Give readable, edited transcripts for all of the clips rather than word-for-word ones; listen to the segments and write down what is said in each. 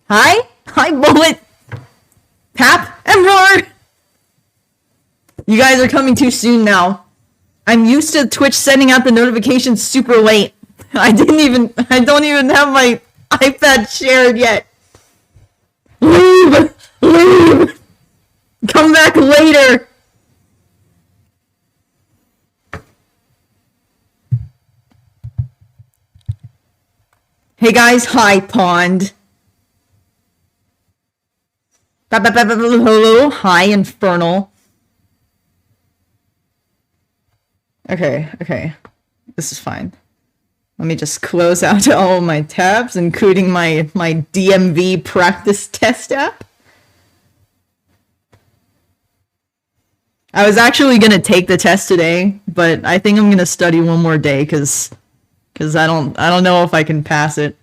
Hi? Hi, Bullet! Pap! Emperor! You guys are coming too soon now. I'm used to Twitch sending out the notifications super late. I don't even have my iPad shared yet. Leave! Leave! Come back later! Hey guys, hi, Pond. Hello, hi, Infernal. Okay. This is fine. Let me just close out all my tabs, including my DMV practice test app. I was actually gonna take the test today, but I think I'm gonna study one more day because I don't know if I can pass it.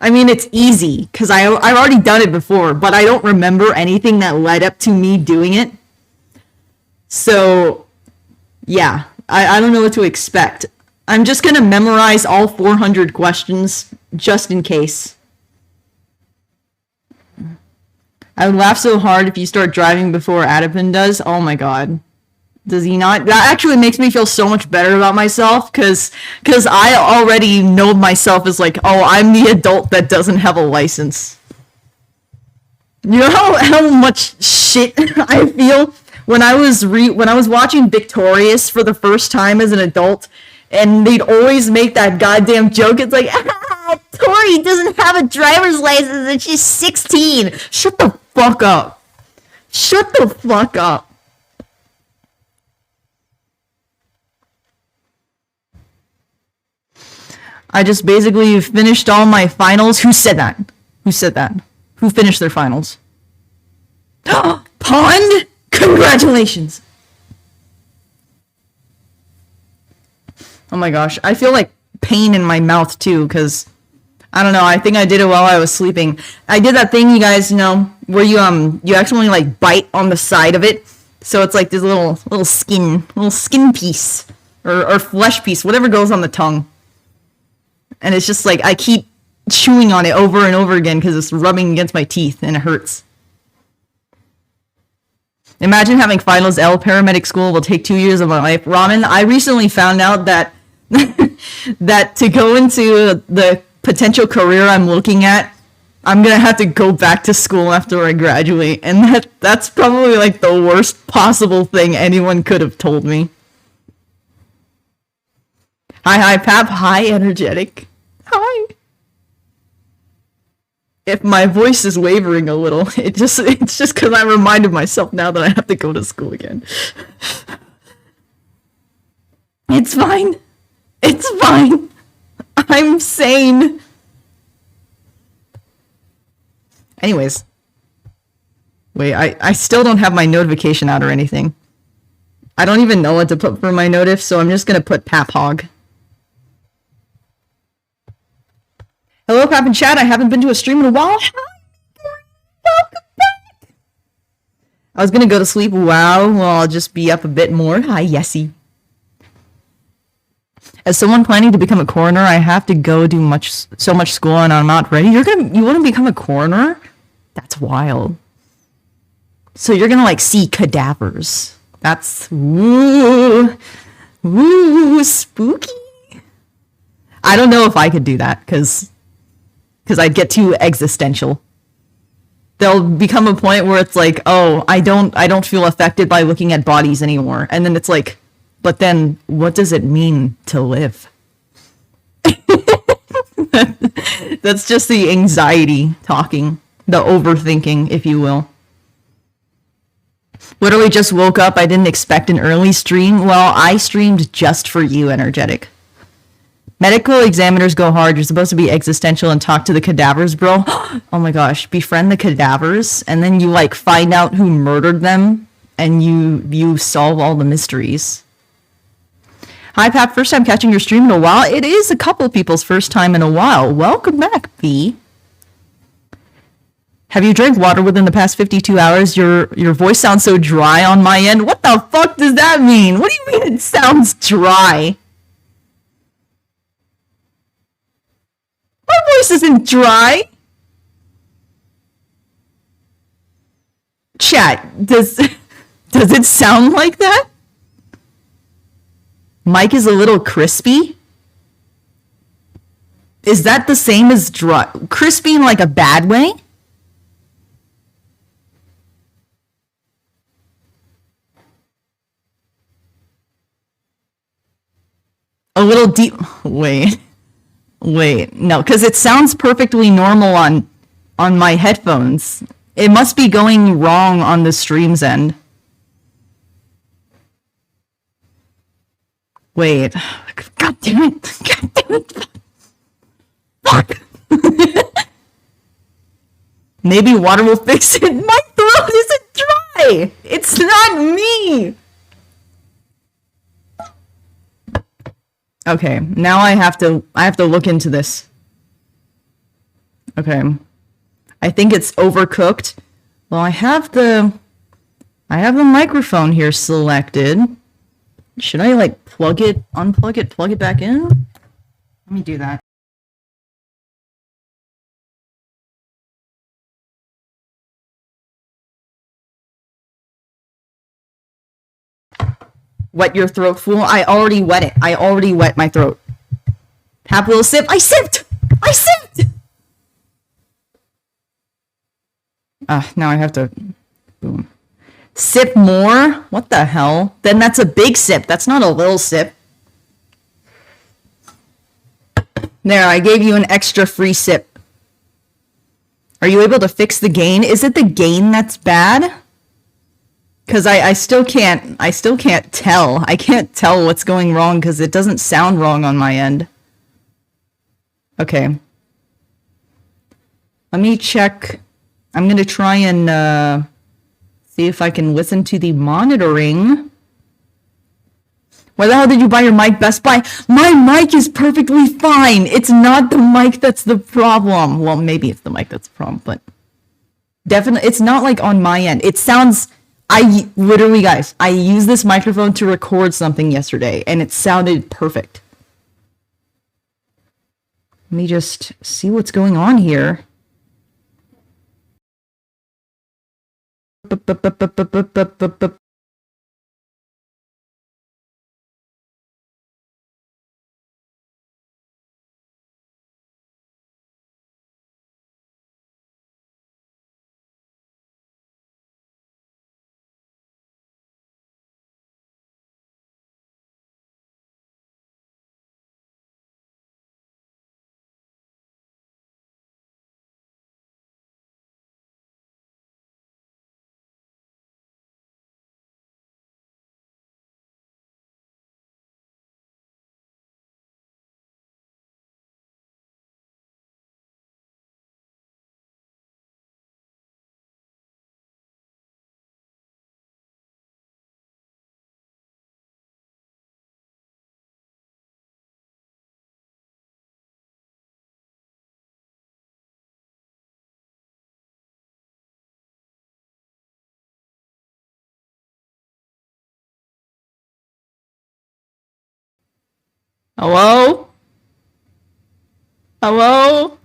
I mean, it's easy because I've already done it before, but I don't remember anything that led up to me doing it. So, yeah, I don't know what to expect. I'm just gonna memorize all 400 questions just in case. I would laugh so hard if you start driving before Adipin does. Oh my god. Does he not? That actually makes me feel so much better about myself because I already know myself as like, oh, I'm the adult that doesn't have a license. You know how much shit I feel when I was watching Victorious for the first time as an adult, and they'd always make that goddamn joke. It's like, Tori doesn't have a driver's license and she's 16. Shut the fuck up. Shut the fuck up. I just basically finished all my finals. Who said that? Who said that? Who finished their finals? Pond? Congratulations! Oh my gosh, I feel like pain in my mouth too, because I don't know, I think I did it while I was sleeping. I did that thing, you guys know, where you actually like bite on the side of it. So it's like this little skin piece or flesh piece, whatever goes on the tongue. And it's just like I keep chewing on it over and over again because it's rubbing against my teeth and it hurts. Imagine having finals L. Paramedic school will take 2 years of my life. Ramen, I recently found out that that to go into the potential career I'm looking at, I'm gonna have to go back to school after I graduate, and that's probably like the worst possible thing anyone could have told me. Hi, Pap. Hi, Energetic. Hi. If my voice is wavering a little, it's just because I reminded myself now that I have to go to school again. It's fine. It's fine. I'm sane. Anyways. Wait, I still don't have my notification out or anything. I don't even know what to put for my notif, so I'm just gonna put Pap Hog. Hello, Pap and Chat. I haven't been to a stream in a while. Hi, welcome back. I was gonna go to sleep. Wow. Well, I'll just be up a bit more. Hi, Yessie. As someone planning to become a coroner, I have to go do so much school, and I'm not ready. You want to become a coroner? That's wild. So you're gonna like see cadavers. That's woo spooky. I don't know if I could do that because I'd get too existential. There'll become a point where it's like, oh, I don't feel affected by looking at bodies anymore. And then it's like, but then what does it mean to live? That's just the anxiety talking, the overthinking, if you will. Literally just woke up. I didn't expect an early stream. Well, I streamed just for you, Energetic. Medical examiners go hard. You're supposed to be existential and talk to the cadavers, bro. Oh my gosh. Befriend the cadavers, and then you like find out who murdered them, and you solve all the mysteries. Hi, Pap. First time catching your stream in a while. It is a couple of people's first time in a while. Welcome back, B. Have you drank water within the past 52 hours? Your voice sounds so dry on my end. What the fuck does that mean? What do you mean it sounds dry? My voice isn't dry. Chat, does it sound like that? Mic is a little crispy. Is that the same as crispy in like a bad way? A little deep. Wait, no, because it sounds perfectly normal on my headphones. It must be going wrong on the stream's end. Wait, God damn it! God damn it! Fuck! Maybe water will fix it. My throat isn't dry. It's not me. Okay, now I have to look into this. Okay. I think it's overcooked. Well, I have the microphone here selected. Should I like unplug it, plug it back in? Let me do that. Wet your throat, fool. I already wet it. I already wet my throat. Have a little sip. I sipped! I sipped! Now I have to... Boom. Sip more? What the hell? Then that's a big sip. That's not a little sip. There, I gave you an extra free sip. Are you able to fix the gain? Is it the gain that's bad? Because I still can't tell. I can't tell what's going wrong because it doesn't sound wrong on my end. Okay. Let me check. I'm going to try and see if I can listen to the monitoring. Where the hell did you buy your mic? Best Buy? My mic is perfectly fine. It's not the mic that's the problem. Well, maybe it's the mic that's the problem, but definitely it's not like on my end. It sounds... literally, guys, I used this microphone to record something yesterday, and it sounded perfect. Let me just see what's going on here. Hello? Hello?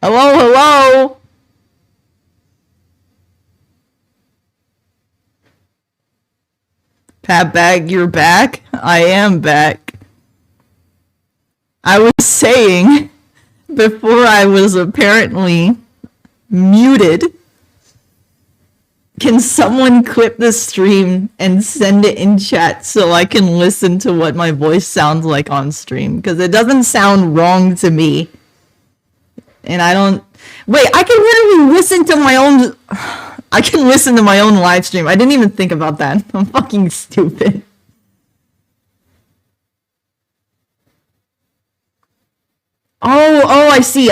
Hello, hello? Pat Bag, you're back? I am back. I was saying, before I was apparently muted, can someone clip the stream and send it in chat so I can listen to what my voice sounds like on stream? Because it doesn't sound wrong to me. And I don't... Wait, I can literally listen to my own... I can listen to my own live stream. I didn't even think about that. I'm fucking stupid. Oh, I see.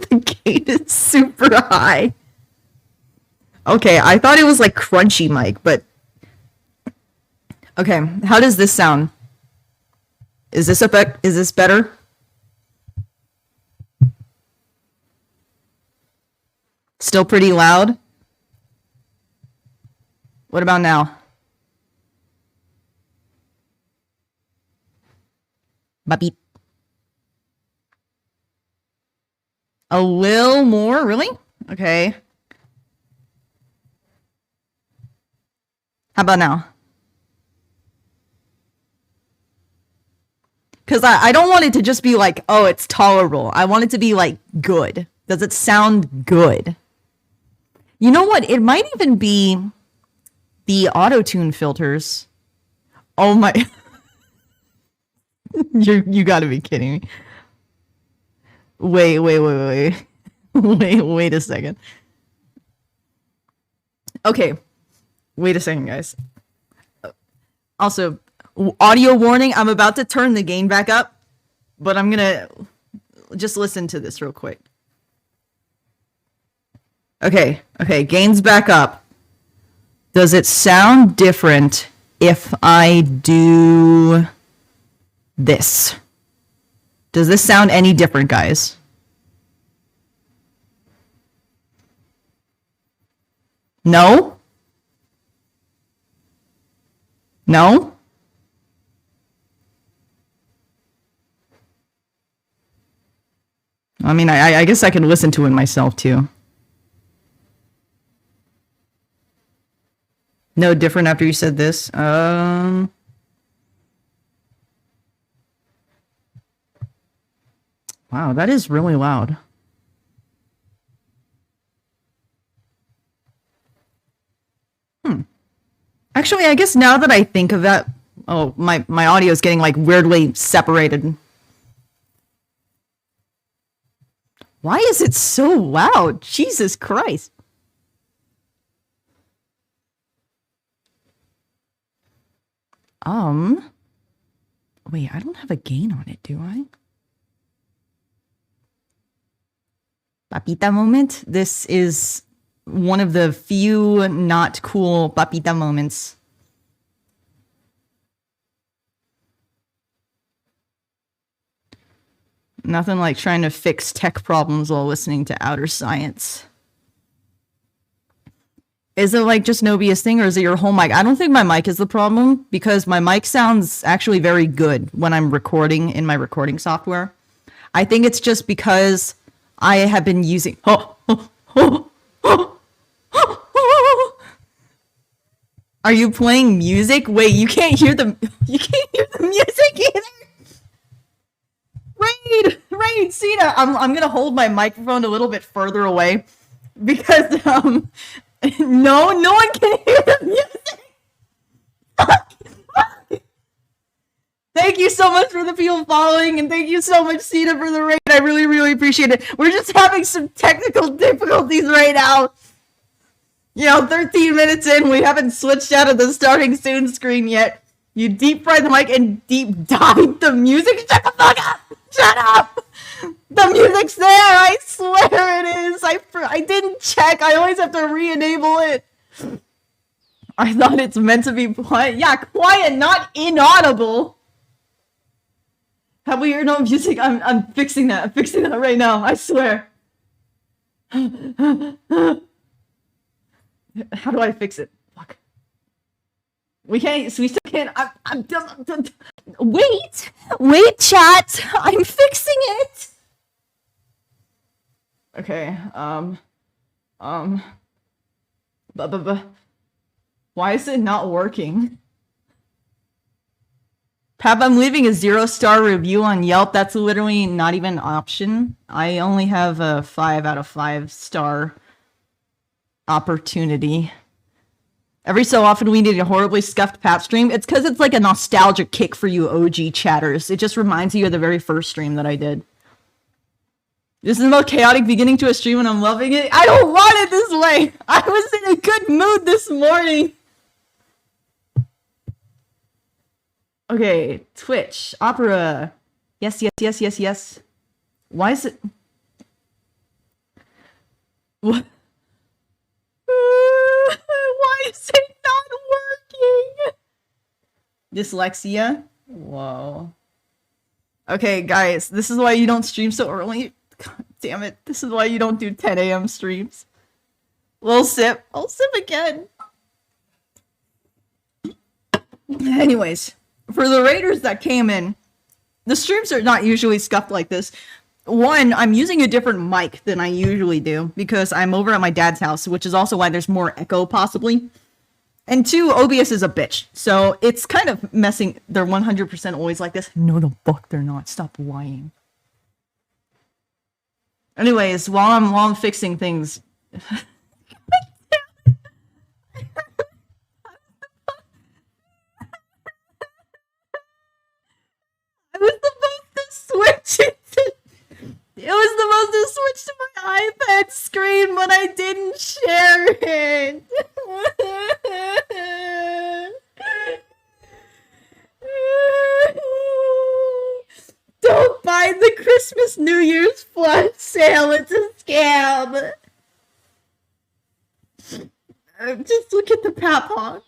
The gate is super high. Okay, I thought it was like crunchy mic, but... Okay, how does this sound? Is this better? Still pretty loud? What about now? Beep. A little more, really? Okay. How about now? Because I don't want it to just be like, oh, it's tolerable. I want it to be like good. Does it sound good? You know what? It might even be the auto-tune filters. Oh my. You gotta be kidding me. Wait. Wait a second. Okay. Wait a second, guys. Also, audio warning, I'm about to turn the gain back up, but I'm gonna just listen to this real quick. Okay, gain's back up. Does it sound different if I do this? Does this sound any different, guys? No? No? I mean, I guess I can listen to it myself too. No different after you said this. Wow, that is really loud. Actually, I guess now that I think of that, oh, my audio is getting like weirdly separated. Why is it so loud? Jesus Christ. Wait, I don't have a gain on it, do I? Papita moment. This is one of the few not cool papita moments. Nothing like trying to fix tech problems while listening to Outer Science. Is it like just Nobia's thing, or is it your whole mic? I don't think my mic is the problem, because my mic sounds actually very good when I'm recording in my recording software. I think it's just because I have been using... Are you playing music? Wait, you can't hear the music either. Raid, Cena. I'm gonna hold my microphone a little bit further away because no one can hear the music. Thank you so much for the people following, and thank you so much, Cena, for the raid. I really appreciate it. We're just having some technical difficulties right now. 13 minutes in, we haven't switched out of the starting soon screen yet. You deep fried the mic and deep dived the music. Shut the fuck up! Shut up! The music's there. I swear it is. I didn't check. I always have to re-enable it. I thought it's meant to be quiet. Yeah, quiet, not inaudible. Have we heard no music? I'm fixing that. I'm fixing that right now. I swear. How do I fix it? Fuck. We still can't. Wait, chat. I'm fixing it. Okay. Why is it not working? Pap, I'm leaving a 0-star review on Yelp. That's literally not even an option. I only have a 5 out of 5 star opportunity. Every so often we need a horribly scuffed Pap stream. It's because it's like a nostalgic kick for you OG chatters. It just reminds you of the very first stream that I did. This is the most chaotic beginning to a stream and I'm loving it. I don't want it this way. I was in a good mood this morning. Okay, Twitch, Opera. Yes. Why is it... What? Why is it not working? Dyslexia? Whoa. Okay, guys, this is why you don't stream so early. God damn it. This is why you don't do 10 a.m. streams. Little sip. I'll sip again. Anyways, for the raiders that came in, the streams are not usually scuffed like this. one, I'm using a different mic than I usually do because I'm over at my dad's house, which is also why there's more echo possibly. And two, OBS is a bitch. So it's kind of messing. They're 100% always like this. No, the fuck they're not. Stop lying. Anyways, while I'm fixing things. I was supposed to switch it to, it was supposed to switch to my iPad screen, but I didn't share it. Don't buy the Christmas New Year's flash sale, it's a scam. Just look at the Pap Hog.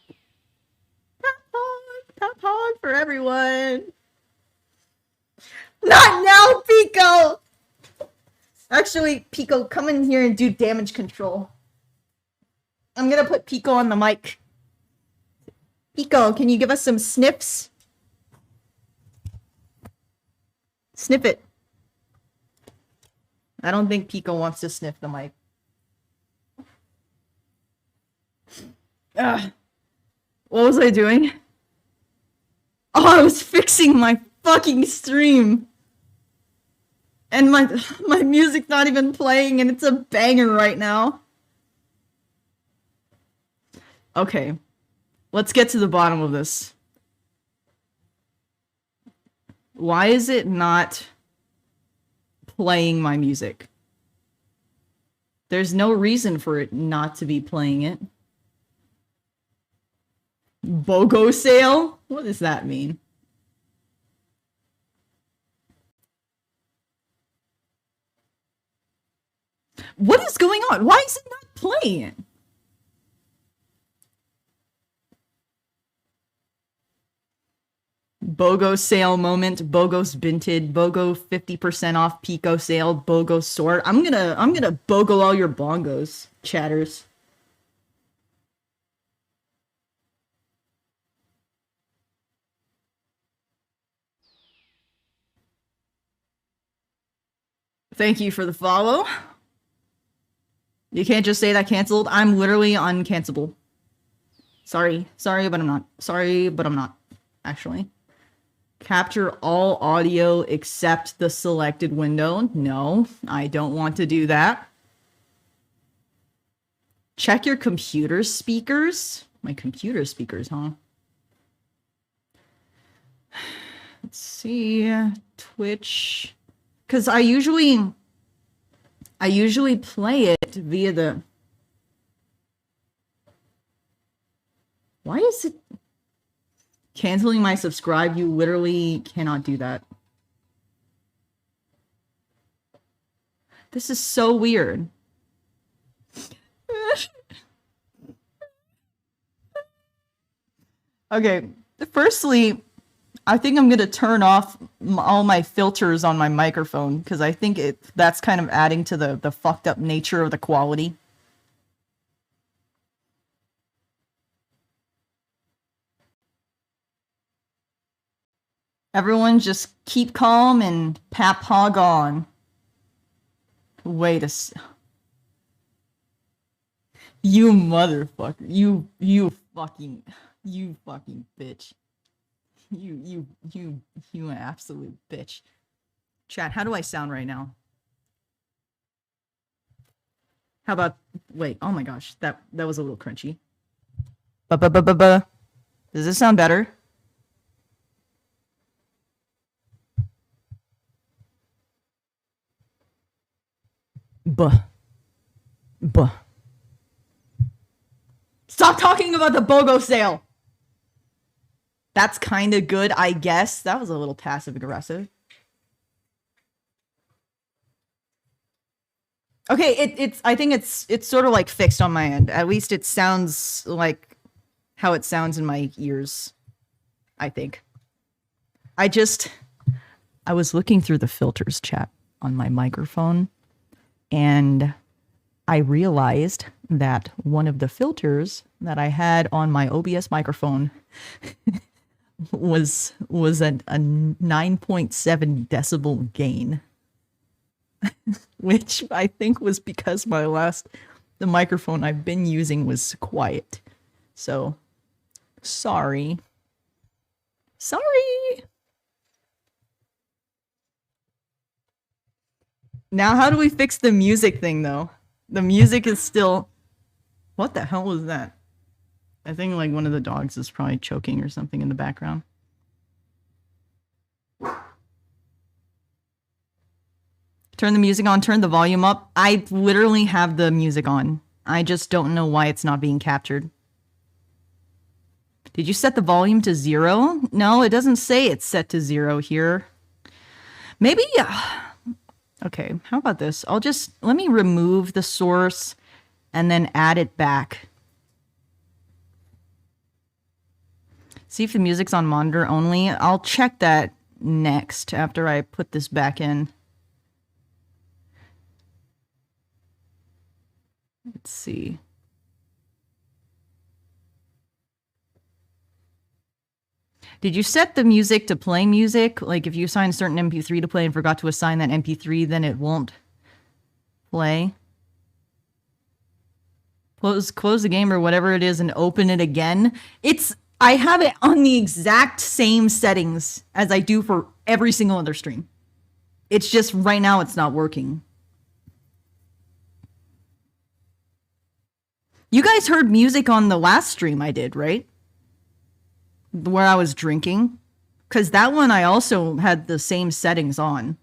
Pap Hog for everyone. Not now, Pico! Actually, Pico, come in here and do damage control. I'm gonna put Pico on the mic. Pico, can you give us some sniffs? Sniff it. I don't think Pico wants to sniff the mic. Ugh. What was I doing? Oh, I was fixing my fucking stream. And my music's not even playing, and it's a banger right now. Okay. Let's get to the bottom of this. Why is it not playing my music? There's no reason for it not to be playing it. BOGO sale? What does that mean? What is going on? Why is it not playing? BOGO sale moment, BOGO's binted, BOGO 50% off Pico sale, BOGO sword. I'm gonna BOGO all your bongos, chatters. Thank you for the follow. You can't just say that canceled. I'm literally uncancelable. Sorry, but I'm not. Sorry, but I'm not, actually. Capture all audio except the selected window. No, I don't want to do that. Check your computer speakers. My computer speakers, huh? Let's see. Twitch. Because I usually play it via the... Why is it... Canceling my subscribe? You literally cannot do that. This is so weird. Okay, firstly, I think I'm gonna turn off all my filters on my microphone because I think that's kind of adding to the fucked up nature of the quality. Everyone just keep calm and Pap Hog on. Wait a You motherfucker. You fucking bitch. You an absolute bitch. Chat, how do I sound right now? How about, wait, oh my gosh, that was a little crunchy. Does this sound better? Stop talking about the BOGO sale! That's kind of good, I guess. That was a little passive-aggressive. Okay, I think it's sort of like fixed on my end. At least it sounds like how it sounds in my ears, I think. I was looking through the filters chat on my microphone, and I realized that one of the filters that I had on my OBS microphone was a 9.7 decibel gain. which I think was because the microphone I've been using was quiet. So, sorry. Sorry! Now, how do we fix the music thing, though? The music is still... What the hell was that? I think, like, one of the dogs is probably choking or something in the background. Turn the music on, turn the volume up. I literally have the music on. I just don't know why it's not being captured. Did you set the volume to 0? No, it doesn't say it's set to 0 here. Maybe... Okay, how about this? Let me remove the source and then add it back. See if the music's on monitor only. I'll check that next after I put this back in. Let's see. Did you set the music to play music? Like if you assign a certain MP3 to play and forgot to assign that MP3, then it won't play. Close the game or whatever it is and open it again. I have it on the exact same settings as I do for every single other stream. It's just right now it's not working. You guys heard music on the last stream I did, right? Where I was drinking. Because that one I also had the same settings on.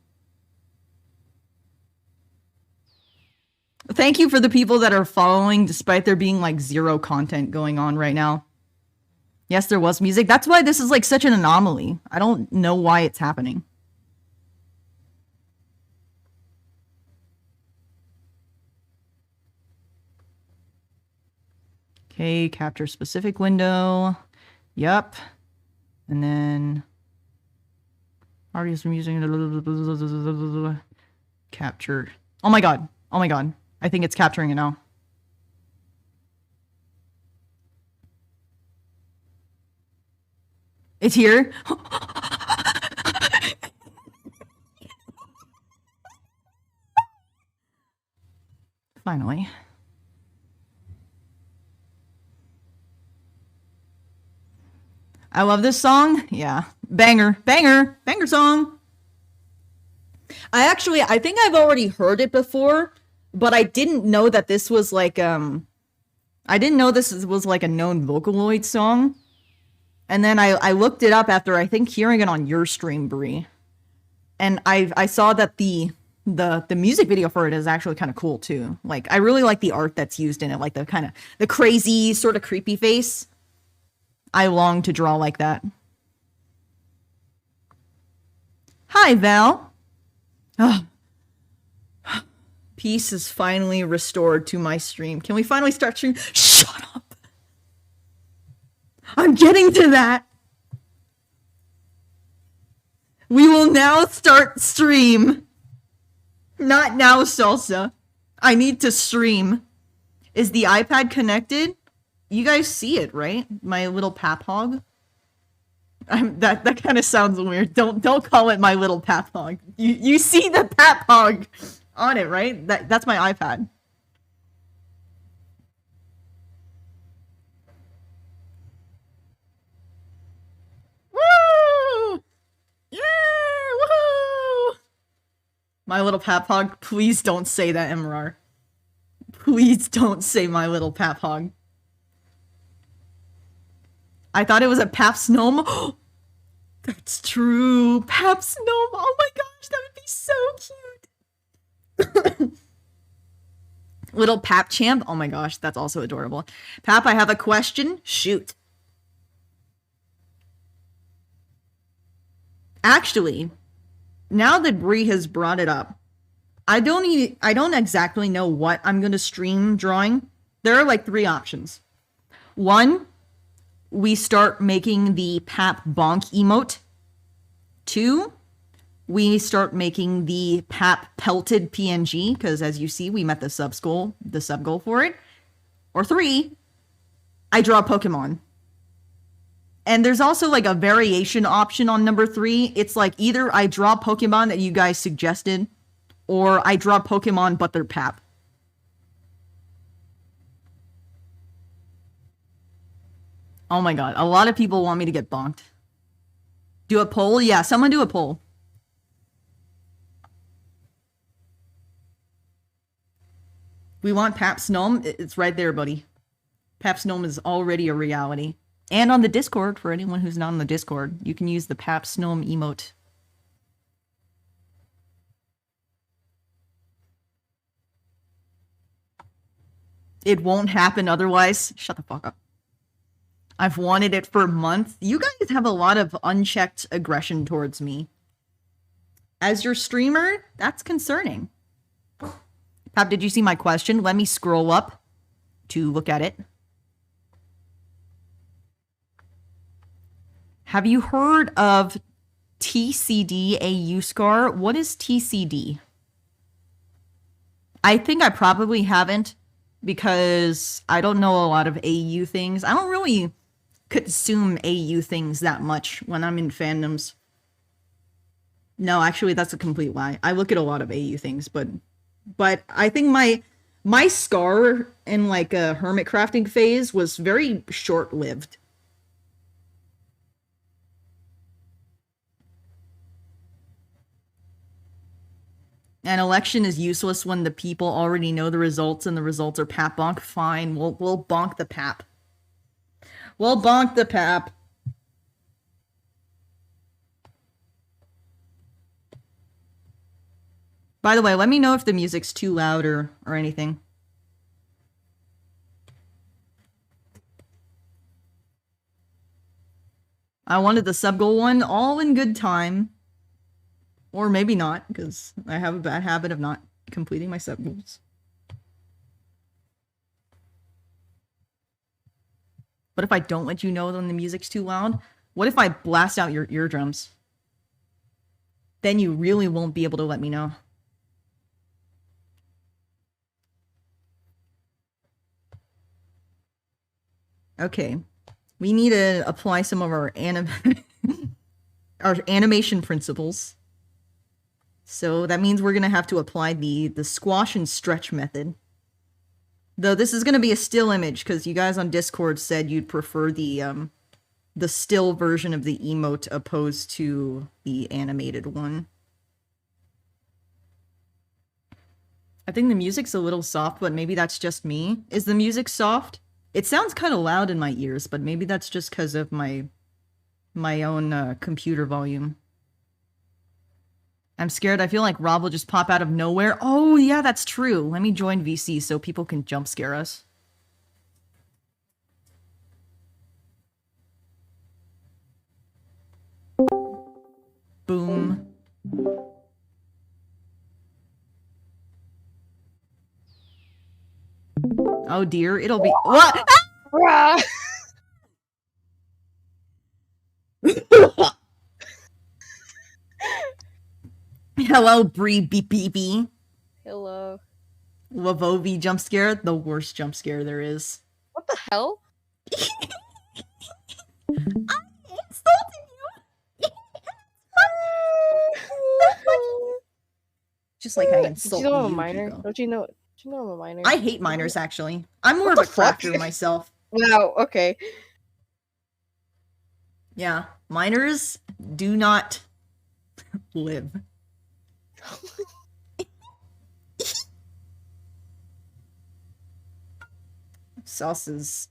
Thank you for the people that are following despite there being like 0 content going on right now. Yes, there was music. That's why this is like such an anomaly. I don't know why it's happening. Okay, capture specific window. Yep. And then artists from using capture. Oh my god. Oh my god. I think it's capturing it now. It's here. Finally. I love this song. Yeah. Banger. Banger. Banger song. I think I've already heard it before, but I didn't know that this was like, I didn't know this was like a known Vocaloid song. And then I looked it up after, I think, hearing it on your stream, Brie. And I saw that the music video for it is actually kind of cool, too. Like, I really like the art that's used in it, like the crazy, sort of creepy face. I long to draw like that. Hi, Val. Oh. Peace is finally restored to my stream. Can we finally start streaming? Shut up. I'm getting to that. We will now start stream. Not now, Salsa. I need to stream. Is the iPad connected? You guys see it, right? My little pap hog. That kind of sounds weird. Don't call it my little pap hog. You see the pap hog on it, right? That's my iPad. Woo! Yeah! Woohoo! My little pap hog. Please don't say that, Emrar. Please don't say my little pap hog. I thought it was a Pabst Gnome. That's true. Pabst Gnome. Oh my gosh, that would be so cute. Little Pap Champ. Oh my gosh, that's also adorable. Pap, I have a question. Shoot. Actually, now that Brie has brought it up, I don't exactly know what I'm going to stream drawing. There are like 3 options. 1, we start making the Pap Bonk emote. 2, we start making the Pap Pelted PNG, because as you see, we met the sub goal for it. Or 3, I draw Pokemon. And there's also like a variation option on number 3. It's like either I draw Pokemon that you guys suggested, or I draw Pokemon but they're pap. Oh my god, a lot of people want me to get bonked. Do a poll? Yeah, someone do a poll. We want Paps Gnome. It's right there, buddy. Paps Gnome is already a reality. And on the Discord, for anyone who's not on the Discord, you can use the Paps Gnome emote. It won't happen otherwise. Shut the fuck up. I've wanted it for months. You guys have a lot of unchecked aggression towards me. As your streamer, that's concerning. Pap, did you see my question? Let me scroll up to look at it. Have you heard of TCD AU Scar? What is TCD? I think I probably haven't because I don't know a lot of AU things. I don't really consume AU things that much when I'm in fandoms. No, actually, that's a complete lie. I look at a lot of AU things, but I think my Scar in like a hermit crafting phase was very short-lived. An election is useless when the people already know the results and the results are pap bonk. Fine, we'll bonk the pap. We'll bonk the pap. By the way, let me know if the music's too loud or anything. I wanted the sub goal one, all in good time. Or maybe not, because I have a bad habit of not completing my sub goals. What if I don't let you know when the music's too loud? What if I blast out your eardrums? Then you really won't be able to let me know. Okay. We need to apply some of our animation principles. So that means we're going to have to apply the squash and stretch method. Though this is going to be a still image, because you guys on Discord said you'd prefer the still version of the emote opposed to the animated one. I think the music's a little soft, but maybe that's just me. Is the music soft? It sounds kind of loud in my ears, but maybe that's just because of my own computer volume. I'm scared. I feel like Rob will just pop out of nowhere. Oh, yeah, that's true. Let me join VC so people can jump scare us. Boom. Oh dear, it'll be— what? Hello, Bree beep beep beep. Hello. Lavovi jump scare, the worst jump scare there is. What the hell? I insulted you. Just like I insult you. You I'm a minor? Hugo. Don't you know I'm a minor? I hate minors, actually. I'm more of a crafter myself. Wow, okay. Yeah, minors do not live. Salsa's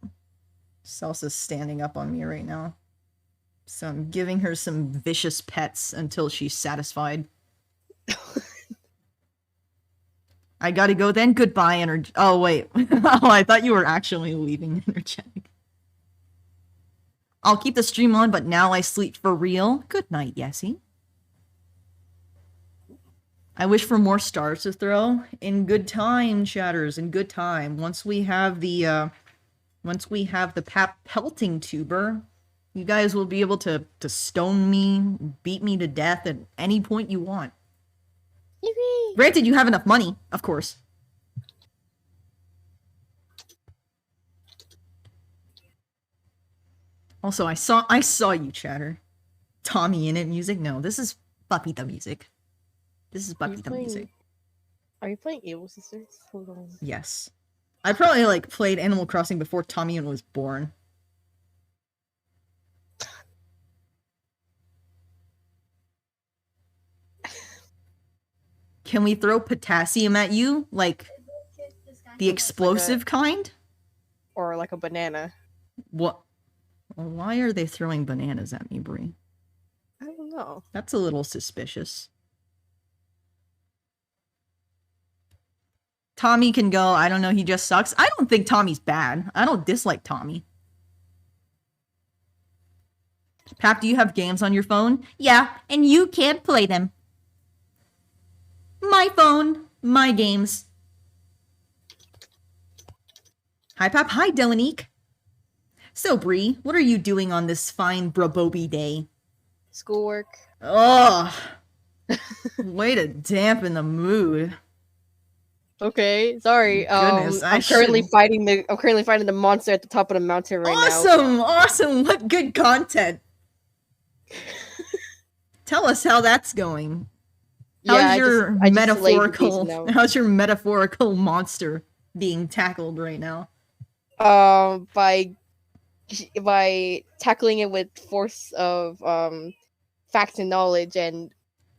standing up on me right now. So I'm giving her some vicious pets until she's satisfied. I gotta go then. Goodbye, energy. Oh, wait. Oh, I thought you were actually leaving energetic. I'll keep the stream on, but now I sleep for real. Good night, Yessie. I wish for more stars to throw. In good time, chatters. In good time. Once we have the pap pelting tuber, you guys will be able to stone me, beat me to death at any point you want. Yippee. Granted, you have enough money, of course. Also, I saw you, chatter. Tommy in it music? No, this is Papita music. This is Papita music. Are you playing Evil Sisters? Hold on. Yes. I probably like played Animal Crossing before Tommy was born. Can we throw potassium at you? Like the explosive kind? Or like a banana. What? Why are they throwing bananas at me, Brie? I don't know. That's a little suspicious. Tommy can go. I don't know. He just sucks. I don't think Tommy's bad. I don't dislike Tommy. Pap, do you have games on your phone? Yeah, and you can't play them. My phone, my games. Hi, Pap. Hi, Delanique. So, Bree, what are you doing on this fine Brabobi day? Schoolwork. Ugh. Way to dampen the mood. Okay, sorry. Goodness, I'm currently should- fighting the monster at the top of the mountain right now. Awesome! Awesome! What good content! Tell us how that's going. How's your metaphorical? How's your metaphorical monster being tackled right now? By tackling it with force of facts and knowledge and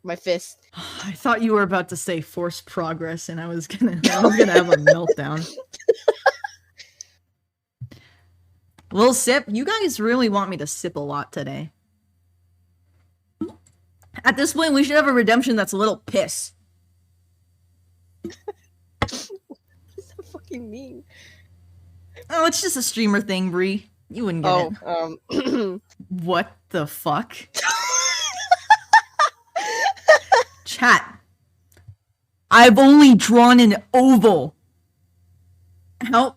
my fist. I thought you were about to say force progress, and I was gonna have a meltdown. Little sip. You guys really want me to sip a lot today. At this point, we should have a redemption that's a little piss. What's that fucking mean? Oh, it's just a streamer thing, Bree. You wouldn't get it. What the fuck? Chat. I've only drawn an oval. How?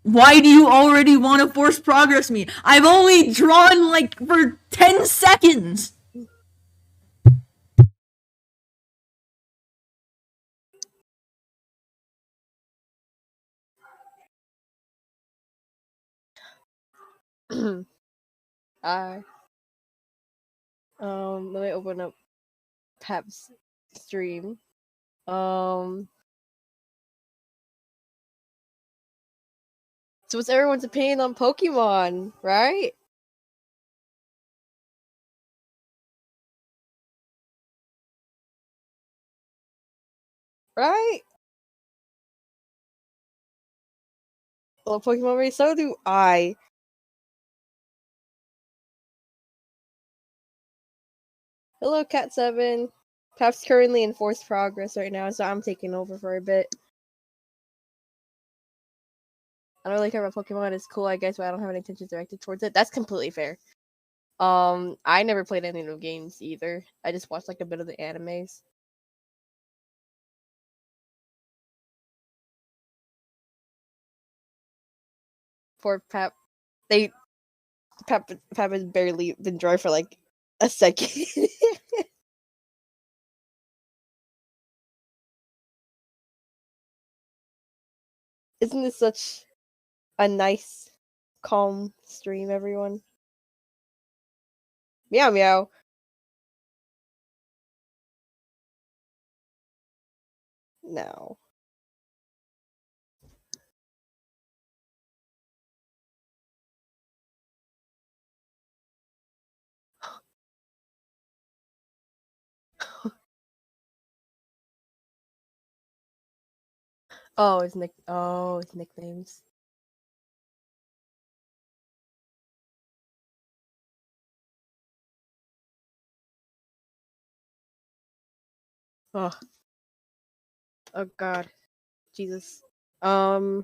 Why do you already want to force progress me? I've only drawn like for 10 seconds. Let me open up Pap's stream. So what's everyone's opinion on Pokemon, right? Right? Well, Pokemon race, so do I. Hello, Cat7. Pap's currently in forced progress right now, so I'm taking over for a bit. I don't really care about Pokemon. It's cool, I guess, but I don't have any intentions directed towards it. That's completely fair. I never played any of the games either. I just watched like a bit of the animes. Poor Pap. Pap has barely been dry for like a second. Isn't this such a nice, calm stream, everyone? Meow meow. No. Oh, his nicknames. Oh. Oh god. Jesus. Why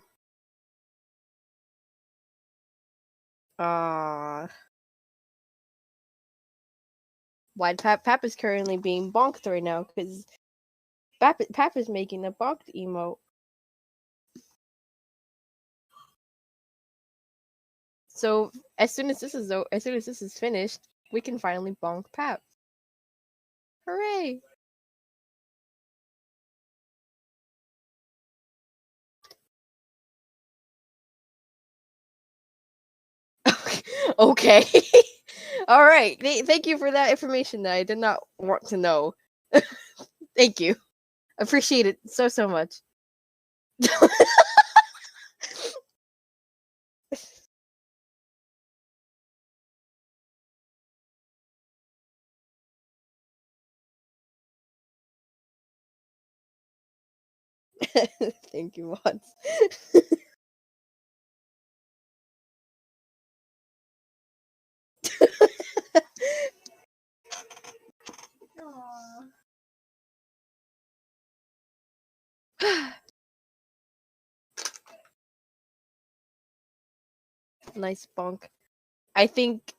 Pap is currently being bonked right now because Pap is making a bonked emote. So as soon as this is finished, we can finally bonk Pap. Hooray! Okay. All right. Thank you for that information that I did not want to know. Thank you. Appreciate it so much. Thank you, mods. Nice bonk. I think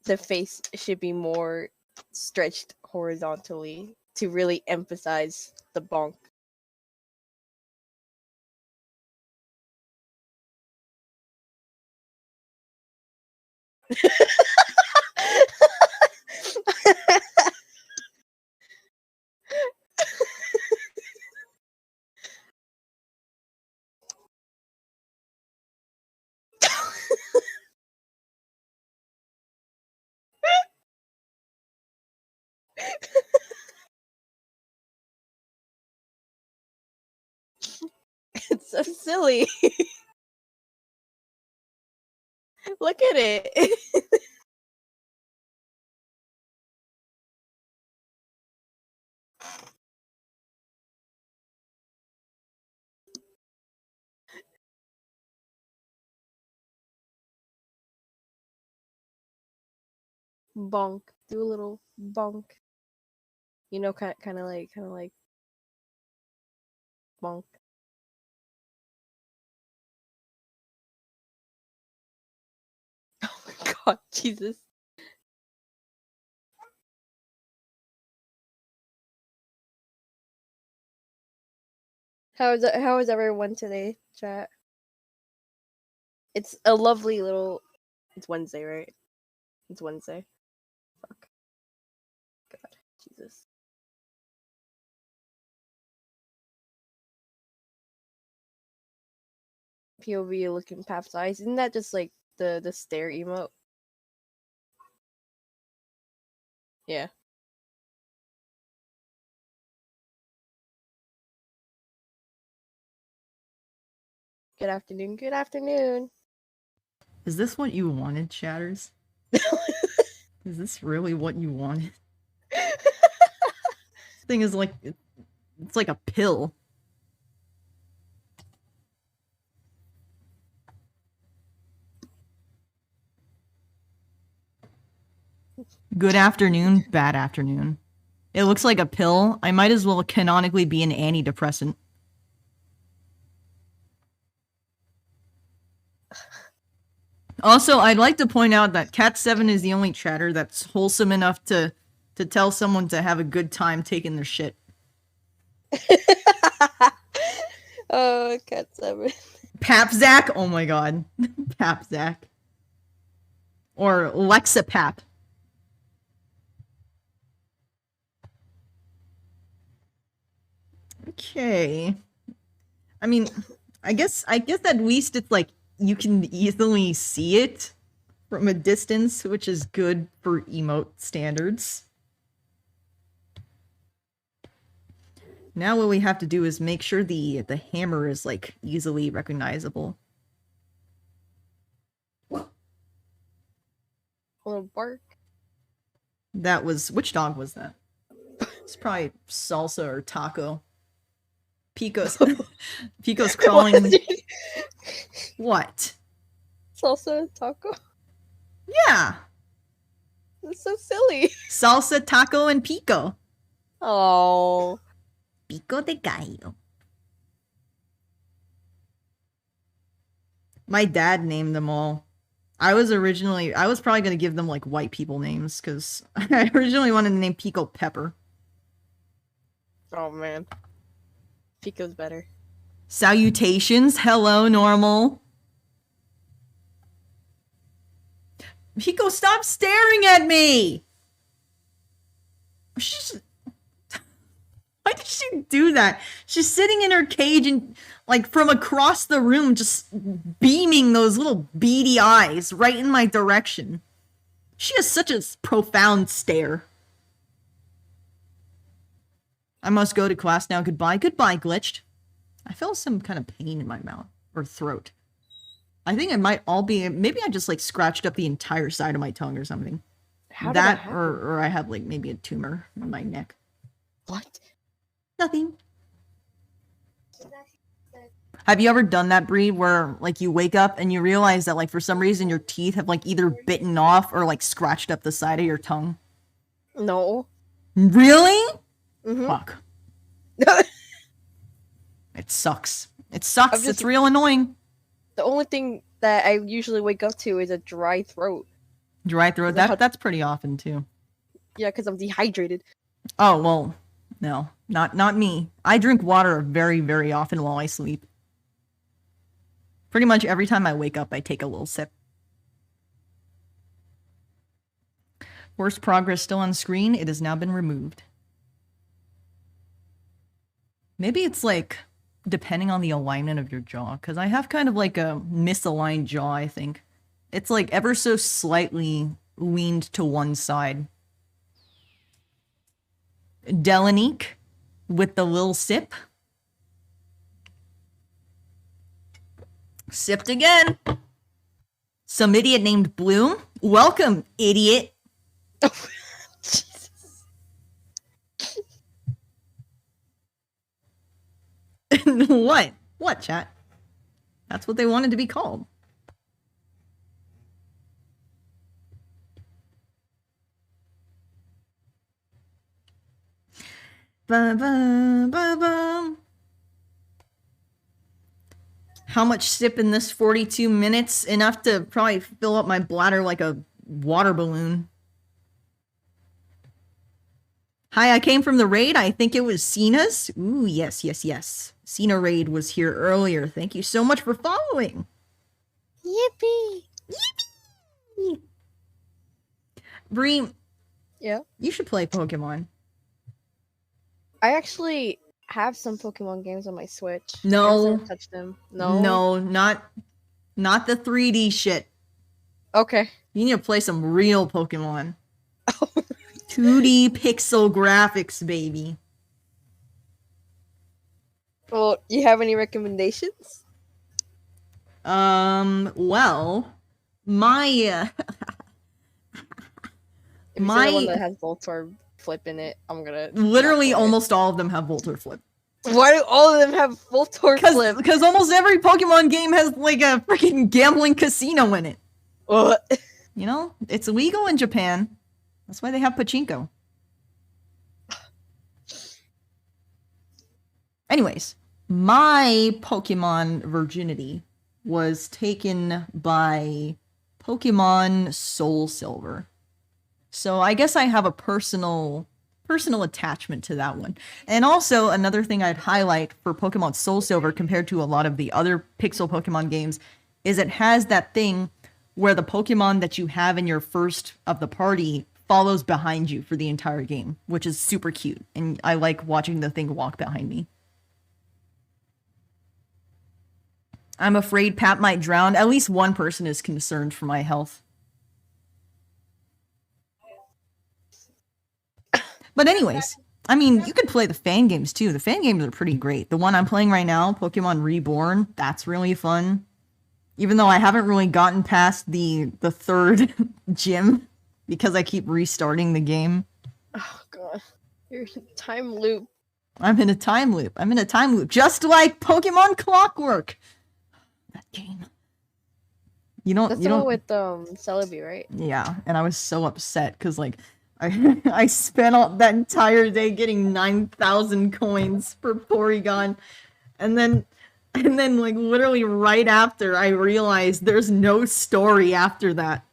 the face should be more stretched horizontally to really emphasize the bonk. It's so silly. Look at it. Bonk. Do a little bonk. You know, kind of like bonk. Oh my god, Jesus. How is everyone today, chat? It's a lovely little. It's Wednesday, right? It's Wednesday. Fuck. God, Jesus. POV looking Pap's eyes. Isn't that just like the stare emote? Yeah. Good afternoon. Good afternoon. Is this what you wanted, chatters? Is this really what you wanted? This thing is like, it's like a pill. Good afternoon, bad afternoon. It looks like a pill. I might as well canonically be an antidepressant. Also, I'd like to point out that Cat7 is the only chatter that's wholesome enough to tell someone to have a good time taking their shit. Oh, Cat7. Papzak? Oh my god. Papzak. Or Lexapap. Okay. I mean, I guess at least it's like you can easily see it from a distance, which is good for emote standards. Now what we have to do is make sure the hammer is like easily recognizable. A little bark. That was, which dog was that? It's probably Salsa or Taco. Pico's Pico's crawling. What? Salsa taco? Yeah. That's so silly. Salsa, Taco, and Pico. Oh. Pico de gallo. My dad named them all. I was probably going to give them like white people names because I originally wanted to name Pico Pepper. Oh man. Pico's better. Salutations. Hello, normal. Pico, stop staring at me! Why did she do that? She's sitting in her cage and, like, from across the room, just beaming those little beady eyes right in my direction. She has such a profound stare. I must go to class now. Goodbye. Goodbye, Glitched. I feel some kind of pain in my mouth or throat. I think it might all be, maybe I just like scratched up the entire side of my tongue or something. How did that happen? or I have like maybe a tumor in my neck. What? Nothing. Have you ever done that, Bree, where like you wake up and you realize that like for some reason your teeth have like either bitten off or like scratched up the side of your tongue? No. Really? Mm-hmm. Fuck. It sucks. It sucks. It's real annoying. The only thing that I usually wake up to is a dry throat. Dry throat. That's pretty often too. Yeah, because I'm dehydrated. Oh well, no, not me. I drink water very, very often while I sleep. Pretty much every time I wake up, I take a little sip. Worst progress still on screen. It has now been removed. Maybe it's like depending on the alignment of your jaw, because I have kind of like a misaligned jaw, I think. It's like ever so slightly leaned to one side. Delanique with the little sip. Sipped again. Some idiot named Bloom. Welcome, idiot. Jesus. What? What, chat? That's what they wanted to be called. Ba-bum. How much sip in this 42 minutes? Enough to probably fill up my bladder like a water balloon. Hi, I came from the raid. I think it was Cena's. Ooh, yes, yes, yes. Cena raid was here earlier. Thank you so much for following. Yippee! Yippee! Bree, Yeah? you should play Pokemon. I actually have some Pokemon games on my Switch. No. I just haven't touched them. No? No, not the 3D shit. Okay. You need to play some real Pokemon. 2D pixel graphics, baby. Well, you have any recommendations? Well, my If you say the one that has Voltorb Flip in it, I'm gonna literally not play it. almost all of them have Voltor Flip. Why do all of them have Voltorb Flip? Because almost every Pokemon game has like a freaking gambling casino in it. What? You know, it's illegal in Japan. That's why they have pachinko. Anyways, my Pokemon virginity was taken by Pokemon Soul Silver. So I guess I have a personal attachment to that one. And also another thing I'd highlight for Pokemon Soul Silver compared to a lot of the other pixel Pokemon games is it has that thing where the Pokemon that you have in your first of the party follows behind you for the entire game, which is super cute. And I like watching the thing walk behind me. I'm afraid Pat might drown. At least one person is concerned for my health. But anyways, I mean, you could play the fan games too. The fan games are pretty great. The one I'm playing right now, Pokemon Reborn, that's really fun. Even though I haven't really gotten past the third gym because I keep restarting the game. Oh god. You're in a time loop. I'm in a time loop. Just like Pokemon Clockwork. That game. That's the one with Celebi, right? Yeah, and I was so upset because like I spent all that entire day getting 9,000 coins for Porygon, and then like literally right after I realized there's no story after that.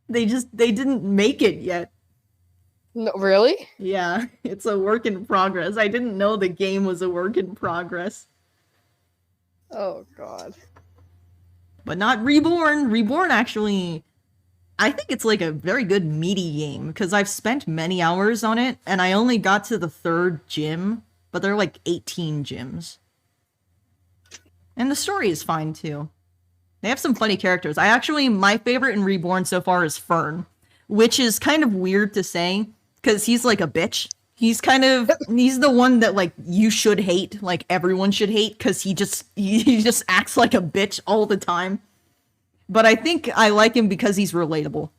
They didn't make it yet. No, really? Yeah, it's a work in progress. I didn't know the game was a work in progress. Oh god. But not Reborn. Reborn actually, I think it's like a very good meaty game because I've spent many hours on it and I only got to the third gym, but there are like 18 gyms. And the story is fine too. They have some funny characters. My favorite in Reborn so far is Fern, which is kind of weird to say because he's like a bitch He's the one that like you should hate, like everyone should hate, because he just acts like a bitch all the time. But I think I like him because he's relatable.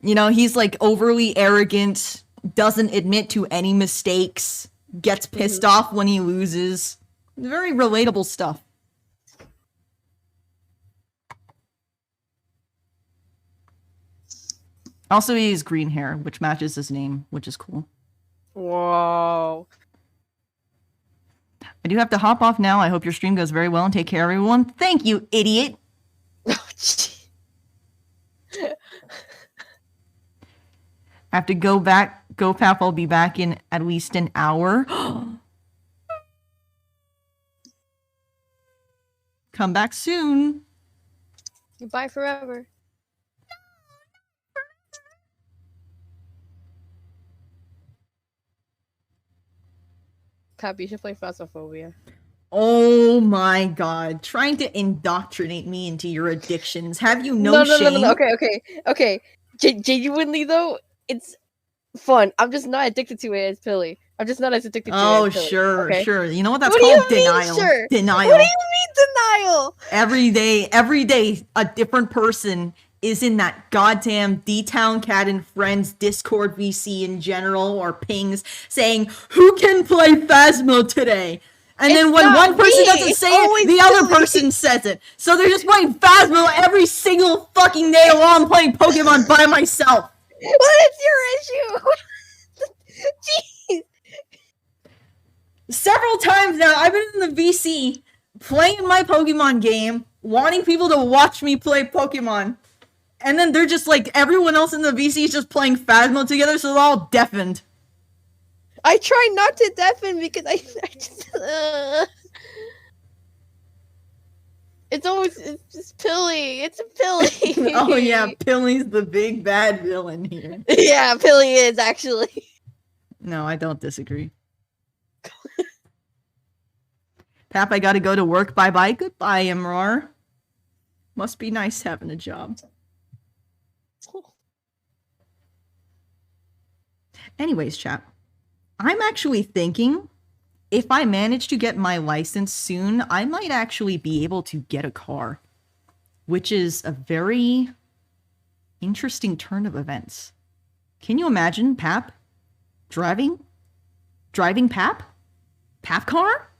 You know, he's like overly arrogant, doesn't admit to any mistakes, gets pissed off when he loses. Very relatable stuff. Also, he has green hair, which matches his name, which is cool. Whoa. I do have to hop off now. I hope your stream goes very well and take care, everyone. Thank you, idiot. Oh, gee. I have to go back. Go, Pap. I'll be back in at least an hour. Come back soon. Goodbye forever. Cap, you should play Phasmophobia. Oh my god. Trying to indoctrinate me into your addictions. Have you no shame? No. Okay. Genuinely, though, it's fun. I'm just not addicted to it as Pilly. I'm just not as addicted to it as Pilly. Sure. You know what that's What do called? you mean, Denial. sure? Denial. What do you mean, denial? Every day, a different person is in that goddamn D-Town Cat and Friends Discord VC in general, or pings, saying, who can play Phasmo today? And then when one person doesn't say it, the other person says it. So they're just playing Phasmo every single fucking day while I'm playing Pokemon by myself. What is your issue? Jeez. Several times now, I've been in the VC, playing my Pokemon game, wanting people to watch me play Pokemon. And then they're just like, everyone else in the VC is just playing Phasmo together, so they're all deafened. I try not to deafen because I just... It's just Pilly. It's a Pilly. Oh yeah, Pilly's the big bad villain here. Yeah, Pilly is actually. No, I don't disagree. Pap, I gotta go to work. Bye-bye. Goodbye, Imrar. Must be nice having a job. Anyways, chap. I'm actually thinking, if I manage to get my license soon, I might actually be able to get a car. Which is a very interesting turn of events. Can you imagine Pap driving Pap? Pap car?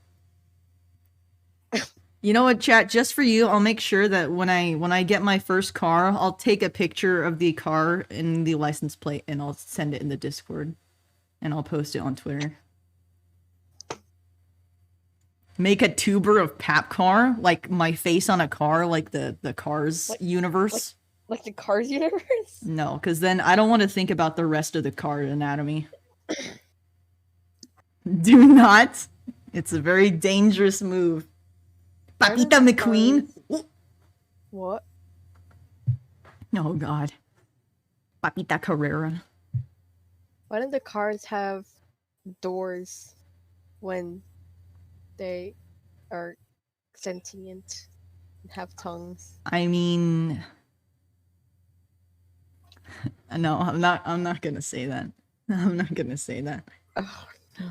You know what, chat? Just for you, I'll make sure that when I get my first car, I'll take a picture of the car and the license plate and I'll send it in the Discord. And I'll post it on Twitter. Make a tuber of Pap car, like my face on a car, like the Cars universe. Like the Cars universe? No, because then I don't want to think about the rest of the car anatomy. Do not. It's a very dangerous move. Papita McQueen. What? Oh god. Papita Carrera. Why didn't the Cars have doors when they are sentient and have tongues? I mean, no, I'm not gonna say that. I'm not gonna say that. Oh,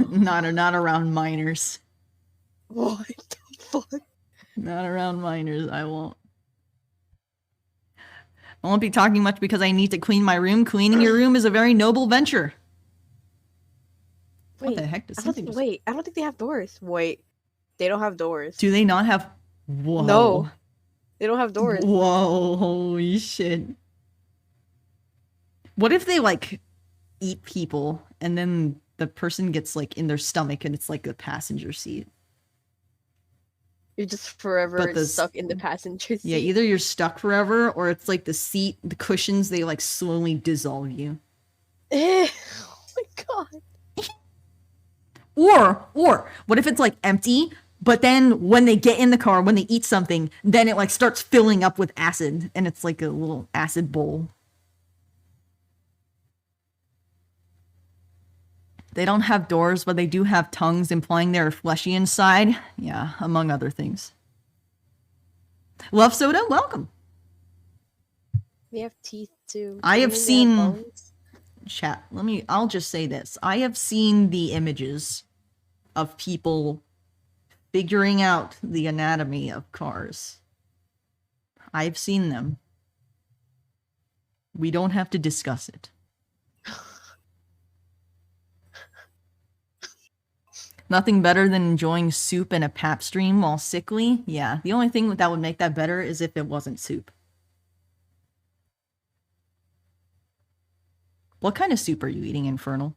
Not around minors. what the fuck? Not around minors, I won't. I won't be talking much because I need to clean my room. Cleaning your room is a very noble venture. What the heck does something just... Wait, I don't think they have doors. Wait, they don't have doors. Do they not have... Whoa. No. They don't have doors. Whoa, holy shit. What if they, like, eat people, and then the person gets, like, in their stomach, and it's, like, the passenger seat? You're just forever stuck in the passenger seat. Yeah, either you're stuck forever, or it's, like, the seat, the cushions, they, like, slowly dissolve you. Oh my god. Or, what if it's, like, empty, but then when they get in the car, when they eat something, then it, like, starts filling up with acid, and it's, like, a little acid bowl. They don't have doors, but they do have tongues, implying they're fleshy inside. Yeah, among other things. Love Soda, welcome. They have teeth, too. I have seen... chat. I'll just say this. I have seen the images of people figuring out the anatomy of cars. I've seen them. We don't have to discuss it. Nothing better than enjoying soup in a pap stream while sickly. Yeah, the only thing that would make that better is if it wasn't soup. What kind of soup are you eating, Infernal?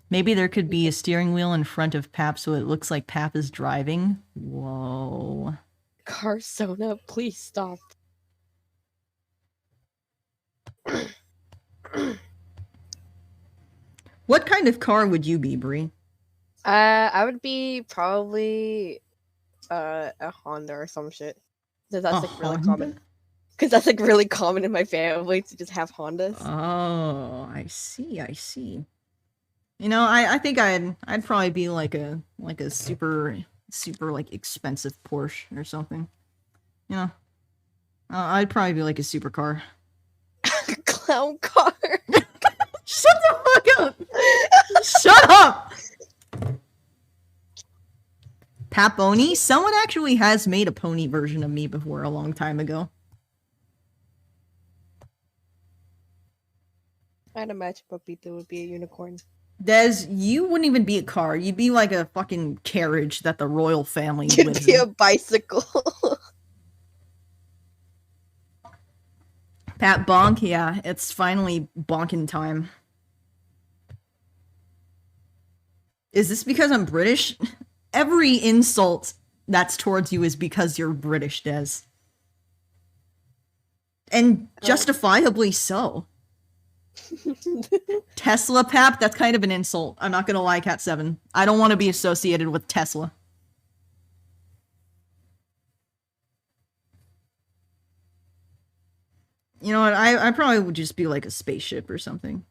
Maybe there could be a steering wheel in front of Pap so it looks like Pap is driving. Whoa. Carsona, please stop. What kind of car would you be, Brie? I would be probably a Honda or some shit. 'Cause that's like really common. Because that's like really common in my family to just have Hondas. Oh, I see. You know, I think I'd probably be like a super like expensive Porsche or something. You know, I'd probably be like a supercar. Clown car. Shut the fuck up! Shut up! Paponi? Someone actually has made a pony version of me before a long time ago. I'd imagine Papito would be a unicorn. Des, you wouldn't even be a car. You'd be like a fucking carriage that the royal family You'd lives be in. a bicycle. Pat Bonk, yeah, it's finally bonking time. Is this because I'm British? Every insult that's towards you is because you're British, Des. And justifiably so. Tesla Pap, that's kind of an insult. I'm not gonna lie, Cat7. I don't want to be associated with Tesla. You know what? I probably would just be like a spaceship or something.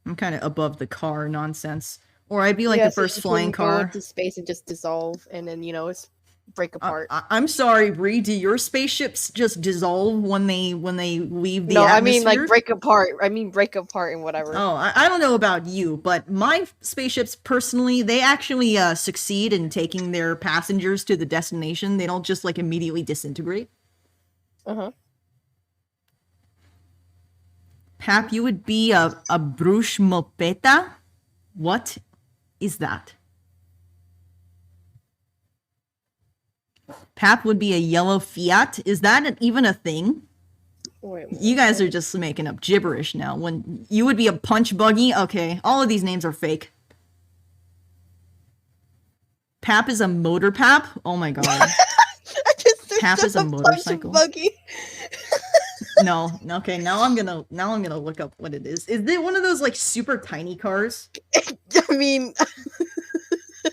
I'm kind of above the car nonsense. Or I'd be like the first flying car. Go into space and just dissolve, and then it's break apart. I'm sorry, Bree. Do your spaceships just dissolve when they leave the atmosphere? No, I mean like break apart. I mean break apart and whatever. Oh, I don't know about you, but my spaceships personally, they actually succeed in taking their passengers to the destination. They don't just like immediately disintegrate. Pap, you would be a Brush Mopeta? What is that? Pap would be a yellow Fiat? Is that even a thing? Wait, you guys are just making up gibberish now. When you would be a punch buggy? Okay, all of these names are fake. Pap is a motor Pap? Oh my god. Pap is a motorcycle. Buggy. No, okay, now I'm gonna look up what it is. Is it one of those like super tiny cars? I mean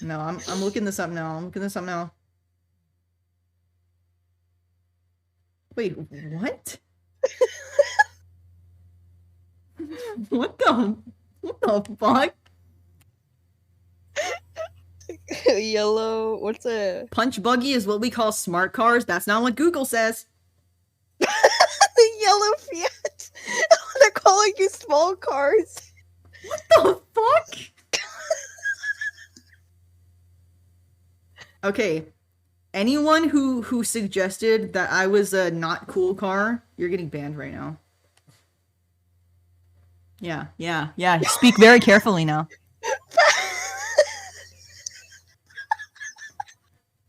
No, I'm looking this up now. Wait, what? What the fuck? Yellow, what's a punch buggy is what we call smart cars. That's not what Google says. the yellow Fiat. They're calling you small cars. What the fuck? Okay. Anyone who suggested that I was a not cool car, you're getting banned right now. Yeah. Speak very carefully now.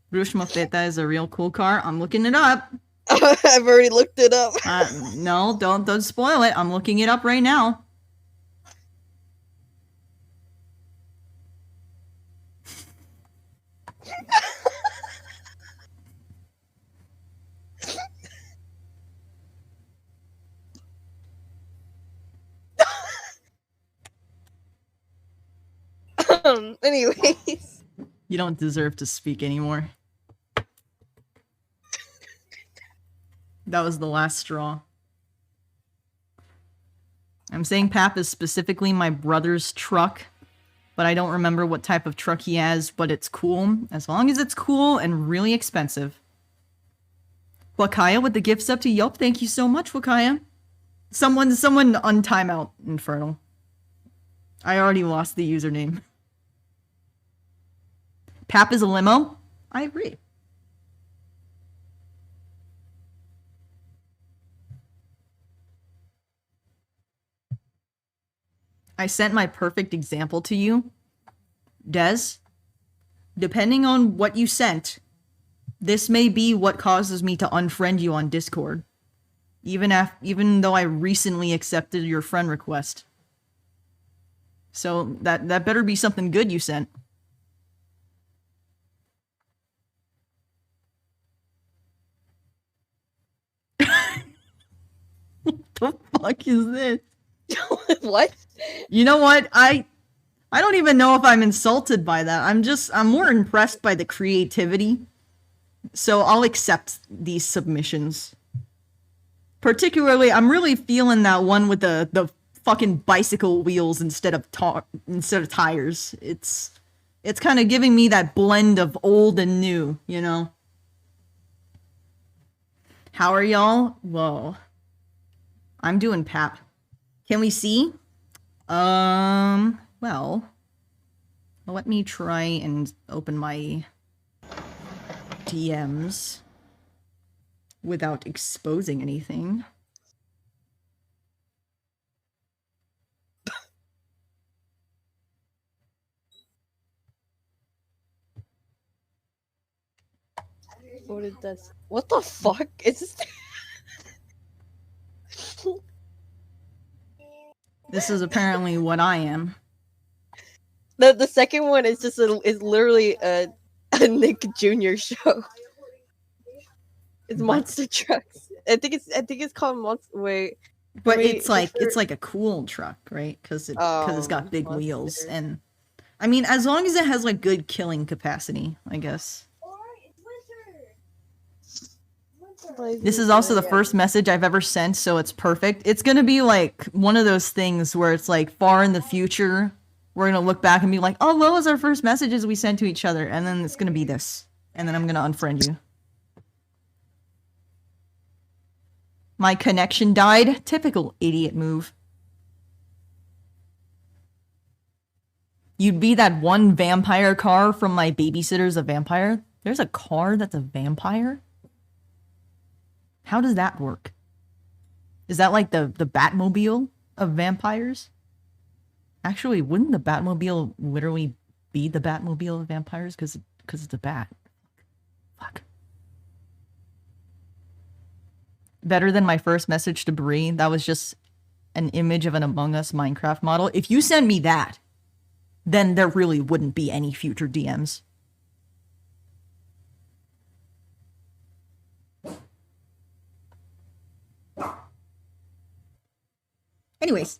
Brush Mopeta is a real cool car. I'm looking it up. I've already looked it up. No, don't spoil it. I'm looking it up right now. Anyways. You don't deserve to speak anymore. That was the last straw. I'm saying Pap is specifically my brother's truck, but I don't remember what type of truck he has, but it's cool. As long as it's cool and really expensive. Wakaya with the gifts up to Yelp. Thank you so much, Wakaya. Someone on timeout, Infernal. I already lost the username. Pap is a limo? I agree. I sent my perfect example to you. Des, depending on what you sent, this may be what causes me to unfriend you on Discord. Even though I recently accepted your friend request. So that better be something good you sent. What the fuck is this? What? You know what? I don't even know if I'm insulted by that. I'm more impressed by the creativity. So I'll accept these submissions. Particularly, I'm really feeling that one with the fucking bicycle wheels instead of tires. It's kind of giving me that blend of old and new, you know? How are y'all? Whoa. I'm doing Pap. Can we see? Well, let me try and open my DMs without exposing anything. What is this? What the fuck is this? This is apparently what I am. The second one is just is literally a Nick Jr. show. It's Monster Trucks. I think it's called Monster. Wait, but it's like a cool truck, right? Because it's got big wheels, and I mean, as long as it has like good killing capacity, I guess. This is also the first message I've ever sent, so it's perfect. It's gonna be like one of those things where it's like far in the future, we're gonna look back and be like, oh, what was our first messages we sent to each other? And then it's gonna be this. And then I'm gonna unfriend you. My connection died. Typical idiot move. You'd be that one vampire car from My Babysitter's a Vampire. There's a car that's a vampire? How does that work? Is that like the Batmobile of vampires? Actually, wouldn't the Batmobile literally be the Batmobile of vampires? Because it's a bat. Fuck. Better than my first message to Bree. That was just an image of an Among Us Minecraft model. If you send me that, then there really wouldn't be any future DMs. Anyways.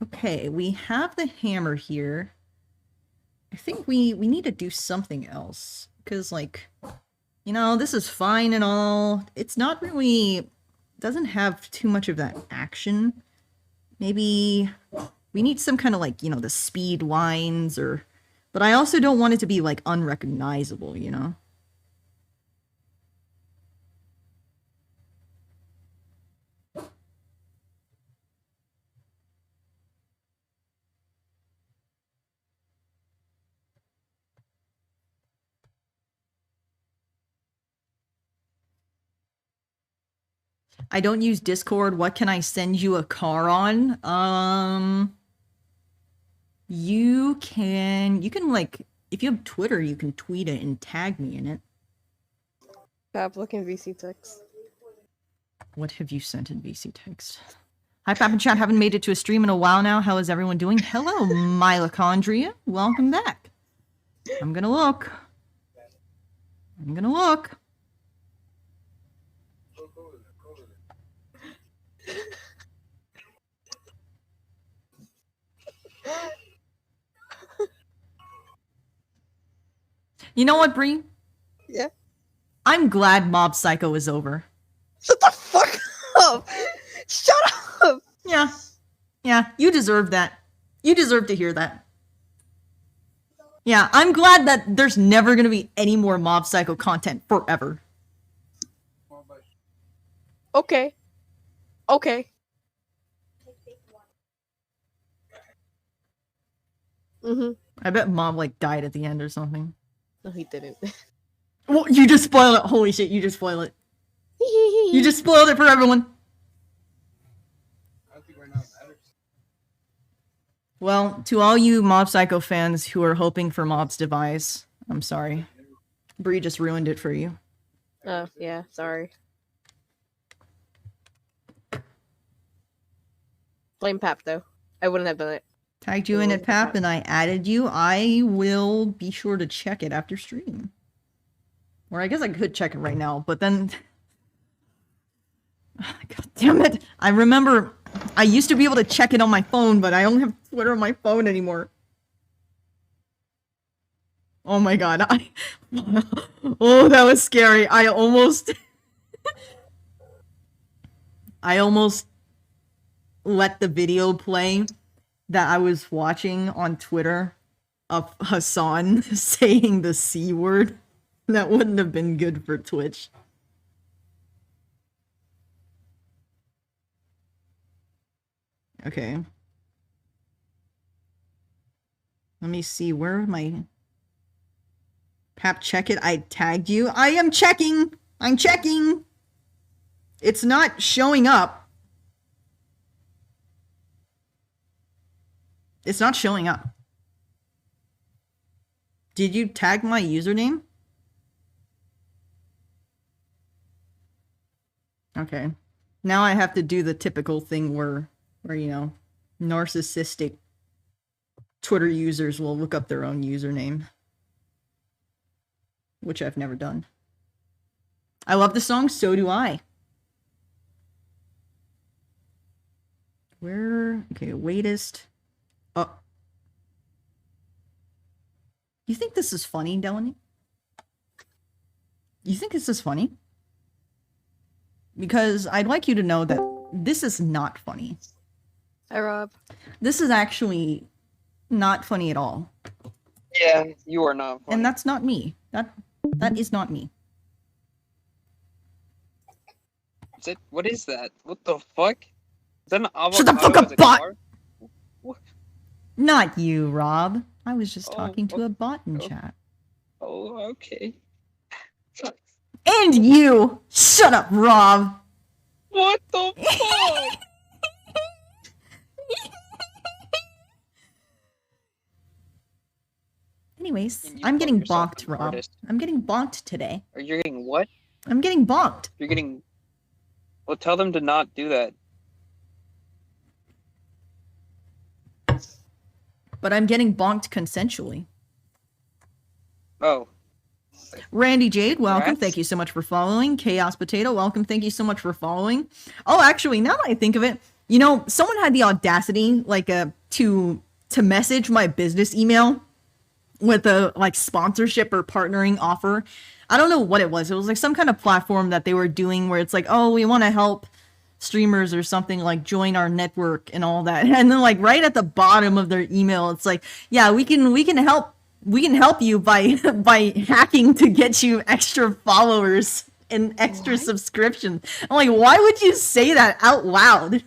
Okay, we have the hammer here. I think we need to do something else. Because, like, you know, this is fine and all. It's not really... doesn't have too much of that action. Maybe we need some kind of, like, you know, the speed lines or... But I also don't want it to be, like, unrecognizable, you know? I don't use Discord. What can I send you a car on? You can like, if you have Twitter, you can tweet it and tag me in it. Pap, look in VC text. What have you sent in VC text? Hi, Pap and chat. Haven't made it to a stream in a while now. How is everyone doing? Hello, Mitochondria. Welcome back. I'm gonna look. You know what, Bree? Yeah? I'm glad Mob Psycho is over. Shut the fuck up! Shut up! Yeah, you deserve that. You deserve to hear that. Yeah, I'm glad that there's never gonna be any more Mob Psycho content forever. Okay. Okay. Mm-hmm. I bet Mom like died at the end or something. No, he didn't. Well, you just spoiled it. Holy shit, you just spoiled it. You just spoiled it for everyone. Well, to all you Mob Psycho fans who are hoping for Mob's demise, I'm sorry. Bree just ruined it for you. Oh, yeah, sorry. Blame Pap, though. I wouldn't have done it. Tagged you in it, Pap, and I added you. I will be sure to check it after stream. Or I guess I could check it right now, but then... God damn it. I remember I used to be able to check it on my phone, but I don't have Twitter on my phone anymore. Oh my god. Oh, that was scary. I almost let the video play that I was watching on Twitter of Hassan saying the C word. That wouldn't have been good for Twitch. Okay. Let me see, where am I? Pap, check it. I tagged you. I am checking! I'm checking! It's not showing up. It's not showing up. Did you tag my username? Okay. Now I have to do the typical thing where you know, narcissistic Twitter users will look up their own username. Which I've never done. I love the song, so do I. Where? Okay, latest. Oh. You think this is funny, Delaney? You think this is funny? Because I'd like you to know that this is not funny. Hi, Rob. This is actually not funny at all. Yeah, you are not funny. And that's not me. That is not me. Is it? What is that? What the fuck? Is that an avocado? Shut the fuck up, as a bot! car? What? Not you, Rob. I was just Oh, talking to a bot in oh. chat. Oh, okay. And you! Shut up, Rob! What the fuck? Anyways, Can you I'm call getting yourself bonked, an Rob. artist? I'm getting bonked today. Are you getting what? I'm getting bonked. You're getting... Well, tell them to not do that. But I'm getting bonked consensually. Oh. Randy Jade, welcome. Congrats. Thank you so much for following. Chaos Potato, welcome. Thank you so much for following. Oh, actually, now that I think of it, you know, someone had the audacity, like, to message my business email with a, like, sponsorship or partnering offer. I don't know what it was. It was, like, some kind of platform that they were doing where it's like, oh, we want to help streamers or something, like, join our network and all that. And then, like, right at the bottom of their email, it's like, yeah, we can help you by hacking to get you extra followers and extra subscriptions. I'm like, why would you say that out loud?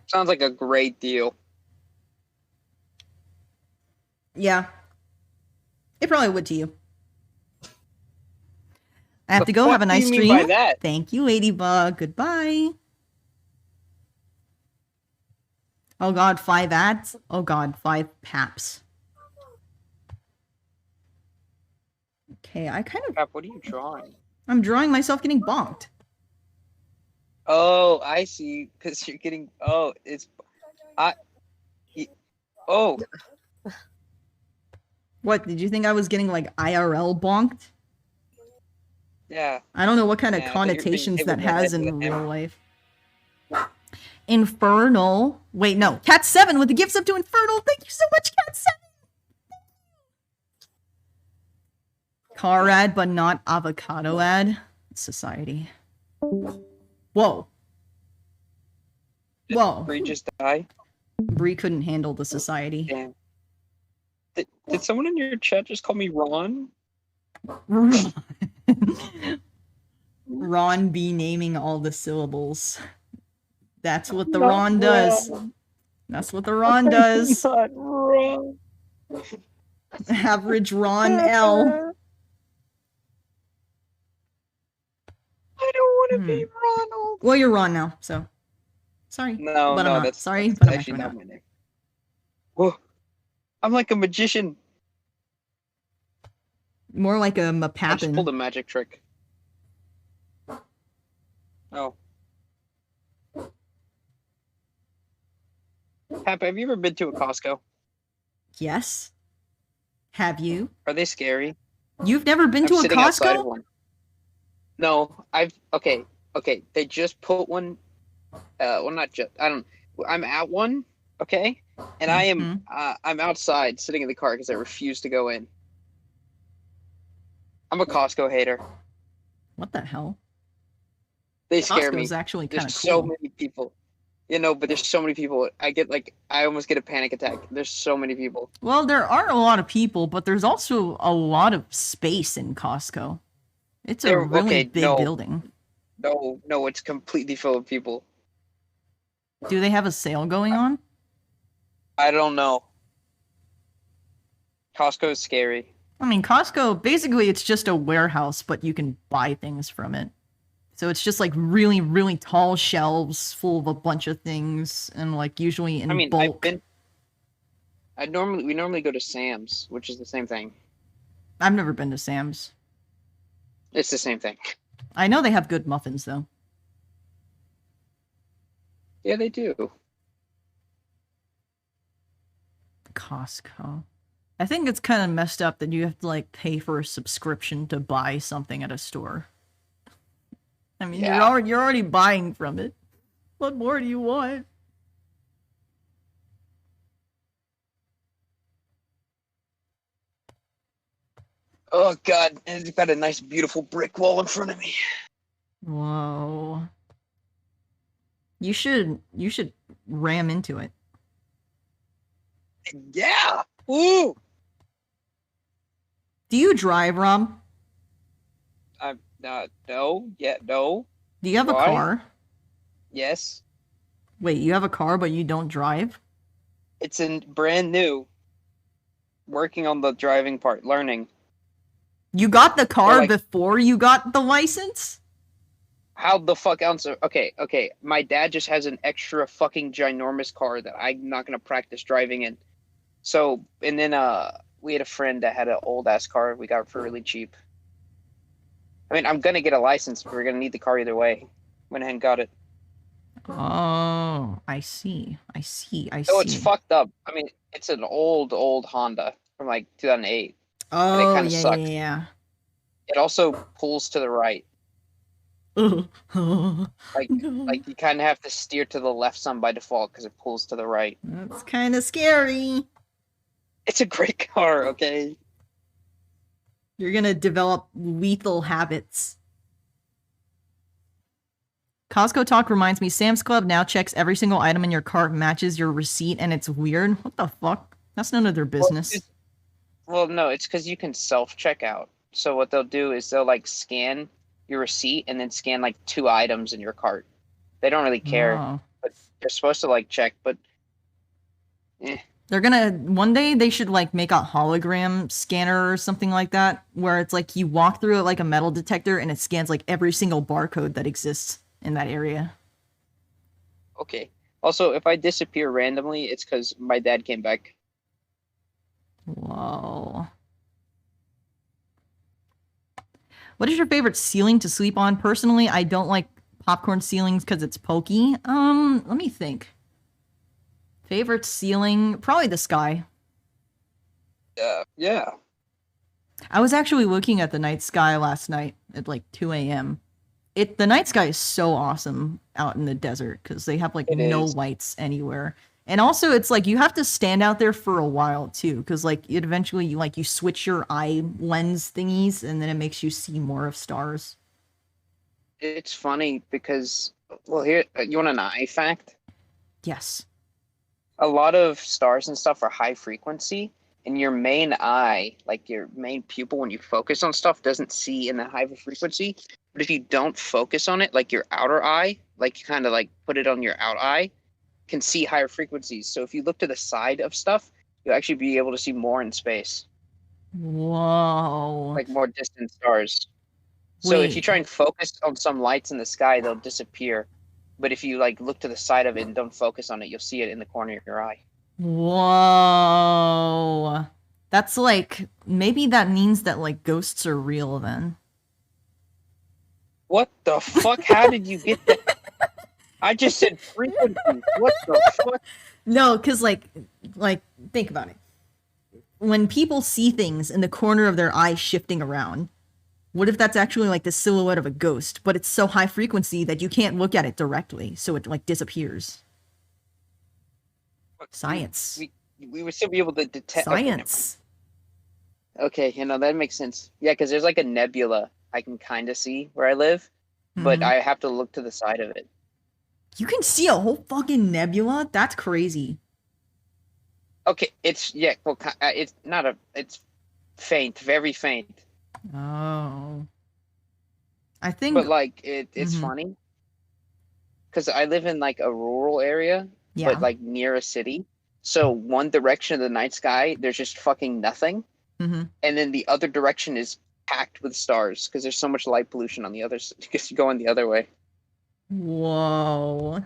Sounds like a great deal. Yeah. It probably would to you. I have The to go. fuck Have a do nice you mean by stream. that? Thank you, Ladybug. Goodbye. Oh god, 5 ads? Oh god, 5 paps. Okay, I kind of... Crap, what are you drawing? I'm drawing myself getting bonked. Oh, I see. Because you're getting... Oh, it's... Oh, What, did you think I was getting, like, IRL bonked? yeah. I don't know what kind of Yeah, I thought you were being connotations hit that with a has head in with a real hammer. life. Infernal. Wait, no. Cat7 with the gifts up to Infernal. Thank you so much, Cat7. Car ad, but not avocado ad. Society. Whoa. Whoa. Bree just die? Bree couldn't handle the society. Damn. Did someone in your chat just call me Ron? Ron. Ron be naming all the syllables. That's what the Not Ron does. Ron. That's what the Ron does. Not Ron. Average Ron L. I don't want to be Ronald. Well, you're Ron now, so sorry. No, but no, I'm not. that's Sorry, that's but I'm actually actually not not. my name. Whoa, I'm like a magician. More like a I just pulled Mapappin. a magic trick. Oh. Pap, have you ever been to a Costco? Yes. Have you? Are they scary? You've never been I'm to a sitting outside of Costco? one. No, okay. They just put one. Well, not just. I don't. I'm at one. Okay, and I am. Mhm. I'm outside, sitting in the car because I refuse to go in. I'm a Costco hater. What the hell? They scare me. Costco's actually kind There's of so cool. many people. But there's so many people. I almost get a panic attack. There's so many people. Well, there are a lot of people, but there's also a lot of space in Costco. It's a really big no, building. no, it's completely full of people. Do they have a sale going on? I don't know. Costco is scary. I mean, Costco, basically, it's just a warehouse, but you can buy things from it. So it's just like really, really tall shelves full of a bunch of things, and like usually in I mean, bulk. we normally go to Sam's, which is the same thing. I've never been to Sam's. It's the same thing. I know they have good muffins though. Yeah, they do. Costco. I think it's kind of messed up that you have to like pay for a subscription to buy something at a store. I mean, Yeah. you're already buying from it. What more do you want? Oh God, and it's got a nice, beautiful brick wall in front of me. Whoa. You should ram into it. Yeah. Woo. Do you drive, Rob? I'm not. No. Yeah. No. Do you have a Why? car? Yes. Wait, you have a car but you don't drive? It's in brand new. Working on the driving part, learning. You got the car like- before you got the license? How the fuck else? Okay. My dad just has an extra fucking ginormous car that I'm not gonna practice driving in. So, and then we had a friend that had an old ass car we got for really cheap. I mean, I'm gonna get a license, but we're gonna need the car either way. Went ahead and got it. Oh, I see. I see. Oh, it's fucked up. I mean, it's an old Honda from like 2008. Oh, kinda yeah, sucked. yeah, It also pulls to the right. yeah. Like you kind of have to steer to the left some by default because it pulls to the right. That's kind of scary. It's a great car, okay? You're gonna develop lethal habits. Costco talk reminds me, Sam's Club now checks every single item in your cart matches your receipt, and it's weird. What the fuck? That's none of their business. Well, no, it's because you can self-check out. So what they'll do is they'll like scan your receipt and then scan like 2 items in your cart. They don't really care. Oh. They're supposed to like check, but They're gonna one day they should like make a hologram scanner or something like that, where it's like you walk through it like a metal detector and it scans like every single barcode that exists in that area. okay. Also, if I disappear randomly, it's because my dad came back. Whoa. What is your favorite ceiling to sleep on? Personally, I don't like popcorn ceilings because it's pokey. Let me think. Favorite ceiling? Probably the sky. Yeah. I was actually looking at the night sky last night at like 2 a.m. The night sky is so awesome out in the desert because they have like It no is. lights anywhere. And also it's like you have to stand out there for a while too, because like it eventually you switch your eye lens thingies and then it makes you see more of stars. It's funny because, well, here, you want an eye fact? Yes. A lot of stars and stuff are high frequency, and your main eye, like your main pupil, when you focus on stuff, doesn't see in the high frequency. But if you don't focus on it, like your outer eye, like you kind of like put it on your out eye, can see higher frequencies. So if you look to the side of stuff, you'll actually be able to see more in space, Whoa. like more distant stars. So if you Wait. try and focus on some lights in the sky, they'll disappear. But if you like look to the side of it and don't focus on it, you'll see it in the corner of your eye. Whoa. That's like, maybe that means that like ghosts are real then. What the fuck? How did you get that? I just said frequency. What the fuck? No, because like think about it. When people see things in the corner of their eye shifting around, what if that's actually like the silhouette of a ghost, but it's so high frequency that you can't look at it directly, so it like disappears? Science. We would still be able to detect. Science. Okay, that makes sense. Yeah, because there's like a nebula I can kind of see where I live, but Mhm. I have to look to the side of it. You can see a whole fucking nebula? That's crazy. Okay, it's it's not it's faint, very faint. Oh. I think But like it's Mhm. funny because I live in like a rural area, yeah. but like near a city. So one direction of the night sky, there's just fucking nothing, hmm and then the other direction is packed with stars because there's so much light pollution on the other. Because you're going the other way. Whoa.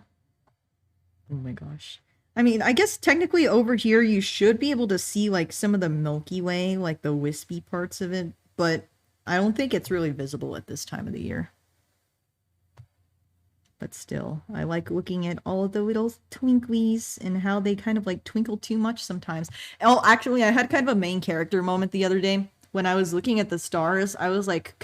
Oh my gosh. I mean, I guess technically over here you should be able to see like some of the Milky Way, like the wispy parts of it, but I don't think it's really visible at this time of the year. But still, I like looking at all of the little twinklies and how they kind of like twinkle too much sometimes. Oh, actually, I had kind of a main character moment the other day when I was looking at the stars. I was like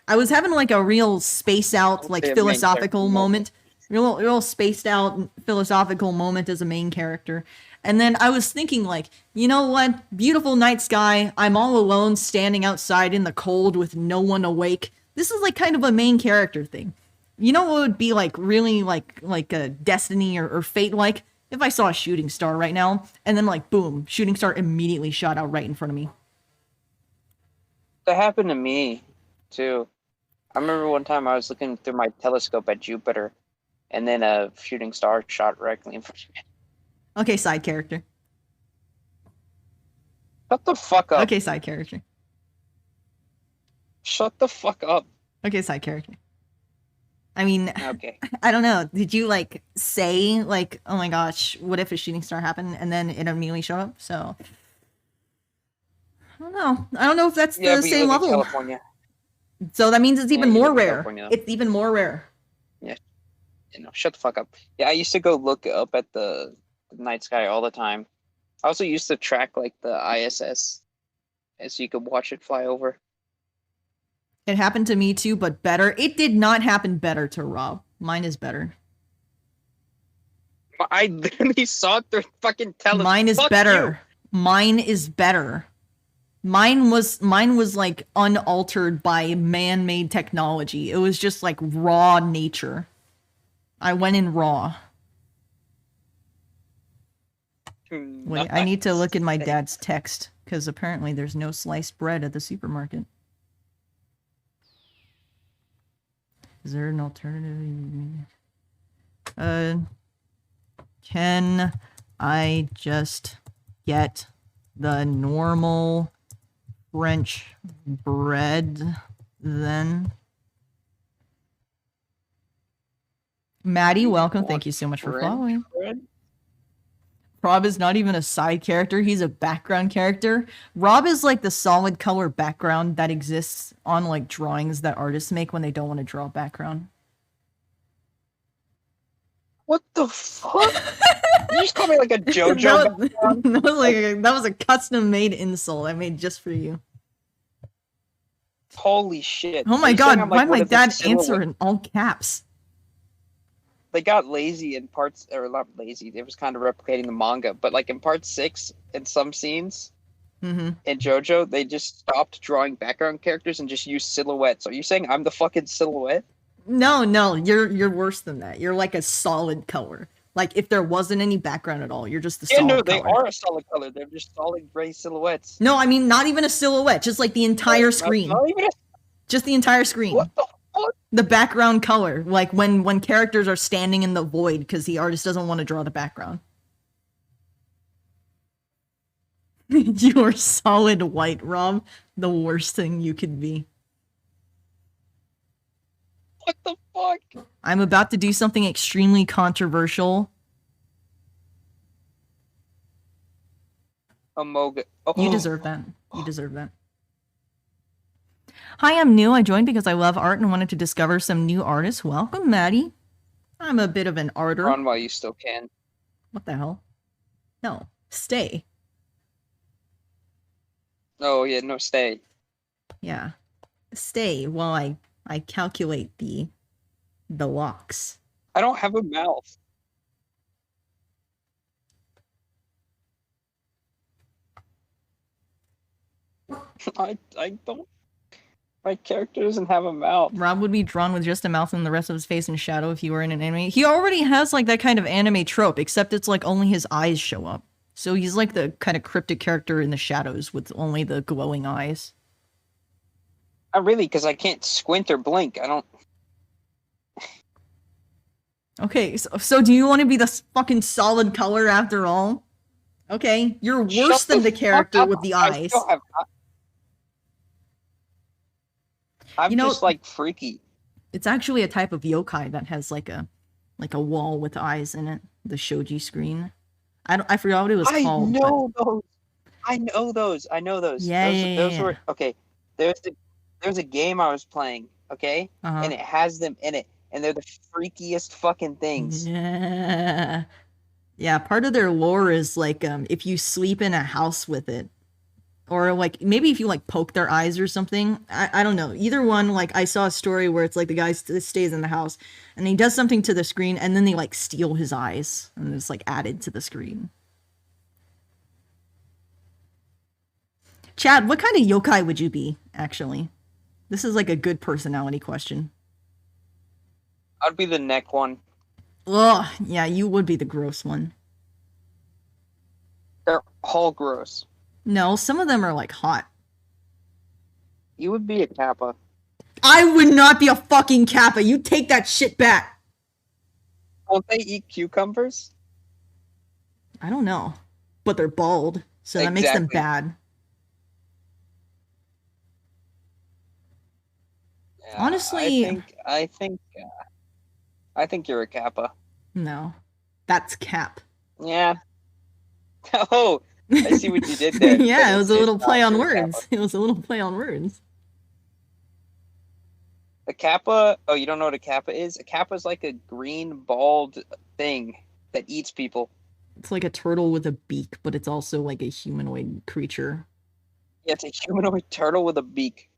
I was having like a real space out, like Say a main philosophical character moment. Real spaced out philosophical moment as a main character. And then I was thinking, like, you know what? Beautiful night sky. I'm all alone standing outside in the cold with no one awake. This is like kind of a main character thing. You know what would be like really like a destiny or fate like if I saw a shooting star right now and then like boom, shooting star immediately shot out right in front of me. That happened to me too. I remember one time I was looking through my telescope at Jupiter, and then a shooting star shot directly in front of me. Okay, side character. Shut the fuck up. Okay, side character. Shut the fuck up. Okay, side character. I mean, Okay. I don't know. Did you like say like, oh my gosh, what if a shooting star happened and then it immediately showed up? So I don't know. I don't know if that's Yeah, the but you same live in level. California. So that means it's even you more live in rare. California. It's even more rare. Shut the fuck up. Yeah, I used to go look up at the night sky all the time. I also used to track like the ISS, so you could watch it fly over. It happened to me too, but better. It did not happen better to Rob. Mine is better. I literally saw it through fucking telescope. Mine is Fuck better. Mine is better. Mine was like unaltered by man-made technology. It was just like raw nature. I went in raw. you. Wait, I need to look at my dad's text because apparently there's no sliced bread at the supermarket. Is there an alternative? Can I just get the normal French bread then? Maddie, welcome. Thank you so much for French following. bread? Rob is not even a side character, he's a background character. Rob is like the solid color background that exists on like drawings that artists make when they don't want to draw background. What the fuck? You just call me like a JoJo. that was a custom made insult I made just for you. Holy shit! Oh my Are you saying god, I'm why like one my of the dad silhouette- answer in all caps? They got lazy in parts, or not lazy. It was kind of replicating the manga, but like in part 6, in some scenes Mm-hmm. in JoJo, they just stopped drawing background characters and just used silhouettes. Are you saying I'm the fucking silhouette? No, you're worse than that. You're like a solid color. Like if there wasn't any background at all, you're just the Yeah, solid no, they color. are a solid color. They're just solid gray silhouettes. No, I mean not even a silhouette, just like the entire Not- screen. Not even a, Just the entire screen. what the fuck? The background color, like when characters are standing in the void because the artist doesn't want to draw the background. You're solid white, Rob. The worst thing you could be. What the fuck? I'm about to do something extremely controversial. Amoga. Oh, You deserve that. You deserve that. Hi, I'm new. I joined because I love art and wanted to discover some new artists. Welcome, Maddie. I'm a bit of an arter. Run while you still can. What the hell? No, stay. Oh yeah, no, stay. Yeah, stay while I calculate the locks. I don't have a mouth. I don't. My character doesn't have a mouth. Rob would be drawn with just a mouth and the rest of his face in shadow if he were in an anime. He already has like that kind of anime trope, except it's like only his eyes show up. So he's like the kind of cryptic character in the shadows with only the glowing eyes. Not really, because I can't squint or blink. I don't. Okay, so do you want to be the fucking solid color after all? Okay, you're worse Shut than the fuck character up. with the I eyes. still have- I'm You know- just like freaky. It's actually a type of yokai that has like a wall with eyes in it. The shoji screen. I forgot what it was I called. but- know those. I know those. I know those. Yeah, those, yeah, those yeah. were okay. There's a game I was playing. Okay, Uh-huh. and it has them in it, and they're the freakiest fucking things. Yeah. Yeah, part of their lore is like if you sleep in a house with it. Or like maybe if you like poke their eyes or something. I don't know. Either one, like I saw a story where it's like the guy stays in the house and he does something to the screen and then they like steal his eyes and it's like added to the screen. Chad, what kind of yokai would you be, actually? This is like a good personality question. I'd be the neck one. Ugh, yeah, you would be the gross one. They're all gross. No, some of them are like hot. You would be a kappa. I would not be a fucking kappa. You take that shit back. Don't they eat cucumbers? I don't know. But they're bald, so that makes them Exactly. bad. Yeah, Honestly- I think you're a kappa. No. That's cap. Yeah. Oh, I see what you did there. Yeah, but it was a it's little not play on your kappa. words. It was a little play on words. A kappa. Oh, you don't know what a kappa is? A kappa is like a green bald thing that eats people. It's like a turtle with a beak, but it's also like a humanoid creature. Yeah, it's a humanoid turtle with a beak.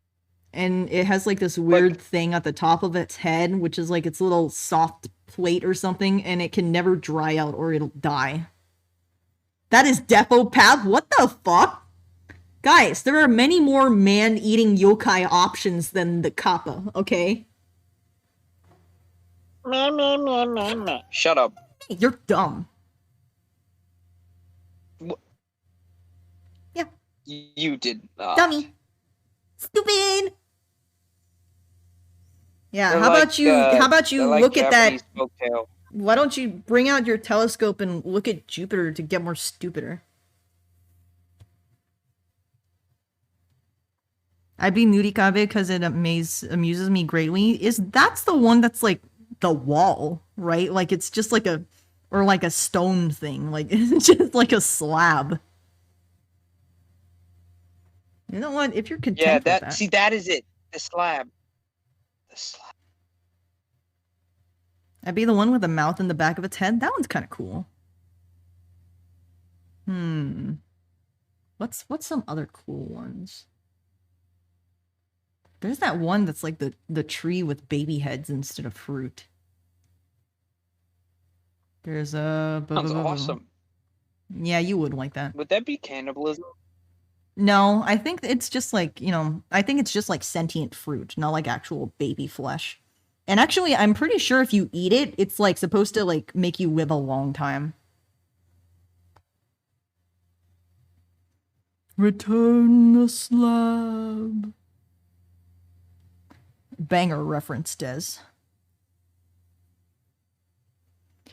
And it has like this weird thing at the top of its head, which is like its little soft plate or something, and it can never dry out or it'll die. That is Defopath? What the fuck? Guys, there are many more man-eating yokai options than the kappa, okay? Shut up. You're dumb. You did not. Dummy. Stupid. Yeah, They're how like, about you they're like look at that? Japanese folktale. Why don't you bring out your telescope and look at Jupiter to get more stupider? I'd be Nurikabe because it amuses me greatly. That's the one that's like the wall, right? Like it's just like a stone thing. Like it's just like a slab. You know what? If you're content Yeah, with that that. see that is it. The slab. The slab. I'd be the one with the mouth in the back of its head. That one's kind of cool. What's some other cool ones? There's that one that's like the tree with baby heads instead of fruit. There's a... Sounds awesome. Yeah, you would like that. Would that be cannibalism? No, I think it's just like, I think it's just like sentient fruit, not like actual baby flesh. And actually, I'm pretty sure if you eat it, it's like supposed to like make you live a long time. Return the slab. Banger reference, Des.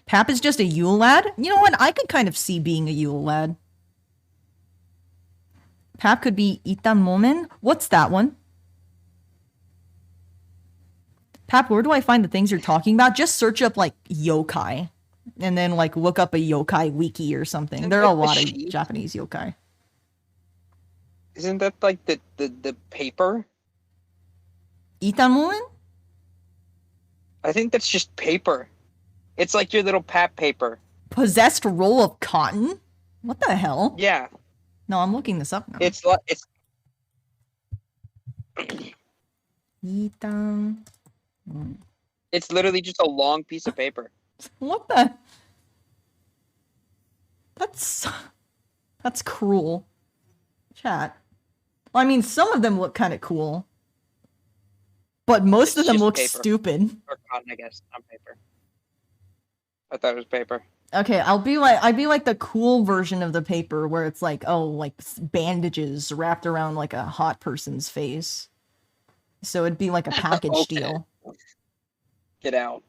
Pap is just a Yule lad? You know what? I could kind of see being a Yule lad. Pap could be Itan Momen? What's that one? Pap, where do I find the things you're talking about? Just search up like yokai. And then like look up a yokai wiki or something. Isn't There are a that the lot of sheep? Japanese yokai. Isn't that like the paper? Itan Momen? I think that's just paper. It's like your little pap paper. Possessed roll of cotton? What the hell? Yeah, No, I'm looking this up now. it's like it's Itan. it's literally just a long piece of paper. What the? That's cruel. Chat. Well, I mean, some of them look kind of cool, but most It's of them just look paper. stupid. Or cotton, I guess, not paper. I thought it was paper. Okay, I'd be like the cool version of the paper where it's like, oh, like bandages wrapped around like a hot person's face. So it'd be like a package Okay. deal. Get out.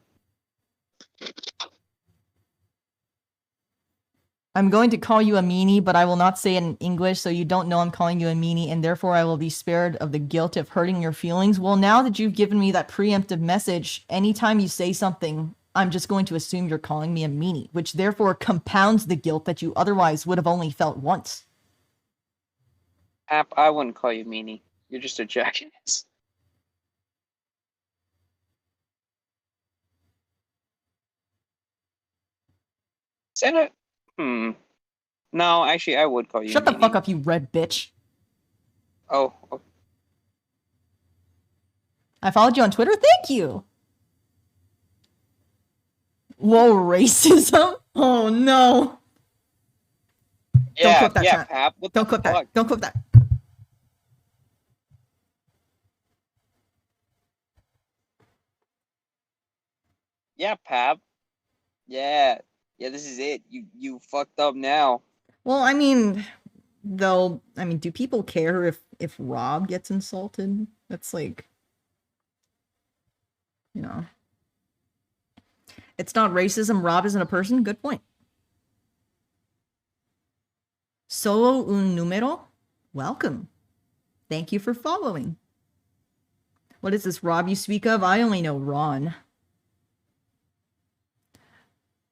I'm going to call you a meanie, but I will not say it in English, so you don't know I'm calling you a meanie, and therefore I will be spared of the guilt of hurting your feelings. Well, now that you've given me that preemptive message, anytime you say something, I'm just going to assume you're calling me a meanie, which therefore compounds the guilt that you otherwise would have only felt once. Pap, I wouldn't call you meanie. You're just a jackass. Santa. No, actually, I would call you Shut the meanie. fuck up, you red bitch. Oh, I followed you on Twitter? Thank you! Whoa, racism? Oh no. yeah, clip that, yeah, chat. Pap. What Don't the clip fuck? that. Don't clip that. Yeah, Pap. Yeah, this is it. You fucked up now. Well, I mean, do people care if Rob gets insulted? That's like, you know. It's not racism. Rob isn't a person. Good point. Solo un numero? Welcome. Thank you for following. What is this Rob you speak of? I only know Ron.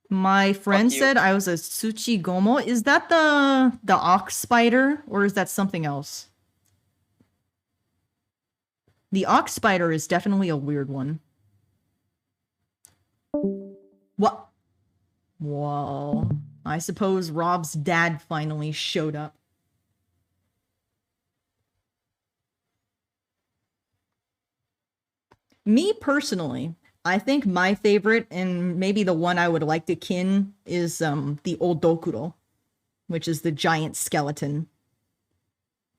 My friend you. said I was a Tsuchigomo. Is that the ox spider, or is that something else? The ox spider is definitely a weird one. What? Whoa. I suppose Rob's dad finally showed up. Me personally, I think my favorite, and maybe the one I would like to kin, is the Oldokuro, which is the giant skeleton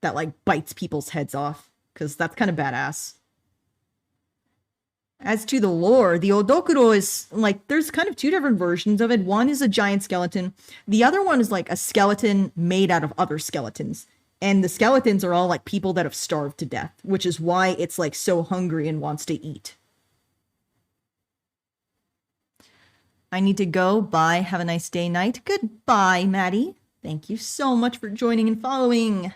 that like bites people's heads off, because that's kind of badass. As to the lore, the Odokuro is like, there's kind of two different versions of it. One is a giant skeleton. The other one is like a skeleton made out of other skeletons. And the skeletons are all like people that have starved to death, which is why it's like so hungry and wants to eat. I need to go. Bye. Have a nice day, night. Goodbye, Maddie. Thank you so much for joining and following.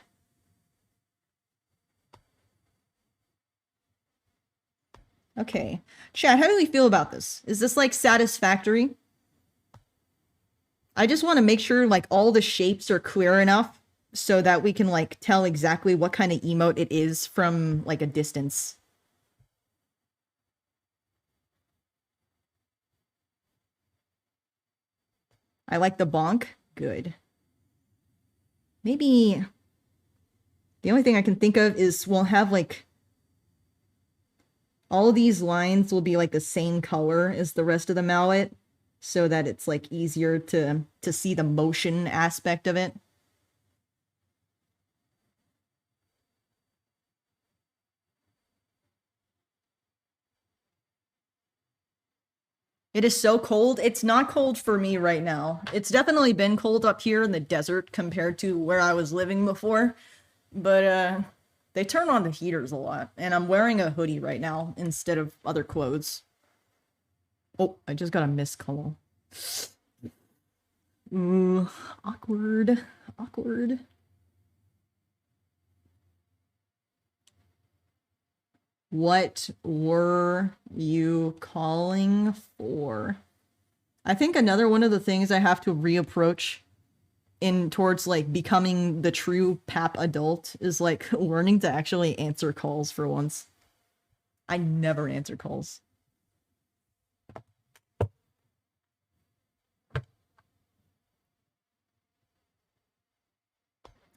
Okay. Chat, how do we feel about this? Is this like satisfactory? I just want to make sure like all the shapes are clear enough so that we can like tell exactly what kind of emote it is from like a distance. I like the bonk. Good. Maybe the only thing I can think of is we'll have like all these lines will be like the same color as the rest of the mallet so that it's like easier to see the motion aspect of it. It is so cold. It's not cold for me right now. It's definitely been cold up here in the desert compared to where I was living before. But they turn on the heaters a lot, and I'm wearing a hoodie right now instead of other clothes. Oh, I just got a missed call. Ooh, awkward. Awkward. What were you calling for? I think another one of the things I have to reapproach in towards like becoming the true pap adult is like learning to actually answer calls for once. I never answer calls.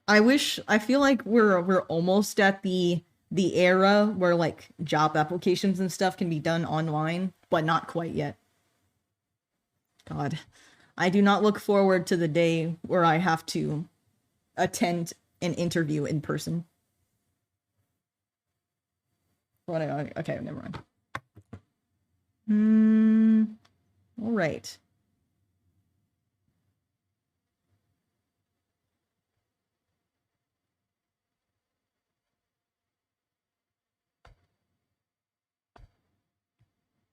I feel like we're almost at the era where like job applications and stuff can be done online, but not quite yet. God, I do not look forward to the day where I have to attend an interview in person. What? Okay, never mind. All right.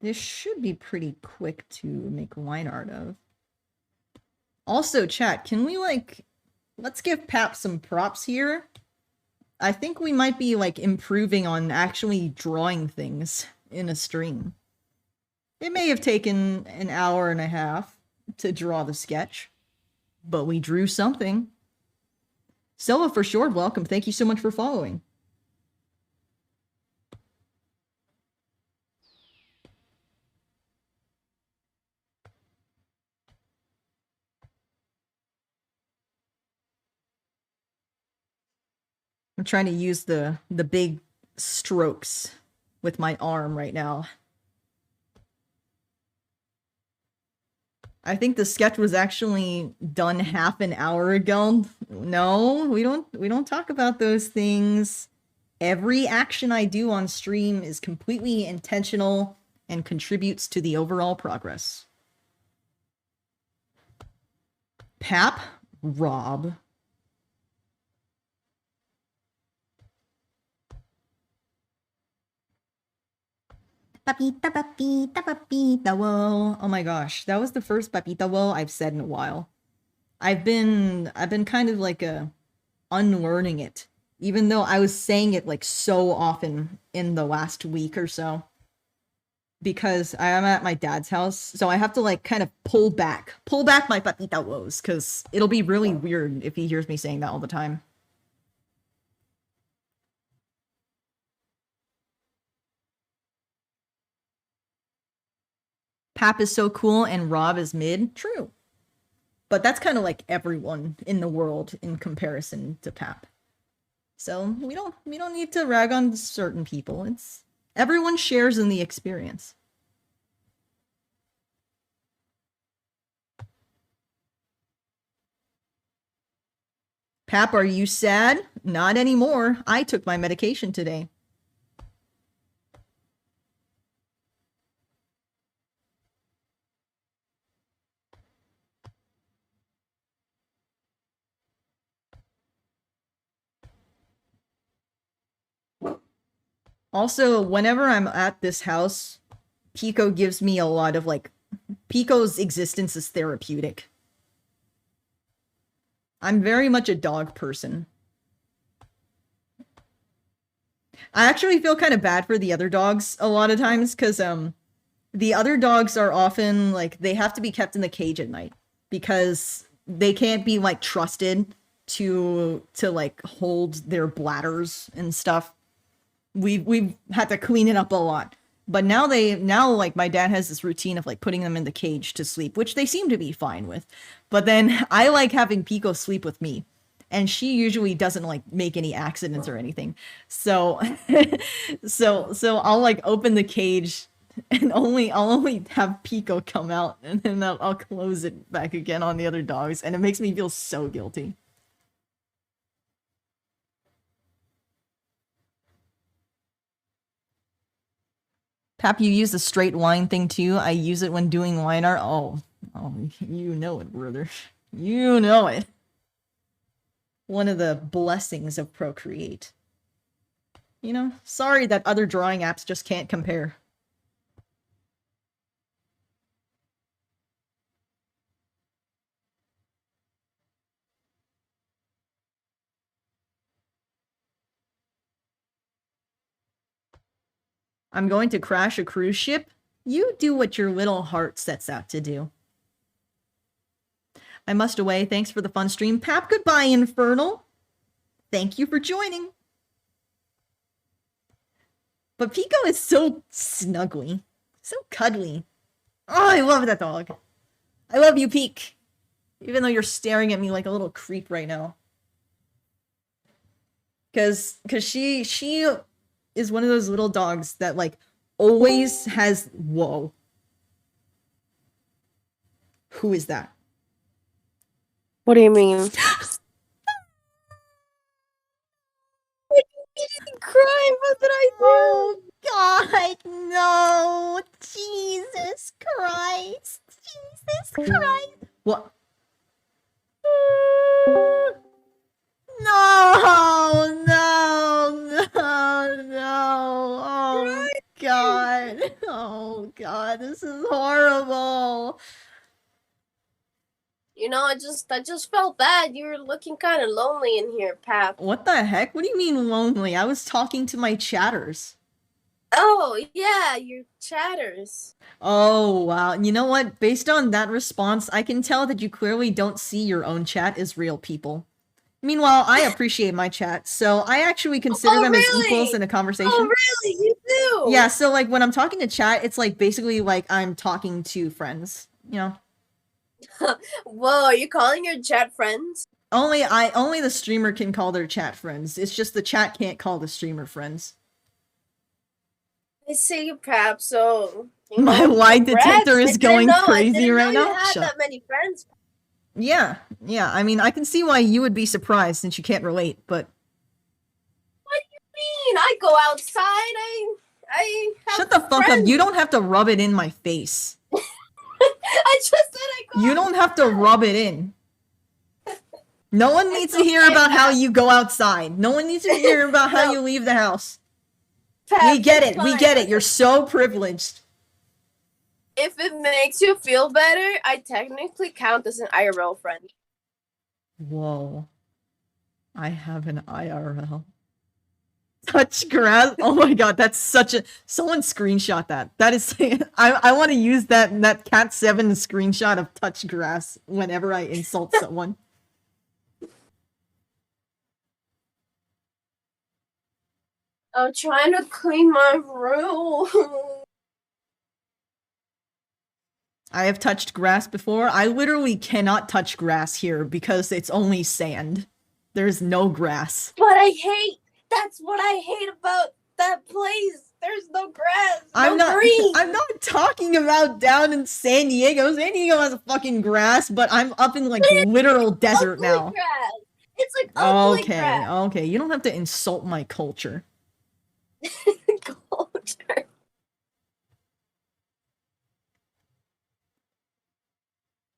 This should be pretty quick to make line art of. Also, chat, can we like, let's give Pap some props here. I think we might be like improving on actually drawing things in a stream. It may have taken an hour and a half to draw the sketch, but we drew something. Silva for sure, welcome. Thank you so much for following. I'm trying to use the big strokes with my arm right now. I think the sketch was actually done half an hour ago. No, we don't talk about those things. Every action I do on stream is completely intentional and contributes to the overall progress. Pap, Rob. Papita, papita, papita, whoa. Oh my gosh, that was the first papita whoa I've said in a while. I've been kind of like unlearning it, even though I was saying it like so often in the last week or so. Because I am at my dad's house, so I have to like kind of pull back my papita woes, because it'll be really weird if he hears me saying that all the time. Pap is so cool and Rob is mid. True. But that's kind of like everyone in the world in comparison to Pap. So we don't need to rag on certain people. It's everyone shares in the experience. Pap, are you sad? Not anymore. I took my medication today. Also, whenever I'm at this house, Pico gives me a lot of like, Pico's existence is therapeutic. I'm very much a dog person. I actually feel kind of bad for the other dogs a lot of times, because the other dogs are often like, they have to be kept in the cage at night because they can't be like trusted to like hold their bladders and stuff. We've had to clean it up a lot. But now like my dad has this routine of like putting them in the cage to sleep, which they seem to be fine with. But then I like having Pico sleep with me, and she usually doesn't like make any accidents or anything. So so I'll like open the cage and I'll only have Pico come out, and then I'll close it back again on the other dogs, and it makes me feel so guilty. Pap, you use the straight line thing too. I use it when doing line art. Oh, you know it, brother. You know it. One of the blessings of Procreate. You know, sorry that other drawing apps just can't compare. I'm going to crash a cruise ship. You do what your little heart sets out to do. I must away. Thanks for the fun stream. Pap, goodbye, Infernal. Thank you for joining. But Pico is so snuggly. So cuddly. Oh, I love that dog. I love you, Peek. Even though you're staring at me like a little creep right now. Cause she is one of those little dogs that like always has whoa. Who is that? What do you mean? Crying, what did I do? Oh God, no! Jesus Christ! Jesus Christ! What? No! No! No! No! Oh God! Oh God! This is horrible. You know, I just felt bad. You were looking kind of lonely in here, Pap. What the heck? What do you mean lonely? I was talking to my chatters. Oh, yeah, your chatters. Oh, wow. You know what? Based on that response, I can tell that you clearly don't see your own chat as real people. Meanwhile, I appreciate my chat, so I actually consider them as equals in a conversation. Oh, really? You do? Yeah, so like when I'm talking to chat, it's like basically like I'm talking to friends, you know? Whoa, are you calling your chat friends? Only the streamer can call their chat friends. It's just the chat can't call the streamer friends. I see, Pap, so... My lie detector is going crazy right now. You had Shut that many friends. Yeah, I mean, I can see why you would be surprised since you can't relate, but... What do you mean? I go outside, I have Shut the fuck friends. up. You don't have to rub it in my face. I just said I go You don't have to rub it in. No one needs to hear about how you go outside. No one needs to hear about how you leave the house. Pap, We get it's it. We fine. get it. You're so privileged. If it makes you feel better, I technically count as an IRL friend. Whoa. I have an IRL. Touch grass. Oh my god, that's such a... Someone screenshot that. That is... I want to use that Cat 7 screenshot of touch grass whenever I insult someone. I'm trying to clean my room. I have touched grass before. I literally cannot touch grass here because it's only sand. There's no grass. But that's what I hate about that place. There's no grass, I'm green. not talking about down in San Diego. San Diego has a fucking grass, but I'm up in like literal desert Ugly now. grass. It's like ugly Okay, grass. okay. You don't have to insult my culture. Culture.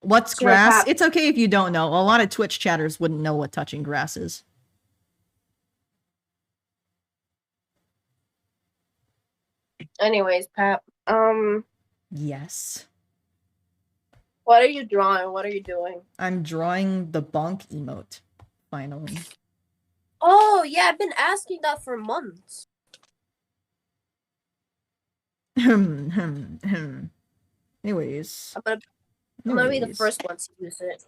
What's Sure, grass? Pap. It's okay if you don't know. A lot of Twitch chatters wouldn't know what touching grass is. Anyways, Pap. Yes. What are you drawing? What are you doing? I'm drawing the bonk emote. Finally. Oh yeah, I've been asking that for months. Anyways. I'm gonna be the Anyways. first one to use it.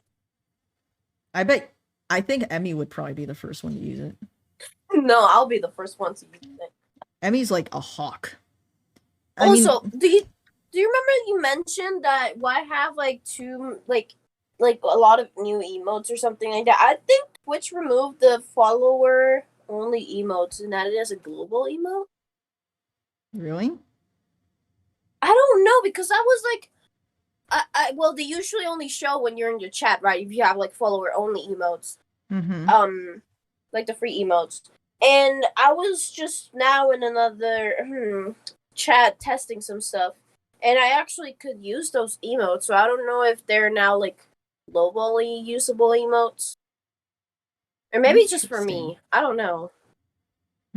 I think Emmy would probably be the first one to use it. No, I'll be the first one to use it. Emmy's like a hawk. I mean, Also, do you remember you mentioned that I have like two like a lot of new emotes or something like that? I think Twitch removed the follower only emotes and added it as a global emote. really? I don't know because I was like, well, they usually only show when you're in your chat, right? If you have like follower only emotes, Mm-hmm. like the free emotes. And I was just now in another chat testing some stuff, and I actually could use those emotes. So I don't know if they're now like globally usable emotes, or maybe it's just for me. I don't know.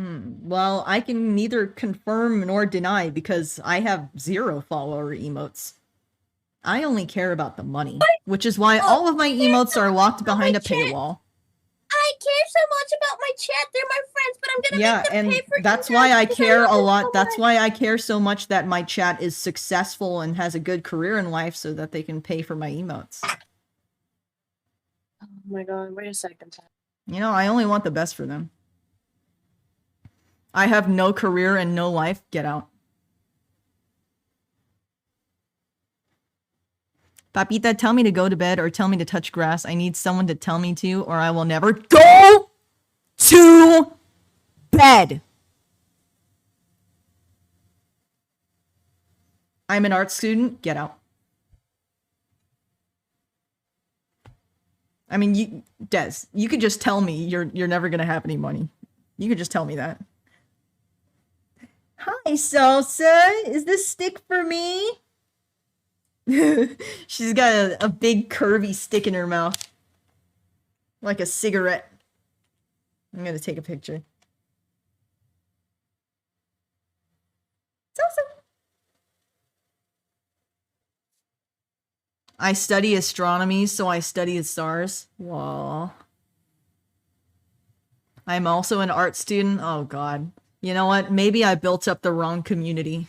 Well, I can neither confirm nor deny because I have 0 follower emotes. I only care about the money, which is why all of my emotes are locked behind a paywall. I care so much about my chat. They're my friends, but I'm gonna Yeah, make them and pay for that's emails why I because care a love them lot. so That's much. why I care so much that my chat is successful and has a good career in life so that they can pay for my emotes. Oh my god! Wait a second. You know, I only want the best for them. I have no career and no life. Get out. Papita, tell me to go to bed or tell me to touch grass. I need someone to tell me to, or I will never go to bed. I'm an art student. Get out. I mean, Des, you could just tell me you're never gonna have any money. You could just tell me that. Hi, Salsa. Is this stick for me? She's got a big curvy stick in her mouth. Like a cigarette. I'm gonna take a picture. Salsa. I study astronomy, so I study the stars. Whoa. I'm also an art student. Oh god. You know what? Maybe I built up the wrong community.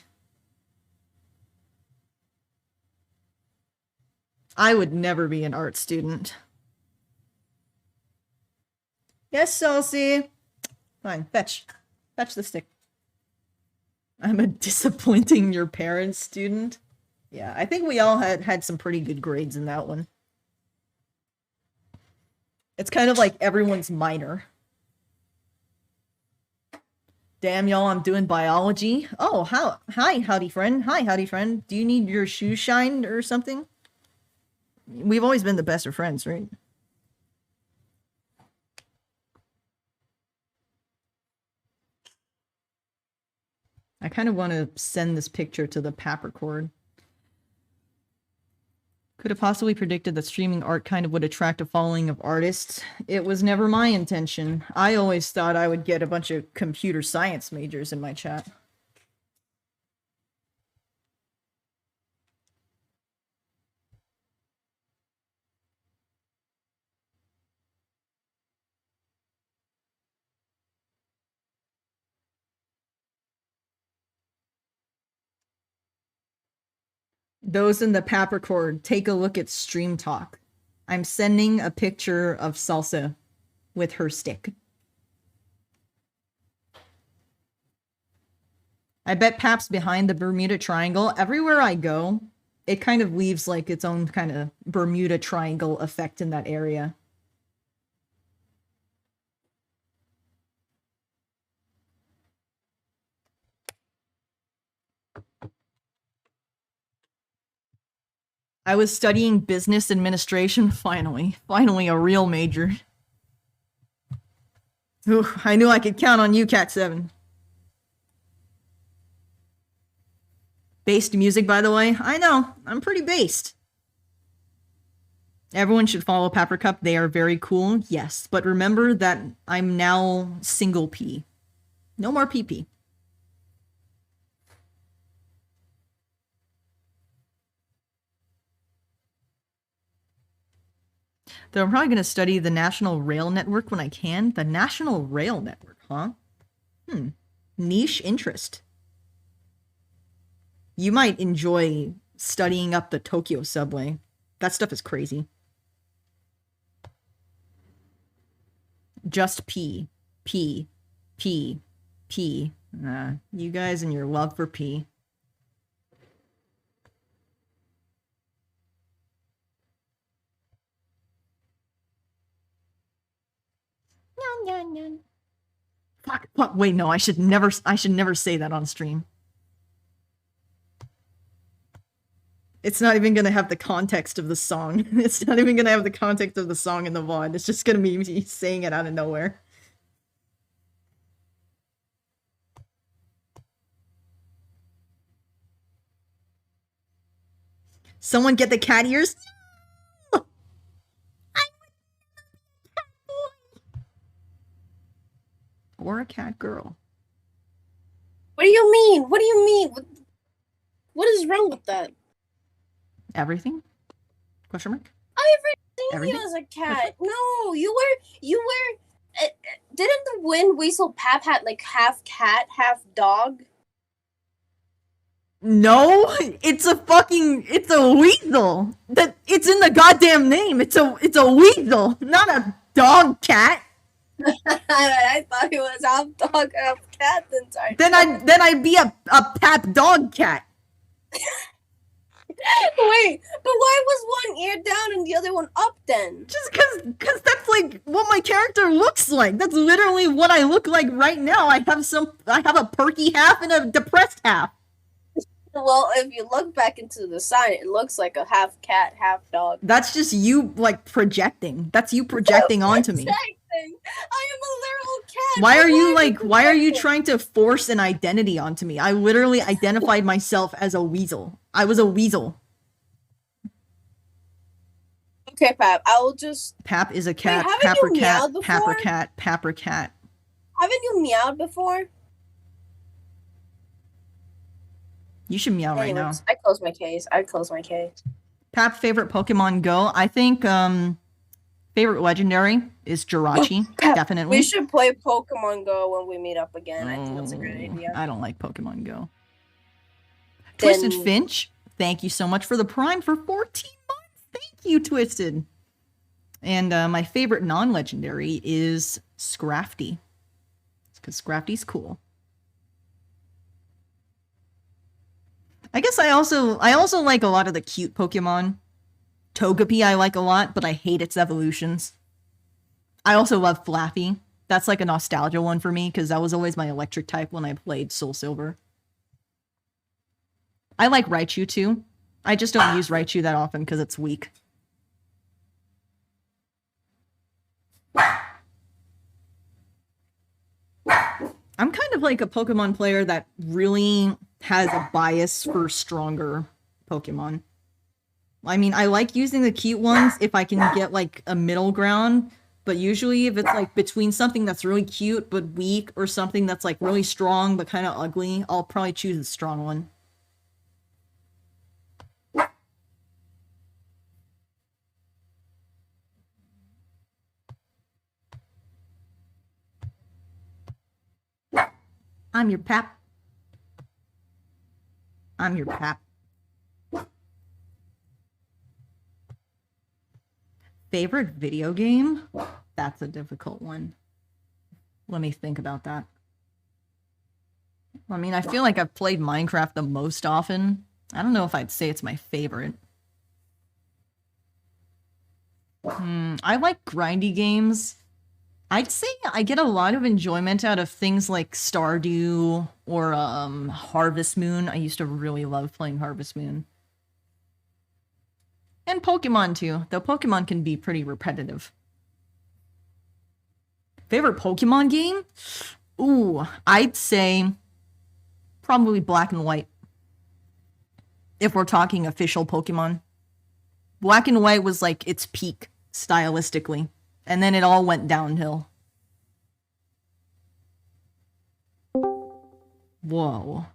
I would never be an art student. Yes, Chelsea. Fine, fetch. Fetch the stick. I'm a disappointing your parents student. Yeah, I think we all had some pretty good grades in that one. It's kind of like everyone's minor. Damn, y'all, I'm doing biology. Oh, hi, howdy friend. Hi, howdy friend. Do you need your shoes shined or something? We've always been the best of friends, right? I kind of want to send this picture to the Papricord. Could have possibly predicted that streaming art kind of would attract a following of artists. It was never my intention. I always thought I would get a bunch of computer science majors in my chat. Those in the Papricord, take a look at Stream Talk. I'm sending a picture of Salsa with her stick. I bet Pap's behind the Bermuda Triangle. Everywhere I go, it kind of leaves like its own kind of Bermuda Triangle effect in that area. I was studying business administration, finally. Finally, a real major. Ooh, I knew I could count on you, Cat 7. Based music, by the way. I know, I'm pretty based. Everyone should follow Paprika. They are very cool, yes. But remember that I'm now single P. No more PP. Though I'm probably going to study the National Rail Network when I can. The National Rail Network, huh? Niche interest. You might enjoy studying up the Tokyo subway. That stuff is crazy. Just P. P. P. P. You guys and your love for P. Fuck, wait, no, I should never say that on stream. It's not even gonna have the context of the song. It's not even gonna have the context of the song in the VOD. It's just gonna be me saying it out of nowhere. Someone get the cat ears. No! Or a cat girl. What do you mean? What do you mean? What is wrong with that? Everything? Question mark? I've seen Everything? you as a cat. No, you were. Didn't the Wind Weasel Pap had like half cat, half dog? No, it's a weasel. It's in the goddamn name. It's a weasel, not a dog cat. I thought he was half dog, half cat the entire Then I'd be a pap dog cat. Wait, but why was one ear down and the other one up then? Just cause that's like what my character looks like. That's literally what I look like right now. I have a perky half and a depressed half. Well, if you look back into the sign, it looks like a half cat, half dog. That's just you like projecting. That's you projecting onto me. I am a literal cat. Why are you trying to force an identity onto me? I literally identified myself as a weasel. I was a weasel. Okay, Pap, I will just. Pap is a cat. haven't Papper you cat. meowed Papper before? cat. Papper cat. Haven't you meowed before? You should meow right now. Anyways, I close my case. Pap, favorite Pokemon Go? I think favorite legendary is Jirachi. Pap, Definitely. We should play Pokemon Go when we meet up again. I think that's a great idea. I don't like Pokemon Go. Then- Twisted Finch, thank you so much for the Prime for 14 months. Thank you, Twisted. And my favorite non-legendary is Scrafty. Because Scrafty's cool. I guess I also like a lot of the cute Pokemon. Togepi I like a lot, but I hate its evolutions. I also love Flaffy. That's like a nostalgia one for me, because that was always my electric type when I played Soul Silver. I like Raichu too. I just don't use Raichu that often because it's weak. I'm kind of like a Pokemon player that really has a bias for stronger Pokemon. I mean, I like using the cute ones if I can get like a middle ground, but usually if it's like between something that's really cute but weak or something that's like really strong but kind of ugly, I'll probably choose the strong one. I'm your pap. I'm your pap. Favorite video game? That's a difficult one. Let me think about that. I mean, I feel like I've played Minecraft the most often. I don't know if I'd say it's my favorite. I like grindy games. I'd say I get a lot of enjoyment out of things like Stardew or Harvest Moon. I used to really love playing Harvest Moon. And Pokemon too, though Pokemon can be pretty repetitive. Favorite Pokemon game? Ooh, I'd say probably Black and White. If we're talking official Pokemon. Black and White was like its peak stylistically. And then it all went downhill. Whoa.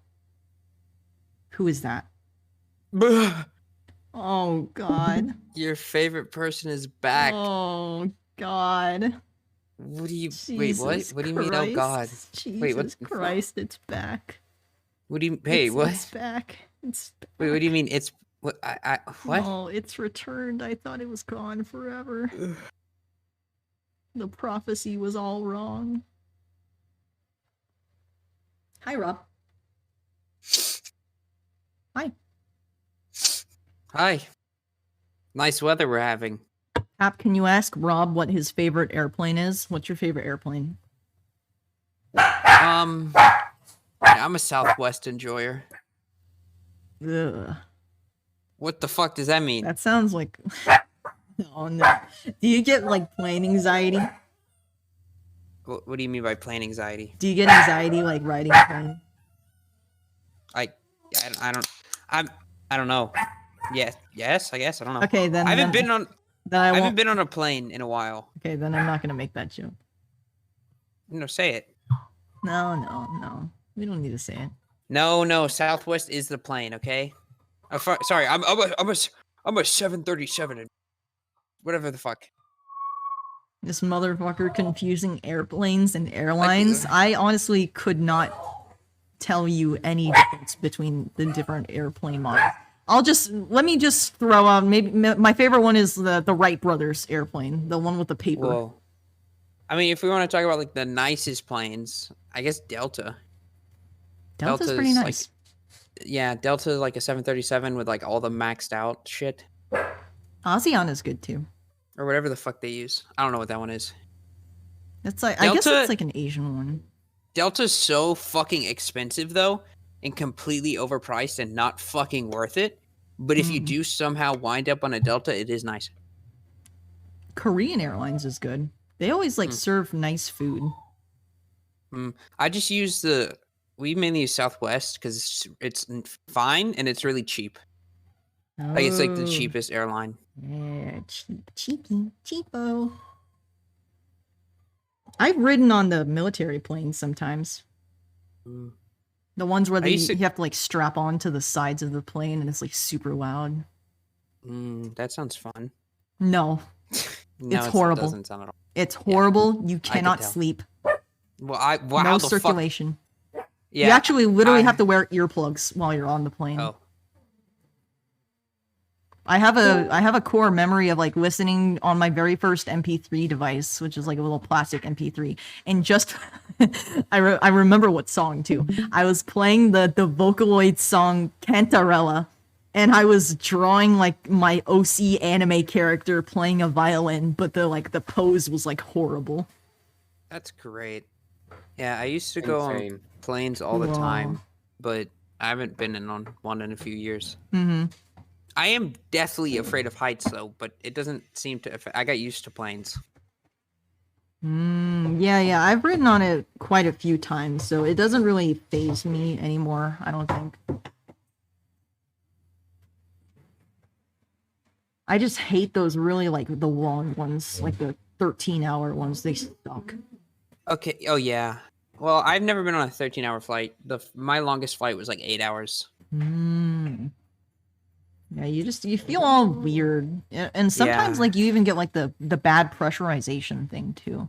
Who is that? Oh, God. Your favorite person is back. Oh, God. What do you wait? What? Jesus What do you mean? Oh God! Jesus Wait, what? Christ, it's back. What do you? Hey, what? It's back. It's back. Wait, what do you mean? It's what? What? Oh, it's returned. I thought it was gone forever. The prophecy was all wrong. Hi, Rob. Hi. Hi. Nice weather we're having. App, can you ask Rob what his favorite airplane is? What's your favorite airplane? I'm a Southwest enjoyer. Ugh. What the fuck does that mean? That sounds like... Oh, no. Do you get, like, plane anxiety? What do you mean by plane anxiety? Do you get anxiety, like, riding a plane? I don't know. Yes, I guess. I don't know. Okay, then I haven't then, been on then I I won't. haven't been on a plane in a while. Okay, then I'm not gonna make that joke. Say it. No. We don't need to say it. No, Southwest is the plane, okay? Sorry, I'm a 737 and whatever the fuck. This motherfucker confusing airplanes and airlines. I honestly could not tell you any difference between the different airplane models. Let me just throw out maybe my favorite one is the Wright brothers airplane, the one with the paper. Whoa. I mean, if we want to talk about like the nicest planes, I guess Delta. Delta's pretty Delta's, nice. Yeah, Delta like a 737 with like all the maxed out shit ASEAN is good too. or whatever the fuck they use. I don't know what that one is. It's like I guess Delta- it's like an Asian one. Delta's so fucking expensive though, and completely overpriced and not fucking worth it. But if you do somehow wind up on a Delta, it is nice. Korean Airlines is good. They always like serve nice food. I just use we mainly use Southwest because it's fine and it's really cheap. Like it's like the Oh. cheapest airline. Yeah, cheapo. I've ridden on the military planes sometimes. Mm. The ones where I used to- you have to like strap on to the sides of the plane and it's like super loud. That sounds fun. No, No, It's horrible. It doesn't sound at all. it's horrible. You cannot tell. sleep. Wow, No how the fuck? circulation. Yeah. You actually literally I- have to wear earplugs while you're on the plane. Oh, I have a core memory of like listening on my very first MP3 device, which is like a little plastic MP3, and just I remember what song too. I was playing the Vocaloid song Cantarella, and I was drawing like my OC anime character playing a violin, but the pose was like horrible. that's great. Yeah, I used to go on Insane. planes all the Wow. time, but I haven't been on one in a few years. Mm-hmm. I am deathly afraid of heights though, but it doesn't seem to affect. I got used to planes. Yeah, I've ridden on it quite a few times, so it doesn't really faze me anymore, I don't think. I just hate those really like the long ones, like the 13-hour ones. They suck. Okay. Oh yeah. Well, I've never been on a 13-hour flight. My longest flight was like 8 hours. Yeah, you feel all weird, and sometimes Yeah. like you even get like the bad pressurization thing too.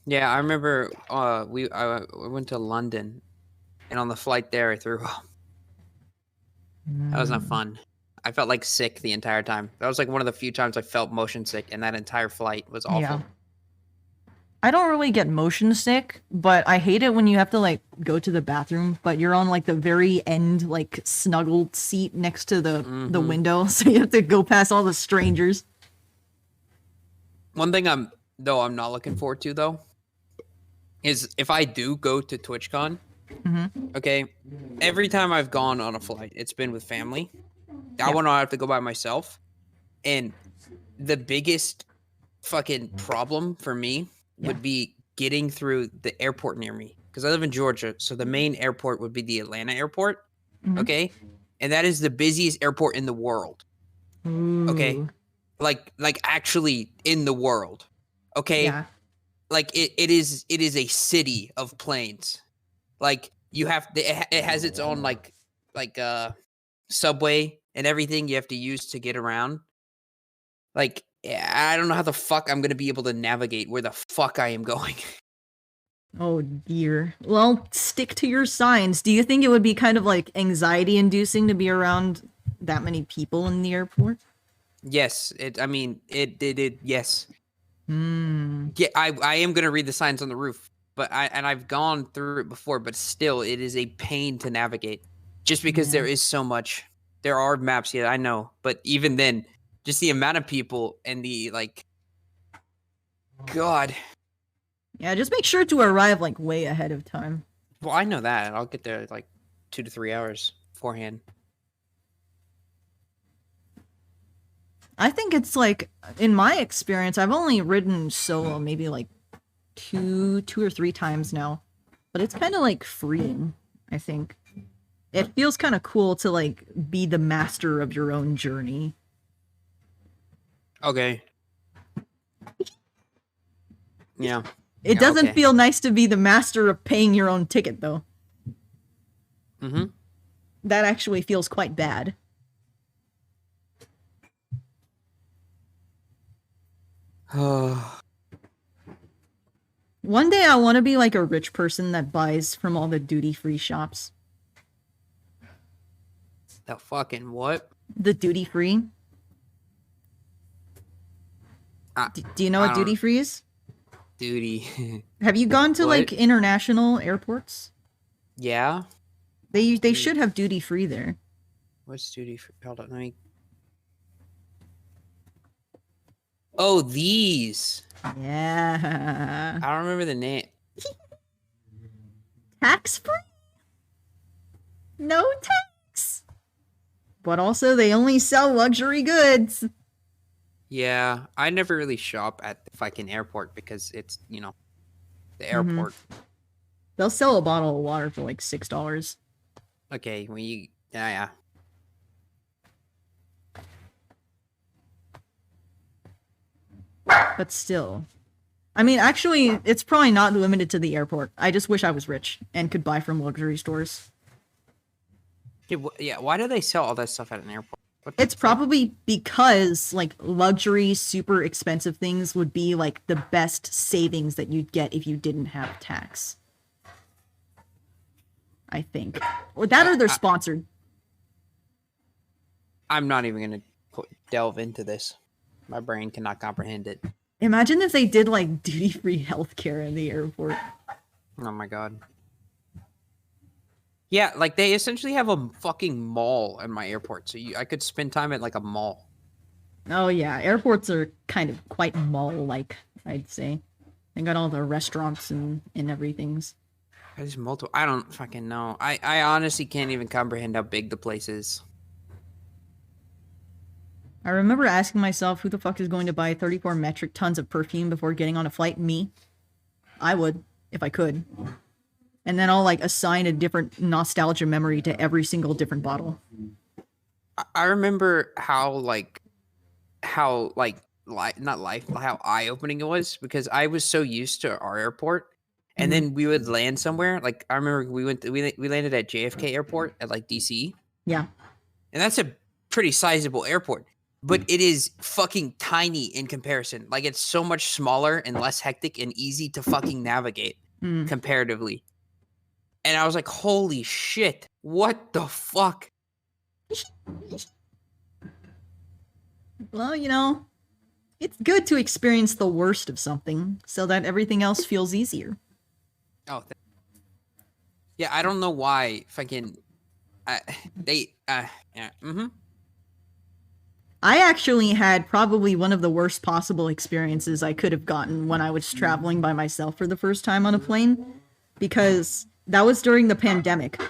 Yeah, I remember. We went to London, and on the flight there, I threw up. That was not fun. I felt like sick the entire time. That was like one of the few times I felt motion sick, and that entire flight was awful. Yeah. I don't really get motion sick, but I hate it when you have to like go to the bathroom, but you're on like the very end, like snuggled seat next to the window, so you have to go past all the strangers. One thing I'm not looking forward to though is if I do go to TwitchCon. Okay, every time I've gone on a flight, it's been with family. That one I have to go by myself, and the biggest fucking problem for me would be getting through the airport near me because I live in Georgia, so the main airport would be the Atlanta airport. Okay, and that is the busiest airport in the world. Okay, Ooh. like actually in the world. Okay, Yeah. like it is a city of planes. Like you have it has its own like subway and everything you have to use to get around. Like I don't know how the fuck I'm gonna be able to navigate where the fuck I am going. Oh dear. Well, stick to your signs. Do you think it would be kind of like anxiety inducing to be around that many people in the airport? Yes, I mean it yes. Hmm. Yeah, I am gonna read the signs on the roof, but I've gone through it before, but still it is a pain to navigate. Just because there is so much. There are maps, yeah, I know, but even then, just the amount of people and the like God. Yeah, just make sure to arrive like way ahead of time. Well, I know that. I'll get there like 2 to 3 hours beforehand. I think it's like, in my experience, I've only ridden solo maybe like two or three times now, but it's kind of like freeing, I think. It feels kind of cool to like be the master of your own journey. Okay. Yeah. It Yeah, doesn't okay. feel nice to be the master of paying your own ticket, though. Mm-hmm. That actually feels quite bad. One day I want to be like a rich person that buys from all the duty-free shops. The fucking what? The duty-free. Do you know I what don't- duty-free is? Duty. Have you gone to What? like international airports? Yeah. They should have duty-free there. What's duty free? Hold on, let me. Oh, these. Yeah. I don't remember the name. Tax-free? No tax. But also they only sell luxury goods. Yeah, I never really shop at the fucking airport because it's, you know, the airport. They'll sell a bottle of water for like $6. Okay, when you. Yeah. But still. I mean, actually, it's probably not limited to the airport. I just wish I was rich and could buy from luxury stores. Yeah, why do they sell all that stuff at an airport? What the It's fuck? probably because, like, luxury, super expensive things would be, like, the best savings that you'd get if you didn't have tax. I think. Or that or they're sponsored. I'm not even going to delve into this. My brain cannot comprehend it. Imagine if they did, like, duty-free healthcare in the airport. Oh my god. Yeah, like they essentially have a fucking mall in my airport, so I could spend time at like a mall. Oh, yeah. Airports are kind of quite mall-like, I'd say. They got all the restaurants and everything's. There's multiple. I don't fucking know. I honestly can't even comprehend how big the place is. I remember asking myself, who the fuck is going to buy 34 metric tons of perfume before getting on a flight? Me. I would, if I could. And then I'll, like, assign a different nostalgia memory to every single different bottle. I remember how how eye-opening it was because I was so used to our airport, and then we would land somewhere. Like I remember we landed at JFK Airport at like DC, Yeah. and that's a pretty sizable airport, but it is fucking tiny in comparison. Like it's so much smaller and less hectic and easy to fucking navigate Mm. comparatively. And I was like, holy shit, what the fuck? Well, you know, it's good to experience the worst of something so that everything else feels easier. Oh, yeah, I don't know why fucking yeah. I actually had probably one of the worst possible experiences I could have gotten when I was traveling by myself for the first time on a plane, because that was during the pandemic.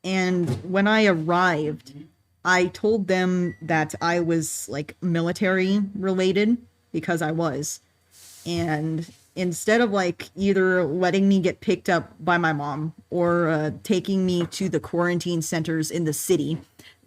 And when I arrived, I told them that I was like military related, because I was. And instead of like either letting me get picked up by my mom or taking me to the quarantine centers in the city,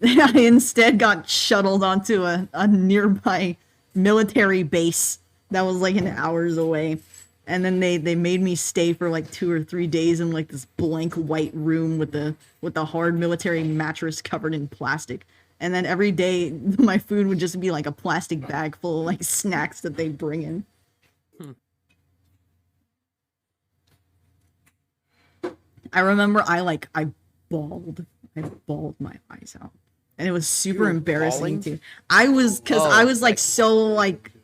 I instead got shuttled onto a nearby military base that was like an hours away. And then they made me stay for like 2 or 3 days in like this blank white room with the hard military mattress covered in plastic. And then every day my food would just be like a plastic bag full of like snacks that they bring in. I remember I bawled. I bawled my eyes out. And it was super were embarrassing bawling? too. I was, cause Oh, I was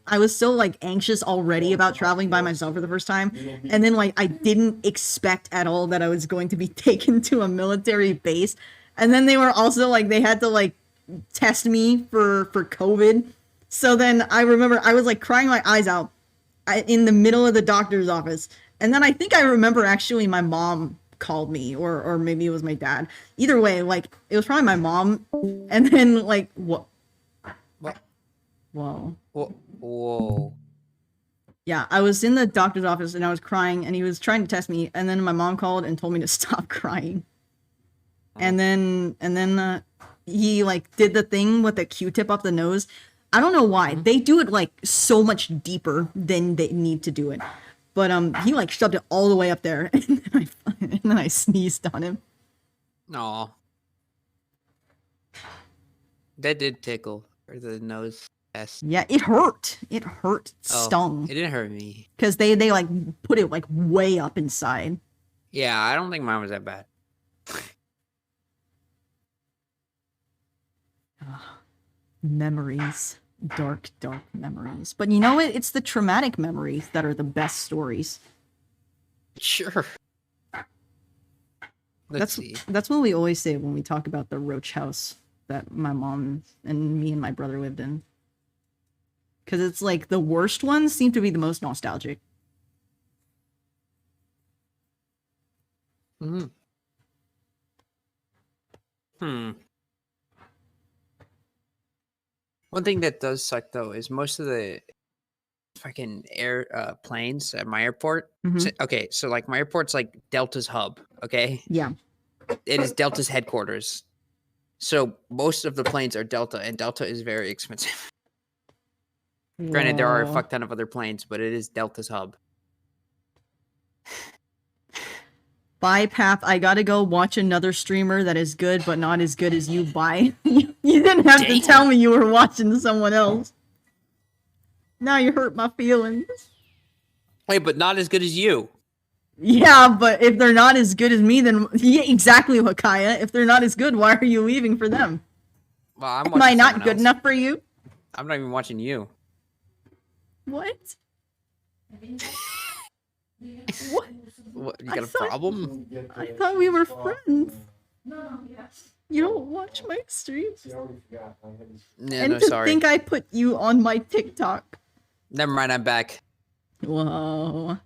I was so like anxious already about traveling by myself for the first time. And then like I didn't expect at all that I was going to be taken to a military base. And then they were also like, they had to like test me for COVID. So then I remember I was like crying my eyes out in the middle of the doctor's office. And then I think I remember actually my mom called me, or maybe it was my dad. Either way, like it was probably my mom. And then like what? Whoa. Whoa. Yeah, I was in the doctor's office and I was crying and he was trying to test me, and then my mom called and told me to stop crying. and then he like did the thing with the Q-tip up the nose. I don't know why they do it like so much deeper than they need to do it, but he like shoved it all the way up there, and then I sneezed on him. Aw. That did tickle. Or the nose. Yes. Yeah, it hurt. It hurt. Stung. It didn't hurt me. Because they like put it like way up inside. Yeah, I don't think mine was that bad. Memories. Dark, dark memories. But you know what? It's the traumatic memories that are the best stories. Sure. Let's see. That's what we always say when we talk about the roach house that my mom and me and my brother lived in. Because it's like the worst ones seem to be the most nostalgic. Hmm. One thing that does suck though is most of the fucking planes at my airport. Okay, so like my airport's like Delta's hub. Okay. Yeah. It is Delta's headquarters. So most of the planes are Delta, and Delta is very expensive. Granted, there are a Whoa. fuck ton of other planes, but it is Delta's hub. Bye, Pap. I gotta go watch another streamer that is good, but not as good as you. Bye. You didn't have to Damn. tell me you were watching someone else. Now you hurt my feelings. Wait, but not as good as you. Yeah, but if they're not as good as me, then yeah, exactly, Wakaya. If they're not as good, why are you leaving for them? Well, I'm Am I watching not someone good else. enough for you? I'm not even watching you. What? What? What, you I got a thought- problem? I thought we were friends. You don't watch my streams? Yeah, And no, to sorry. think I put you on my TikTok. Never mind, I'm back. Whoa.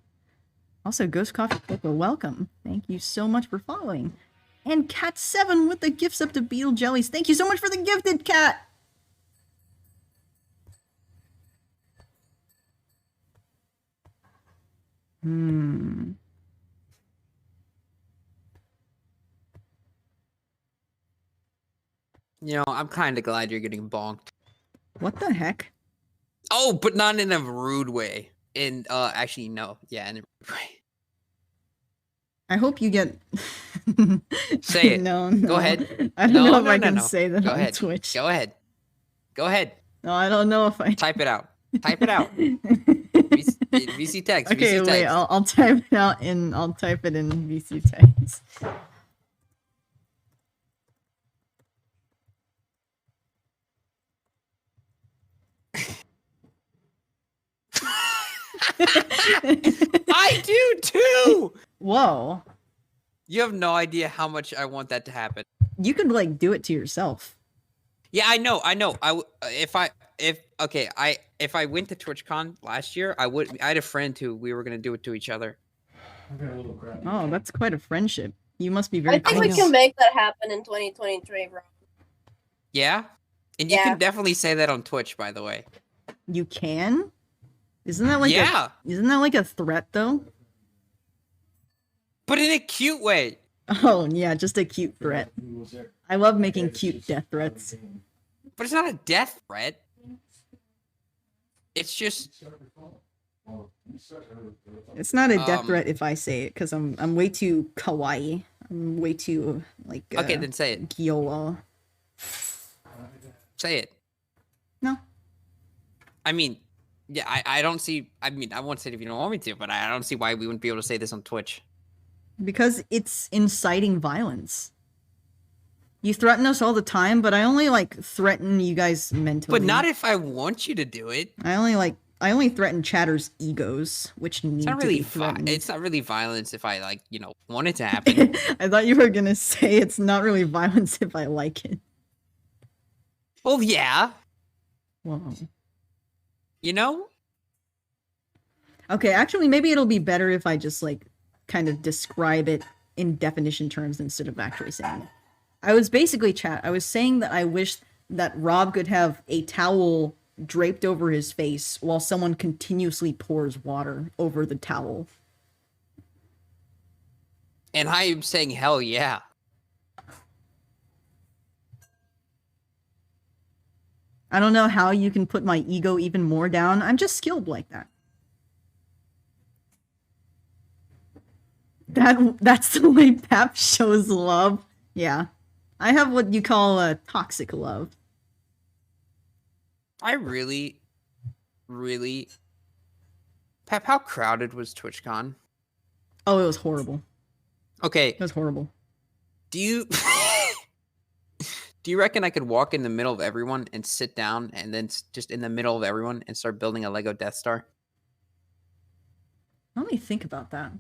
Also, Ghost Coffee Cocoa, welcome. Thank you so much for following. And Cat7 with the gifts up to Beetle Jellies. Thank you so much for the gifted, Cat! You know, I'm kind of glad you're getting bonked. What the heck? Oh, but not in a rude way. Actually, no. Yeah, in a rude way. I hope you get... Say it. No, Go no. ahead. I don't No, know if no, I no, can no. say that Go on ahead. Twitch. Go ahead. Go ahead. No, I don't know if I... Type it out. Type it out. VC text. Okay, VC wait, text. I'll type it out and I'll type it in VC text. I do too. Whoa. You have no idea how much I want that to happen. You could like do it to yourself. Yeah, I know. If I went to TwitchCon last year, I had a friend who we were gonna do it to each other. Oh, that's quite a friendship. You must be I very think we close. can make that happen in 2023, bro. Yeah, and you Yeah. can definitely say that on Twitch, by the way. You can? Isn't that like Yeah, isn't that like a threat though? but in a cute way. Oh yeah, just a cute threat. I love making cute death threats. But it's not a death threat. It's just It's not a death Um, threat if I say it, because I'm way too kawaii. I'm way too like okay. Then say it. Gyowa. Say it. No. I mean, yeah. I don't see. I mean, I won't say it if you don't want me to, but I don't see why we wouldn't be able to say this on Twitch. Because it's inciting violence. You threaten us all the time, but I only like threaten you guys mentally. But not if I want you to do it. I only threaten chatter's egos, which need It's not to really be threatened. it's not really violence if I want it to happen. I thought you were gonna say it's not really violence if I like it. Well, yeah, Whoa. you know. Okay, actually, maybe it'll be better if I just like kind of describe it in definition terms instead of actually saying it. I was basically I was saying that I wish that Rob could have a towel draped over his face while someone continuously pours water over the towel. And I am saying hell yeah. I don't know how you can put my ego even more down. I'm just skilled like that. That's the way Pap shows love. Yeah. I have what you call a toxic love. I really, really. Pep, how crowded was TwitchCon? Oh, it was horrible. Okay, It was horrible. do you do you reckon I could walk in the middle of everyone and sit down and then just in the middle of everyone and start building a Lego Death Star? Let me think about that.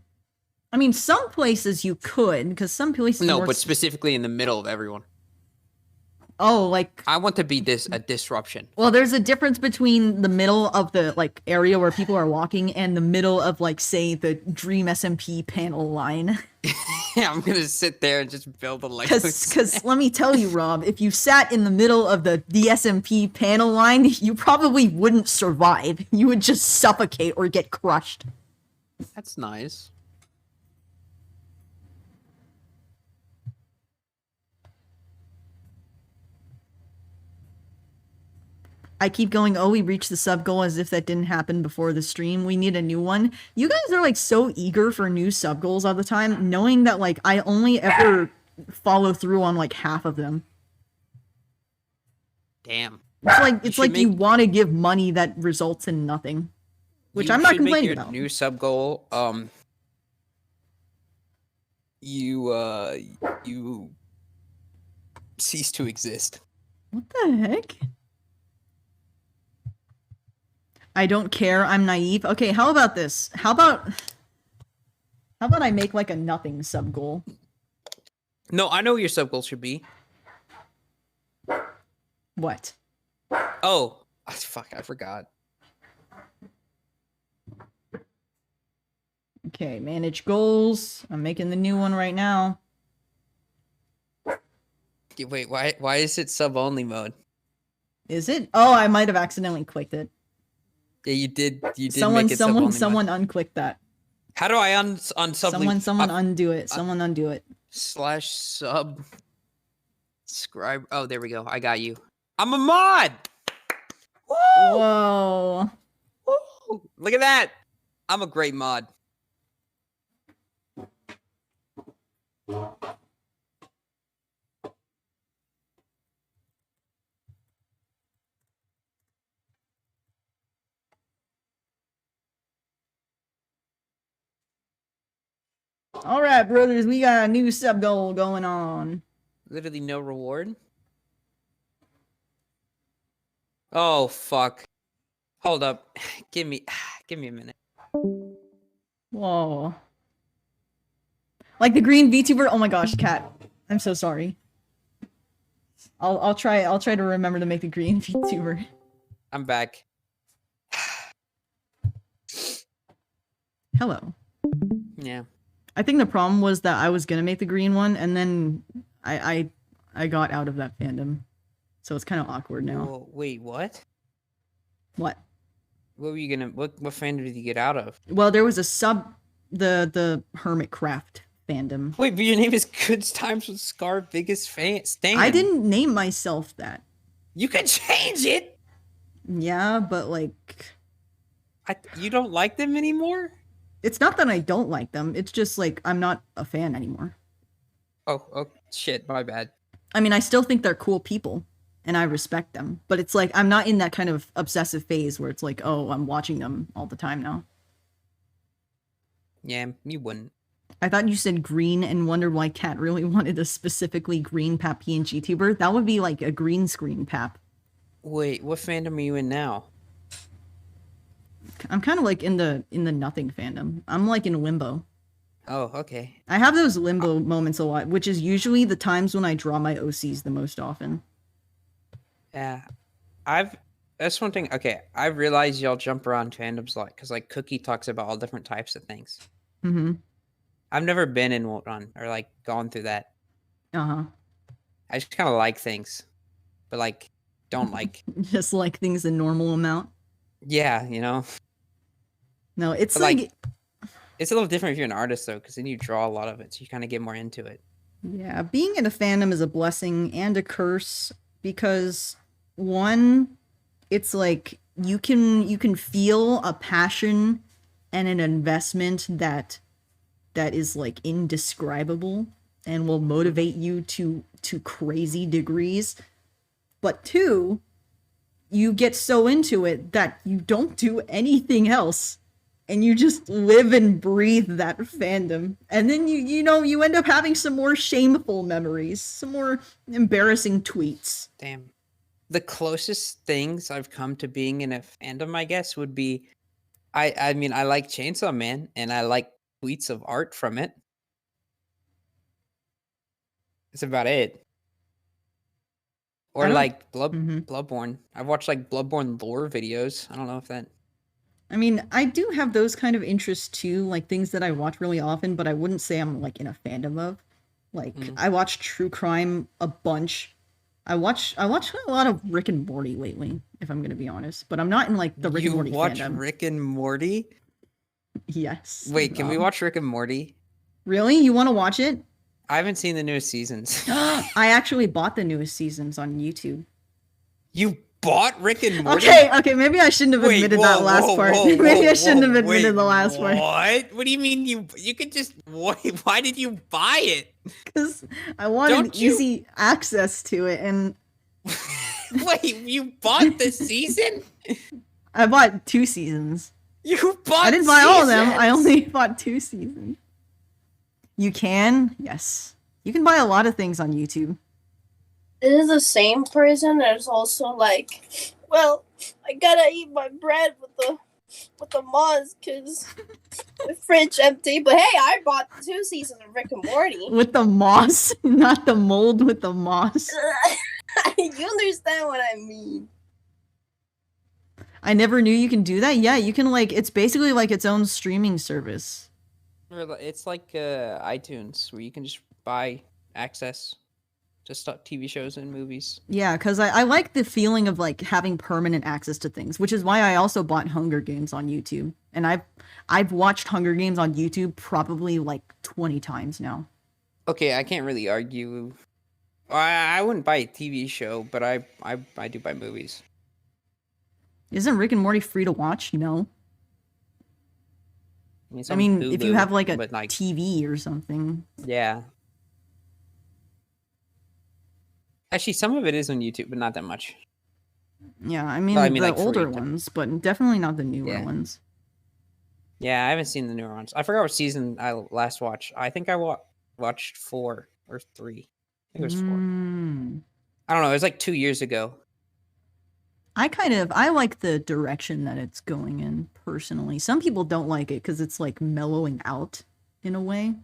I mean, some places you could, because some places No, more but specifically in the middle of everyone. oh, like I want to be a disruption. well, there's a difference between the middle of the like area where people are walking and the middle of like say the Dream SMP panel line. Yeah, I'm gonna sit there and just build a Lego. Because let me tell you, Rob, if you sat in the middle of the SMP panel line, you probably wouldn't survive. You would just suffocate or get crushed. That's nice. I keep going, oh, we reached the sub goal as if that didn't happen before the stream. We need a new one. You guys are like so eager for new sub goals all the time, knowing that like I only ever follow through on like half of them. Damn. It's like should you make- want to give money that results in nothing. Which You I'm not should make complaining your about. New sub goal. You cease to exist. What the heck? I don't care. I'm naive. Okay, how about this? How about I make like a nothing sub goal? No, I know what your sub goal should be. What? Oh, fuck! I forgot. Okay, manage goals. I'm making the new one right now. Wait, why is it sub only mode? Is it? Oh, I might have accidentally clicked it. Yeah, you did. You did Someone make it sub only mode. unclicked that. How do I unsub? Someone undo it. Someone undo it. Slash sub. Scribe. Oh, there we go. I got you. I'm a mod. Woo! Whoa. Woo! Look at that. I'm a great mod. All right, brothers, we got a new sub goal going on. Literally no reward. Oh fuck. Hold up. Give me a minute. Whoa. Like the green VTuber. Oh my gosh, Cat. I'm so sorry. I'll try to remember to make the green VTuber. I'm back. Hello. Yeah. I think the problem was that I was gonna make the green one, and then I got out of that fandom, so it's kind of awkward now. Whoa, wait, what? What? What were you gonna? What fandom did you get out of? Well, there was a the Hermitcraft fandom. Wait, but your name is Good Times with Scar, biggest fan. Stan. I didn't name myself that. You could change it. Yeah, but like, You don't like them anymore? it's not that I don't like them. It's just like I'm not a fan anymore. Oh shit, my bad. I mean, I still think they're cool people, and I respect them. But it's like I'm not in that kind of obsessive phase where it's like, oh, I'm watching them all the time now. Yeah, you wouldn't. I thought you said green and wondered why Cat really wanted a specifically green Pap PNG tuber. That would be like a green screen Pap. Wait, what fandom are you in now? I'm kind of like in the nothing fandom. I'm like in limbo. Oh, okay. I have those limbo moments a lot, which is usually the times when I draw my OCs the most often. Yeah, that's one thing. Okay, I realize y'all jump around fandoms a lot because like Cookie talks about all different types of things. Mm-hmm. I've never been in one or like gone through that. Uh-huh. I just kind of like things, but like don't like. Just like things in normal amount. Yeah, you know. No, it's But, like it's a little different if you're an artist though, because then you draw a lot of it, so you kind of get more into it. yeah, being in a fandom is a blessing and a curse because one, it's like you can feel a passion and an investment that is like indescribable and will motivate you to crazy degrees. But two, you get so into it that you don't do anything else. And you just live and breathe that fandom. And then you end up having some more shameful memories, some more embarrassing tweets. Damn. The closest things I've come to being in a fandom, I guess, would be I mean, I like Chainsaw Man and I like tweets of art from it. That's about it. I Or don't- like Mhm. Bloodborne. I've watched like Bloodborne lore videos. I don't know if that. I mean, I do have those kind of interests too, like things that I watch really often, but I wouldn't say I'm like in a fandom of. Like I watch true crime a bunch. I watch a lot of Rick and Morty lately, if I'm gonna be honest. But I'm not in like the Rick You and Morty watch fandom. Rick and Morty? Yes. Wait, can we Rob. watch Rick and Morty? Really? You want to watch it? I haven't seen the newest seasons. I actually bought the newest seasons on YouTube. You bought Rick and Morty? Okay, maybe I shouldn't have Wait, admitted whoa, that last whoa, part. whoa, Maybe I whoa, shouldn't have whoa, admitted wait, the last part. What? What do you mean you could just why did you buy it? Because I wanted Don't you- easy access to it, and Wait, you bought the season? I bought 2 seasons. You bought I didn't buy all of them. I seasons? only bought 2 seasons. You can? Yes. You can buy a lot of things on YouTube. It is the same person. There's also like, well, I gotta eat my bread with the mods because the fridge empty. But hey, I bought 2 seasons of Rick and Morty. With the moss, not the mold, with the moss. You understand what I mean? I never knew you can do that. Yeah, you can like, it's basically like its own streaming service. It's like iTunes where you can just buy access to TV shows and movies. Yeah, because I like the feeling of like having permanent access to things, which is why I also bought Hunger Games on YouTube. And I've watched Hunger Games on YouTube probably like 20 times now. Okay, I can't really argue. I wouldn't buy a TV show, but I do buy movies. Isn't Rick and Morty free to watch? No. It's I on mean, if you Hulu, have like a but, TV or something. yeah. Actually, some of it is on YouTube, but not that much. Yeah, I mean, I mean, the like, free older to- ones, but definitely not the newer Yeah. ones. Yeah, I haven't seen the newer ones. I forgot what season I last watched. I think I watched 4 or 3. I think it was 4. Mm. I don't know. It was like 2 years ago. I like the direction that it's going in personally. Some people don't like it because it's like mellowing out in a way.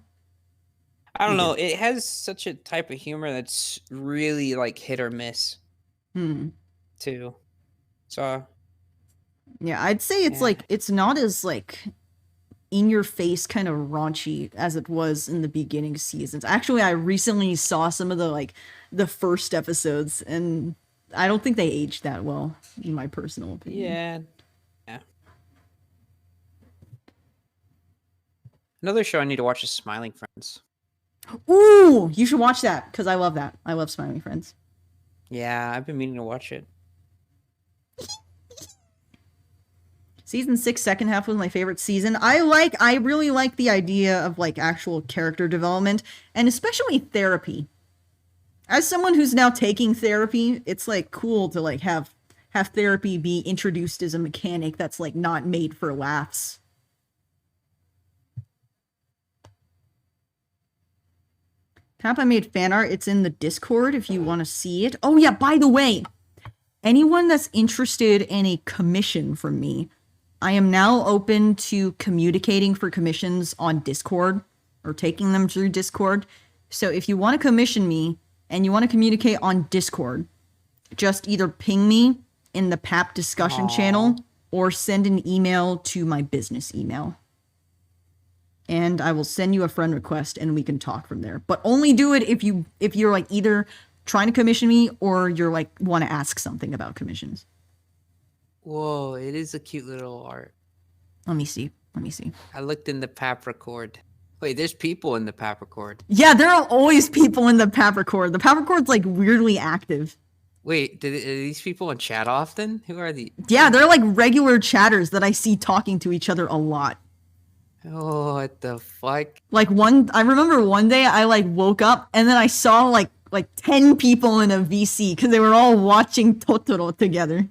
I don't know. It has such a type of humor that's really like hit or miss too. So Yeah, I'd say it's Yeah. like it's not as like in your face kind of raunchy as it was in the beginning seasons. Actually, I recently saw some of the first episodes and I don't think they aged that well, in my personal opinion. yeah. Another show I need to watch is Smiling Friends. Ooh, you should watch that because I love that. I love Smiling Friends. Yeah, I've been meaning to watch it. Season 6, second half was my favorite season. I really like the idea of like actual character development and especially therapy. As someone who's now taking therapy, it's like cool to like have therapy be introduced as a mechanic that's like not made for laughs. Papa made fan art. It's in the Discord if you want to see it. Oh yeah, by the way, anyone that's interested in a commission from me, I am now open to communicating for commissions on Discord or taking them through Discord. So if you want to commission me and you want to communicate on Discord, just either ping me in the PAP discussion channel or send an email to my business email. And I will send you a friend request and we can talk from there. But only do it if you're like either trying to commission me or you're like want to ask something about commissions. Whoa, it is a cute little art. Let me see. I looked in the PAP record. Wait, there's people in the PAP record. Yeah, there are always people in the PAP record. The PAP record's like weirdly active. Wait, are these people in chat often? Who are these? Yeah, they're like regular chatters that I see talking to each other a lot. Oh, what the fuck? Like I remember one day I like woke up and then I saw like 10 people in a VC because they were all watching Totoro together.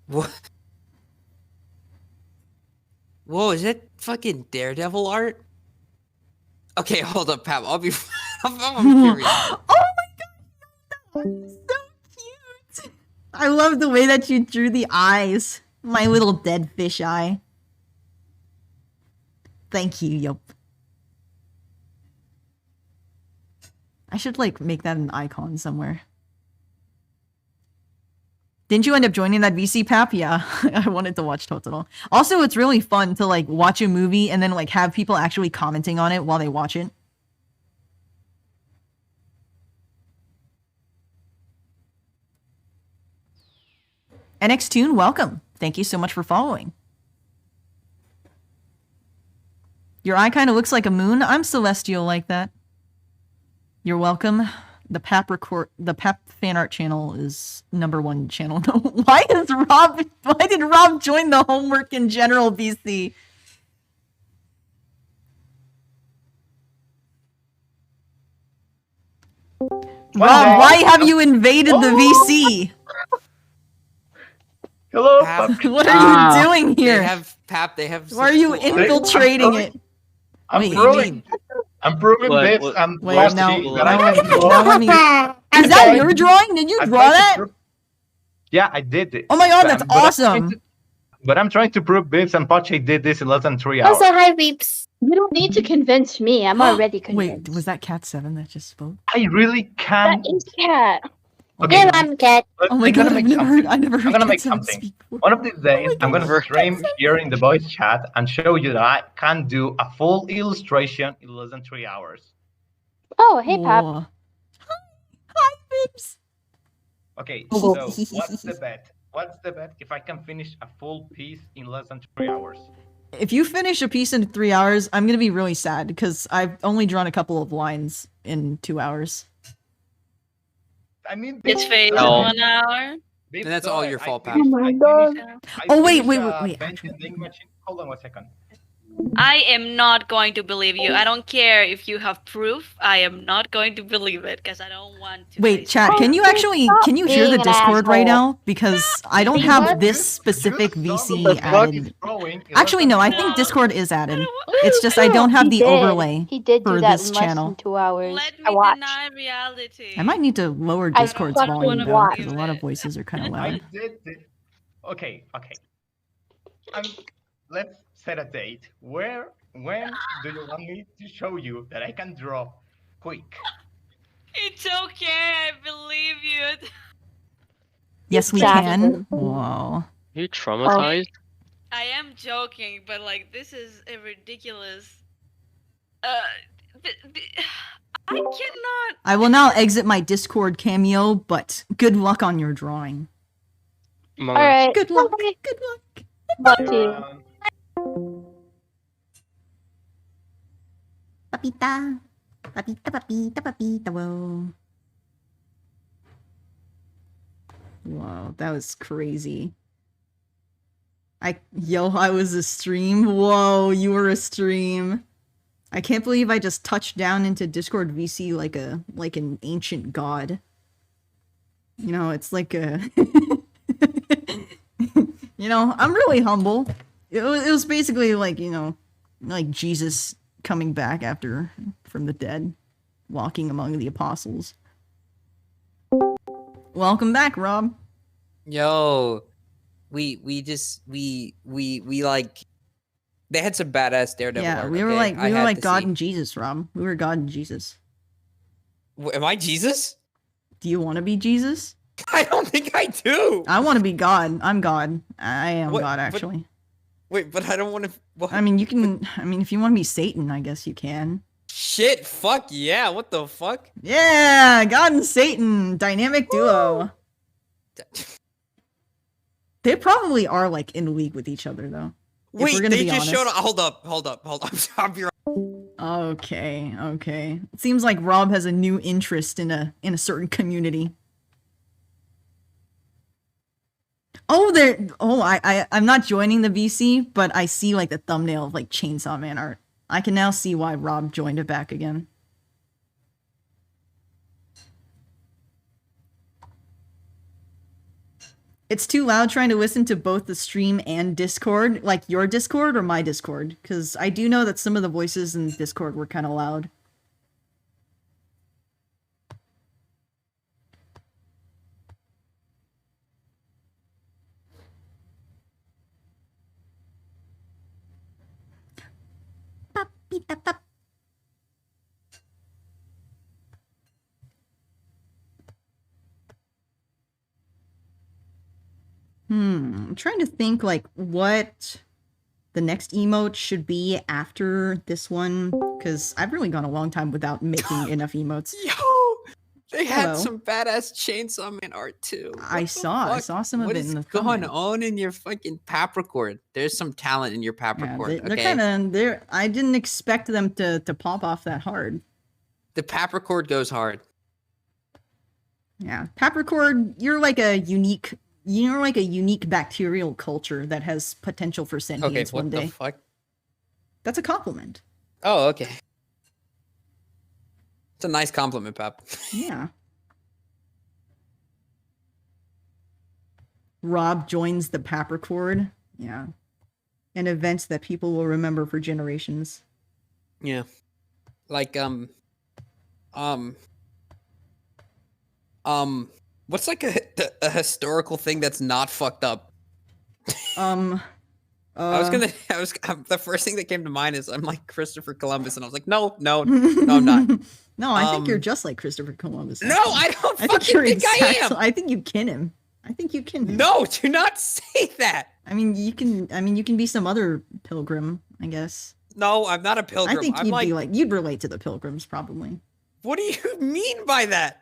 What? Whoa, is that fucking Daredevil art? Okay, hold up, Pap. I'm curious. Oh my god, that's so cute. I love the way that you drew the eyes. My little dead fish eye. Thank you, yup. I should like make that an icon somewhere. Didn't you end up joining that VC, Pap? Yeah, I wanted to watch Totoro. Also, it's really fun to like watch a movie and then like have people actually commenting on it while they watch it. NX Tune, welcome. Thank you so much for following. Your eye kind of looks like a moon. I'm celestial like that. You're welcome. The Pap fan art channel is #1 channel. Why did Rob join the homework in general VC? Rob, why have you invaded the VC? Hello. Pap, What are you doing they here? have Pap. They have. Why are you such cool art. infiltrating it? I'm Wait, proving. I'm proving What- bits what- and Wait, plastic now that I can draw. let me. Is that your drawing? Did you I'm draw trying to that? prove- Yeah, I did it. Oh my god, that's But I'm trying awesome! to- But I'm trying to prove Bibs and Pache did this in less than 3 hours. Also, hi, Weeps. You don't need to convince me. I'm already convinced. Wait, was that Cat 7 that just spoke? I really That can't. is Cat. Okay, Here, I'm Cat. Oh my I'm gonna god, make I never heard I'm gonna Cat make 7 something. speak before. One of these days, my I'm God. gonna stream here in the voice chat and show you that I can do a full illustration in less than 3 hours. Oh, hey, Pop. Whoa. Hi, Bibs! Okay, Oh. so what's the bet? What's the bet if I can finish a full piece in less than 3 hours? If you finish a piece in 3 hours, I'm gonna be really sad because I've only drawn a couple of lines in 2 hours. I mean, It's phase No. 1 hour. Bibs And that's all saw it. your I fault, Pat. finished- Oh my I God. finished- I Oh, wait, finished, wait, vending machine. Hold on 1 second. I am not going to believe you. I don't care if you have proof. I am not going to believe it because I don't want to. Wait, face chat, it. can you actually, can you hear being the an Discord right asshole. now? Because I don't Being have what? this specific You saw VC the fuck added. is growing in Actually, no, I less than think 3 Discord hours. is added. It's just I don't have He the did. overlay. He did for do that this in less channel. than 2 hours. Let I me watched. deny reality. I might need to lower I Discord's fucking volume down watched. because a lot of voices are kind of I loud. did this. Okay. Let's set a date. When do you want me to show you that I can draw quick? It's okay. I believe you. Yes, we Exactly. can. Whoa. You traumatized? I am joking, but like this is a ridiculous. I cannot. I will now exit my Discord cameo, but good luck on your drawing. Mama, Alright. Good luck. Okay. Good luck. Luck to you. Papita. Papita, whoa. Wow, that was crazy. I was a stream. Whoa, you were a stream. I can't believe I just touched down into Discord VC like an ancient god. You know, it's like a you know, I'm really humble. It was basically like, you know, like Jesus coming back from the dead, walking among the apostles. Welcome back, Rob. Yo, we like they had some badass Daredevil. Yeah, art, we were okay? like I had to God see. and Jesus, Rob. We were God and Jesus. Am I Jesus? Do you want to be Jesus? I don't think I do. I want to be God. I'm God. I am What- God, but- actually. Wait, but I don't want to. I mean, you can. I mean, if you want to be Satan, I guess you can. Shit! Fuck yeah! What the fuck? Yeah, God and Satan, dynamic duo. They probably are like in league with each other, though. If we're Wait, gonna they be just showed honest. up. Hold up. I'll be right. Okay. It seems like Rob has a new interest in a certain community. Oh, there. Oh, I'm not joining the VC, but I see like the thumbnail of like Chainsaw Man art. I can now see why Rob joined it back again. It's too loud trying to listen to both the stream and Discord, like your Discord or my Discord, because I do know that some of the voices in Discord were kind of loud. I'm trying to think like what the next emote should be after this one, because I've really gone a long time without making enough emotes. Yo, they had Hello. some badass Chainsaw Man art too. I What the saw fuck? some of What it is in the going thumbnail. on in your fucking Papricord? There's some talent in your Yeah, Papricord. they're Okay, kind of they're. I didn't expect them to pop off that hard. the Papricord goes hard. Yeah, Papricord, you're like a unique bacterial culture that has potential for Okay, sentience what one the day. fuck? That's a compliment. Oh, okay. It's a nice compliment, Pap. Yeah. Rob joins the Papricord. Yeah. An event that people will remember for generations. Yeah. Like what's like a historical thing that's not fucked up? The first thing that came to mind is I'm like Christopher Columbus, and I was like, no, I'm not. No, I think you're just like Christopher Columbus. No, actually. I don't I fucking think you're think I am. exactly. I think you kin him. I think you kin him. No, do not say that. I mean, you can be some other pilgrim, I guess. No, I'm not a pilgrim. I think I'm you'd like, be like you'd relate to the pilgrims probably. what do you mean by that?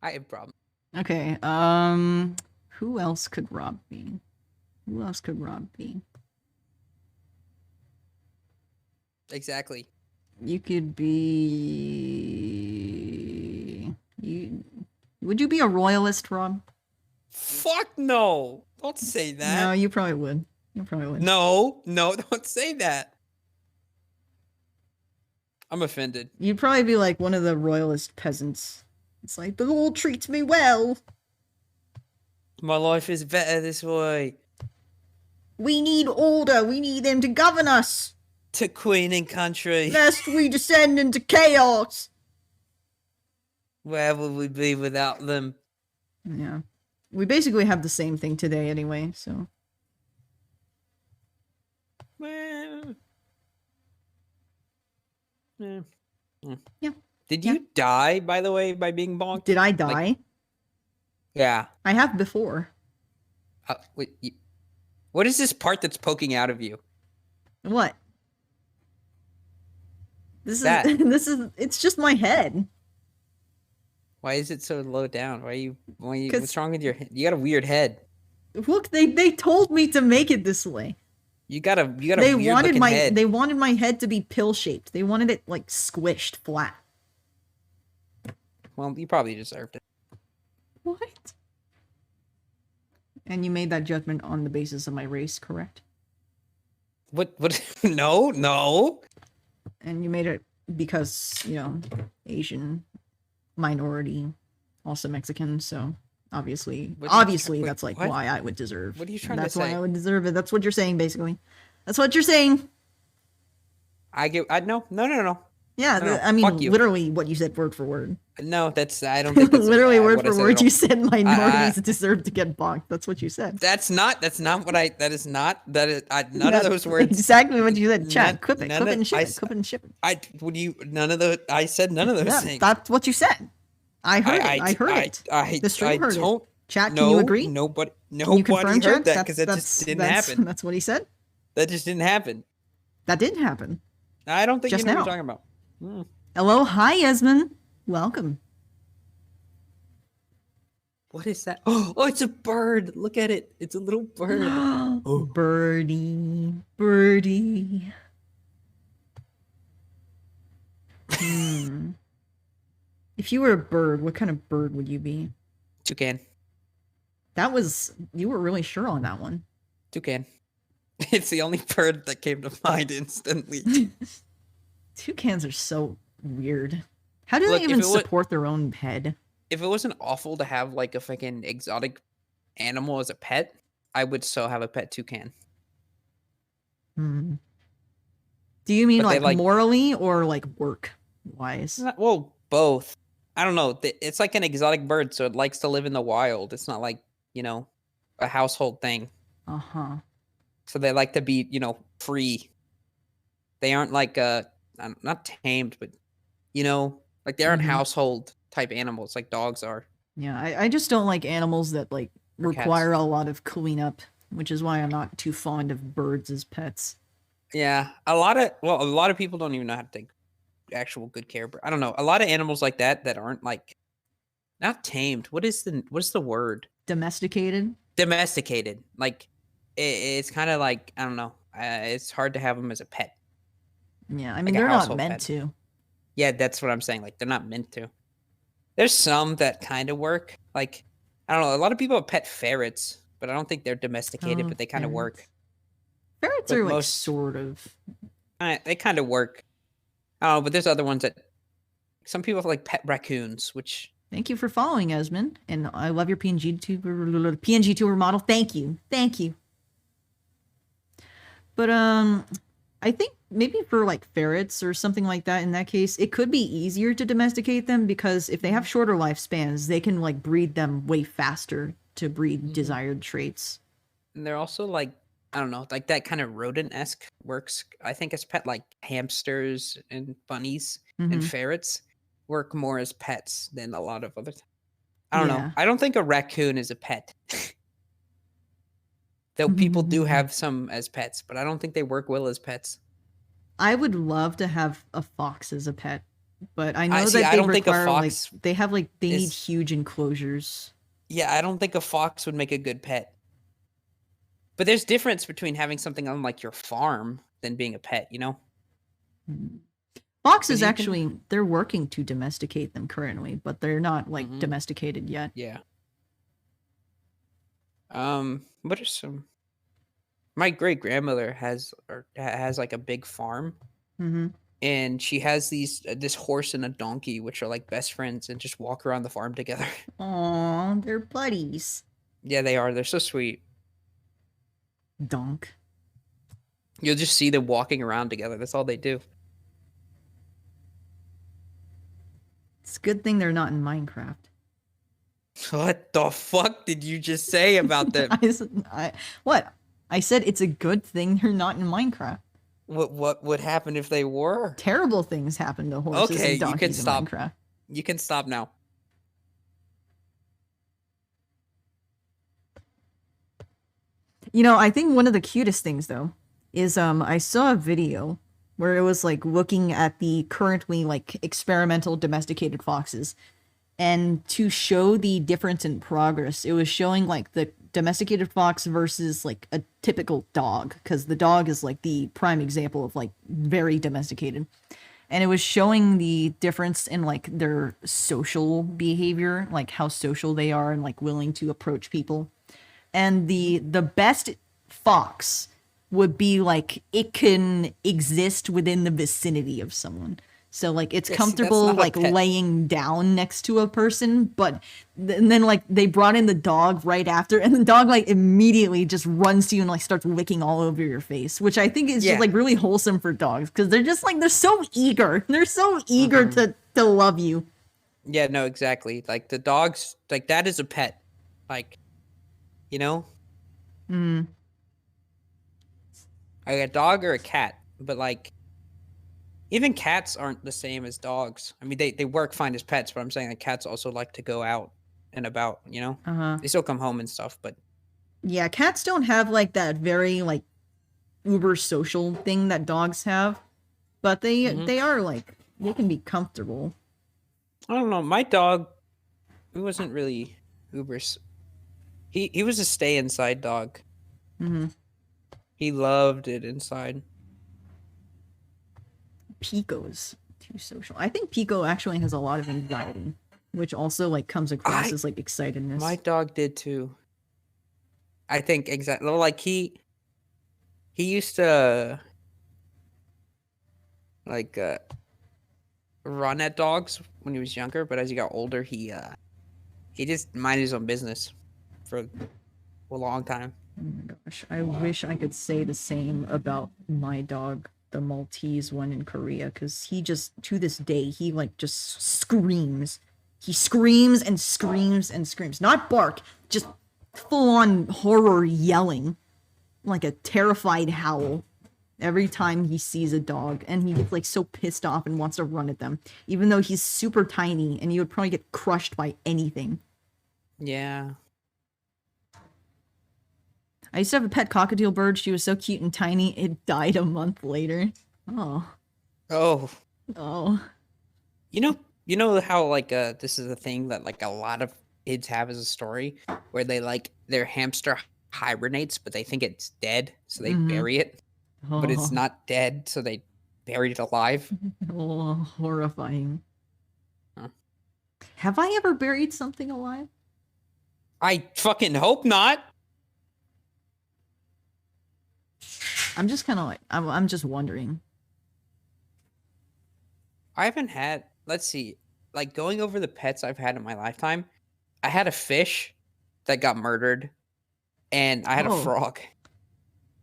I have problems. Okay. Who else could Rob be? Who else could Rob be? Exactly. You could be. Would you be a royalist, Rob? Fuck no. Don't say No, that. you probably would. You probably would. No, don't say that. I'm offended. You'd probably be like one of the royalist peasants. It's like the Lord treats me well. My life is better this way. We need order. We need them to govern us, To queen and country. lest we descend into chaos. Where would we be without them? Yeah. We basically have the same thing today anyway, so. Well, yeah. Yeah. Did Yeah. you die, by the way, by being bonked? Did I die? Yeah. I have before. Wait, what is this part that's poking out of you? What? This That. is it's just my head. Why is it so low down? Why are you 'Cause- what's wrong with your head? You got a weird head. Look, they told me to make it this way. You got a They weird wanted looking my head. they wanted my head to be pill shaped. They wanted it like squished flat. Well, you probably deserved it. What? And you made that judgment on the basis of my race, correct? What no. And you made it because, Asian minority, also Mexican, so obviously What are you obviously wait, that's like what? why I would deserve. What are you trying to That's why say? I would deserve it. That's what you're saying basically. That's what you're saying. No. Yeah, No, I mean fuck you. literally what you said word for word. No, I don't think that's Literally word what I for said at word all. you said minorities deserve to get bonked. That's what you said. That's not what I none of those words. Exactly what you said. Chat, None- clip it, none clip it of- and ship I it, s- clip it and ship it. I said none of those Yeah, things. that's what you said. I heard it. I heard it. The stream heard it. don't, Chat, no, can you agree? Nobody Can you confirm, heard chat? that because that just didn't happen. That's what he said. That just didn't happen. That did happen. I don't think Just you know what now. you're talking about. Hello, hi, Yasmin. Welcome. What is that? Oh, it's a bird. Look at it. It's a little bird. Birdie, birdie. If If you were a bird, what kind of bird would you be? Toucan. You were really sure on that one. Toucan. It's the only bird that came to mind instantly. Toucans are so weird. How do Look, they if even it wa- support their own head? If it wasn't awful to have like a fucking exotic animal as a pet, I would so have a pet toucan. Hmm. Do you mean But they, like like- morally or like work wise? Well, both. I don't know. It's like an exotic bird, so it likes to live in the wild. It's not like, a household thing. Uh-huh. So they like to be, free. They aren't like not tamed, but like they aren't Mhm. household type animals like dogs are. Yeah, I just don't like animals that like Or cats. require a lot of cleanup, which is why I'm not too fond of birds as pets. Yeah, a lot of people don't even know how to take actual good care. But I don't know. A lot of animals like that aren't like not tamed. What's the word? Domesticated? Domesticated. Like it's kind of like I don't know. It's hard to have them as a pet. Yeah, I mean a they're not household meant pet. to. Yeah, that's what I'm saying. Like they're not meant to. There's some that kind of work. Like I don't know. A lot of people have pet ferrets, but I don't think they're domesticated. Oh, But they kind of work. ferrets. Ferrets But are like most- sort of. They kind of work. I don't know, but there's other ones that some people have like pet raccoons, which Thank you for following, Esmond, and I love your PNG tour model. Thank you. But I think maybe for like ferrets or something like that, in that case, it could be easier to domesticate them because if they have shorter lifespans, they can like breed them way faster to breed desired traits. and they're also like I don't know, like that kind of rodent-esque works. I think as pet like hamsters and bunnies and Mhm. ferrets work more as pets than a lot of other I don't Yeah. know. I don't think a raccoon is a pet. Though people do have some as pets, but I don't think they work well as pets. I would love to have a fox as a pet, but I know I that they don't think a require fox like they need is- huge enclosures. Yeah, I don't think a fox would make a good pet. But there's difference between having something on like your farm than being a pet, you know? Foxes you can- actually they're working to domesticate them currently, but they're not like Mhm. domesticated yet. Yeah. What are some? My great grandmother has like a big farm, Mm-hmm. and she has this horse and a donkey, which are like best friends, and just walk around the farm together. Aw, they're buddies. Yeah, they are. They're so sweet. Donk. You'll just see them walking around together. That's all they do. It's a good thing they're not in Minecraft. What the fuck did you just say about them? What? I said it's a good thing they're not in Minecraft. What would happen if they were? Terrible things happen to horses Okay, and you donkeys can in stop. Minecraft. You can stop now. You know, I think one of the cutest things though is I saw a video where it was like looking at the currently like experimental domesticated foxes, and to show the difference in progress, it was showing like the domesticated fox versus like a typical dog, because the dog is like the prime example of like very domesticated. And it was showing the difference in like their social behavior, like how social they are and like willing to approach people. And the best fox would be like it can exist within the vicinity of someone. So like it's Yeah, see, that's comfortable not a like pet. laying down next to a person, but and then like they brought in the dog right after, and the dog like immediately just runs to you and like starts licking all over your face, which I think is Yeah. just like really wholesome for dogs because they're just like they're so eager. They're so eager Mm-hmm. to love you. Yeah, no, exactly. Like the dogs, like that is a pet. Like, you know, Mm. like a dog or a cat. But like, even cats aren't the same as dogs. I mean, they work fine as pets, but I'm saying like cats also like to go out and about. You know, Uh-huh. they still come home and stuff. But Yeah, cats don't have like that very like uber social thing that dogs have, but they Mhm. they are like they can be comfortable. I don't know. My dog, he wasn't really uber. He was a stay inside dog. Mm-hmm. He loved it inside. Picos. Too social. I think Pico actually has a lot of anxiety, which also like comes across as like excitedness. My dog did too. I think exactly. Like he used to like run at dogs when he was younger, but as he got older, he just minded his own business for a long time. Oh my gosh, I wish I could say the same about my dog, the Maltese one in Korea, because he just, to this day, he like just screams. He screams and screams and screams. Not bark, just full on horror yelling, like a terrified howl every time he sees a dog, and he gets like so pissed off and wants to run at them, even though he's super tiny and he would probably get crushed by anything. Yeah. I used to have a pet cockatiel bird. She was so cute and tiny. It died a month later. Oh. Oh. Oh. You know how like this is a thing that like a lot of kids have as a story where they like their hamster hibernates, but they think it's dead, so they bury it, but it's Oh. not dead, so they buried it alive. Oh, horrifying. Huh. Have I ever buried something alive? I fucking hope not. I'm just kind of like, I'm just wondering. I haven't had, let's see, like going over the pets I've had in my lifetime. I had a fish that got murdered, and I had Oh. a frog.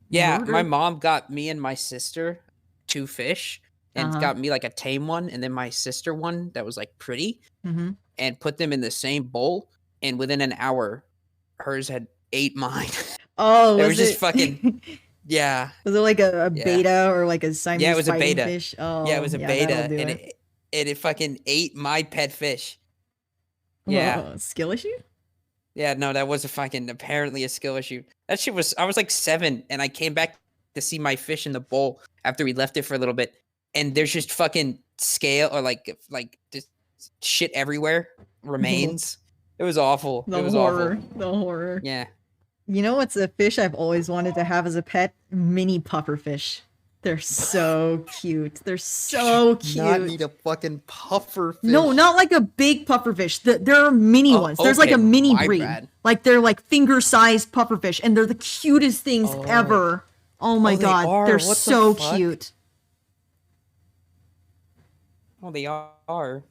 Yeah, my Murdered? mom got me and my sister 2 fish, and Uh-huh. got me like a tame one, and then my sister one that was like pretty, Mm-hmm. and put them in the same bowl. And within an hour, hers had ate mine. Oh, They was were just it- fucking, yeah. Was it like a Yeah. beta or like a Siamese Yeah, it was a fighting beta. fish? Oh, Yeah, it was a that'll beta, do and it. it fucking ate my pet fish. Yeah. Oh, skill issue? Yeah, no, that was apparently a skill issue. That shit was, I was like 7, and I came back to see my fish in the bowl after we left it for a little bit, and there's just fucking scale or like just shit everywhere, remains. It was awful. The It was horror. awful. The horror. Yeah. You know what's a fish I've always wanted to have as a pet? Mini pufferfish. They're so cute. They're so cute. a fucking puffer fish. No, not like a big pufferfish. There are mini Oh, ones. There's like a okay, mini my breed. bad. Like they're like finger-sized pufferfish, and they're the cutest things Oh. ever. Oh my Oh, they god, are? they're What the so fuck? cute. Oh, they are.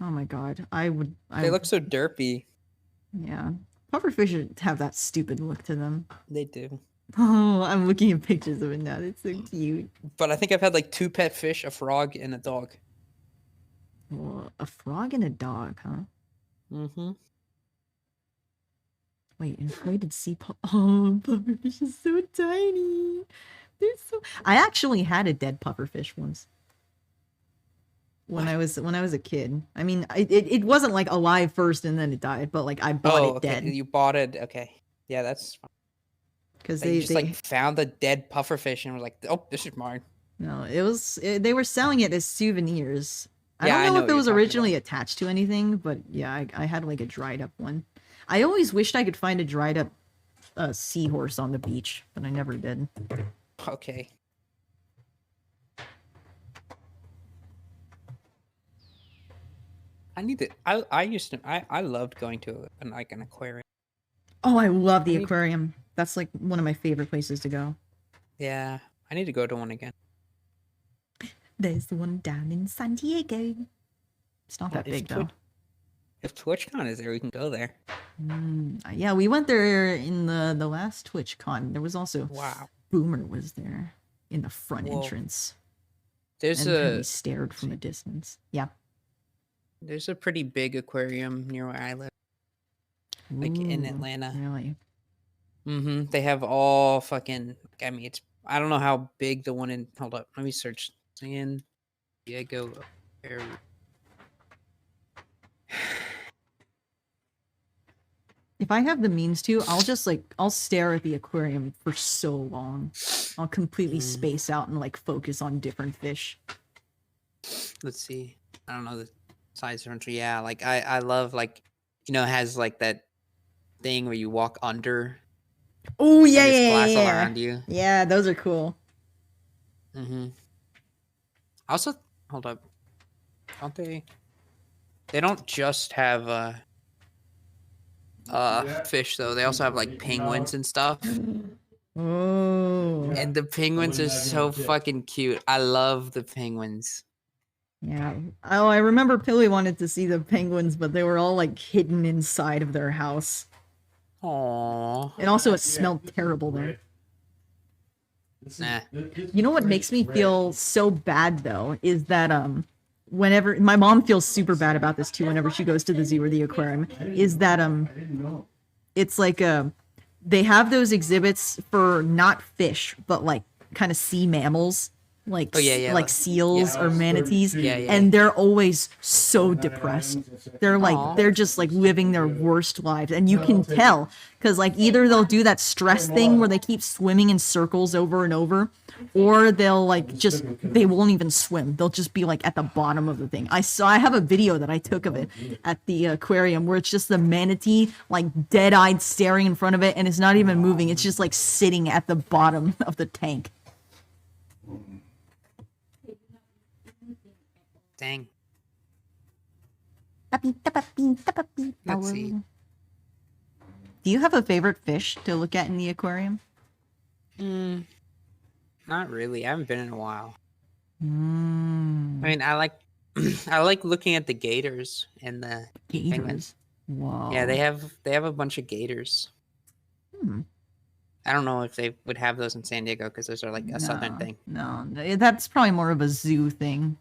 Oh my god, I would. They look so derpy. Yeah, pufferfish have that stupid look to them. They do. Oh, I'm looking at pictures of it now. It's so cute. But I think I've had like 2 pet fish, a frog, and a dog. Oh, a frog and a dog, huh? Mm-hmm. Wait, inflated sea Oh, pufferfish is so tiny. They're so. I actually had a dead pufferfish once. When I was a kid. I mean, it wasn't like alive first and then it died, but like I bought Oh, it okay. dead You bought it. Okay. Yeah, that's fine. because They they just like found the dead pufferfish and was like, "Oh, this is mine." no, they were selling it as souvenirs. I Yeah, I don't know know if what it you're was talking originally attached to anything, but yeah, I had like a dried up one. I always wished I could find a dried up seahorse on the beach, but I never did. Okay. I need to. I used to. I loved going to an aquarium. Oh, I love the I need- aquarium. That's like one of my favorite places to go. Yeah, I need to go to one again. There's the one down in San Diego. It's not that If big though. If TwitchCon is there, we can go there. Yeah, we went there in the last TwitchCon. There was also Wow. Boomer was there in the front Whoa. entrance. There's and a we stared from a distance. Yeah. there's a pretty big aquarium near where I live, like in Ooh, Atlanta. Really? Mm-hmm. They have all fucking. I mean, it's. I don't know how big the one in. Hold up. Let me search. San Diego Aquarium. If I have the means to, I'll stare at the aquarium for so long. I'll completely space out and like focus on different fish. Let's see. I don't know the size difference. Yeah, like I love like it has like that thing where you walk under. Oh and yeah, there's yeah, glass all yeah. around you. Yeah, those are cool. Mm-hmm. Also, hold up. Don't they? They don't just have fish though. They also have like penguins and stuff. Oh. And the penguins are so fucking cute. I love the penguins. Yeah. Oh, I remember Pilly wanted to see the penguins, but they were all like hidden inside of their house. Aww. And also it smelled terrible there. Nah. You know what makes me feel so bad though is that whenever my mom feels super bad about this too whenever she goes to the zoo or the aquarium is that it's like they have those exhibits for not fish but like kind of sea mammals like like seals or manatees and they're always so depressed. They're like they're just like living their worst lives and you can tell because like either they'll do that stress thing where they keep swimming in circles over and over or they'll like just they won't even swim. They'll just be like at the bottom of the thing. I have a video that I took of it at the aquarium where it's just the manatee like dead-eyed staring in front of it and it's not even moving. It's just like sitting at the bottom of the tank. Dang. Let's see. Do you have a favorite fish to look at in the aquarium? Not really. I haven't been in a while. I Mm. mean, I like I like looking at the gators and the penguins. Wow. Yeah, they have a bunch of gators. Hmm. I don't know if they would have those in San Diego because those are like a southern thing. No, that's probably more of a zoo thing.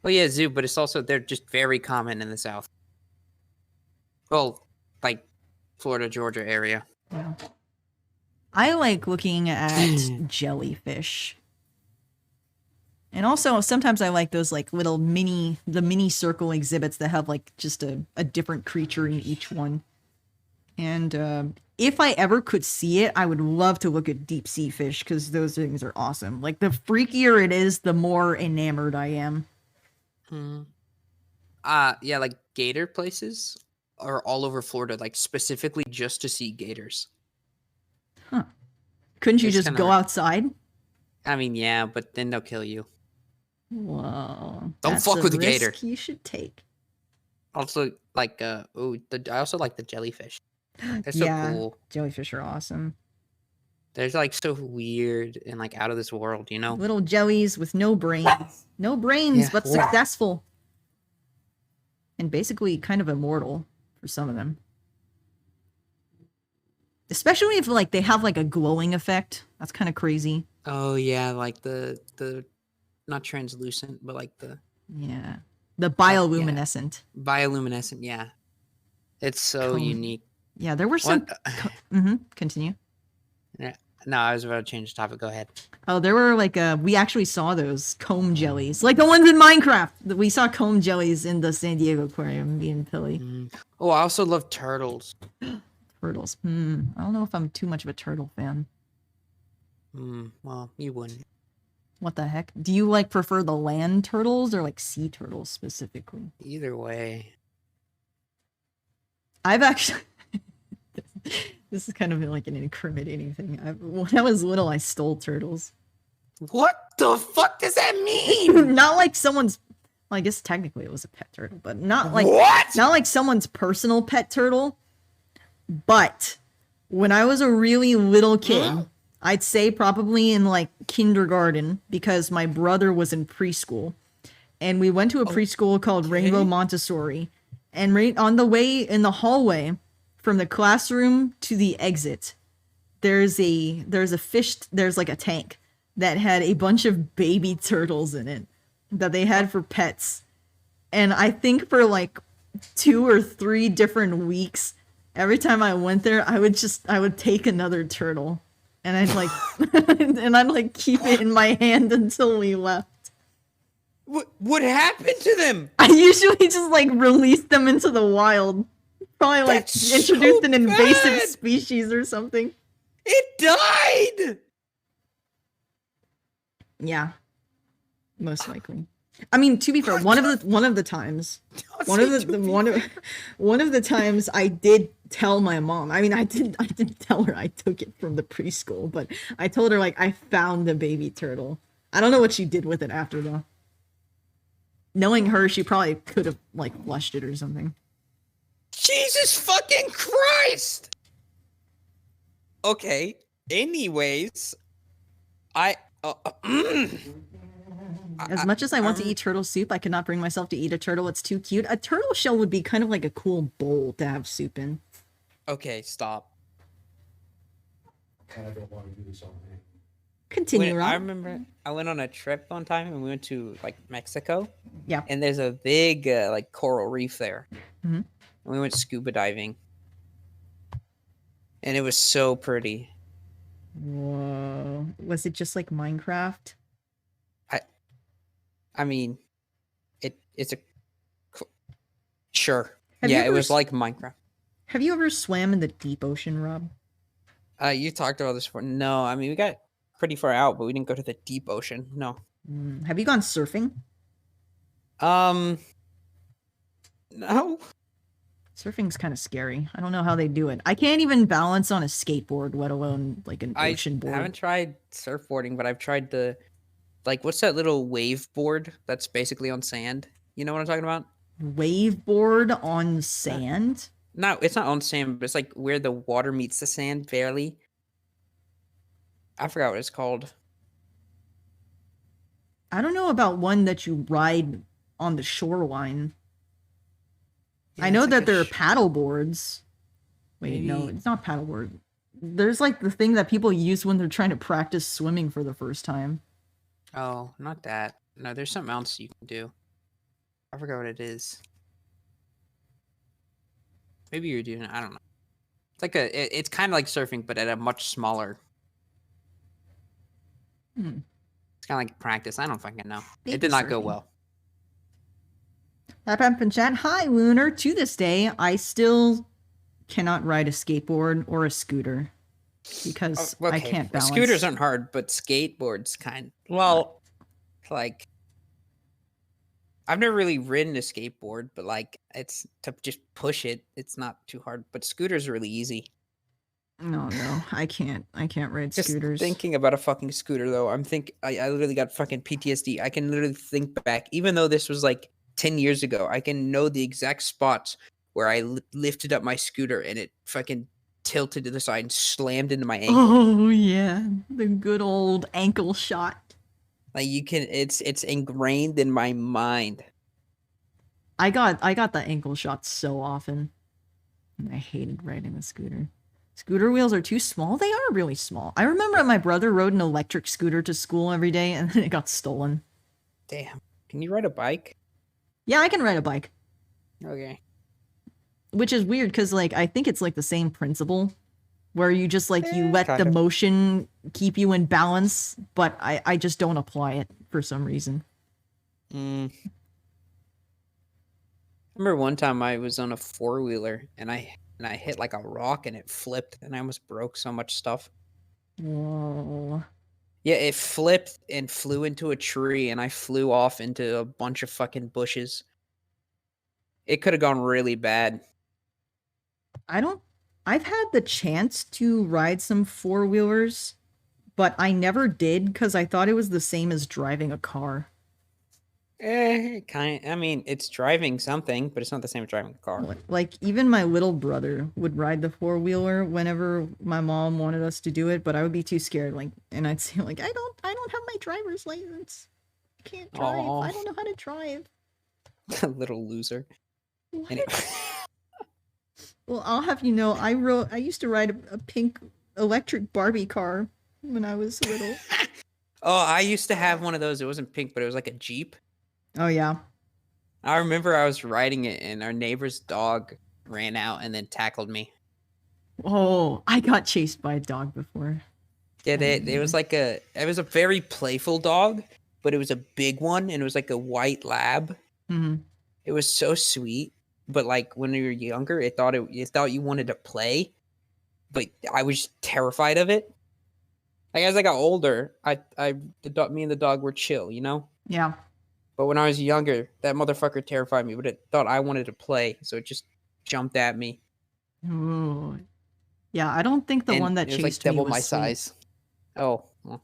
Well, yeah, zoo, but it's also they're just very common in the South. Well, like Florida, Georgia area. Yeah. I like looking at jellyfish. And also sometimes I like those like little mini circle exhibits that have like just a different creature in each one. And if I ever could see it, I would love to look at deep sea fish because those things are awesome. Like the freakier it is, the more enamored I am. Yeah, like gator places are all over Florida, like specifically just to see gators. Huh. Couldn't you It's just go kinda- outside? I mean, yeah, but then they'll kill you. Whoa. Don't that's fuck a with the gator. risk you should take. Also, like, I also like the jellyfish. They're so Yeah. cool. Jellyfish are awesome. They're like so weird and like out of this world, you know? Little jellies with no brains. No brains, Yeah. but successful. And basically kind of immortal for some of them. Especially if like they have like a glowing effect. That's kind of crazy. Oh yeah, like the not translucent, but like the Yeah. The bioluminescent. bioluminescent, yeah. It's so Cone. unique. Yeah, there were some. Continue. No, I was about to change the topic. Go ahead. Oh, there were like we actually saw those comb jellies, like the ones in Minecraft. We saw comb jellies in the San Diego aquarium. Me and Pilly. Oh, I also love turtles. Turtles. I don't know if I'm too much of a turtle fan. Well, you wouldn't. What the heck? Do you like prefer the land turtles or like sea turtles specifically? Either way. I've actually. This is kind of like an incriminating thing. When I was little, I stole turtles. What the fuck does that mean? Not like someone's. Well, I guess technically it was a pet turtle, but not like What? Not like someone's personal pet turtle. But when I was a really little kid, I'd say probably in like kindergarten, because my brother was in preschool, and we went to a preschool called Rainbow Montessori, and right on the way in the hallway from the classroom to the exit, there's like a tank that had a bunch of baby turtles in it that they had for pets. And I think for like 2 or 3 different weeks, every time I went there, I would take another turtle and I'd like keep it in my hand until we left. What happened to them? I usually just like release them into the wild. Probably like That's introduced so an invasive bad. species or something. It died. Yeah. Most likely. I mean, to be fair, one of the times I did tell my mom. I mean, I didn't tell her I took it from the preschool, but I told her like I found the baby turtle. I don't know what she did with it after though. knowing her, she probably could have like flushed it or something. Jesus fucking Christ! Okay. Anyways, I. As much as I want to eat turtle soup, I cannot bring myself to eat a turtle. It's too cute. A turtle shell would be kind of like a cool bowl to have soup in. Okay, stop. Continue, I Rob. remember I went on a trip one time and we went to like Mexico. Yeah. And there's a big like coral reef there. Mhm. And we went scuba diving. And it was so pretty. Whoa. Was it just like Minecraft? I mean, it's a sure. Have you Yeah, it ever was like Minecraft. Have you ever swam in the deep ocean, Rob? You talked about this before. No, I mean we got pretty far out, but we didn't go to the deep ocean. No. Have you gone surfing? No. Surfing's kind of scary. I don't know how they do it. I can't even balance on a skateboard, let alone like an I ocean board. haven't tried surfboarding, but I've tried the like what's that little wave board that's basically on sand? You know what I'm talking about? Waveboard on sand? No, it's not on sand, but it's like where the water meets the sand barely. I forgot what it's called. I don't know about one that you ride on the shoreline. Yeah, I know it's like that a there are paddle boards. Wait, no, Maybe- it's not paddleboard. There's like the thing that people use when they're trying to practice swimming for the first time. Oh, not that. No, there's something else you can do. I forgot what it is. Maybe you're doing it. I don't know. It's like it's kind of like surfing, but at a much smaller. Hmm. It's kind of like practice. I don't fucking know. Baby It did not go surfing. well. Tap up in chat. Hi, Lunar. To this day, I still cannot ride a skateboard or a scooter because Oh, I can't balance. Scooters aren't hard, but skateboards kind. Well, like I've never really ridden a skateboard, but like it's to just push it. It's not too hard. But scooters are really easy. No, I can't. I can't ride Just scooters. thinking about a fucking scooter though, I literally got fucking PTSD. I can literally think back, even though this was like 10 years ago. I can know the exact spots where I lifted up my scooter and it fucking tilted to the side and slammed into my ankle. Oh yeah, the good old ankle shot. Like you can, it's ingrained in my mind. I got the ankle shot so often. And I hated riding the scooter. Scooter wheels are too small. They are really small. I remember my brother rode an electric scooter to school every day and then it got stolen. Damn. Can you ride a bike? Yeah, I can ride a bike. Okay. Which is weird because like I think it's like the same principle where you just like you let kind the of. motion keep you in balance, but I just don't apply it for some reason. I remember one time I was on a four-wheeler and I hit like a rock and it flipped and I almost broke so much stuff. Whoa. Yeah, it flipped and flew into a tree and I flew off into a bunch of fucking bushes. It could have gone really bad. I've had the chance to ride some four-wheelers, but I never did because I thought it was the same as driving a car. I mean, it's driving something, but it's not the same as driving a car. Like even my little brother would ride the four-wheeler whenever my mom wanted us to do it, but I would be too scared. Like, and I'd say like, I don't have my driver's license. I can't drive. Aw. I don't know how to drive. Little loser. What? Anyway. Well, I'll have you know, I used to ride a pink electric Barbie car when I was little. Oh, I used to have one of those. It wasn't pink, but it was like a Jeep. Oh yeah. I remember I was riding it and our neighbor's dog ran out and then tackled me. Oh, I got chased by a dog before. It was like it was a very playful dog, but it was a big one and it was like a white lab. Hmm. It was so sweet, but like when you were younger, it thought you wanted to play, but I was terrified of it. Like as I got older, me and the dog were chill, you know. Yeah. But when I was younger, that motherfucker terrified me. But it thought I wanted to play, so it just jumped at me. Ooh. Yeah, I don't think the And one that it was chased like double me was my sweet. size. Oh, well.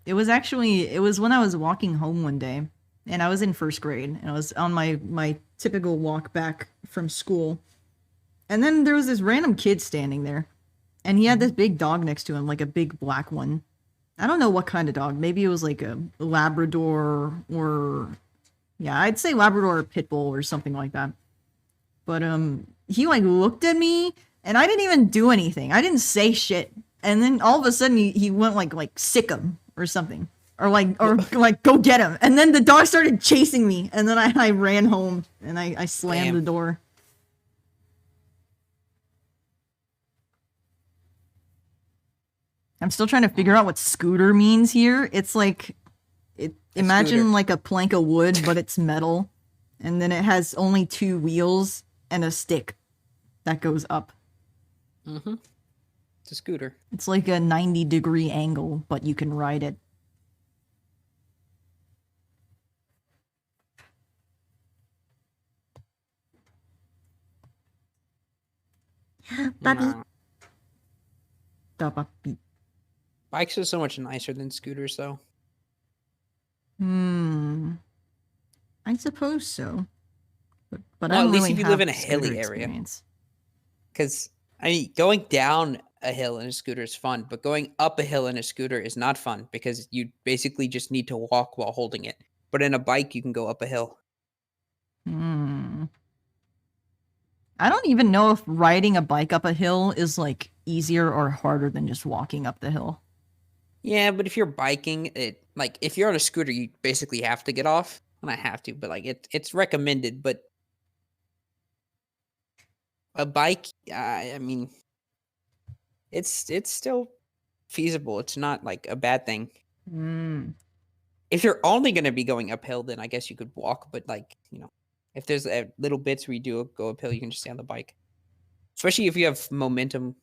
It was when I was walking home one day, and I was in first grade, and I was on my typical walk back from school, and then there was this random kid standing there, and he had this big dog next to him, like a big black one. I don't know what kind of dog. Maybe it was like a Labrador or, yeah, I'd say Labrador or Pit Bull or something like that. But he like looked at me, and I didn't even do anything. I didn't say shit, and then all of a sudden he went like sick him or something. Or like go get him, and then the dog started chasing me, and then I ran home and I slammed Damn. the door. I'm still trying to figure out what scooter means here. It's like imagine scooter. like a plank of wood, but it's metal, and then it has only 2 wheels and a stick that goes up. Mm-hmm. It's a scooter. It's like a 90-degree angle, but you can ride it. Puppy. Nah. Da puppy. Bikes are so much nicer than scooters, though. I suppose so. But Well, I at don't least really if you have live in a scooter hilly area. experience. Because, I mean, going down a hill in a scooter is fun, but going up a hill in a scooter is not fun because you basically just need to walk while holding it. But in a bike, you can go up a hill. I don't even know if riding a bike up a hill is like easier or harder than just walking up the hill. Yeah, but if you're biking, if you're on a scooter, you basically have to get off. Well, not have to, but it's recommended. But a bike, I mean, it's still feasible. It's not like a bad thing. If you're only going to be going uphill, then I guess you could walk. But if there's little bits where you do go uphill, you can just stay on the bike. Especially if you have momentum.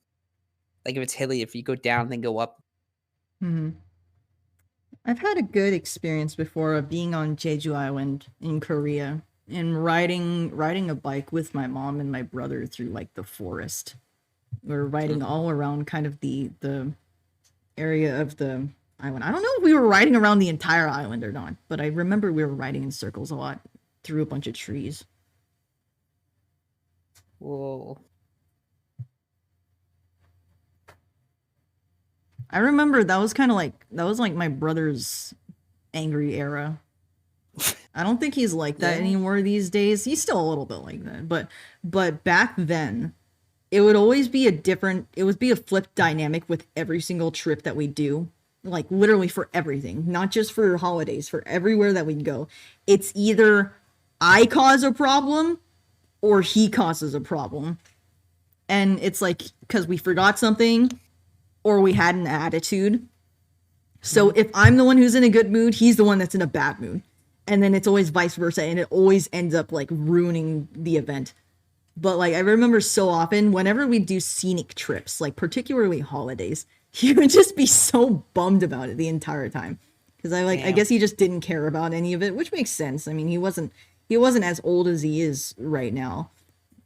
Like if it's hilly, if you go down, then go up. I've had a good experience before of being on Jeju Island in Korea and riding a bike with my mom and my brother through like the forest. We're riding all around kind of the area of the island. I don't know if we were riding around the entire island or not, but I remember we were riding in circles a lot through a bunch of trees. Whoa. I remember that was like my brother's angry era. I don't think he's like that anymore these days. He's still a little bit like that, but back then it would always be a flip dynamic with every single trip that we do. Like literally for everything, not just for holidays, for everywhere that we go. It's either I cause a problem or he causes a problem. And it's like because we forgot something or we had an attitude. So if I'm the one who's in a good mood, he's the one that's in a bad mood. And then it's always vice versa, and it always ends up like ruining the event. But like I remember so often whenever we do scenic trips, like particularly holidays, he would just be so bummed about it the entire time. Because I guess he just didn't care about any of it, which makes sense. I mean, he wasn't as old as he is right now.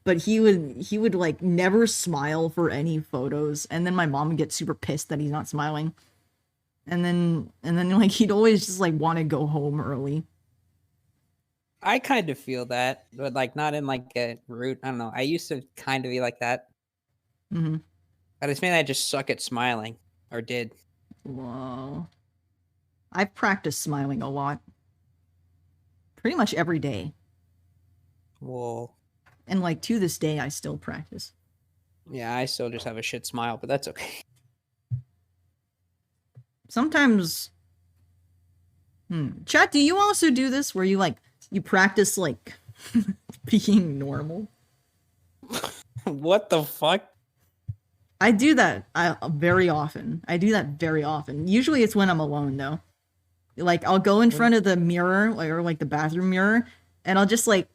But he would like never smile for any photos, and then my mom would get super pissed that he's not smiling. And then like he'd always just like want to go home early. I kind of feel that, but like not in like a rude. I don't know. I used to kind of be like that. Mm-hmm. But it's mainly I just suck at smiling, or did. Whoa. I've practiced smiling a lot. Pretty much every day. Whoa. And like to this day, I still practice. Yeah, I still just have a shit smile, but that's okay. Sometimes. Chat, do you also do this where you practice like being normal? What the fuck? I do that very often. Usually it's when I'm alone though. Like I'll go in front of the mirror or like the bathroom mirror and I'll just like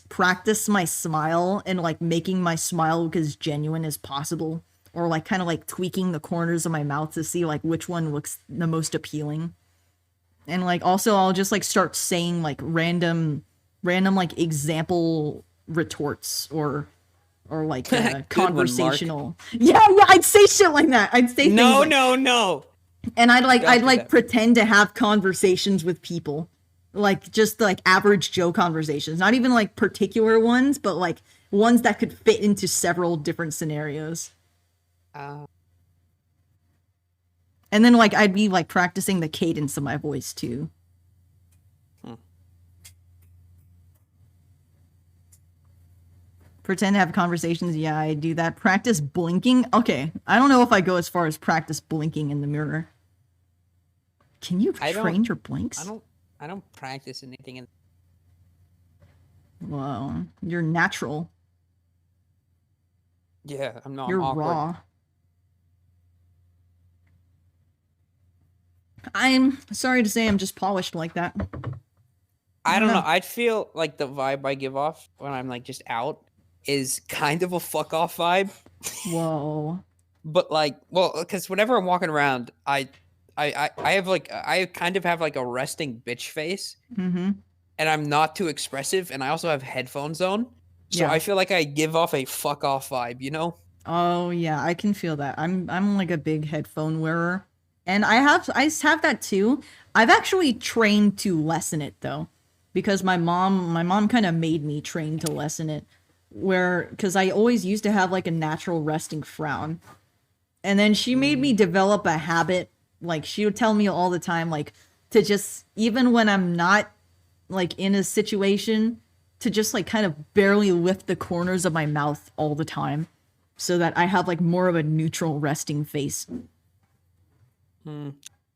practice my smile and like making my smile look as genuine as possible, or like kind of like tweaking the corners of my mouth to see like which one looks the most appealing. And like also I'll just like start saying like random like example retorts or like conversational. Yeah, I'd say shit like that. I'd say things No. and I'd Don't do like that. pretend to have conversations with people. Like just like average Joe conversations, not even like particular ones, but like ones that could fit into several different scenarios. Uh, And then like I'd be like practicing the cadence of my voice too. Pretend to have conversations. Yeah, I do that. Practice blinking. Okay, I don't know if I go as far as practice blinking in the mirror. Can you I don't- train your blinks? I don't practice anything in. Whoa, you're natural. Yeah, I'm not. You're I'm awkward. raw. I'm sorry to say I'm just polished like that. I don't know. know. I'd feel like the vibe I give off when I'm like just out is kind of a fuck off vibe. Whoa. But like, well, because whenever I'm walking around, I have like I kind of have like a resting bitch face, Mm-hmm. and I'm not too expressive, and I also have headphones on, so Yeah. I feel like I give off a fuck off vibe, you know? Oh yeah, I can feel that. I'm like a big headphone wearer. And I have that too. I've actually trained to lessen it though. Because my mom kind of made me train to lessen it. Cuz I always used to have like a natural resting frown. And then she made me develop a habit, like she would tell me all the time like to just, even when I'm not like in a situation, to just like kind of barely lift the corners of my mouth all the time, so that I have like more of a neutral resting face.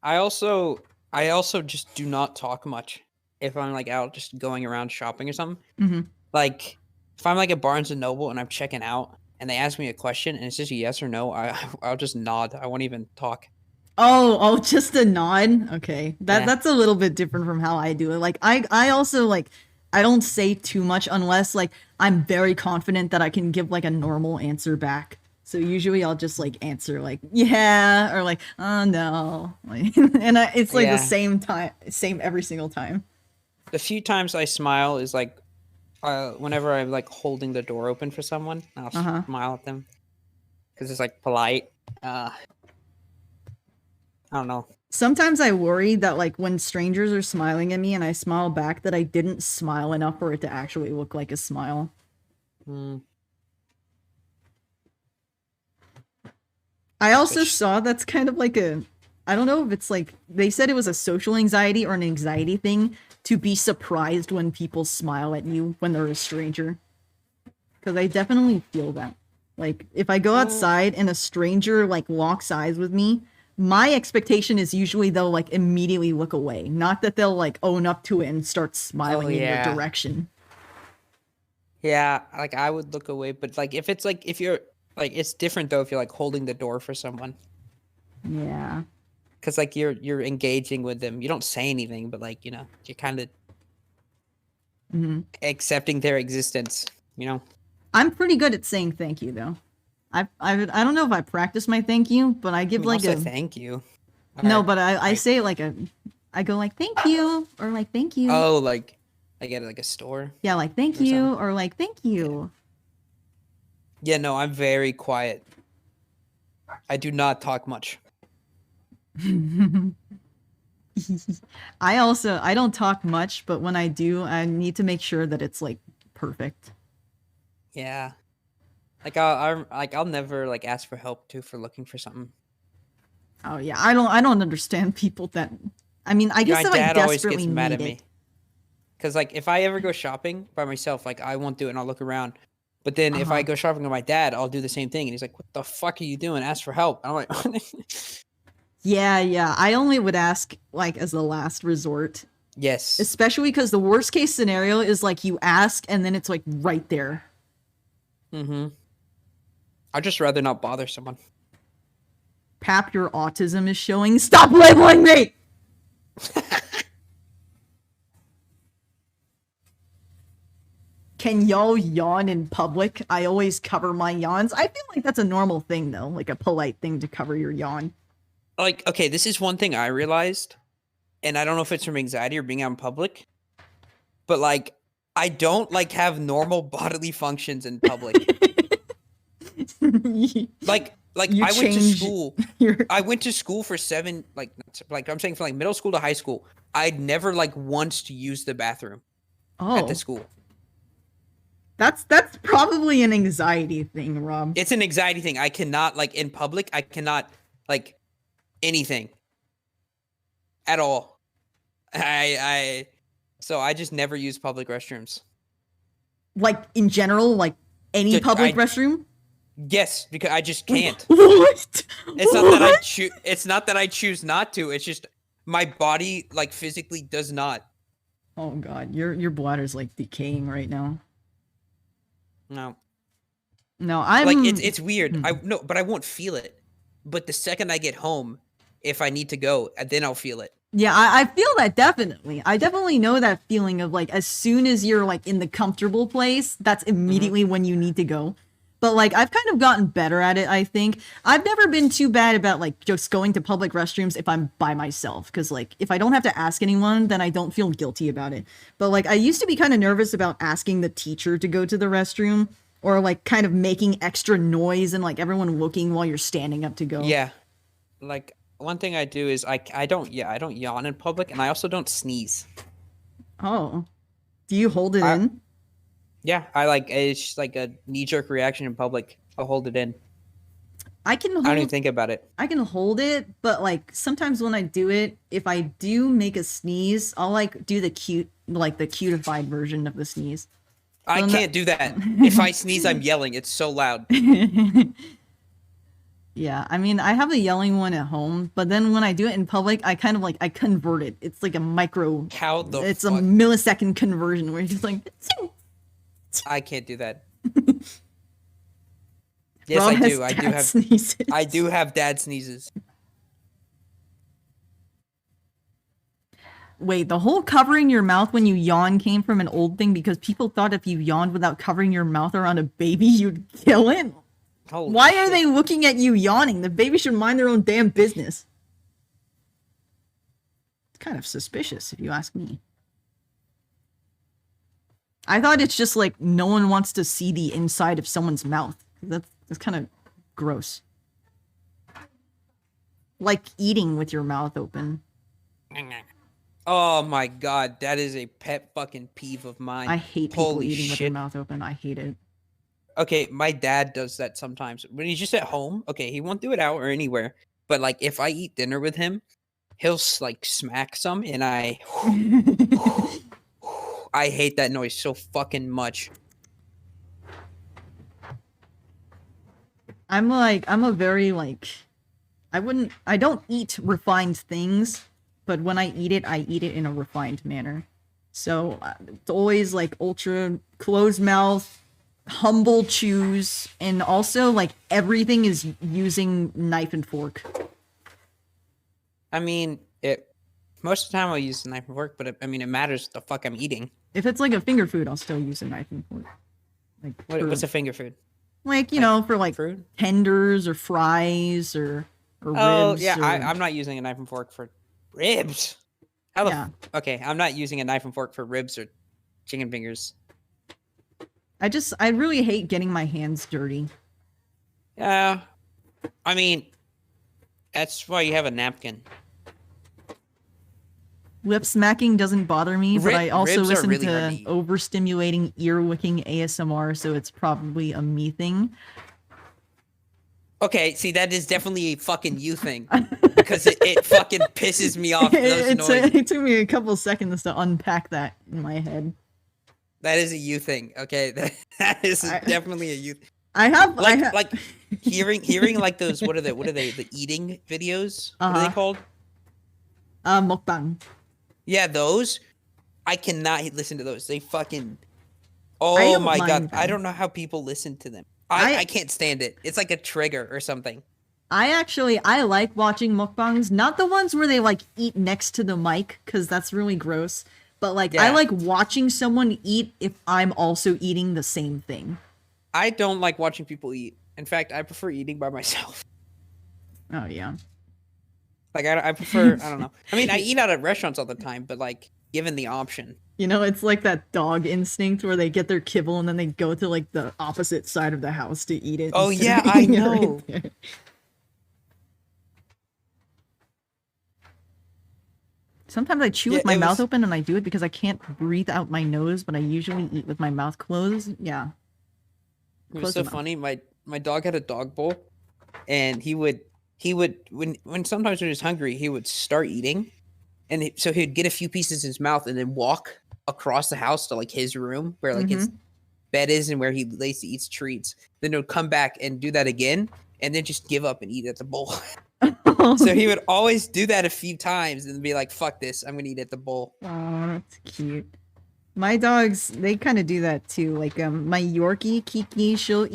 I also just do not talk much if I'm like out just going around shopping or something. Mhm. Like if I'm like at Barnes and Noble and I'm checking out and they ask me a question and it's just a yes or no, I'll just nod. I won't even talk. Oh, just a nod. Okay, Yeah. that's a little bit different from how I do it. Like I also like, I don't say too much unless like I'm very confident that I can give like a normal answer back. So usually I'll just like answer like yeah or like oh no, like, and it's like Yeah. the same every single time. The few times I smile is like whenever I'm like holding the door open for someone, I'll Uh-huh. smile at them because it's like polite. I don't know. Sometimes I worry that like when strangers are smiling at me and I smile back that I didn't smile enough for it to actually look like a smile. Hmm. I also Which- saw that's kind of like I don't know if it's like, they said it was a social anxiety or an anxiety thing to be surprised when people smile at you when they're a stranger. Because I definitely feel that. Like, if I go outside and a stranger like locks eyes with me, my expectation is usually they'll like immediately look away. Not that they'll like own up to it and start smiling in yeah. your direction. Yeah, like I would look away, but like if you're like it's different though if you're like holding the door for someone. Yeah. Cause like you're engaging with them. You don't say anything, but like, you know, you're kind of hmm accepting their existence, you know? I'm pretty good at saying thank you though. I don't know if I practice my thank you, but I give I mean, like I'll a say thank you. no, Or- but I right. say it like I go like thank you or like thank you. Oh, like I get like a store. Yeah, like thank or you something. or like thank you. Yeah, no, I'm very quiet. I do not talk much. I don't talk much, but when I do, I need to make sure that it's like perfect. Yeah. Like I'll never like ask for help too for looking for something. Oh yeah, I don't understand people that. I mean, I guess My if I dad always desperately gets mad need at me. it. Cause like if I ever go shopping by myself, like I won't do it and I'll look around. But then if I Uh-huh. go shopping with my dad, I'll do the same thing. And he's like, "What the fuck are you doing? Ask for help." And I'm like, Yeah. I only would ask like as the last resort, "Yes." especially because the worst case scenario is like you ask and then it's like right there. Mm-hmm. I'd just rather not bother someone. Pap, your autism is showing. Stop labeling me! Can y'all yawn in public? I always cover my yawns. I feel like that's a normal thing, though. Like a polite thing to cover your yawn. Like, okay, this is one thing I realized, and I don't know if it's from anxiety or being out in public, but like, I don't like have normal bodily functions in public. like You I went to change school. your- I went to school for I'm saying from like middle school to high school. I'd never like once to use the bathroom Oh, at the school. that's probably an anxiety thing, Rob. It's an anxiety thing. I cannot like in public. I cannot like anything at all. So I just never use public restrooms. Like in general, like any Dude, public I- restroom. Yes, because I just can't. What? It's not that I choose. It's not that I choose not to. It's just my body like physically does not. Oh god, your bladder's like decaying right now. No, No, I'm like it's weird. Hmm. But I won't feel it. But the second I get home, if I need to go, then I'll feel it. Yeah, I feel that definitely. I definitely know that feeling of like as soon as you're like in the comfortable place, that's immediately when you need to go. But like I've kind of gotten better at it, I think. I've never been too bad about like just going to public restrooms if I'm by myself, cuz like if I don't have to ask anyone, then I don't feel guilty about it. But like I used to be kind of nervous about asking the teacher to go to the restroom or like kind of making extra noise and like everyone looking while you're standing up to go. Yeah, like one thing I do is I don't yawn in public, and I also don't sneeze. Oh. Do you hold it in? Yeah, I like it's just like a knee jerk reaction in public. I'll hold it in. I can hold I don't even think about it. I can hold it, but like sometimes when I do it, if I do make a sneeze, I'll like do the cutified version of the sneeze. I Well, no- can't do that. If I sneeze, I'm yelling. It's so loud. Yeah, I mean, I have a yelling one at home, but then when I do it in public, I kind of like I convert it. It's like a micro. How the It's fuck? a millisecond conversion where you're just like. I can't do that. Yes, Rob I has do. I do dad have. sneezes. I do have dad sneezes. Wait, the whole covering your mouth when you yawn came from an old thing because people thought if you yawned without covering your mouth around a baby, you'd kill it. Holy Why are shit. they looking at you yawning? The baby should mind their own damn business. It's kind of suspicious, if you ask me. I thought it's just like no one wants to see the inside of someone's mouth. That's kind of gross. Like eating with your mouth open. Oh my god, that is a pet fucking peeve of mine. I hate people Holy eating with their shit. mouth open. I hate it. Okay, my dad does that sometimes. When he's just at home, okay, he won't do it out or anywhere. But like if I eat dinner with him, he'll like smack some and I hate that noise so fucking much. I'm a very like, I don't eat refined things, but when I eat it in a refined manner. So it's always like ultra closed mouth, humble chews, and also like everything is using knife and fork. I mean, most of the time I'll use a knife and fork, but it matters the fuck I'm eating. If it's like a finger food, I'll still use a knife and fork. Like What's a finger food? like you know, for like Fruit? tenders or fries or Oh ribs. yeah, or... I'm not using a knife and fork for ribs. How the Yeah. Okay, I'm not using a knife and fork for ribs or chicken fingers. I really hate getting my hands dirty. Yeah, I mean, that's why you have a napkin. Lip smacking doesn't bother me, but I also Ribs are listen really hard to to eat. overstimulating ear-licking ASMR, so it's probably a me thing. Okay, see, that is definitely a fucking you thing because it fucking pisses me off. Those noises. It took me a couple seconds to unpack that in my head. That is a you thing. Okay, that is definitely a you. I have Like hearing like those what are they the eating videos? What are they Uh-huh. called? Mukbang. Yeah, those. I cannot listen to those. They fucking. I Oh don't my mind god! I them. don't know how people listen to them. I- I can't stand it. It's like a trigger or something. I like watching mukbangs, not the ones where they like eat next to the mic, because that's really gross. But like I Yeah. like watching someone eat if I'm also eating the same thing. I don't like watching people eat. In fact, I prefer eating by myself. Oh yeah. Like I prefer. I don't know. I mean, I eat out at restaurants all the time, but like given the option. You know, it's like that dog instinct where they get their kibble and then they go to like the opposite side of the house to eat it. Oh, instead yeah, of I eating it right know. Sometimes I chew Yeah, with my it mouth was- open, and I do it because I can't breathe out my nose, but I usually eat with my mouth closed. Yeah. It Close was so your mouth. funny. My dog had a dog bowl, and he would when sometimes when he was hungry, he would start eating, and so he'd get a few pieces in his mouth and then walk across the house to like his room where like his bed is and where he lays to eats treats. Then he'll come back and do that again, and then just give up and eat at the bowl. So he would always do that a few times and be like, "Fuck this, I'm gonna eat at the bowl." Oh, that's cute. My dogs, they kind of do that too. Like, my Yorkie, Kiki, she'll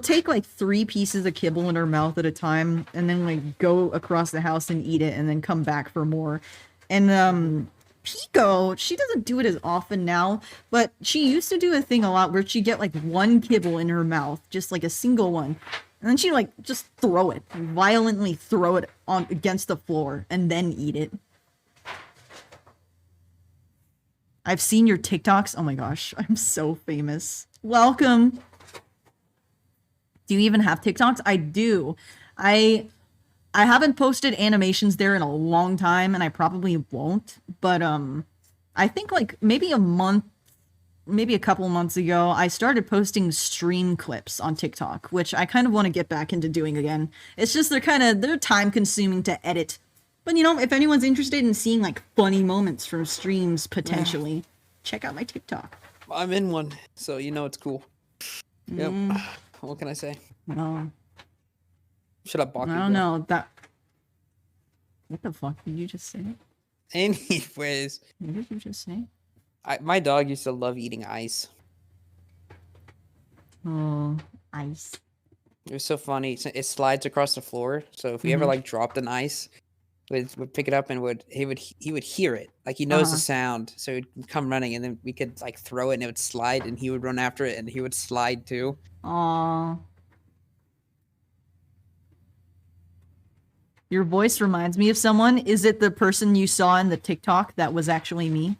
take like 3 pieces of kibble in her mouth at a time and then like go across the house and eat it and then come back for more. And, Pico, she doesn't do it as often now, but she used to do a thing a lot where she'd get like 1 kibble in her mouth, just like a single one. And then she'd like just throw it, violently throw it on against the floor and then eat it. I've seen your TikToks. Oh my gosh, I'm so famous. Welcome. Do you even have TikToks? I do. I haven't posted animations there in a long time, and I probably won't. But I think like maybe a couple months ago, I started posting stream clips on TikTok, which I kind of want to get back into doing again. It's just they're time consuming to edit. But you know, if anyone's interested in seeing like funny moments from streams potentially, check out my TikTok. I'm in one, so you know it's cool. Yep. What can I say? No, Shut up, Baki. I don't know that. What the fuck did you just say? Anyways, What did you just say? my dog used to love eating ice. Oh, ice. It was so funny. It slides across the floor. So if we ever like dropped an ice, would pick it up and he would hear it. Like he knows the sound, so he'd come running, and then we could like throw it and it would slide, and he would run after it and he would slide too. Aw. Your voice reminds me of someone. Is it the person you saw in the TikTok that was actually me?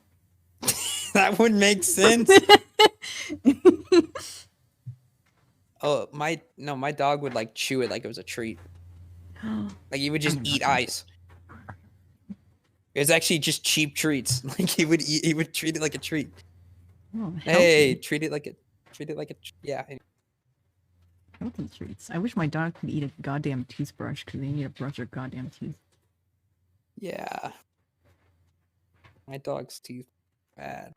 That would make sense. Oh, my dog would like chew it like it was a treat. Like he would just eat ice. It was actually just cheap treats. Like he would treat it like a treat. Oh, Hey, treat it like a yeah. healthy treats. I wish my dog could eat a goddamn toothbrush because they need to brush their goddamn teeth. Yeah. My dog's teeth bad.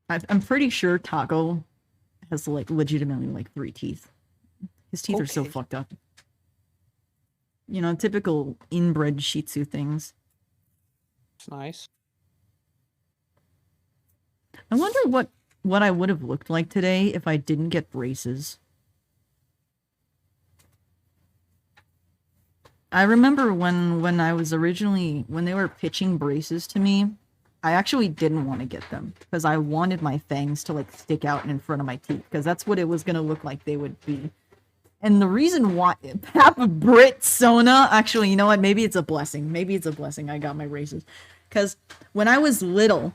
I'm pretty sure Taco has like legitimately like 3 teeth. His teeth are so Okay. fucked up. You know, typical inbred Shih Tzu things. It's nice. I wonder what I would have looked like today if I didn't get braces. I remember when I was originally when they were pitching braces to me, I actually didn't want to get them because I wanted my fangs to like stick out in front of my teeth because that's what it was gonna look like they would be. And the reason why Papa Brit Sona, actually, you know what? Maybe it's a blessing. Maybe it's a blessing I got my braces. Because when I was little,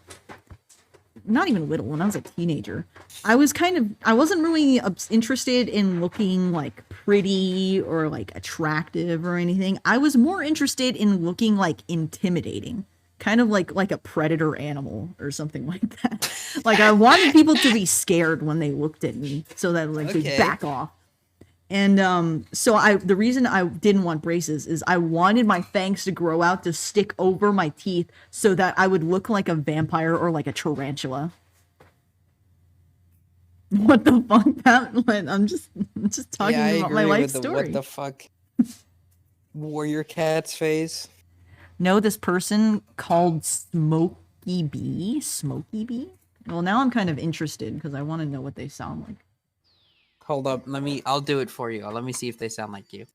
not even little, when I was a teenager, I wasn't really interested in looking like pretty or like attractive or anything. I was more interested in looking like intimidating. Kind of like a predator animal or something like that. Like I wanted people to be scared when they looked at me so that like they'd Okay. back off. And so the reason I didn't want braces is I wanted my fangs to grow out to stick over my teeth so that I would look like a vampire or like a tarantula. What the fuck, Pat? I'm just talking Yeah, I about my agree life with the story. what the fuck warrior cat's face. Know this person called Smokey Bee? Smokey Bee? Well, now I'm kind of interested because I want to know what they sound like. Hold up, I'll do it for you. Let me see if they sound like you.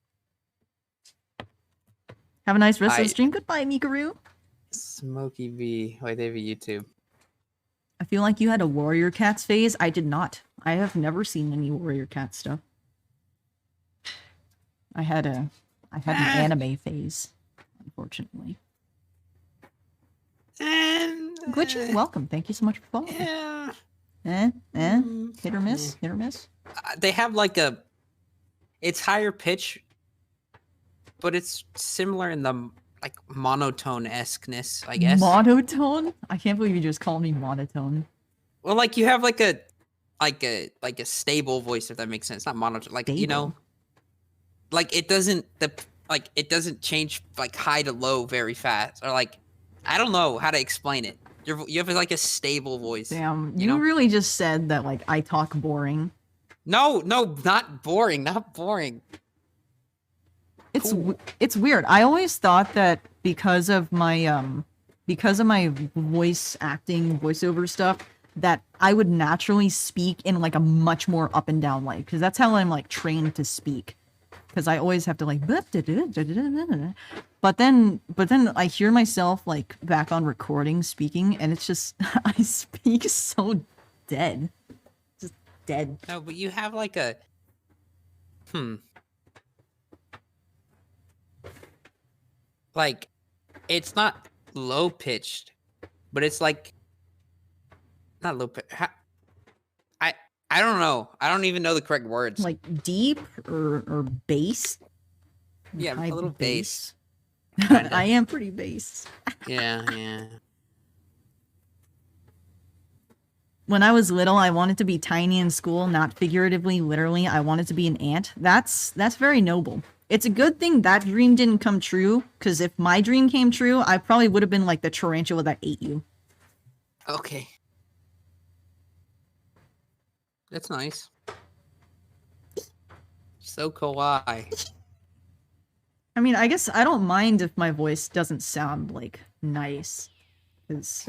Have a nice rest of I- the stream. Goodbye, Mikaru. Smokey V. Wait, they have a YouTube. I feel like you had a Warrior Cats phase. I did not. I have never seen any Warrior Cat stuff. I had an anime phase, unfortunately. Glitchy, welcome. Thank you so much for following. Yeah. Hit or miss? Hit or miss? They have like it's higher pitch, but it's similar in the like monotone esqueness, I guess. Monotone? I can't believe you just called me monotone. Well, like you have like a stable voice, if that makes sense. Not monotone, like you know, like it doesn't it doesn't change like high to low very fast, or like I don't know how to explain it. You have like a stable voice. Damn, you you know? really just said that like I talk boring. No, not boring, not boring. It's weird. I always thought that because of my voice acting, voiceover stuff, that I would naturally speak in like a much more up and down way, because that's how I'm like trained to speak. Because I always have to like, but then I hear myself like back on recording speaking, and it's just I speak so dead, just dead. No, but you have like a like it's not low pitched, but it's like not low pitched. I don't know. I don't even know the correct words. Like deep or bass. Yeah, High a little bass. I am pretty bass. Yeah. When I was little, I wanted to be tiny in school, not figuratively, literally. I wanted to be an ant. That's very noble. It's a good thing that dream didn't come true, because if my dream came true, I probably would have been like the tarantula that ate you. Okay. That's nice. So kawaii. I mean, I guess I don't mind if my voice doesn't sound like nice, because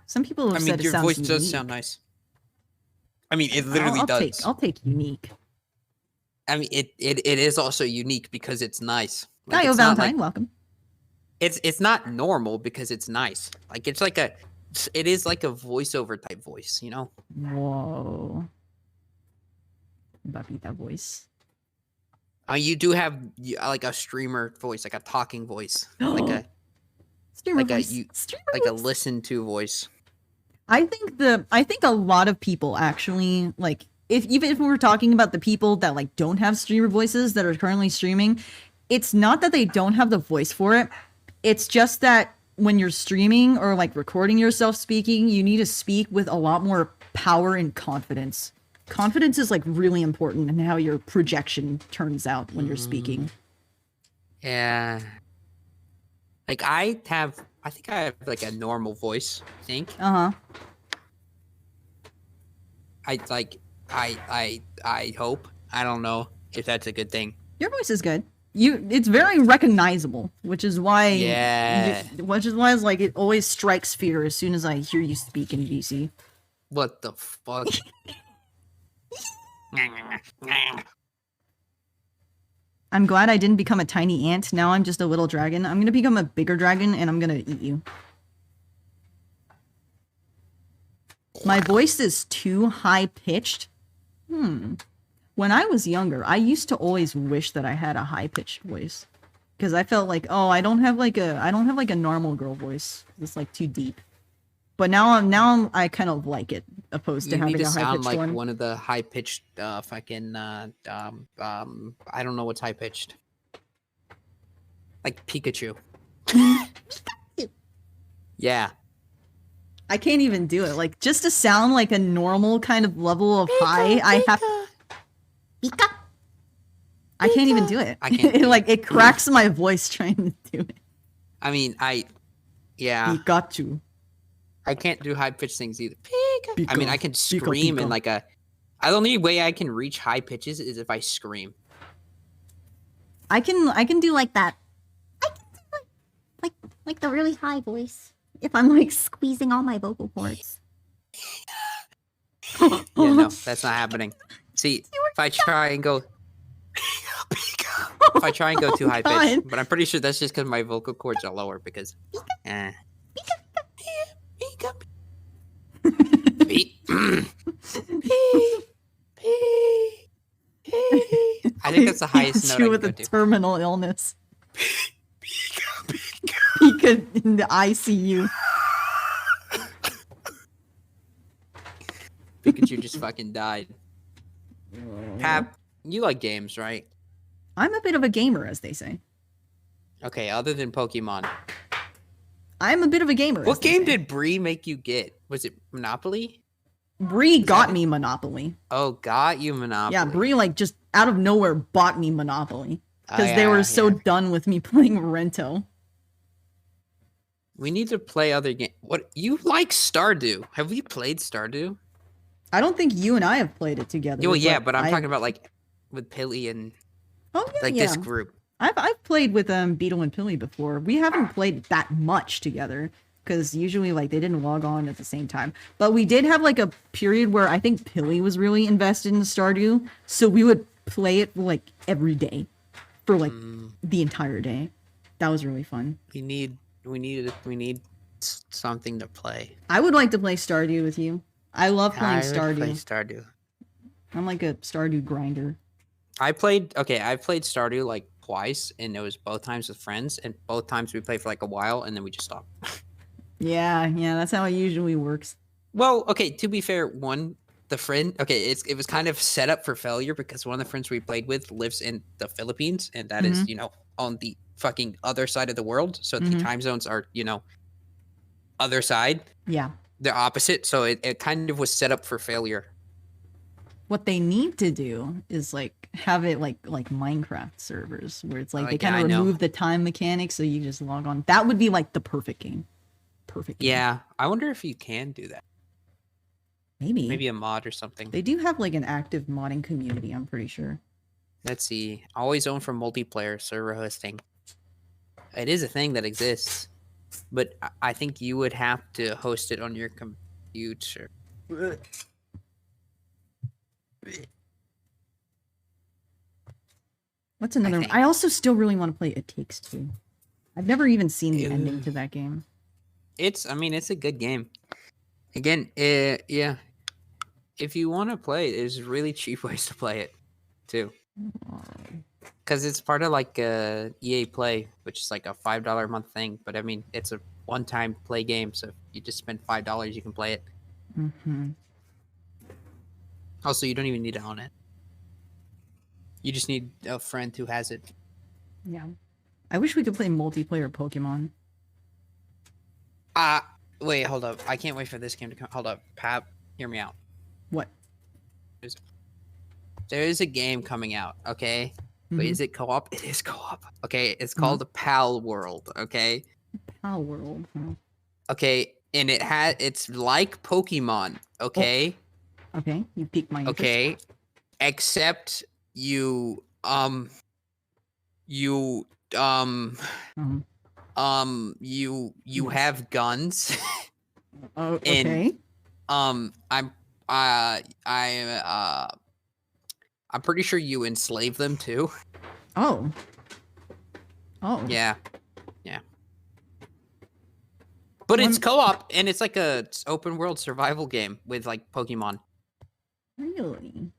some people have said it your sounds voice unique. does sound nice. I mean, it literally does. I'll take unique. I mean, it is also unique because it's nice. Like, Hi, it's not Valentine, like, welcome. it's not normal because it's nice. Like it is like a voiceover type voice, you know? Whoa. Babita voice. You do have like a streamer voice, like a talking voice, like a Streamer like voice. a Streamer like a voice. listen to voice. I think a lot of people actually like even if we were talking about the people that like don't have streamer voices that are currently streaming, it's not that they don't have the voice for it. It's just that when you're streaming or like recording yourself speaking, you need to speak with a lot more power and confidence. Confidence is like really important in how your projection turns out when you're speaking. Yeah. Like I think I have like a normal voice, I think. Uh-huh. I hope. I don't know if that's a good thing. Your voice is good. It's very recognizable, which is why it's like it always strikes fear as soon as I hear you speak in VC. What the fuck? I'm glad I didn't become a tiny ant. Now I'm just a little dragon. I'm gonna become a bigger dragon and I'm gonna eat you. My voice is too high pitched. When I was younger, I used to always wish that I had a high pitched voice, because I felt like, oh, I don't have like a normal girl voice. It's like too deep. But now I kind of like it, opposed to You need having to a high sound pitched like one. one of the high pitched fucking I don't know what's high pitched. Like Pikachu. Yeah. I can't even do it. Like, just to sound like a normal kind of level of high, I have. Pika. I can't even do it. I can't do it cracks my voice trying to do it. I mean, yeah. Pikachu. I can't do high pitched things either. Pika. I mean, I can scream Pika. in like the only way I can reach high pitches is if I scream. I can do like that. I can do like the really high voice. If I'm like squeezing all my vocal cords. Yeah, no, that's not happening. See, if I try and go, if I try and go too high pitched, but I'm pretty sure that's just because my vocal cords are lower because, I think that's the highest note I You can with go a to. terminal illness. Pika in the ICU. Pikachu just fucking died. Pap, you like games, right? I'm a bit of a gamer, as they say. Okay, other than Pokemon. I'm a bit of a gamer. What game did Bree make you get? Was it Monopoly? Bree got that- me Monopoly. Oh, got you Monopoly. Yeah, Bree like just out of nowhere bought me Monopoly because they yeah, were so yeah. done with me playing Rento. We need to play other games. What you like Stardew? Have we played Stardew? I don't think you and I have played it together. Well, yeah, but I'm talking about like with Pilly and Oh yeah, like yeah. this group. I've played with Beetle and Pilly before. We haven't played that much together because usually like they didn't log on at the same time. But we did have like a period where I think Pilly was really invested in Stardew, so we would play it like every day for like the entire day. That was really fun. We need something to play. I would like to play Stardew with you. I love playing I would Stardew. play Stardew. I'm like a Stardew grinder. I played Stardew like twice, and it was both times with friends, and both times we played for like a while, and then we just stopped. Yeah, that's how it usually works. Well, okay, to be fair, it was kind of set up for failure because one of the friends we played with lives in the Philippines, and that is, on the fucking other side of the world. So the time zones are, other side. Yeah. They're opposite. So it kind of was set up for failure. What they need to do is like have it like Minecraft servers where it's like they kind of remove the time mechanics so you just log on. That would be like the perfect game. Yeah, I wonder if you can do that. Maybe a mod or something. They do have like an active modding community, I'm pretty sure. Let's see. Always own for multiplayer server hosting. It is a thing that exists, but I think you would have to host it on your computer. What's another? I also still really want to play It Takes Two. I've never even seen the ending to that game. It's a good game. Again, yeah. If you want to play it, there's really cheap ways to play it, too. Because it's part of like EA Play, which is like a $5 a month thing. But I mean, it's a one-time play game, so if you just spend $5, you can play it. Mm-hmm. Also, you don't even need to own it. You just need a friend who has it. Yeah. I wish we could play multiplayer Pokemon. Wait, hold up. I can't wait for this game to come. Hold up. Pap, hear me out. What? There is a game coming out, okay? But is it co-op? It is co-op. Okay, it's Mm-hmm. called Pal World, okay? Pal World. Huh? Okay, and it's like Pokemon, okay? Okay, you piqued my interest. Okay. Except you have guns. Oh, okay. And I'm pretty sure you enslave them too. Oh. Yeah. But it's co-op, and it's like a open world survival game with like Pokemon. Really?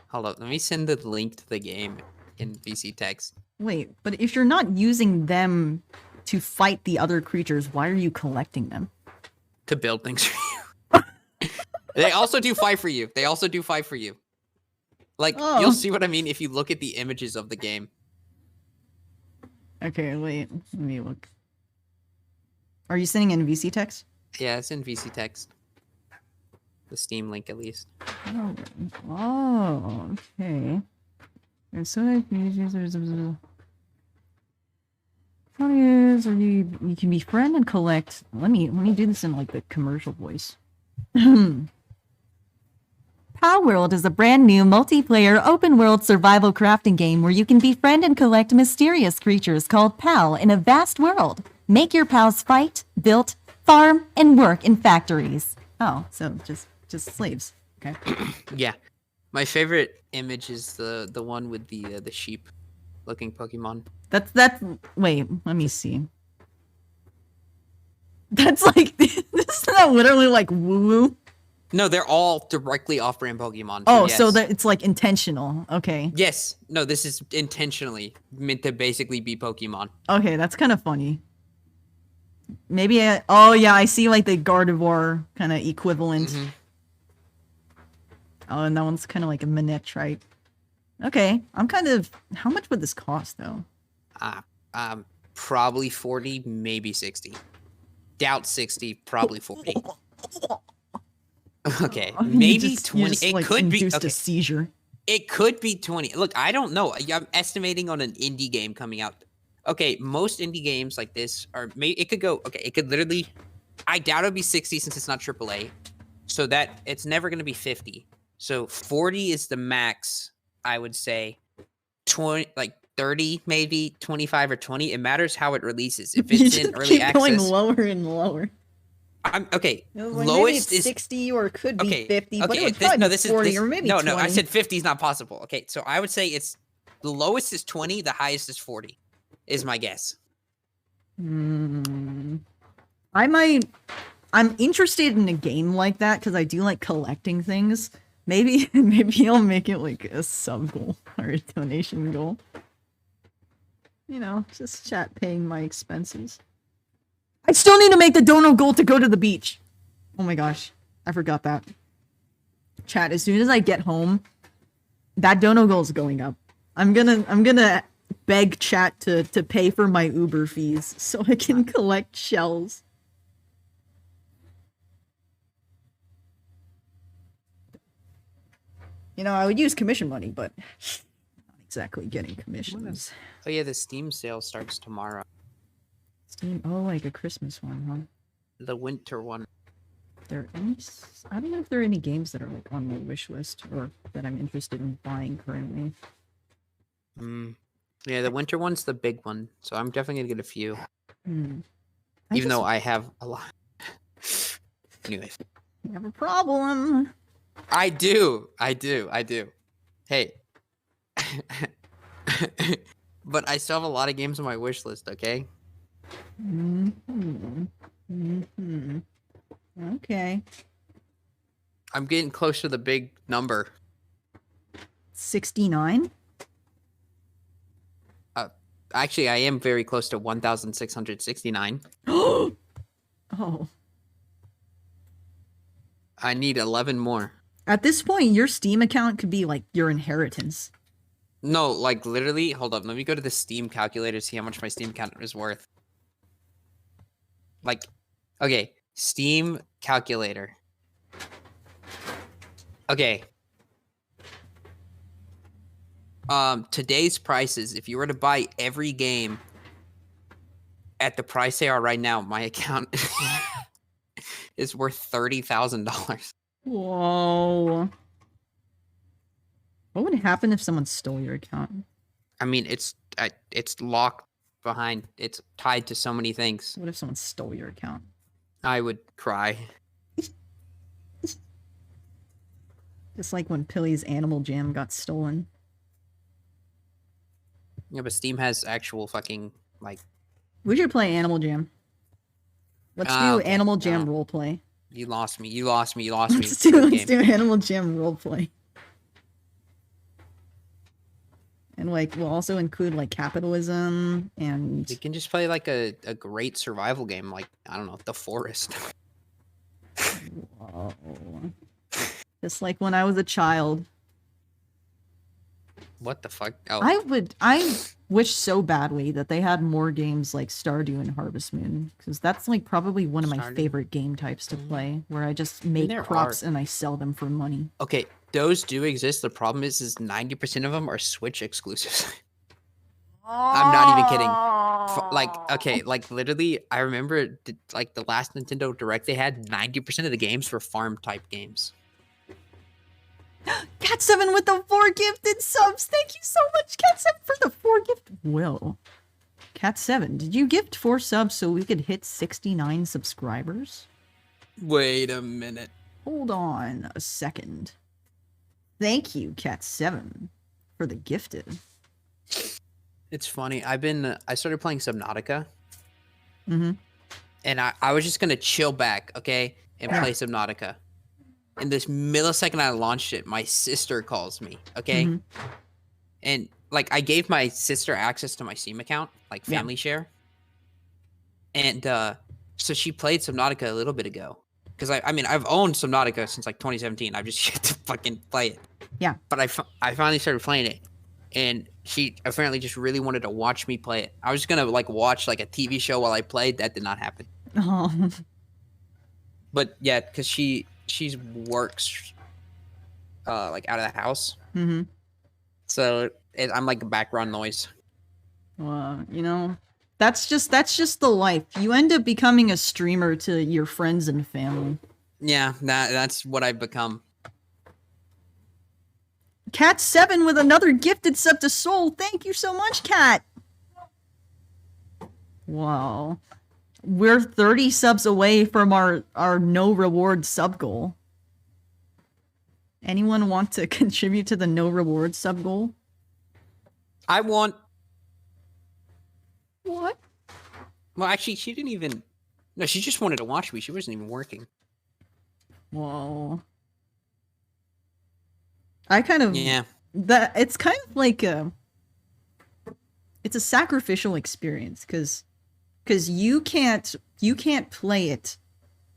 Hold up, let me send the link to the game in VC text. Wait, but if you're not using them to fight the other creatures, why are you collecting them? To build things for you. They also do fight for you. Like, you'll see what I mean if you look at the images of the game. Okay, wait. Let me look. Are you sending in VC text? Yeah, it's in VC text. The Steam link, at least. Oh, okay. And so you can befriend and collect. Let me do this in like the commercial voice. Pal World is a brand new multiplayer open world survival crafting game where you can befriend and collect mysterious creatures called Pal in a vast world. Make your pals fight, build, farm, and work in factories. Oh, so just slaves. Okay. Yeah. My favorite image is the one with the sheep looking Pokemon. That's wait, let me see. That's like isn't that literally like woo-woo? No, they're all directly off-brand Pokemon. Oh, yes. so that it's like intentional. Okay. Yes. No, this is intentionally meant to basically be Pokemon. Okay, that's kind of funny. Maybe I see like the Gardevoir kind of equivalent. Mm-hmm. Oh, and that one's kind of like a Manette, right? Okay, how much would this cost though? probably 40, maybe 60. Doubt 60, probably 40. Okay, You maybe just- you 20. just, It like, could be. induced Okay. a seizure. It could be 20. Look, I don't know. I'm estimating on an indie game coming out. Okay, most indie games like this are maybe it could go. Okay, it could literally. I doubt it'll be 60 since it's not AAA, so that it's never going to be 50. So 40 is the max. I would say 20, like 30, maybe 25 or 20. It matters how it releases. If You it's just in early keep access, going lower and lower. I'm okay. Like, maybe Lowest it's is 60 or it could be okay. 50, but it Okay, would this, probably no, be this 40 is this, or maybe no, 20. no. I said 50 is not possible. Okay, so I would say it's the lowest is 20, the highest is 40, is my guess. I'm interested in a game like that because I do like collecting things. Maybe I'll make it like a sub goal or a donation goal. You know, just chat paying my expenses. I still need to make the dono goal to go to the beach. Oh my gosh, I forgot that. Chat, as soon as I get home, that dono goal is going up. I'm gonna beg chat to pay for my Uber fees so I can collect shells. You know, I would use commission money, but not exactly getting commissions. Oh yeah, the Steam sale starts tomorrow. Steam, oh, like a Christmas one, huh? The winter one. There any? I don't know if there are any games that are like on my wish list or that I'm interested in buying currently. Yeah, the winter one's the big one, so I'm definitely gonna get a few. just Even though I have a lot. Anyways, you have a problem. I do. Hey. But I still have a lot of games on my wish list, okay? Okay. I'm getting close to the big number. 69? Actually, I am very close to 1,669. Oh. I need 11 more. At this point, your Steam account could be like your inheritance. No, like literally, hold up. Let me go to the Steam calculator, see how much my Steam account is worth. Like, okay, Steam calculator. Okay. Today's prices, if you were to buy every game at the price they are right now, my account is worth $30,000. Whoa. What would happen if someone stole your account? I mean, it's locked behind. It's tied to so many things. What if someone stole your account? I would cry. Just like when Pilly's Animal Jam got stolen. Yeah, but Steam has actual fucking like. We should play Animal Jam. Let's do Okay, Animal Jam roleplay. You lost me. Let's Good do Animal Jam roleplay. And like we'll also include like capitalism and We can just play like a great survival game, like I don't know, The Forest. whoa. Just like when I was a child. What the fuck? Oh, I wish so badly that they had more games like Stardew and Harvest Moon, because that's like probably one of my Stardew? favorite game types to play, where I just make there crops are. and I sell them for money. okay. Those do exist. The problem is 90% of them are Switch exclusives. I'm not even kidding. Like, okay, like literally, I remember like the last Nintendo Direct they had 90% of the games were farm type games. Cat7 with the 4 gifted subs. Thank you so much, Cat7, for the 4 gift. Whoa. Cat7, did you gift 4 subs so we could hit 69 subscribers? Wait a minute. Hold on a second. Thank you, Cat7, for the gifted. It's funny. I started playing Subnautica, Mm-hmm. and I was just gonna chill back, okay, and play Subnautica. In this millisecond I launched it, my sister calls me, okay, and like I gave my sister access to my Steam account, like family share, and so she played Subnautica a little bit ago, because I mean I've owned Subnautica since like 2017. I've just yet to fucking play it. Yeah. But I finally started playing it. and she apparently just really wanted to watch me play it. I was gonna like watch like a TV show while I played. That did not happen. Oh. But yeah, because she's works like out of the house, Mm-hmm. so I'm like background noise. Well, you know, that's just the life. You end up becoming a streamer to your friends and family. Yeah, that's what I've become. Cat7 with another gifted sub to Soul. Thank you so much, Cat. Wow. We're 30 subs away from our no reward sub goal. Anyone want to contribute to the no reward sub goal? I want. What? Well, actually, she didn't even. No, she just wanted to watch me. She wasn't even working. Whoa. I kind of Yeah. that it's kind of like it's a sacrificial experience because you can't play it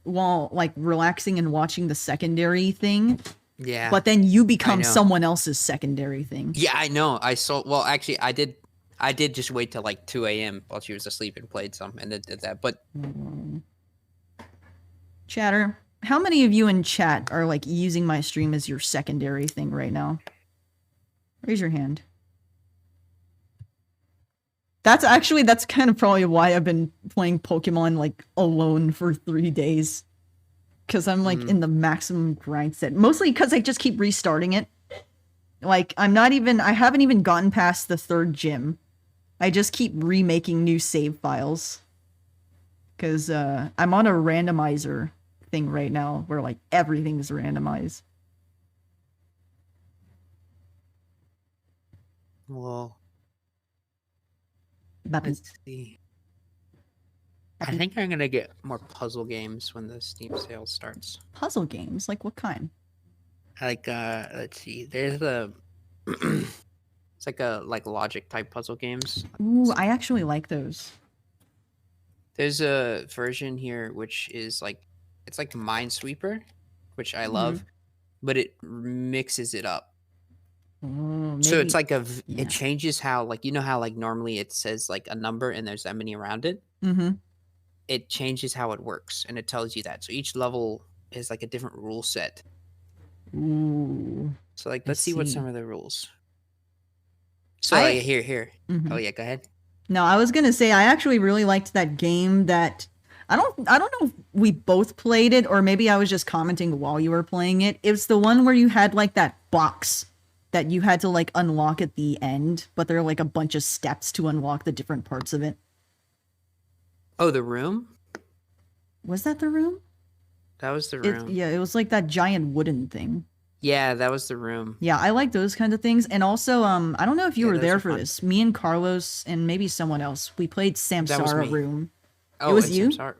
while like relaxing and watching the secondary thing, Yeah. but then you become know. someone else's secondary thing. Yeah, I know. I saw. Well, actually, I did just wait till like 2 a.m. while she was asleep and played some, and then did that. But Chatter, how many of you in chat are like using my stream as your secondary thing right now? Raise your hand. That's kind of probably why I've been playing Pokemon like alone for 3 days. Because I'm like in the maximum grind set. Mostly because I just keep restarting it. Like I haven't even gotten past the 3rd gym. I just keep remaking new save files. Because I'm on a randomizer thing right now where like everything's randomized. well, That is let's see. I think I'm gonna get more puzzle games when the Steam sale starts. puzzle games. Like what kind? Like, let's see. There's the. It's like a logic type puzzle games. Ooh, I actually like those. There's a version here which is like it's like Minesweeper, which I love, but it mixes it up. Oh, So it's like yeah. it changes how like you know how like normally it says like a number and there's that many around it. Mm-hmm. It changes how it works and it tells you that. So each level is like a different rule set. Ooh. So like I let's see what see. some of the rules. So I- here. Mhm. Oh yeah, go ahead. No, I was gonna say I actually really liked that game that I don't know if we both played it or maybe I was just commenting while you were playing it. It was the one where you had like that box that you had to like unlock at the end, but there are like a bunch of steps to unlock the different parts of it. Oh, the room? Was that the room? That was the room. Yeah, it was like that giant wooden thing. Yeah, that was the room. Yeah, I like those kinds of things. And also, I don't know if you Yeah, were those there are for fun. this. Me and Carlos and maybe someone else. We played That was Samsara me. Room. Oh, was and you? Samsara-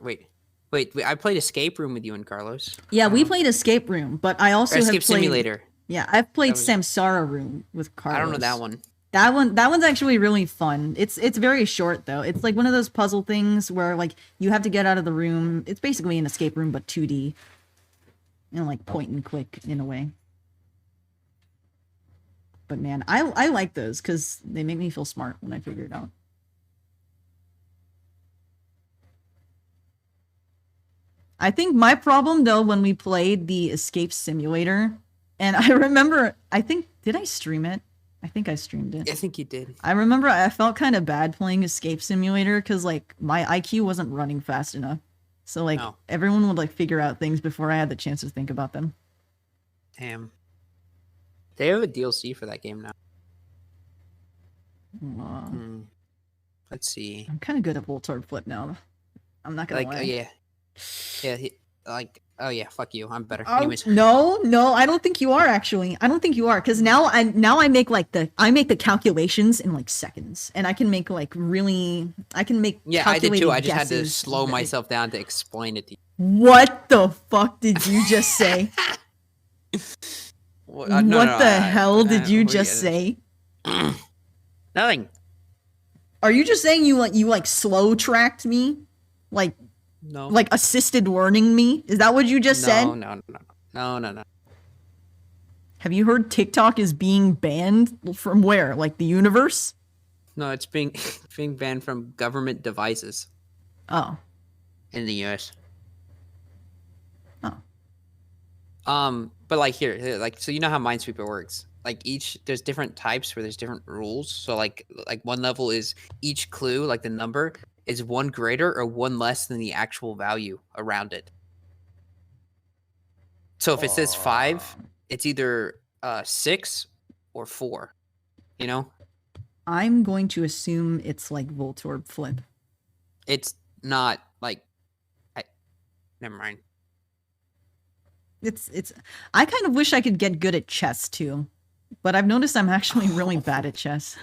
Wait, I played Escape Room with you and Carlos. Yeah, we played Escape Room, but I also Or have Escape played Simulator. Yeah, I've played That was- Samsara Room with Carlos. I don't know that one. That one's actually really fun. It's very short though. It's like one of those puzzle things where like you have to get out of the room. It's basically an escape room but 2D. You know, like point and click in a way. But man, I like those because they make me feel smart when I figure it out. I think my problem though when we played the Escape Simulator, and I remember did I stream it? I think I streamed it. I think you did. I remember I felt kind of bad playing Escape Simulator because like my IQ wasn't running fast enough. So like Oh. everyone would like figure out things before I had the chance to think about them. Damn. They have a DLC for that game now. Aw. Let's see. I'm kind of good at Voltorb Flip now. I'm not gonna Like, lie. oh yeah. Yeah, oh yeah, fuck you. I'm better. Oh, Anyways. no, I don't think you are actually. I don't think you are because now I make like I make the calculations in like seconds, and I can make like I can make Yeah, I did too. calculated I just had to guesses slow very- myself down to explain it to you. What the fuck did you just say? What What the hell did you we just get it. say? Nothing. Are you just saying you like slow tracked me, like No. like assisted learning me? Is that what you just said? No. Have you heard TikTok is being banned from where? Like the universe? No, it's being being banned from government devices Oh. in the US. Oh. But like here, like so you know how Minesweeper works. Like there's different types where there's different rules. So like one level is each clue, like the number, is one greater or one less than the actual value around it. So if it says 5, it's either 6 or 4. You know? I'm going to assume it's like Voltorb Flip. It's not like never mind. It's I kind of wish I could get good at chess too. But I've noticed I'm actually really bad at chess.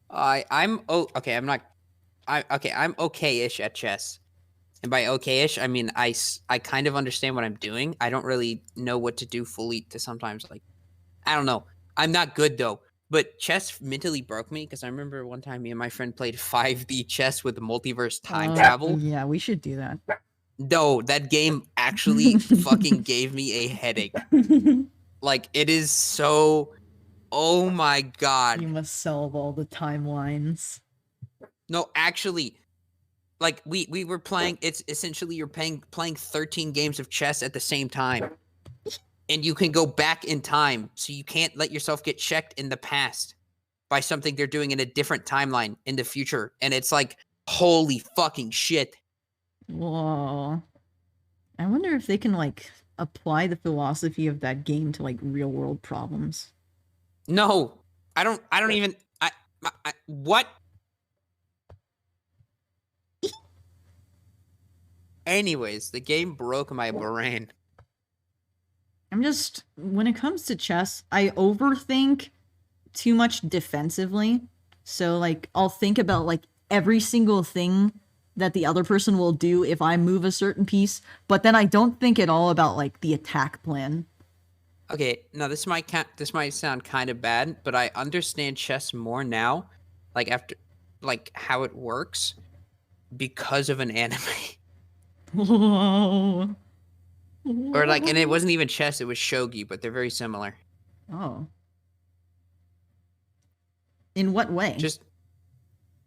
I'm okay-ish at chess. And by okay-ish, I mean I kind of understand what I'm doing. I don't really know what to do fully to sometimes like I don't know. I'm not good though. But chess mentally broke me because I remember one time me and my friend played 5D chess with the multiverse time travel. Yeah, we should do that. No, that game actually fucking gave me a headache. Like it is so oh my god. You must solve all the timelines. No, actually, like we were playing. It's essentially you're playing 13 games of chess at the same time, and you can go back in time, so you can't let yourself get checked in the past by something they're doing in a different timeline in the future. And it's like, holy fucking shit! Whoa! I wonder if they can like apply the philosophy of that game to like real world problems. No, I don't even. What? Anyways, the game broke my brain. I'm just, when it comes to chess, I overthink too much defensively. So, like, I'll think about, like, every single thing that the other person will do if I move a certain piece, but then I don't think at all about, like, the attack plan. Okay, now this might sound kind of bad, but I understand chess more now, like after, like how it works, because of an anime. Whoa. Or like, and it wasn't even chess; it was shogi, but they're very similar. Oh. In what way? Just,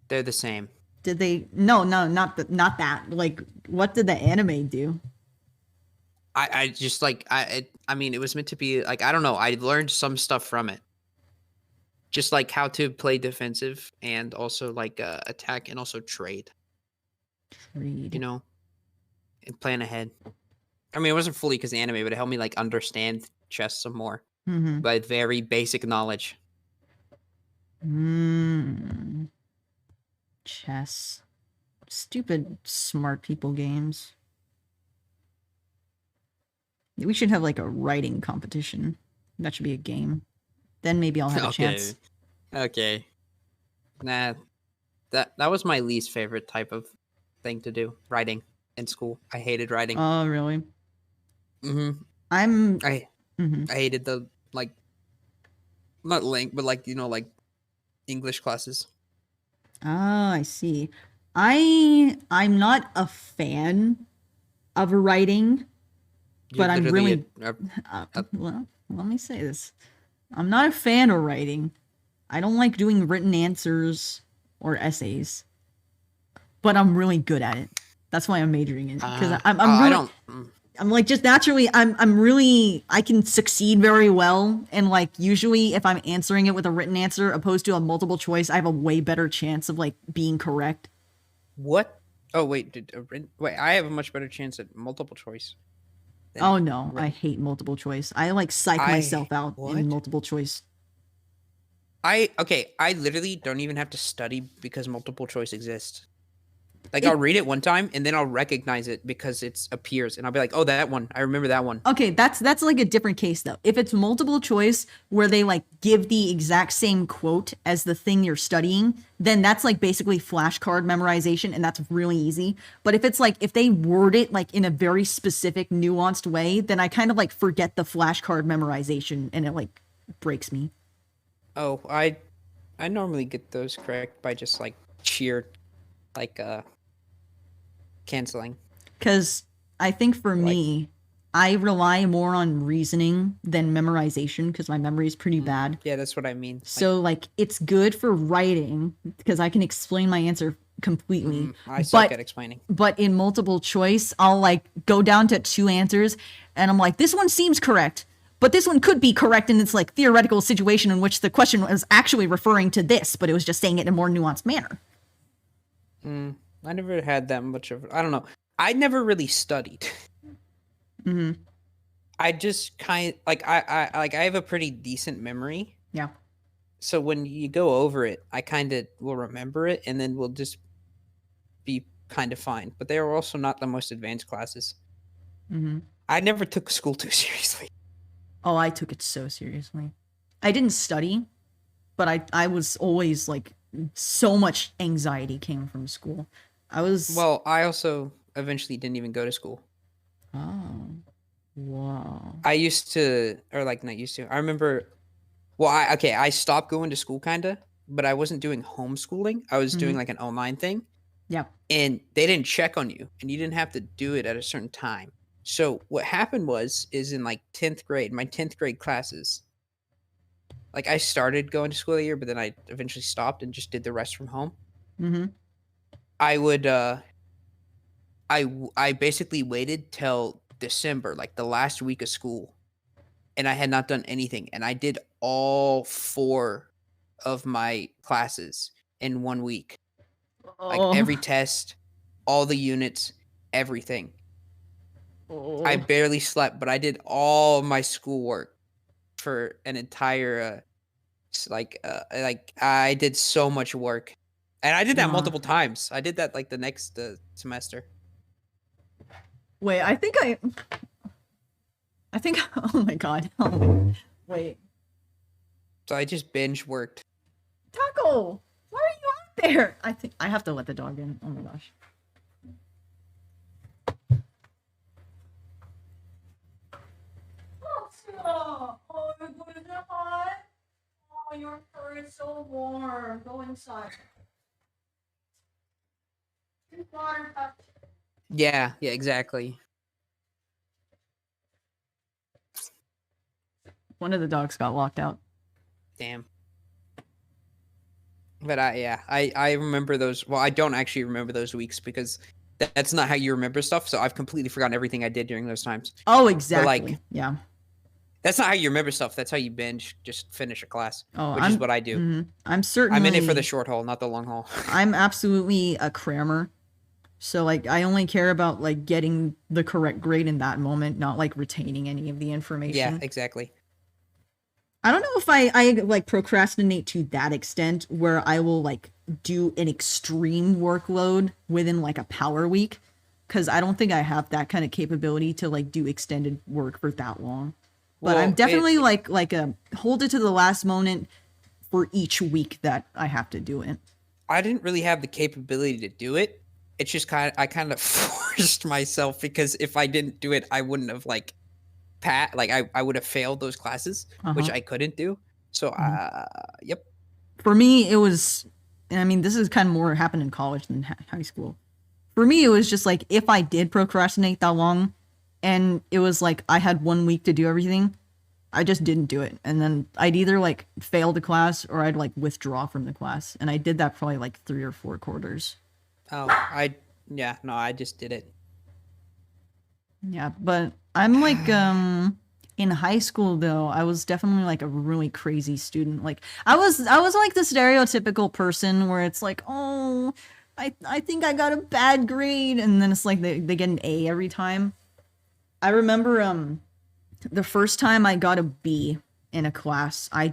they're the same. Did they? No, not that. Like, what did the anime do? I just like I mean, it was meant to be like I don't know. I learned some stuff from it, just like how to play defensive and also like attack and also trade. Trade. You know, and plan ahead. I mean, it wasn't fully because the anime, but it helped me like understand chess some more by very basic knowledge. Chess. Stupid smart people games. We should have like a writing competition. That should be a game. Then maybe I'll have a chance. Okay. Nah. That was my least favorite type of thing to do. Writing in school. I hated writing. Oh, really? I hated the like not but like like English classes. Ah, I see. I'm not a fan of writing, but I'm really well, let me say this. I'm not a fan of writing. I don't like doing written answers or essays, but I'm really good at it. That's why I'm majoring in it because I'm like just naturally I can succeed very well, and like usually if I'm answering it with a written answer opposed to a multiple choice, I have a way better chance of like being correct. What? Oh wait, I have a much better chance at multiple choice. Oh no, I hate multiple choice. I like psych myself out in multiple choice. I literally don't even have to study because multiple choice exists. Like I'll read it one time and then I'll recognize it because it appears and I'll be like, oh, that one. I remember that one. Okay, that's like a different case though. If it's multiple choice where they like give the exact same quote as the thing you're studying, then that's like basically flashcard memorization and that's really easy. But if it's like if they word it like in a very specific nuanced way, then I kind of like forget the flashcard memorization and it like breaks me. Oh, I normally get those correct by just like sheer like canceling. Because I think for me, I rely more on reasoning than memorization because my memory is pretty bad. Yeah, that's what I mean. Like, So like it's good for writing because I can explain my answer completely. I suck but at explaining. but in multiple choice, I'll like go down to 2 answers and I'm like, this one seems correct, but this one could be correct in this like theoretical situation in which the question was actually referring to this, but it was just saying it in a more nuanced manner. I never had that much of. I don't know. I never really studied. Mm-hmm. I just kind like I have a pretty decent memory. Yeah. So when you go over it, I kind of will remember it, and then we'll just be kind of fine. But they are also not the most advanced classes. Mm-hmm. I never took school too seriously. Oh, I took it so seriously. I didn't study, but I was always like so much anxiety came from school. I was Well, I also eventually didn't even go to school. Oh. Wow. I used to, or like not used to. I remember. Well, I stopped going to school kinda, but I wasn't doing homeschooling. I was doing like an online thing. Yeah. And they didn't check on you, and you didn't have to do it at a certain time. So what happened is in like 10th grade, my 10th grade classes, like I started going to school a year, but then I eventually stopped and just did the rest from home. Mm-hmm. I would I basically waited till December, like the last week of school, and I had not done anything, and I did all 4 of my classes in 1 week. Like every test, all the units, everything. I barely slept, but I did all my schoolwork for an entire like I did so much work. And I did that Wow. multiple times. I did that like the next semester. Wait, I think oh my god. Oh, wait. So I just binge worked. Taco! Why are you out there? I think I have to let the dog in. Oh my gosh. Oh, you're going to hot? Oh, your fur is so warm. Go inside. Water. Yeah, exactly. One of the dogs got locked out. Damn. But I remember those. Well, I don't actually remember those weeks because that's not how you remember stuff. So I've completely forgotten everything I did during those times. Oh, exactly. like, yeah. That's not how you remember stuff. That's how you binge. Just finish a class. Oh, which is what I do. mhm. I'm certainly. I'm in it for the short haul, not the long haul. I'm absolutely a crammer. So like I only care about like getting the correct grade in that moment, not like retaining any of the information. Yeah, exactly. I don't know if I like procrastinate to that extent where I will like do an extreme workload within like a power week, because I don't think I have that kind of capability to like do extended work for that long. But Well, I'm definitely like a hold it to the last moment for each week that I have to do it. I didn't really have the capability to do it. It's just I kind of forced myself because if I didn't do it, I wouldn't have like I would have failed those classes, which Uh-huh. I couldn't do. So yep. For me, it was, and I mean, this is kind of more happened in college than high school. For me, it was just like if I did procrastinate that long, and it was like I had 1 week to do everything, I just didn't do it, and then I'd either like fail the class or I'd like withdraw from the class, and I did that probably like 3 or 4 quarters. Oh, I just did it. Yeah, but I'm like in high school though, I was definitely like a really crazy student. Like I was like the stereotypical person where it's like, "Oh, I think I got a bad grade," and then it's like they get an A every time. I remember the first time I got a B in a class, I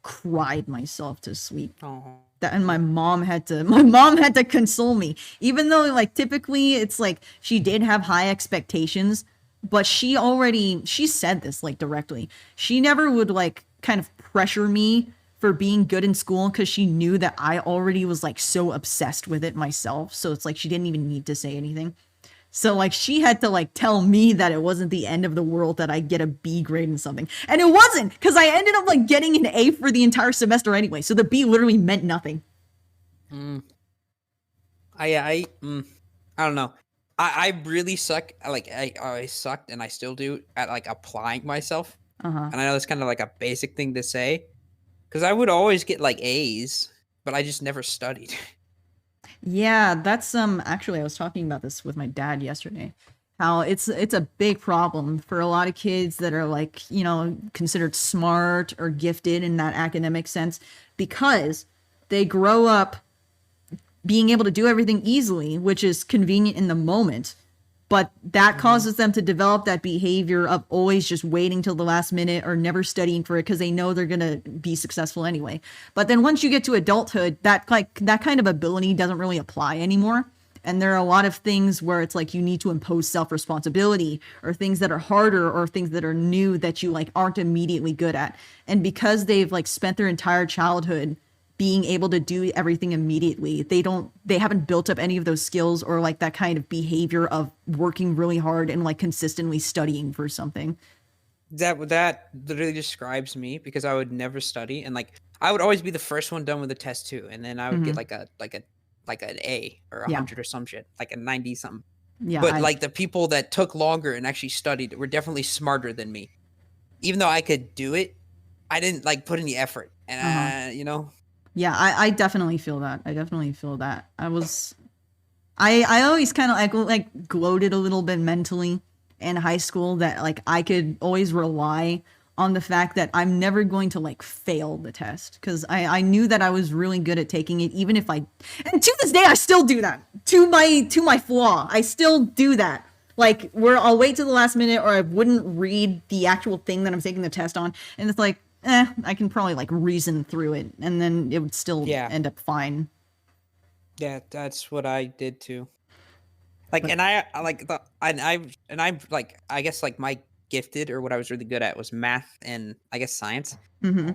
cried myself to sleep. Oh. And my mom had to console me, even though like typically it's like she did have high expectations, but she said this like directly. She never would like kind of pressure me for being good in school because she knew that I already was like so obsessed with it myself. So it's like she didn't even need to say anything. So like she had to like tell me that it wasn't the end of the world that I get a B grade in something. And it wasn't, because I ended up like getting an A for the entire semester anyway. So the B literally meant nothing. I don't know. I really suck. I sucked, and I still do at like applying myself. Uh-huh. And I know that's kind of like a basic thing to say, because I would always get like A's, but I just never studied. Yeah, that's actually I was talking about this with my dad yesterday. How it's a big problem for a lot of kids that are like, you know, considered smart or gifted in that academic sense because they grow up being able to do everything easily, which is convenient in the moment. But that causes them to develop that behavior of always just waiting till the last minute or never studying for it because they know they're going to be successful anyway. But then once you get to adulthood, that kind of ability doesn't really apply anymore. And there are a lot of things where it's like you need to impose self-responsibility or things that are harder or things that are new that you like aren't immediately good at. And because they've like spent their entire childhood being able to do everything immediately, they haven't built up any of those skills or like that kind of behavior of working really hard and like consistently studying for something. That literally describes me, because I would never study, and like I would always be the first one done with the test too, and then I would get like an A or 100 or some shit, like a 90 something. Yeah. But like the people that took longer and actually studied were definitely smarter than me. Even though I could do it, I didn't like put any effort, and you know. Yeah, I definitely feel that. I always kind of like gloated a little bit mentally in high school that like I could always rely on the fact that I'm never going to like fail the test because I knew that I was really good at taking it, even if and to this day I still do that. To my flaw, I still do that. Like where I'll wait to the last minute or I wouldn't read the actual thing that I'm taking the test on, and it's like, I can probably like reason through it and then it would still end up fine. Yeah, that's what I did too. Like, and I like the, and I'm like, I guess like my gifted or what I was really good at was math and I guess science. Mm-hmm.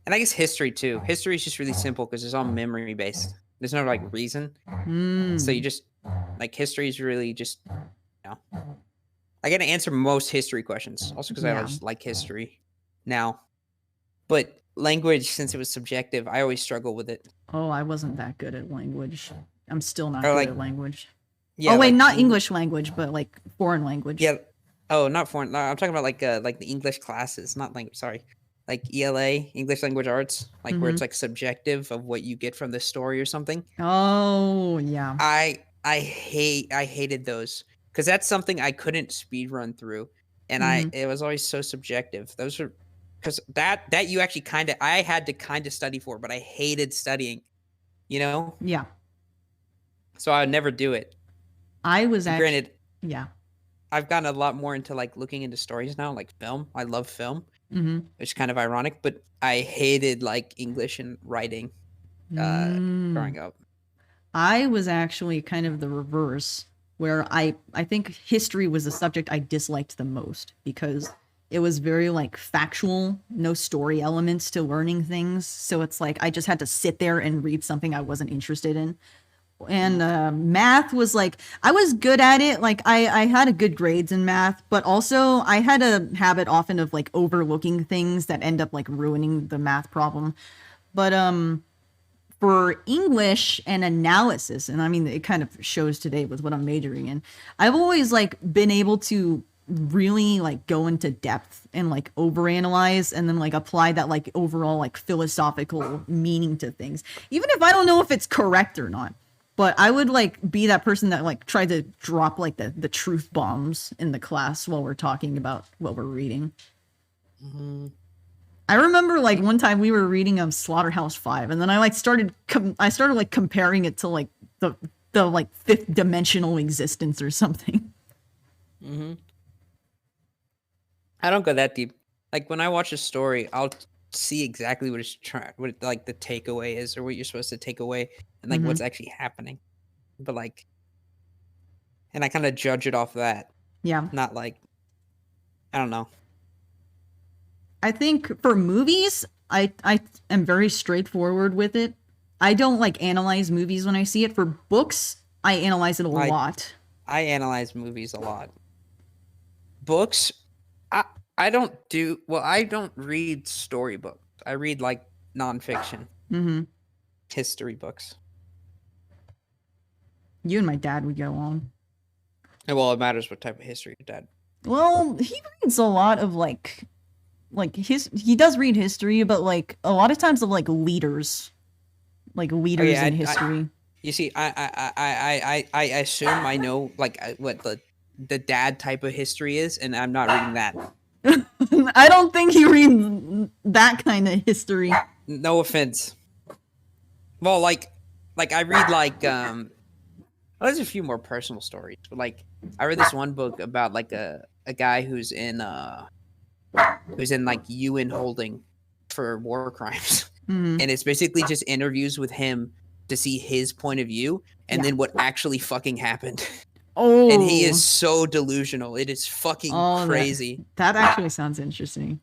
And I guess history too. History is just really simple because it's all memory based. There's no like reason. So you just like history is really just, you know, I get to answer most history questions also because I just like history now. But language, since it was subjective, I always struggle with it. Oh, I wasn't that good at language. I'm still not Or, good like, at language. Yeah. Oh wait, like not English language, but like foreign language. Yeah. Oh, not foreign. No, I'm talking about like the English classes, not language. Sorry, like ELA, English Language Arts, like where it's like subjective of what you get from the story or something. Oh yeah. I hated those because that's something I couldn't speed run through, and it was always so subjective. Those are because that you actually I had to study for, but I hated studying. You know. Yeah. So I would never do it. I was granted. Yeah. I've gotten a lot more into like looking into stories now, like film. I love film, Mm-hmm. which is kind of ironic, but I hated like English and writing growing up. I was actually kind of the reverse, where I think history was the subject I disliked the most because it was very like factual, no story elements to learning things. So it's like I just had to sit there and read something I wasn't interested in. And math was like, I was good at it. Like I had a good grades in math, but also I had a habit often of like overlooking things that end up like ruining the math problem. But for English and analysis, and I mean, it kind of shows today with what I'm majoring in, I've always like been able to really like go into depth and like overanalyze and then like apply that like overall like philosophical meaning to things, even if I don't know if it's correct or not. But I would like be that person that like tried to drop like the truth bombs in the class while we're talking about what we're reading. I remember like one time we were reading Slaughterhouse-Five, and then I started like comparing it to like the like fifth dimensional existence or something. I don't go that deep. Like when I watch a story, I'll see exactly what like the takeaway is or what you're supposed to take away and like what's actually happening. But like, and I kind of judge it off that. Yeah. Not like, I don't know. I think for movies, I am very straightforward with it. I don't like analyze movies when I see it. For books, I analyze it a lot. I analyze movies a lot. Books, I don't read storybooks. I read like nonfiction. History books. You and my dad would get along. Well, it matters what type of history your dad. Well, he reads a lot of like he does read history, but like a lot of times of like leaders in history. You see, I assume I know like what the dad type of history is, and I'm not reading that. I don't think he reads that kind of history. No offense. Well, like I read like well, there's a few more personal stories, but like I read this one book about like a guy who's in like UN holding for war crimes, Mhm. and it's basically just interviews with him to see his point of view and then what actually fucking happened. Oh, And he is so delusional. It is fucking crazy. That actually sounds interesting.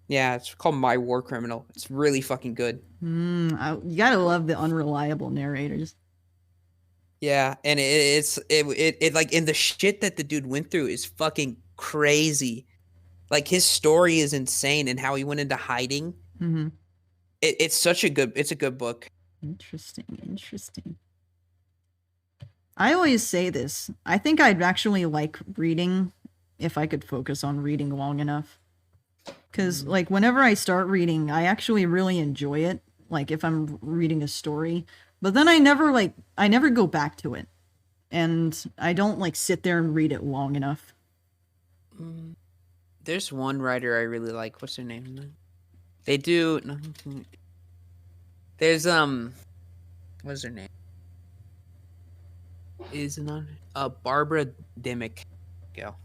Yeah, it's called My War Criminal. It's really fucking good. You gotta love the unreliable narrators. Yeah, and it's like, and the shit that the dude went through is fucking crazy. Like his story is insane, and how he went into hiding. Mm-hmm. It's a good book. Interesting. I always say this. I think I'd actually like reading if I could focus on reading long enough. Because, like, whenever I start reading, I actually really enjoy it. Like, if I'm reading a story. But then I never go back to it. And I don't, like, sit there and read it long enough. There's one writer I really like. What's her name? They do... No, there's, what's her name? Is it not Barbara Dimick. Go.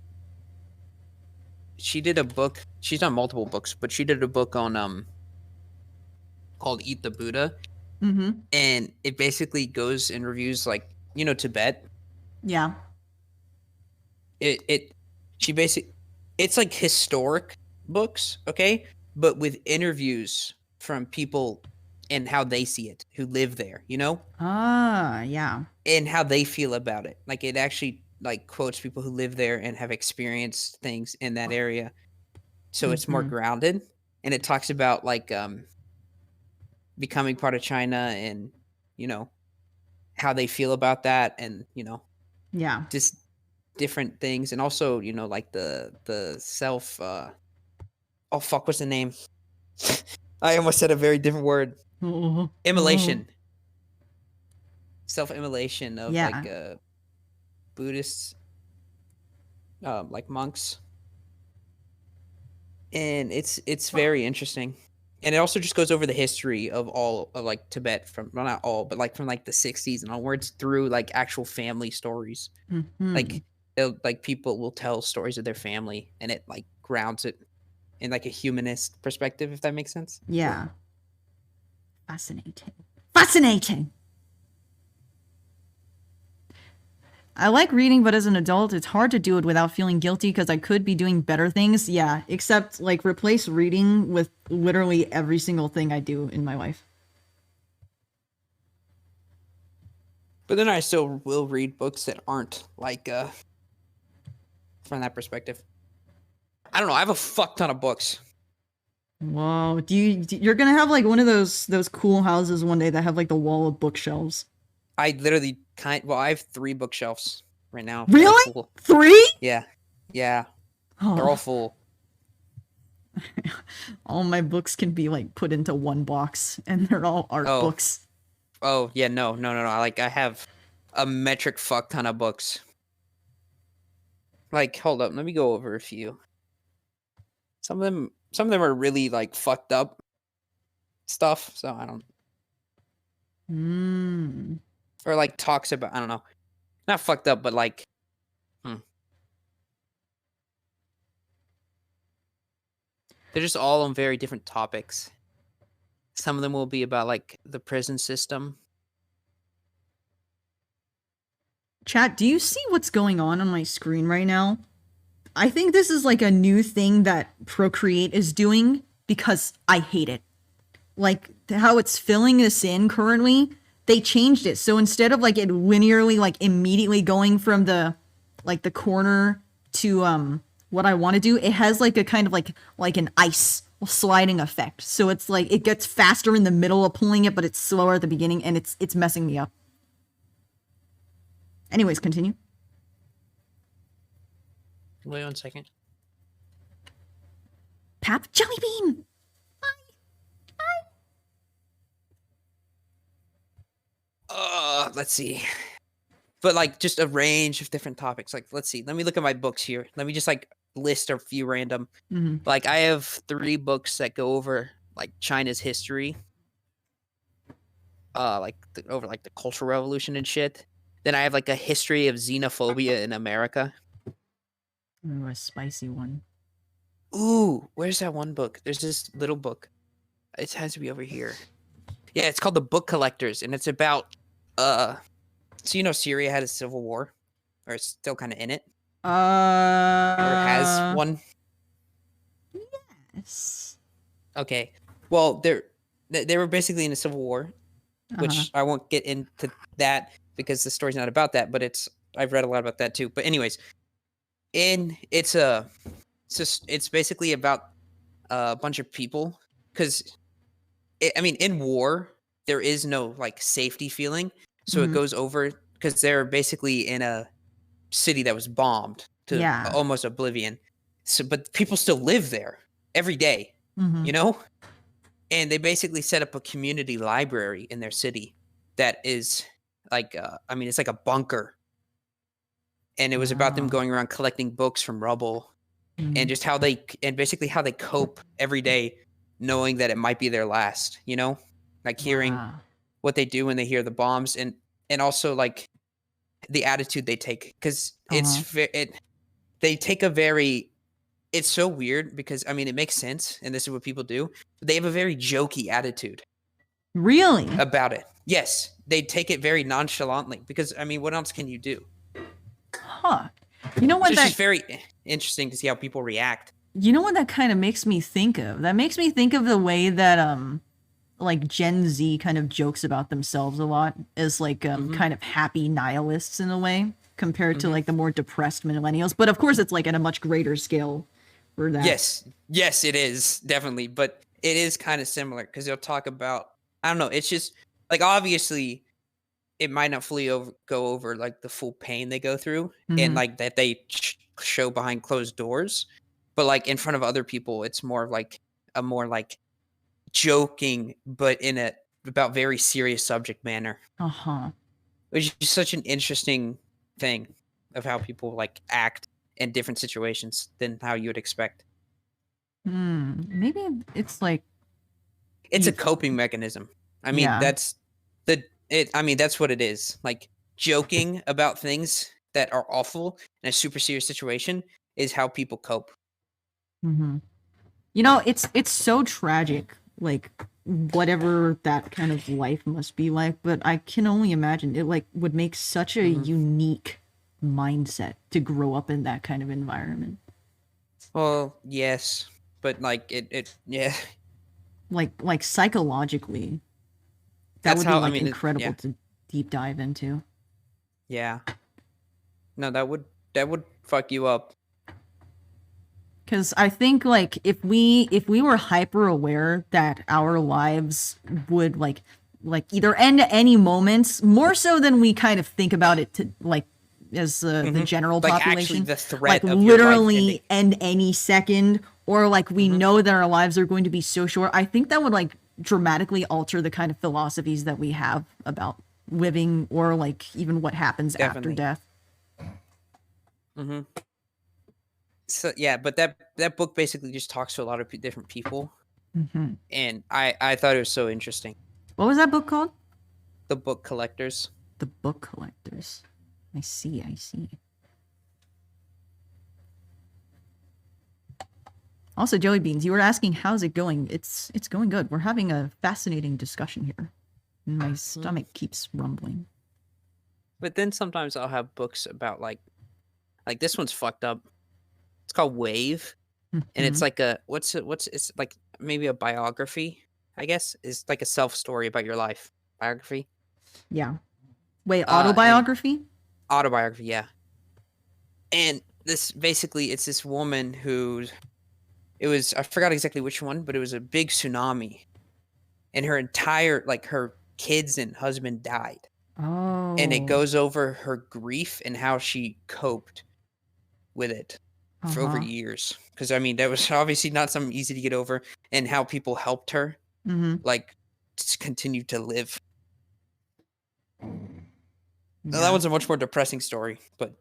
She did a book. She's done multiple books, but she did a book on called Eat the Buddha. Mm-hmm. And it basically goes and reviews, like, you know, Tibet. Yeah. It's like historic books, okay? But with interviews from people and how they see it, who live there, you know? Ah, yeah. And how they feel about it. Like, it actually like quotes people who live there and have experienced things in that area. So it's more grounded, and it talks about like becoming part of China and, you know, how they feel about that, and, you know, yeah, just different things. And also, you know, like the self oh fuck, what's the name? I almost said a very different word. Immolation. Self-immolation of like Buddhists, like monks. And it's very interesting. And it also just goes over the history of all of like Tibet, from, well, not all, but like from like the 60s and onwards, through like actual family stories. Like people will tell stories of their family, and it like grounds it in like a humanist perspective, if that makes sense. Yeah. Fascinating. I like reading, but as an adult, it's hard to do it without feeling guilty because I could be doing better things. Yeah, except, like, replace reading with literally every single thing I do in my life. But then I still will read books that aren't, like, from that perspective. I don't know, I have a fuck ton of books. Whoa, you're gonna have, like, one of those cool houses one day that have, like, the wall of bookshelves. I literally I have 3 bookshelves right now. Really? 3? Yeah. Oh. They're all full. All my books can be, like, put into one box, and they're all art books. Oh, yeah, no. Like, I have a metric fuck ton of books. Like, hold up, let me go over a few. Some of them are really, like, fucked up stuff, so I don't... Or, like, talks about, I don't know. Not fucked up, but, like... They're just all on very different topics. Some of them will be about, like, the prison system. Chat, do you see what's going on my screen right now? I think this is, like, a new thing that Procreate is doing because I hate it. Like, how it's filling this in currently... They changed it. So instead of like it linearly, like immediately going from the corner to what I want to do, it has like a kind of like an ice sliding effect. So it's like it gets faster in the middle of pulling it, but it's slower at the beginning, and it's messing me up. Anyways, continue. Wait 1 second. Pap Jellybean. Let's see. But like just a range of different topics. Like, let's see. Let me look at my books here. Let me just like list a few random. Like, I have 3 books that go over like China's history. Over like the Cultural Revolution and shit. Then I have like a history of xenophobia in America. Ooh, a spicy one. Ooh, where's that one book? There's this little book. It has to be over here. Yeah, it's called The Book Collectors, and it's about so you know Syria had a civil war, or it's still kind of in it, or has one. Yes. Okay, well they were basically in a civil war, which I won't get into that because the story's not about that, but I've read a lot about that too. But anyways, it's basically about a bunch of people because in war there is no like safety feeling, so it goes over because they're basically in a city that was bombed to almost oblivion. So, but people still live there every day, you know, and they basically set up a community library in their city that is like it's like a bunker, and it was about them going around collecting books from rubble. And just how they cope every day, knowing that it might be their last, you know, like hearing what they do when they hear the bombs, and also like the attitude they take, because they take a very, it's so weird because it makes sense, and this is what people do. But they have a very jokey attitude. Really? About it, yes, they take it very nonchalantly because what else can you do? Huh. You know what? It's just very interesting to see how people react. You know what that kind of makes me think of? That makes me think of the way that like Gen Z kind of jokes about themselves a lot as like kind of happy nihilists in a way compared to like the more depressed millennials. But of course, it's like at a much greater scale for that. Yes, it is definitely, but it is kind of similar because they'll talk about, I don't know. It's just like, obviously it might not fully go over like the full pain they go through and like that they show behind closed doors, but like in front of other people, it's more of like a more like joking, but in a about very serious subject manner. Which is such an interesting thing of how people like act in different situations than how you would expect. Maybe it's like it's a coping mechanism. That's that's what it is. Like joking about things that are awful in a super serious situation is how people cope. You know, it's so tragic, like whatever that kind of life must be like, but I can only imagine it like would make such a unique mindset to grow up in that kind of environment. Well, yes, but like it like psychologically that would be like incredible to deep dive into. Yeah. No, that would fuck you up. Because I think like if we were hyper aware that our lives would like either end at any moments, more so than we kind of think about it to like as the general like population, actually the threat like of your life literally end any second, or like we know that our lives are going to be so short. I think that would like dramatically alter the kind of philosophies that we have about living, or like even what happens after death. So yeah, but that book basically just talks to a lot of different people, and I thought it was so interesting. What was that book called? The Book Collectors. The Book Collectors. I see. Also, Joey Beans, you were asking how's it going? It's going good. We're having a fascinating discussion here. My stomach keeps rumbling. But then sometimes I'll have books about like this one's fucked up. It's called Wave, and it's like a it's like maybe a biography, I guess. It's like a self-story about your life. Biography. Yeah. Wait, autobiography? Autobiography, yeah. And this basically, it's this woman who, I forgot exactly which one, but it was a big tsunami, and her entire her kids and husband died. Oh. And it goes over her grief and how she coped with it. for over Uh-huh. years. Because I mean, that was obviously not something easy to get over, and how people helped her Mm-hmm. like continue to live. Now, that Yeah. one's a much more depressing story, but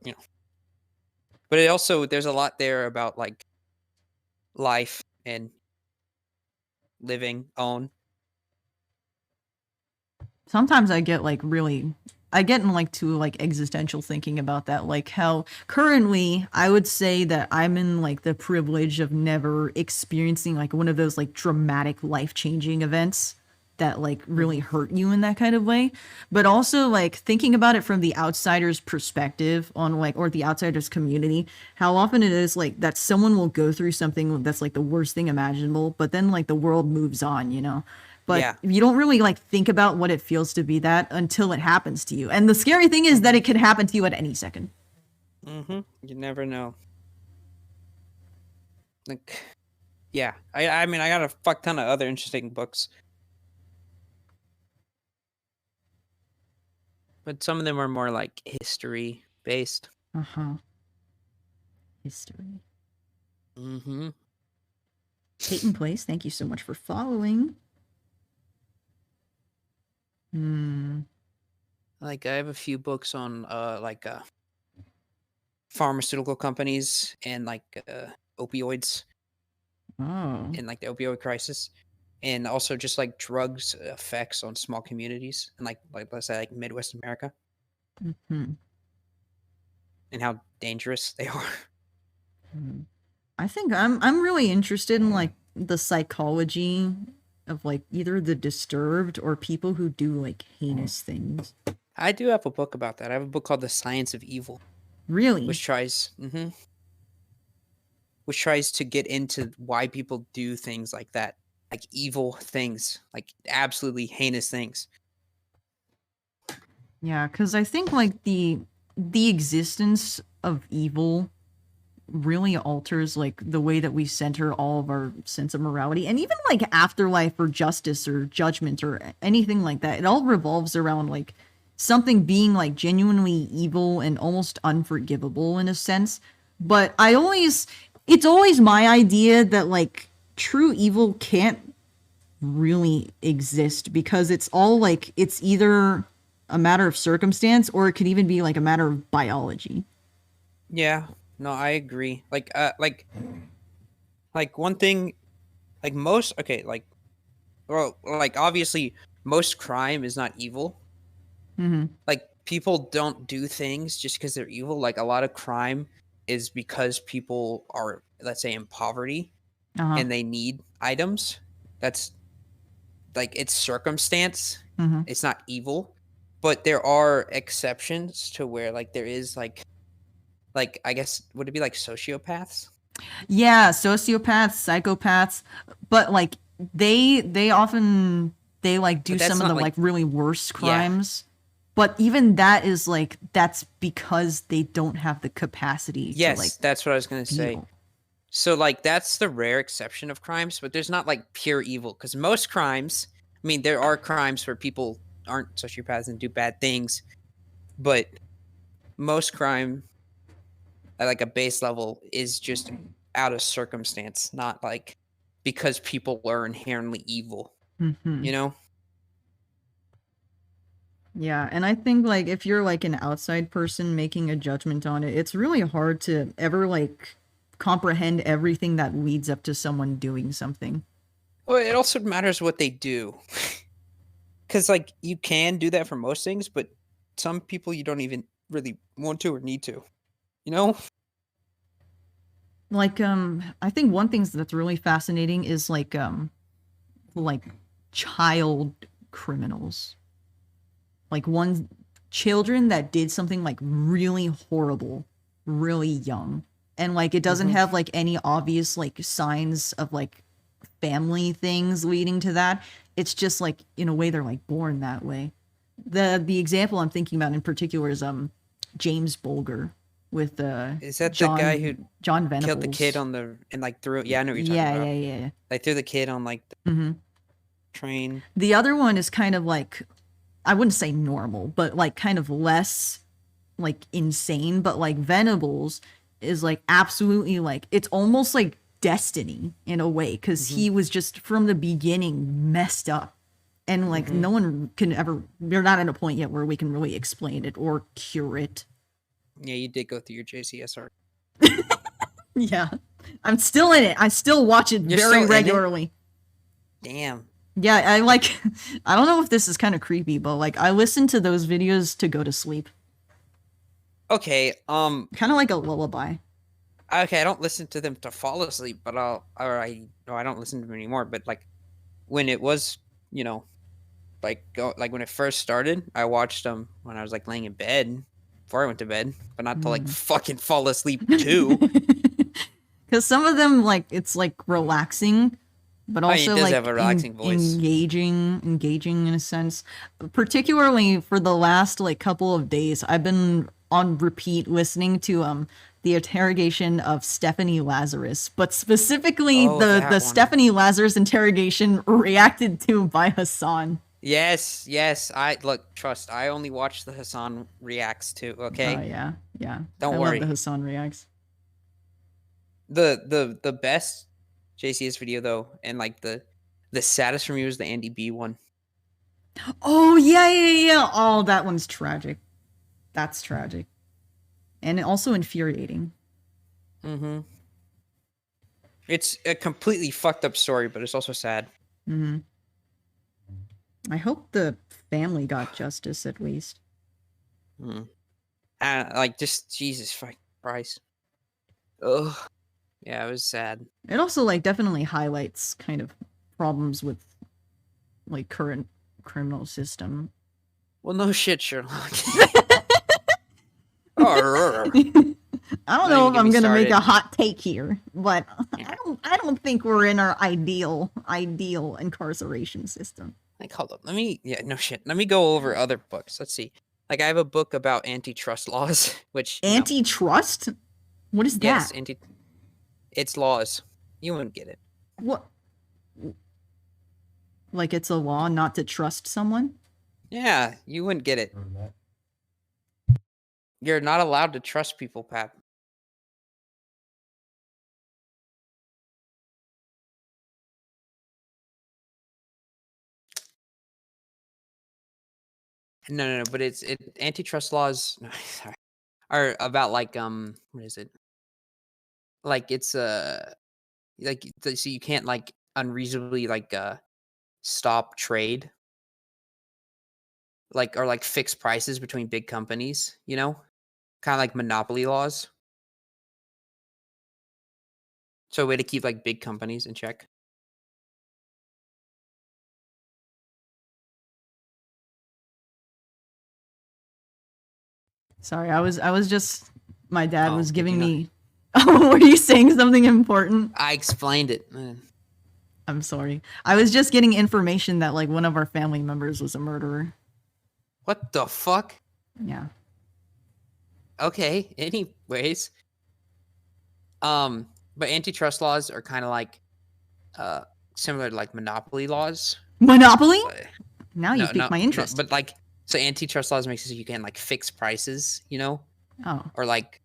but it also there's a lot there about like life and living on. Sometimes I get like I get in like to like existential thinking about that, like how currently I would say that I'm in like the privilege of never experiencing like one of those like dramatic life-changing events that like really hurt you in that kind of way, but also like thinking about it from the outsider's perspective on like, or the outsider's community, how often it is like that someone will go through something that's like the worst thing imaginable, but then like the world moves on, you know. But Yeah. you don't really like think about what it feels to be that until it happens to you. And the scary thing is that it can happen to you at any second. You never know. Like, yeah. I mean, I got a fuck ton of other interesting books, but some of them are more like history based. Uh-huh. History. Mm-hmm. Peyton Place, thank you so much for following. Like, I have a few books on pharmaceutical companies and like opioids Oh. and like the opioid crisis, and also just like drugs effects on small communities and like let's say like Midwest America Mm-hmm. and how dangerous they are. I think I'm really interested in like the psychology of like either the disturbed or people who do like heinous things. I do have a book about that. I have a book called The Science of Evil, Really? which tries to get into why people do things like that, like evil things, like absolutely heinous things. Yeah, because I think like the existence of evil really alters like the way that we center all of our sense of morality, and even like afterlife or justice or judgment or anything like that. It all revolves around like something being like genuinely evil and almost unforgivable in a sense. But it's always my idea that like true evil can't really exist, because it's all like it's either a matter of circumstance or it could even be like a matter of biology. Yeah, no, I agree. Like one thing, like most, okay, like, well, like obviously most crime is not evil. Mm-hmm. Like people don't do things just because they're evil. Like a lot of crime is because people are, let's say, in poverty Uh-huh. and they need items. That's like, it's circumstance. Mm-hmm. It's not evil, but there are exceptions to where like there is like I guess, would it be like sociopaths? Yeah, sociopaths, psychopaths, but like they often they like do But that's some of not, the like- like really worse crimes. But even that is like that's because they don't have the capacity Yes, to like that's what I was gonna say. feel. So like that's the rare exception of crimes, but there's not like pure evil, because most crimes, I mean, there are crimes where people aren't sociopaths and do bad things, but most crime at like a base level is just out of circumstance, not like because people are inherently evil. Mhm. You know? Yeah, and I think like if you're like an outside person making a judgment on it, it's really hard to ever like comprehend everything that leads up to someone doing something. Well, it also matters what they do. Because, like, you can do that for most things, but some people you don't even really want to or need to. You know? Like I think one thing that's really fascinating is like child criminals. Like children that did something like really horrible, really young. And like it doesn't have like any obvious like signs of like family things leading to that. It's just like in a way they're like born that way. The example I'm thinking about in particular is James Bulger with Is that John, the guy who John Venables. killed the kid on the and like threw it? Yeah, I know what you're talking about. Yeah. Like threw the kid on like the Mm-hmm. train. The other one is kind of like, I wouldn't say normal, but like kind of less like insane. But like Venables is like absolutely like it's almost like destiny in a way because he was just from the beginning messed up, and like no one can ever. We're not at a point yet where we can really explain it or cure it. Yeah, you did go through your JCSR. Yeah, I'm still in it. I still watch it You're still very in it? regularly. Damn. Yeah, I like. I don't know if this is kind of creepy, but like I listen to those videos to go to sleep, Okay. kind of like a lullaby. Okay, I don't listen to them to fall asleep, but I don't listen to them anymore. But like, when it was, like when it first started, I watched them when I was like laying in bed before I went to bed, but not to like fucking fall asleep too. Because some of them like it's like relaxing, but Oh, he also does like have a relaxing voice. engaging in a sense. Particularly for the last like couple of days, I've been on repeat listening to the interrogation of Stephanie Lazarus, but specifically Oh, the that one. Stephanie Lazarus interrogation reacted to by Hassan. Yes. Trust. I only watch the Hassan reacts too. Okay. Oh yeah. Don't I worry. love the Hassan reacts. The best JCS video though, and like the saddest for me was the Andy B one. Oh yeah. Oh, that one's tragic. That's tragic. And also infuriating. Mm-hmm. It's a completely fucked up story, but it's also sad. Mm-hmm. I hope the family got justice at least. Like just Jesus fucking Christ. Ugh. Yeah, it was sad. It also like definitely highlights kind of problems with like current criminal system. Well, no shit, Sherlock. I don't know if I'm gonna make a hot take here, but I don't think we're in our ideal incarceration system. Like, hold up. Let me go over other books. Let's see. Like, I have a book about antitrust laws, which Antitrust? What is yes, that? it's laws. You wouldn't get it. What? Like it's a law not to trust someone? Yeah, you wouldn't get it. You're not allowed to trust people, Pat. No, but antitrust laws sorry, are about like what is it? Like it's so you can't like unreasonably like stop trade, like or like fix prices between big companies, kind of like monopoly laws. So a way to keep like big companies in check. Sorry, I was just my dad Oh, was did giving you not- me Oh, were you saying something important? I explained it. I'm sorry. I was just getting information that like one of our family members was a murderer. What the fuck? Yeah. Okay. Anyways, but antitrust laws are kind of like similar to like monopoly laws. Monopoly? But- Now you piqued my interest. but like, so antitrust laws makes it so you can like fix prices, Oh. or like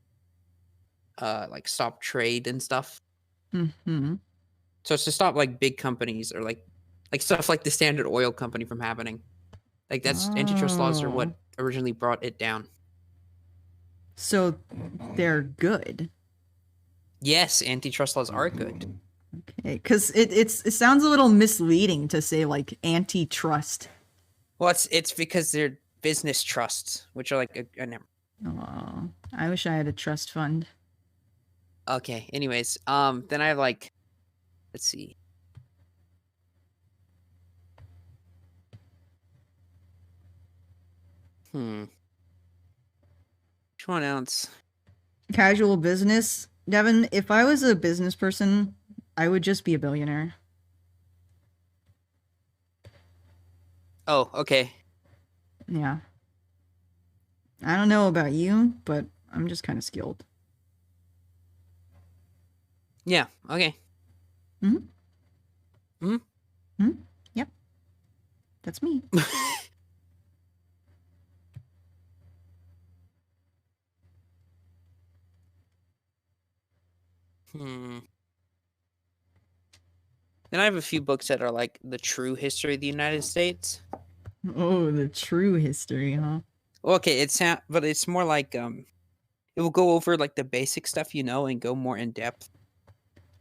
stop trade and stuff. Mm-hmm. So it's to stop like big companies or like stuff like the Standard Oil Company from happening. Like that's antitrust laws are what originally brought it down. So they're good. Yes, antitrust laws are good. Okay, because it sounds a little misleading to say like antitrust. Well, it's because they're business trusts, which are like Oh, I wish I had a trust fund. Okay. Anyways, then I have like, let's see. Which one else? Casual business. Devin, if I was a business person, I would just be a billionaire. Oh, okay. Yeah. I don't know about you, but I'm just kind of skilled. Yeah. Okay. Yep. That's me. Hmm. Then I have a few books that are like the true history of the United States. Oh, the true history, huh? Well, okay, but it's more like it will go over like the basic stuff you know and go more in depth.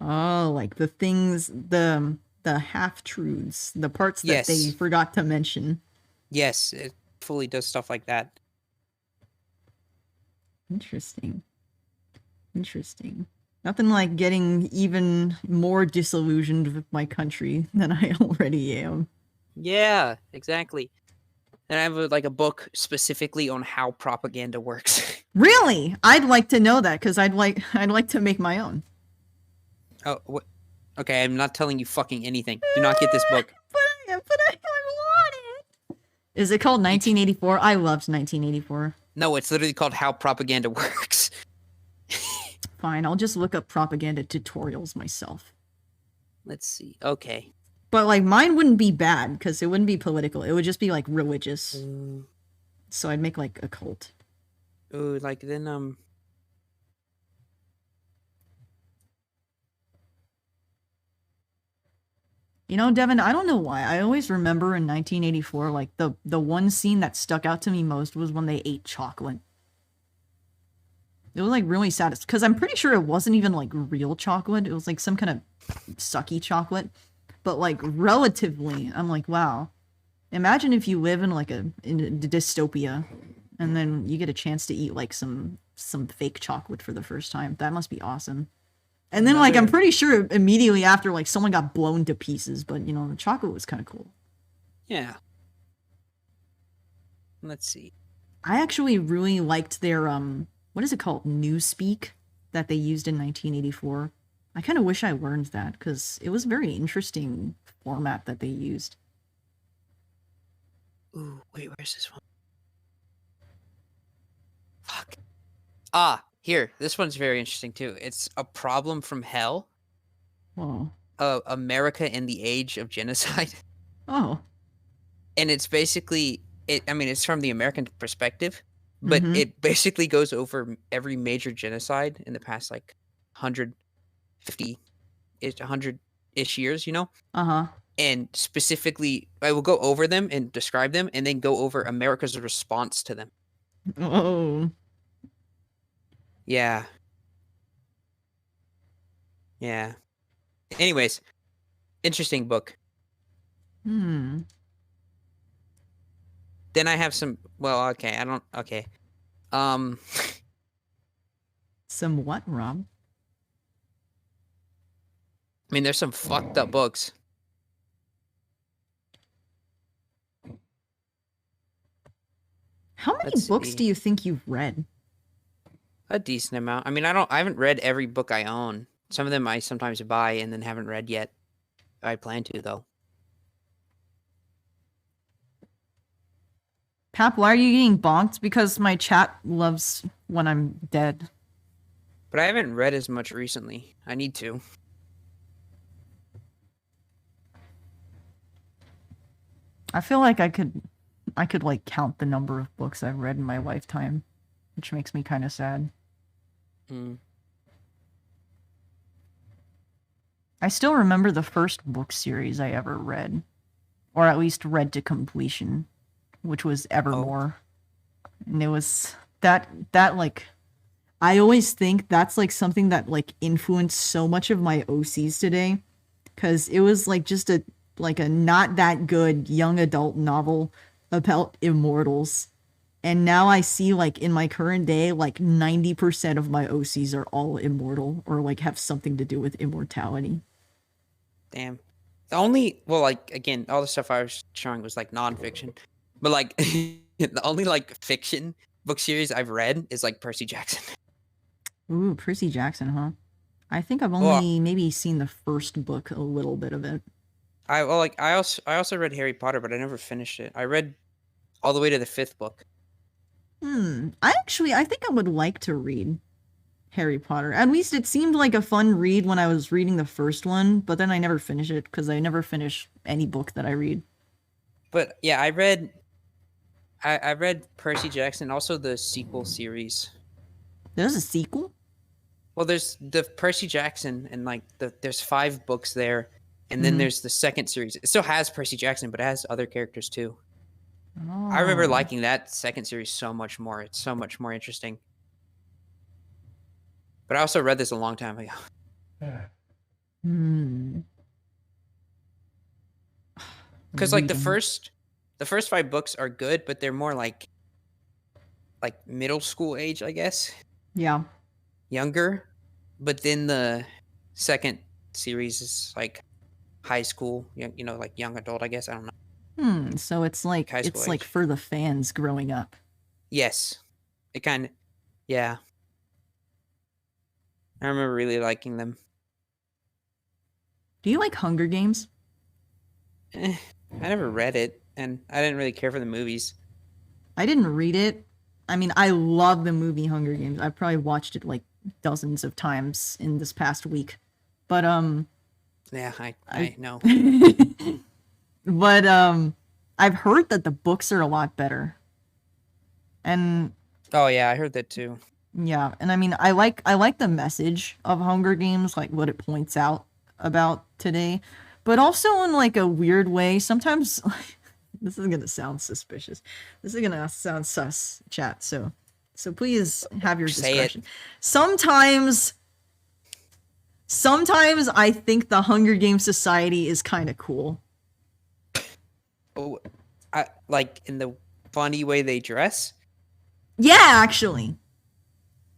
Oh, like the things, the half truths, the parts that they Yes. forgot to mention. Yes, it fully does stuff like that. Interesting. Interesting. Nothing like getting even more disillusioned with my country than I already am. Yeah, exactly. And I have like a book specifically on how propaganda works. Really? I'd like to know that because I'd like to make my own. Oh, what? Okay, I'm not telling you fucking anything. Do not get this book. But I want it. Is it called 1984? I loved 1984. No, it's literally called How Propaganda Works. Fine, I'll just look up propaganda tutorials myself. Let's see. Okay. But like mine wouldn't be bad because it wouldn't be political. It would just be like religious. So I'd make like a cult. Ooh, like then You know, Devin, I don't know why. I always remember in 1984, like the one scene that stuck out to me most was when they ate chocolate. It was like really sad because I'm pretty sure it wasn't even like real chocolate. It was like some kind of sucky chocolate. But like relatively, I'm like, wow. Imagine if you live in like in a dystopia and then you get a chance to eat like some fake chocolate for the first time. That must be awesome. And then like I'm pretty sure immediately after like someone got blown to pieces, but you know, the chocolate was kind of cool. yeah. Let's see. I actually really liked their what is it called? Newspeak that they used in 1984. I kind of wish I learned that because it was a very interesting format that they used. Ooh, wait, where's this one? Fuck. Ah, here. This one's very interesting too. It's A Problem from Hell. Whoa. America in the Age of Genocide. Oh. And it's basically it's from the American perspective, but Mhm. it basically goes over every major genocide in the past like 100-ish years, you know? Uh-huh. And specifically I will go over them and describe them and then go over America's response to them. Oh. Yeah. Yeah. Anyways, interesting book. Hmm. Then I have some okay. Um Some what, Rob? I mean there's some fucked up books. How many Let's books see. do you think you've read? A decent amount. I mean, I haven't read every book I own. Some of them I sometimes buy and then haven't read yet. I plan to though. Pap, why are you getting bonked? Because my chat loves when I'm dead. But I haven't read as much recently. I need to. I feel like I could like count the number of books I've read in my lifetime, which makes me kind of sad. Hmm. I still remember the first book series I ever read, or at least read to completion, which was Evermore. And it was that like I always think that's like something that like influenced so much of my OCs today, cuz it was like just a not that good young adult novel about immortals. And now I see like in my current day like 90% of my OCs are all immortal or like have something to do with immortality. Damn. The only again, all the stuff I was showing was like nonfiction. But like the only like fiction book series I've read is like Percy Jackson. Ooh, Percy Jackson, huh? I think I've only maybe seen the first book, a little bit of it. I also read Harry Potter, but I never finished it. I read all the way to the 5th book. I think I would like to read Harry Potter. At least it seemed like a fun read when I was reading the first one, but then I never finished it because I never finish any book that I read. But yeah, I read Percy Jackson, also the sequel series. There's a sequel? Well, there's the Percy Jackson, and like there's 5 books there, and then Mhm. there's the second series. It still has Percy Jackson, but it has other characters too. I remember Oh. liking that second series so much more. It's so much more interesting. But I also read this a long time ago. Hmm. Because like the Reading. first 5 books are good, but they're more like middle school age, I guess, Yeah. younger. But then the second series is like high school, you know, like young adult, I guess. I don't know. So it's like High school it's like age. for the fans growing up. Yes, it kind of, yeah. I remember really liking them. Do you like Hunger Games? I never read it, and I didn't really care for the movies. I didn't read it. I mean, I love the movie Hunger Games. I've probably watched it like dozens of times in this past week. But Yeah, I know. but I've heard that the books are a lot better. And Oh yeah, I heard that too. yeah, and I mean, I like the message of Hunger Games, like what it points out about today, but also in like a weird way. Sometimes this is gonna sound suspicious. This is gonna sound sus, chat. So please have your Say it. discretion. Sometimes I think the Hunger Games society is kind of cool. Oh, I like in the funny way they dress. Yeah, actually.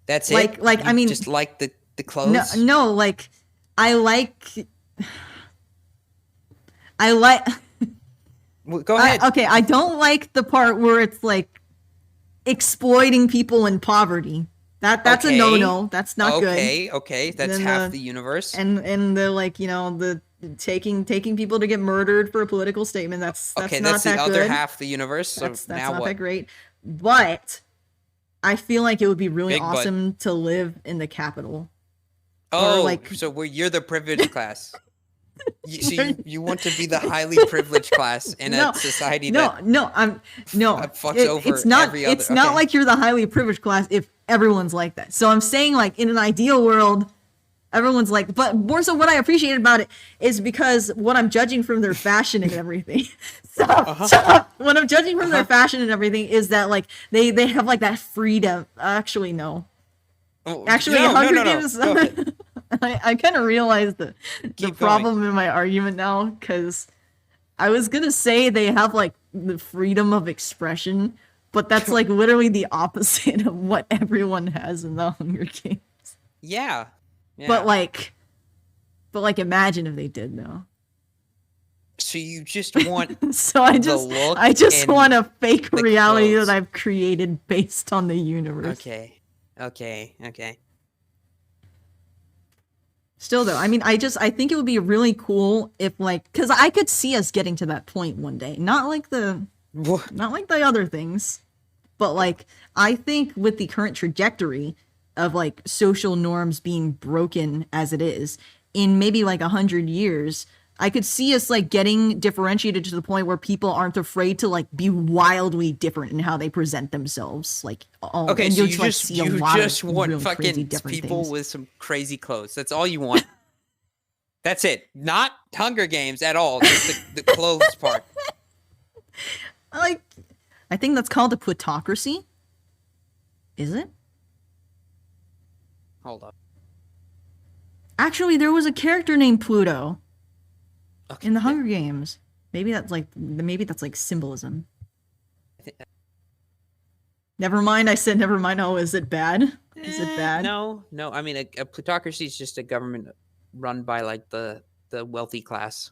That's Like- it. like, I You mean- just like the clothes. No, like I like. Well, go ahead. Okay, I don't like the part where it's like exploiting people in poverty. That's Okay. a no. That's not good. Okay, that's then half the- the universe. And the like, you know, the taking people to get murdered for a political statement. That's Okay, not that's that the other good. half the universe. So That's now not what? that great. But I feel like it would be really Big but. awesome to live in the capital. Oh, like- so you're the privileged class. You want to be the highly privileged class in No, a society No, that fucks over it's not every other- it's not okay. like you're the highly privileged class if everyone's like that. So I'm saying like in an ideal world, everyone's like, but more so what I appreciate about it is because what I'm judging from their fashion and everything. So what I'm judging from their fashion and everything is that like they have like that freedom. Actually, no. Oh, Actually, no, Hunger no. Games. Go ahead. I kind of realized the Keep problem in my argument now because I was gonna say they have like the freedom of expression, but that's like literally the opposite of what everyone has in the Hunger Games. Yeah. But like imagine if they did though. So you just want So I the just look and want a fake the reality clothes. that I've created based on the universe. Okay. Still though, I mean, I think it would be really cool if like, cause I could see us getting to that point one day. Not like the other things, but like, I think with the current trajectory of like social norms being broken as it is, in maybe like 100 years, I could see us like getting differentiated to the point where people aren't afraid to like be wildly different in how they present themselves. Like, Okay, and so you'll you like, just see a lot of want real crazy fucking different people things. with some crazy clothes. That's all you want. That's it. Not Hunger Games at all. Just the clothes part. Like, I think that's called a plutocracy. Is it? Hold up. Actually, there was a character named Pluto Okay. in the Hunger Games. Maybe that's like symbolism. Never mind. I said never mind. Oh, is it bad? Is it bad? No. I mean, a plutocracy is just a government run by like the wealthy class.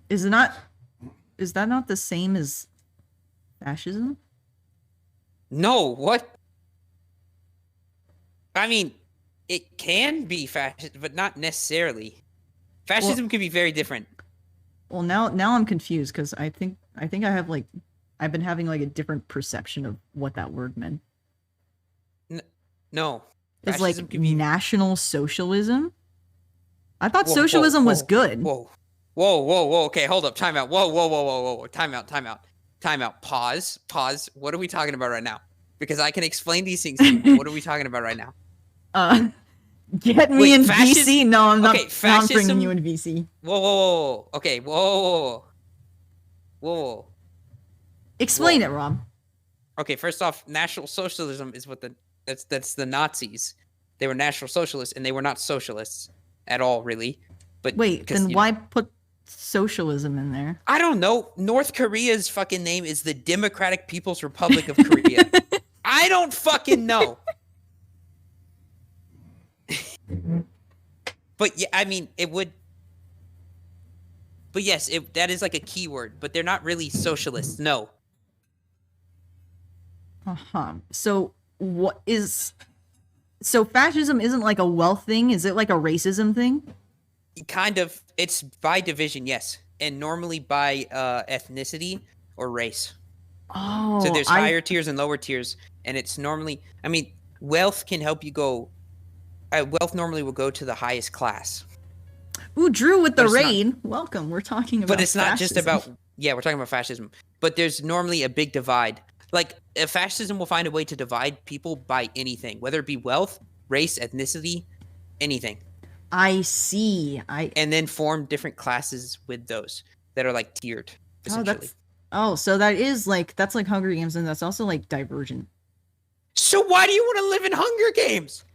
Is that not the same as fascism? No, what? I mean, it can be fascist, but not necessarily. Fascism can be very different. Well, now I'm confused because I think I have like I've been having like a different perception of what that word meant. No. It's Fascism like can be National Socialism. I thought Whoa, socialism whoa, was whoa, good. Whoa. Okay, hold up. Time out. Whoa. Time out. Pause. What are we talking about right now? Because I can explain these things to you. What are we talking about right now? Get me Wait, in fascist- VC? No, I'm not. Okay, Now I'm bringing fascism- you in VC. Whoa. Okay, whoa. Explain Whoa. it, Rob. Okay, first off, National Socialism is what that's the Nazis. They were National Socialists, and they were not socialists at all, really. But Wait, 'cause, then you why know, put socialism in there? I don't know. North Korea's fucking name is the Democratic People's Republic of Korea. I don't fucking know. But yeah, I mean, it would. But yes, that is like a keyword. But they're not really socialists. No. So what is? So fascism isn't like a wealth thing. Is it like a racism thing? Kind of. It's by division, yes, and normally by ethnicity or race. Oh, So there's higher tiers and lower tiers, and it's normally. I mean, wealth can help you go. Wealth normally will go to the highest class. Ooh, Drew with the But it's not- raid. Welcome. We're talking about. But it's not just fascism. about. Yeah, we're talking about fascism. But there's normally a big divide. Like fascism will find a way to divide people by anything, whether it be wealth, race, ethnicity, anything. I see. And then form different classes with those that are like tiered. Essentially. So that is like that's like Hunger Games, and that's also like Divergent. So why do you want to live in Hunger Games?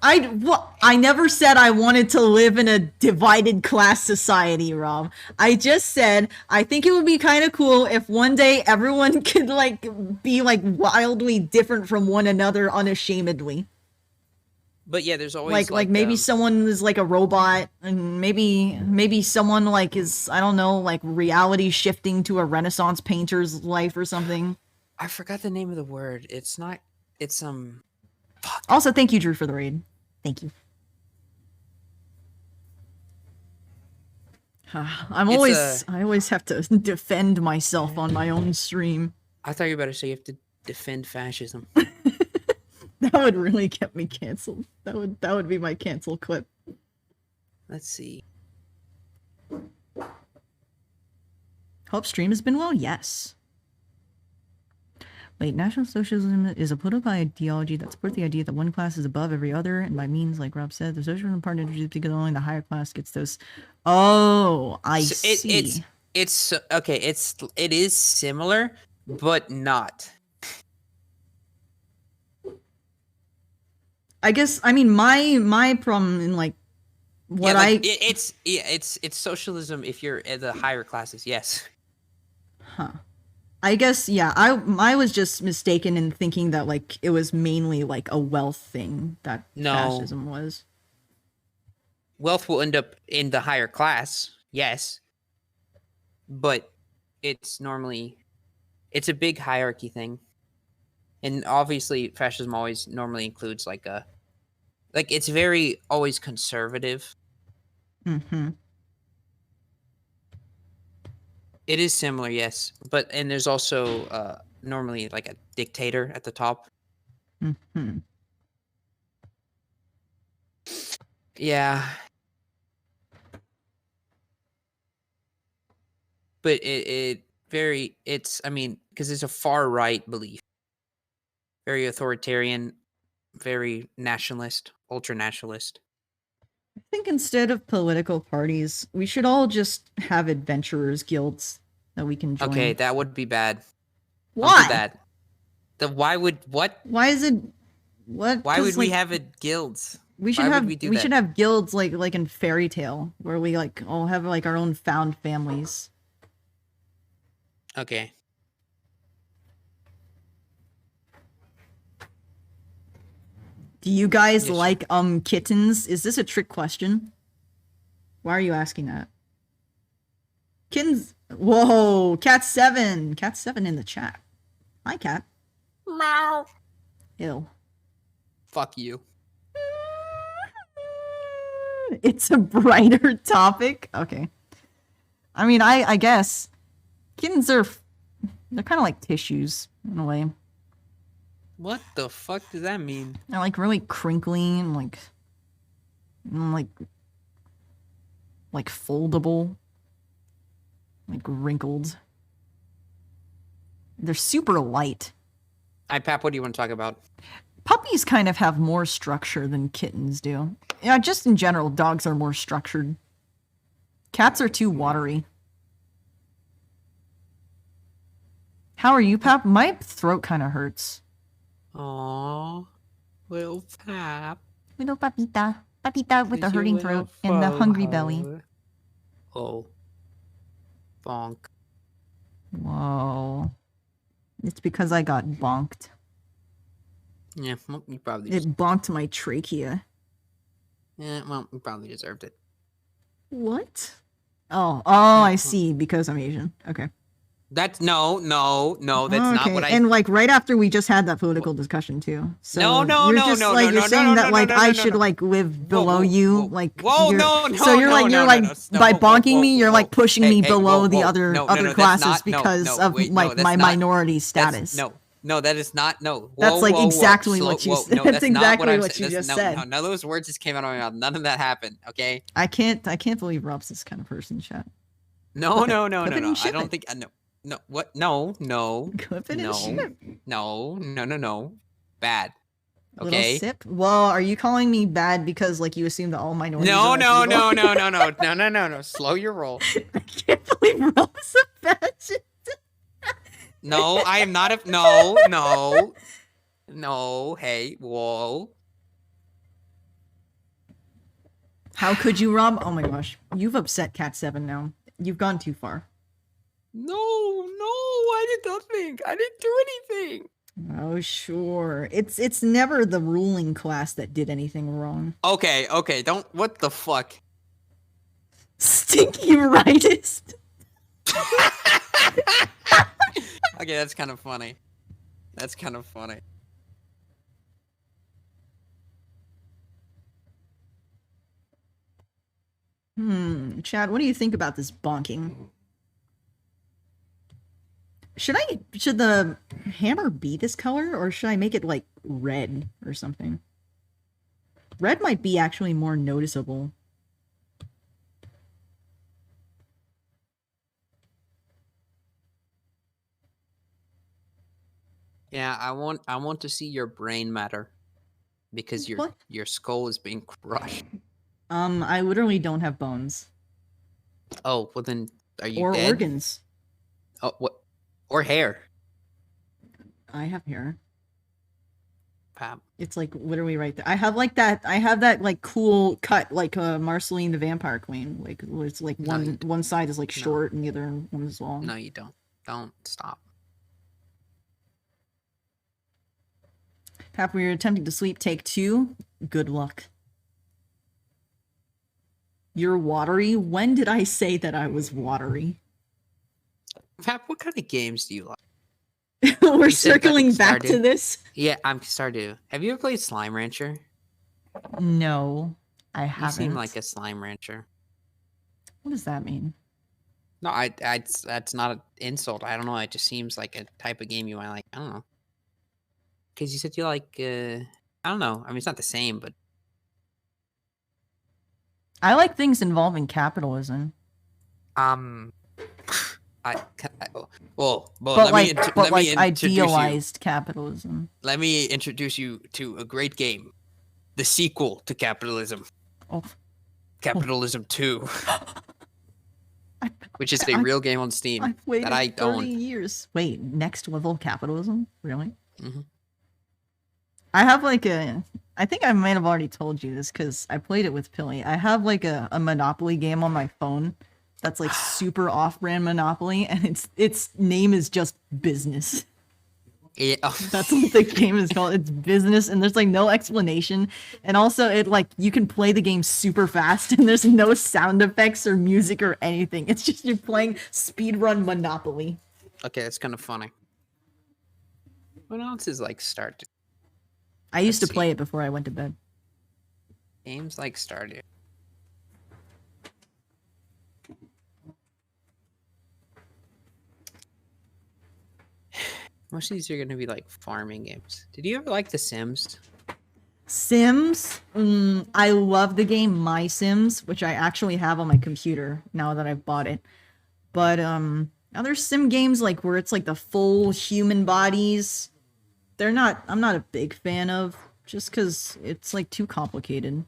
I never said I wanted to live in a divided class society, Rob. I just said I think it would be kind of cool if one day everyone could like be like wildly different from one another unashamedly. But yeah, there's always Like maybe someone is like a robot, and maybe someone like is, I don't know, like reality shifting to a Renaissance painter's life or something. I forgot the name of the word. It's Also, thank you, Drew, for the raid. Thank you. I always have to defend myself on my own stream. I thought you were about to say you have to defend fascism. That would really get me canceled. That would be my cancel clip. Let's see. Hope stream has been well? Yes. Wait, National Socialism is a political ideology that supports the idea that one class is above every other, and by means, like Rob said, the socialism part introduced because only the higher class gets those. Oh, I see. It's okay. It is similar, but not. I guess I mean my problem in like what it's socialism if you're at the higher classes. Yes. Huh. I guess, yeah, I was just mistaken in thinking that, like, it was mainly, like, a wealth thing that fascism was. Wealth will end up in the higher class, yes. But it's a big hierarchy thing. And obviously, fascism always normally includes, it's very always conservative. Mm-hmm. It is similar, yes, and there's also normally like a dictator at the top. Mm-hmm. Yeah, but it's I mean, because it's a far right belief, very authoritarian, very nationalist, ultra nationalist. I think instead of political parties, we should all just have adventurers guilds that we can join. Okay, that would be bad. Why? That. Why would what? Why is it what? Why would we like, have guilds? We should Why have would we should have guilds like in Fairy Tale where we like all have like our own found families. Okay. Do you guys like kittens? Is this a trick question? Why are you asking that? Kittens. Whoa, Cat7. Cat7 in the chat. Hi, Cat. Meow. Ew. Fuck you. It's a brighter topic. Okay. I mean, I guess kittens they're kind of like tissues in a way. What the fuck does that mean? They're like really crinkly and like foldable, like wrinkled. They're super light. Pap, what do you want to talk about? Puppies kind of have more structure than kittens do. Yeah, just in general, dogs are more structured. Cats are too watery. How are you, Pap? My throat kind of hurts. Aww, little Pap. Little papita. Papita with a Is your hurting little throat and the foe hungry belly. hoe. Oh. Bonk. Whoa. It's because I got bonked. Yeah, well, you probably It bonked my trachea. yeah, well, you probably deserved it. What? Oh, I see. Because I'm Asian. Okay. That's no, that's not what I. And like right after we just had that political discussion too. So No, you're no, just no, like no, you're no, saying no, that no, like no, I no, should no. like live below you, like Whoa, you're, no, so you're like no, by whoa, bonking whoa, me, you're whoa. like pushing Hey, me hey, below whoa, the whoa. other No, other that's classes not- no, because no, of wait, like no, that's my not- minority That's- status. No, that is not no. That's Whoa, like whoa, whoa. exactly Slow- what you whoa, said. No, That's that's not exactly what I'm what saying. you That's- just no, said. No, none of those words just came out of my mouth. None of that happened. Okay. I can't believe Rob's this kind of person, chat. No. Clip it and I ship don't it. think. No. What? No. Clip it and No. ship. No. Bad. Little Okay. sip. Well, are you calling me bad because like you assume that all minorities? No. are evil? No. Slow your roll. I can't believe Rob's a fascist. No, I am not a. No. Hey, whoa. How could you, Rob? Oh my gosh, you've upset Cat 7 now. You've gone too far. No. I did nothing. I didn't do anything. Oh sure, it's never the ruling class that did anything wrong. Okay. Don't. What the fuck? Stinky rightist. Okay, that's kind of funny. Chad, what do you think about this bonking? Should the hammer be this color, or should I make it like red or something? Red might be actually more noticeable. Yeah, I want to see your brain matter, because What? your skull is being crushed. I literally don't have bones Oh, well then, are you or dead? organs. Oh, what? Or hair? I have hair. Pap. It's like literally right there. I have that like cool cut like Marceline the Vampire Queen. Like it's like No, you one side is like No. short and the other one is long. No, you don't. Don't stop. Pap, we are attempting to sleep. Take 2. Good luck. You're watery? When did I say that I was watery? Pap, what kind of games do you like? We're You said that circling at back Stardew. to this. Yeah, I'm starting to. Have you ever played Slime Rancher? No, I You haven't. seem like a Slime Rancher. What does that mean? No, that's not an insult. I don't know. It just seems like a type of game you might like. I don't know. Because you said you like, I don't know. I mean, it's not the same, but I like things involving capitalism. well, But let like, me int- but let like me introduce you. idealized capitalism. Let me introduce you to a great game, the sequel to Capitalism, Oh, Capitalism 2, I- which is I- a real game on Steam I've waited that I 30 own. years. Wait, next level capitalism? Really? Mhm. I have like I think I might have already told you this because I played it with Pilly. I have like a Monopoly game on my phone that's like super off-brand Monopoly, and its name is just business. Yeah. That's what the game is called. It's business, and there's like no explanation. And also, it like you can play the game super fast, and there's no sound effects or music or anything. It's just you're playing speedrun Monopoly. Okay, that's kind of funny. What else is like Stardew? I used to Let's play see. it before I went to bed. Games like Stardew. Most of these are going to be like farming games. Did you ever like The Sims? Sims. I love the game My Sims, which I actually have on my computer now that I've bought it. But other sim games like where it's like the full human bodies, they're not. I'm not a big fan of, just because it's like too complicated.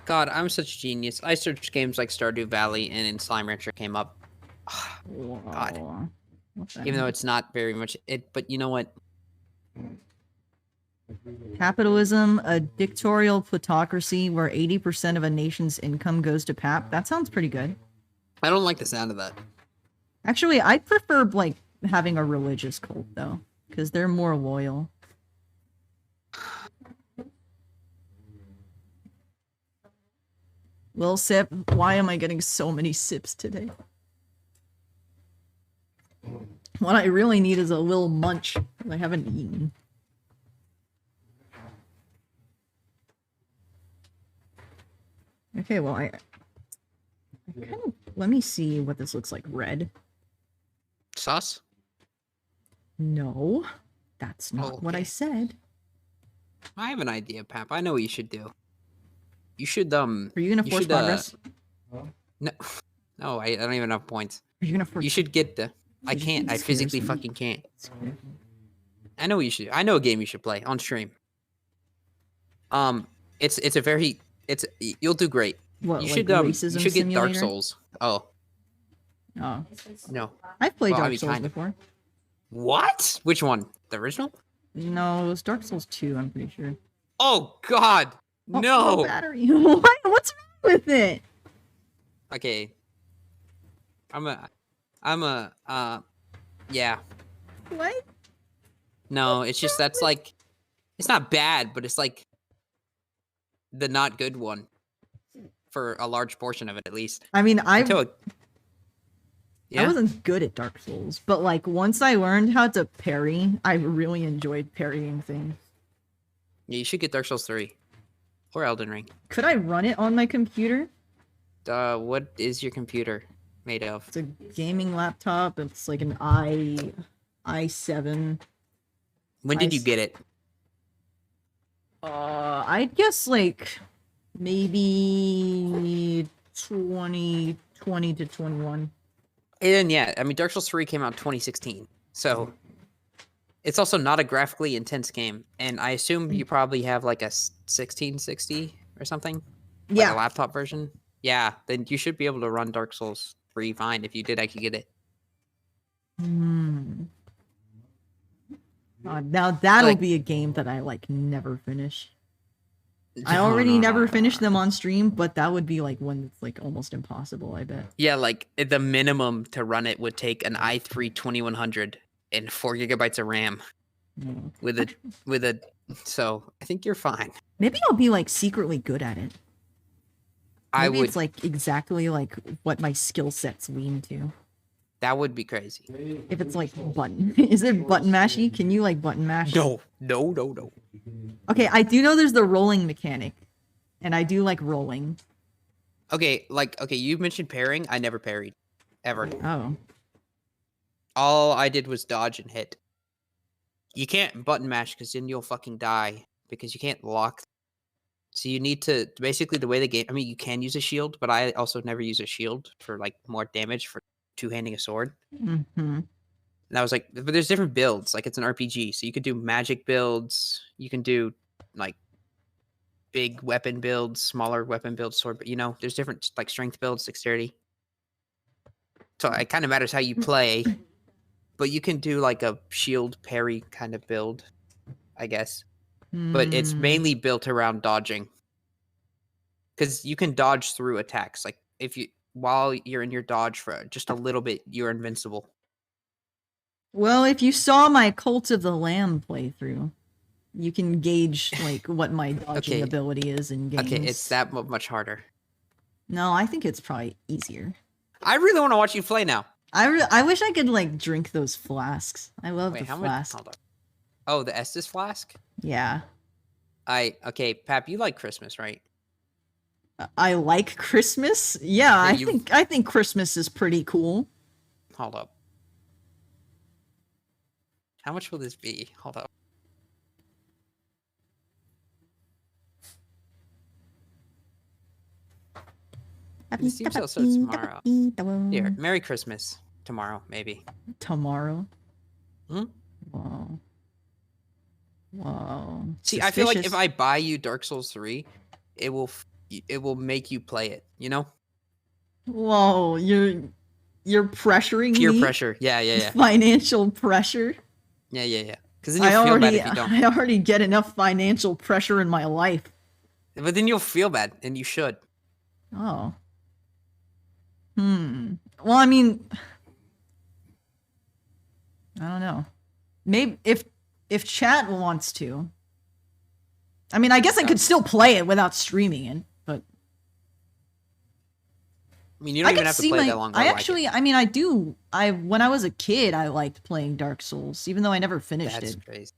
God, I'm such a genius. I searched games like Stardew Valley and then Slime Rancher came up. God. Whoa. What the Even though heck? it's not very much it, but you know what? Capitalism, a dictatorial plutocracy where 80% of a nation's income goes to pap. That sounds pretty good. I don't like the sound of that. Actually, I prefer like having a religious cult though, because they're more loyal. Lil sip. Why am I getting so many sips today? What I really need is a little munch. I haven't eaten. Okay, well, I kind of, let me see what this looks like. Red? Sauce? No, that's not what I Okay. said. I have an idea, Pap. I know what you should do. You should Are you gonna force should, progress? No, no, I don't even have points. Are you gonna force? You should get the. I can't. I Scares physically me. fucking can't. I know what you should. I know a game you should play on stream. It's a very you'll do great. What, You like should racism you should get Dark simulator? Souls. Oh Oh, no. I've played Well, I Dark mean, Souls kind of. before. What? Which one? The original? No, it was Dark Souls 2, I'm pretty sure. Oh God! Oh, No. battery. What? What's wrong with it? Okay. I'm a yeah. What? No, it's just that's like it's not bad, but it's like the not good one for a large portion of it at least. I mean, I Until it- yeah. wasn't good at Dark Souls, but like once I learned how to parry, I really enjoyed parrying things. Yeah, you should get Dark Souls 3 or Elden Ring. Could I run it on my computer? What is your computer made of? It's a gaming laptop. It's like an i7. When did you I- get it? I guess like maybe 2020 to 21. And yeah, I mean Dark Souls 3 came out in 2016. So it's also not a graphically intense game, and I assume you probably have like a 1660 or something. Like Yeah. a laptop version. Yeah, then you should be able to run Dark Souls 3 fine. If you did, I could get it. Hmm. Now that'll Like- be a game that I like never finish. I No, already no, never no. finished them on stream, but that would be like one that's like almost impossible, I bet. Yeah, like the minimum to run it would take an i3 2100 and 4 gigabytes of RAM Mm. with a. So I think you're fine. Maybe I'll be like secretly good at it. I Maybe would. it's like exactly like what my skill sets lean to. That would be crazy. If it's like button, is it button mashy? Can you like button mash? No. Okay, I do know there's the rolling mechanic, and I do like rolling. Okay, you mentioned parrying. I never parried, ever. Oh, All I did was dodge and hit. You can't button mash because then you'll fucking die because you can't lock. So you need to basically the way the game. I mean, you can use a shield, but I also never use a shield for like more damage for two-handing a sword. hmm And I was like, but there's different builds. Like it's an RPG, so you could do magic builds. You can do like big weapon builds, smaller weapon builds, sword. But you know, there's different like strength builds, dexterity. So it kind of matters how you play. But you can do like a shield parry kind of build, I guess. But it's mainly built around dodging. Because you can dodge through attacks. Like if you while you're in your dodge for just a little bit, you're invincible. Well, if you saw my Cult of the Lamb playthrough, you can gauge like what my dodging Okay. ability is in games. Okay, it's that much harder. No, I think it's probably easier. I really want to watch you play now. I wish I could like drink those flasks. I love Wait, the how much? flask. Hold on. Oh, the Estes flask. Yeah, Okay, Pap, you like Christmas, right? I like Christmas. Yeah, I you- think Christmas is pretty cool. Hold up. How much will this be? Hold up. It seems so tomorrow. Here, Merry Christmas tomorrow, maybe. Tomorrow. Hmm? Whoa. Whoa. See, I feel like if Suspicious. I buy you Dark Souls 3, it will make you play it. You know, Whoa, you're pressuring peer me. pressure. Yeah. Financial pressure. Yeah. Because then you'll feel bad if you don't. I already get enough financial pressure in my life. But then you'll feel bad, and you should. Oh. Well, I mean, I don't know. Maybe if chat wants to. I mean, I guess I could still play it without streaming it, but I mean, you don't even have to play that long. I actually, I mean, I do. When I was a kid, I liked playing Dark Souls, even though I never finished That's it. crazy.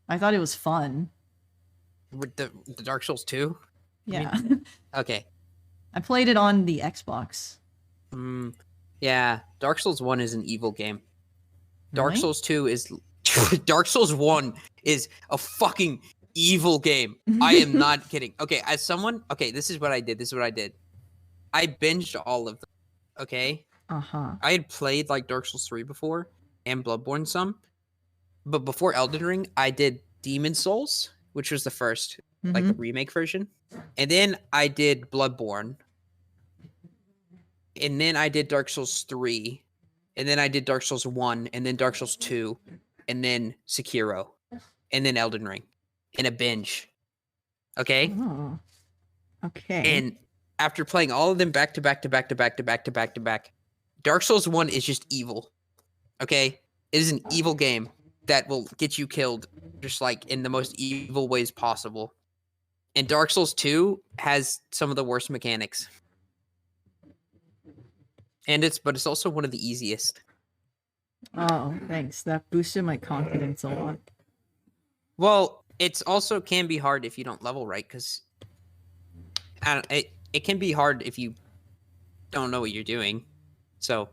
I thought it was fun. With the Dark Souls 2? Yeah. Okay. I played it on the Xbox. Yeah, Dark Souls 1 is an evil game. Dark Really? Souls 2 is Dark Souls 1 is a fucking evil game. I am not kidding. Okay, as someone, this is what I did. I binged all of them. Okay? Uh-huh. I had played like Dark Souls 3 before and Bloodborne some. But before Elden Ring, I did Demon Souls, which was the first, like the remake version. And then I did Bloodborne. And then I did Dark Souls 3. And then I did Dark Souls 1. And then Dark Souls 2. And then Sekiro. And then Elden Ring. In a binge. Okay? Oh. Okay. And after playing all of them back to back, Dark Souls 1 is just evil. Okay? It is an evil game that will get you killed just like in the most evil ways possible. And Dark Souls 2 has some of the worst mechanics. But it's also one of the easiest. Oh, thanks. That boosted my confidence a lot. Well, it's also can be hard if you don't level right, because it can be hard if you don't know what you're doing. So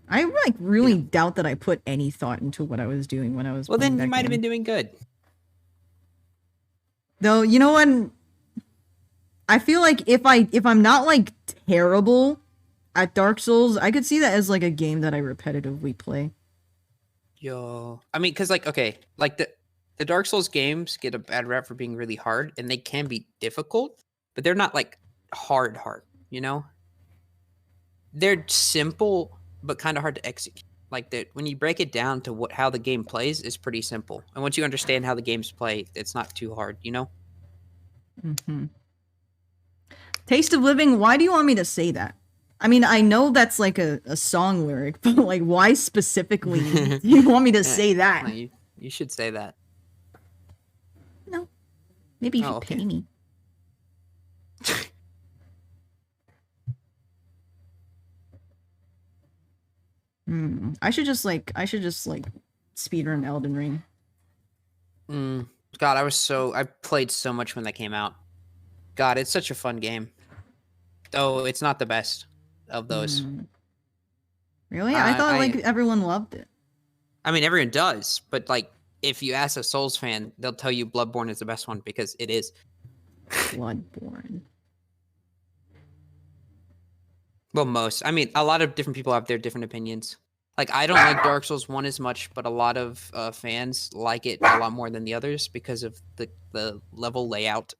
I like really doubt that I put any thought into what I was doing when I was. Well, playing then you that might have game. been doing good. Though, you know what? I feel like if I'm not like terrible at Dark Souls, I could see that as like a game that I repetitively play. Yo, I mean, because like the Dark Souls games get a bad rap for being really hard, and they can be difficult, but they're not like hard, you know? They're simple, but kind of hard to execute. Like that, when you break it down to how the game plays, is pretty simple. And once you understand how the games play, it's not too hard, you know? Taste of Living, why do you want me to say that? I mean, I know that's like a song lyric, but like, why specifically do you want me to say that? No, you should say that. No. Maybe you should pay me. I should just like speedrun Elden Ring. God, I played so much when that came out. God, it's such a fun game. Though it's not the best of those. Really? I thought like everyone loved it. I mean, everyone does, but like if you ask a Souls fan, they'll tell you Bloodborne is the best one because it is. Bloodborne. Well, most. I mean, a lot of different people have their different opinions. Like, I don't like Dark Souls 1 as much, but a lot of fans like it a lot more than the others because of the level layout.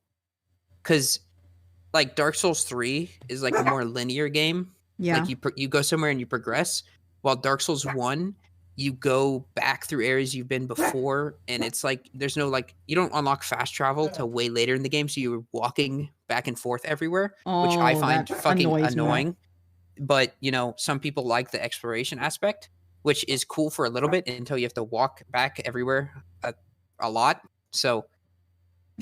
Because, like, Dark Souls 3 is, like, a more linear game. Yeah. Like, you go somewhere and you progress. While Dark Souls 1, you go back through areas you've been before, and it's, like, there's no, like, you don't unlock fast travel till way later in the game, so you're walking back and forth everywhere, which I find fucking annoying. But, you know, some people like the exploration aspect, which is cool for a little bit until you have to walk back everywhere a lot. So,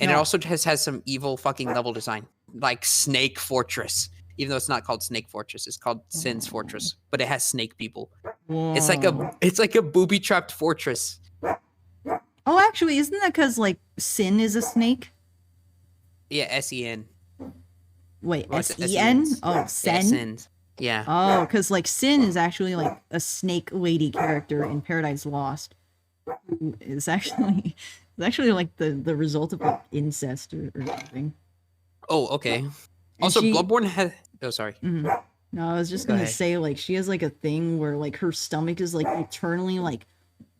and it also has some evil fucking level design, like Snake Fortress. Even though it's not called Snake Fortress, it's called Sin's Fortress, but it has snake people. It's like a booby-trapped fortress. Oh, actually, isn't that because like Sin is a snake? Yeah, S-E-N. Wait, Well, it's S-E-N? S-E-N. Oh, Yeah, Sen? Sins. Yeah. Oh, because like Sin is actually like a snake lady character in Paradise Lost. It's actually like the result of like incest or something. Oh, okay. Also, Bloodborne has. Oh, sorry. No, I was just Go gonna ahead. say like she has like a thing where like her stomach is like eternally like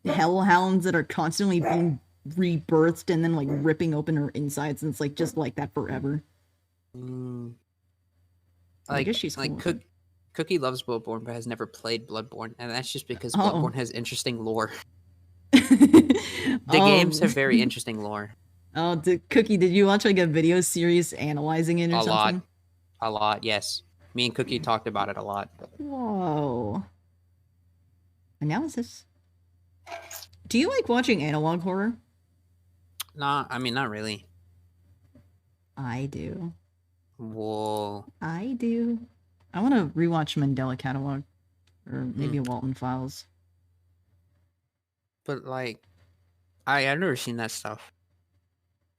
hellhounds that are constantly being rebirthed and then like ripping open her insides, and it's like just like that forever. Mm. I guess she's like cool. Cookie loves Bloodborne but has never played Bloodborne, and that's just because Oh. Bloodborne has interesting lore. The games have very interesting lore. Oh, Cookie, did you watch like a video series analyzing it or A lot. something? A lot, yes. Me and Cookie talked about it a lot. Whoa. Analysis. Do you like watching analog horror? Nah, I mean, not really. I do. Whoa. I do. I want to rewatch Mandela Catalog. Or maybe Walton Files. But like, I've never seen that stuff.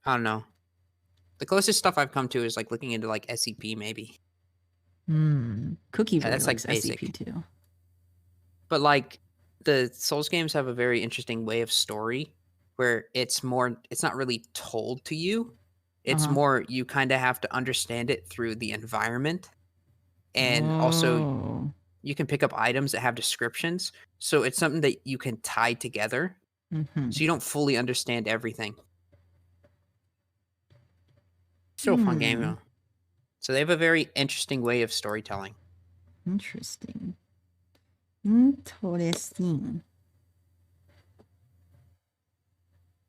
I don't know. The closest stuff I've come to is like looking into like SCP maybe. Cookie really that's, like, likes basic. SCP too. But like, the Souls games have a very interesting way of story where it's not really told to you. It's more you kind of have to understand it through the environment. And also you can pick up items that have descriptions. So it's something that you can tie together. So you don't fully understand everything. Still a fun game though. So they have a very interesting way of storytelling. Interesting. Interesting.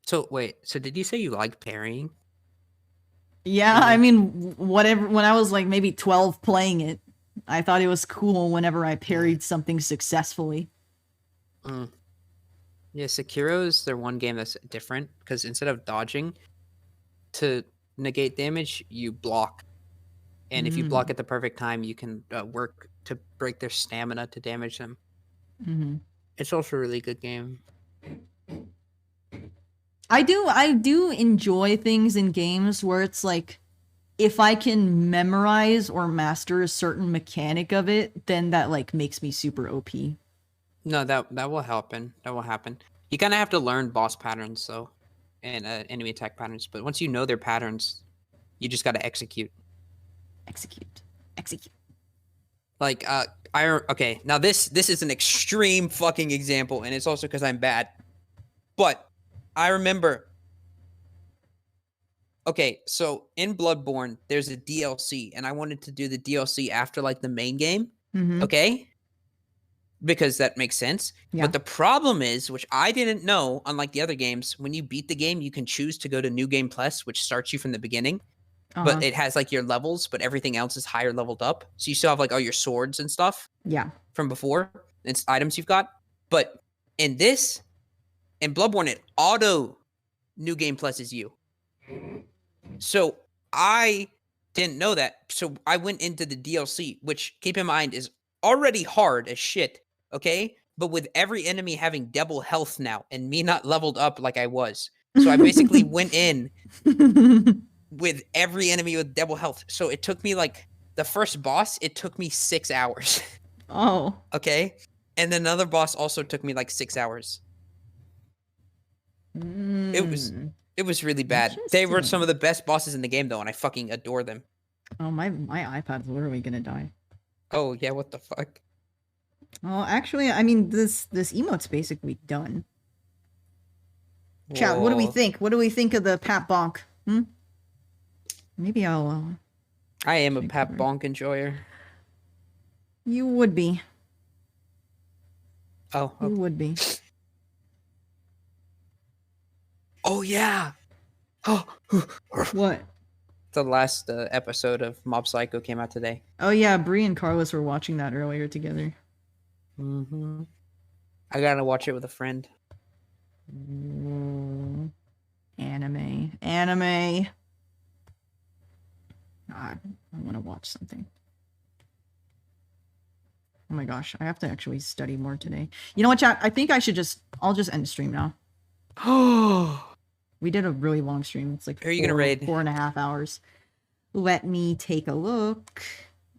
So wait, so did you say you like parrying? Yeah, I mean, whatever. When I was like maybe 12 playing it, I thought it was cool whenever I parried something successfully. Yeah, Sekiro's their one game that's different because instead of dodging to negate damage, you block. And if you block at the perfect time, you can work to break their stamina to damage them. It's also a really good game. I do enjoy things in games where it's like, if I can memorize or master a certain mechanic of it, then that like makes me super OP. No, that will happen. That will happen. You kind of have to learn boss patterns though, and enemy attack patterns. But once you know their patterns, you just got to execute. Execute. Like okay. Now this is an extreme fucking example, and it's also because I'm bad. But I remember. Okay, so in Bloodborne, there's a DLC, and I wanted to do the DLC after like the main game. Okay, because that makes sense. Yeah. But the problem is, which I didn't know, unlike the other games, when you beat the game, you can choose to go to New Game Plus, which starts you from the beginning. But it has like your levels, but everything else is higher leveled up. So you still have like all your swords and stuff. Yeah. From before, it's items you've got. But in Bloodborne, it auto New Game Plus is you. So I didn't know that. So I went into the DLC, which keep in mind is already hard as shit. Okay. But with every enemy having double health now and me not leveled up like I was. So I basically went in with every enemy with double health. So it took me like the first boss, it took me 6 hours. Oh. Okay. And then another boss also took me like 6 hours. It was really bad. They were some of the best bosses in the game though, and I fucking adore them. Oh, my iPad's literally gonna die. Oh yeah, what the fuck? Well, actually, I mean, this emote's basically done. Chat, what do we Whoa. think? What do we think of the Pat Bonk? Maybe I'll... I am a Pat Bonk enjoyer. You would be. Oh. You would be. Oh yeah. Oh. What? The last episode of Mob Psycho came out today. Oh yeah, Bree and Carlos were watching that earlier together. I gotta watch it with a friend. Anime. God, I want to watch something. Oh my gosh, I have to actually study more today. You know what, chat? I think I'll just end the stream now. We did a really long stream. It's like Who are you gonna raid? 4.5 hours. Let me take a look.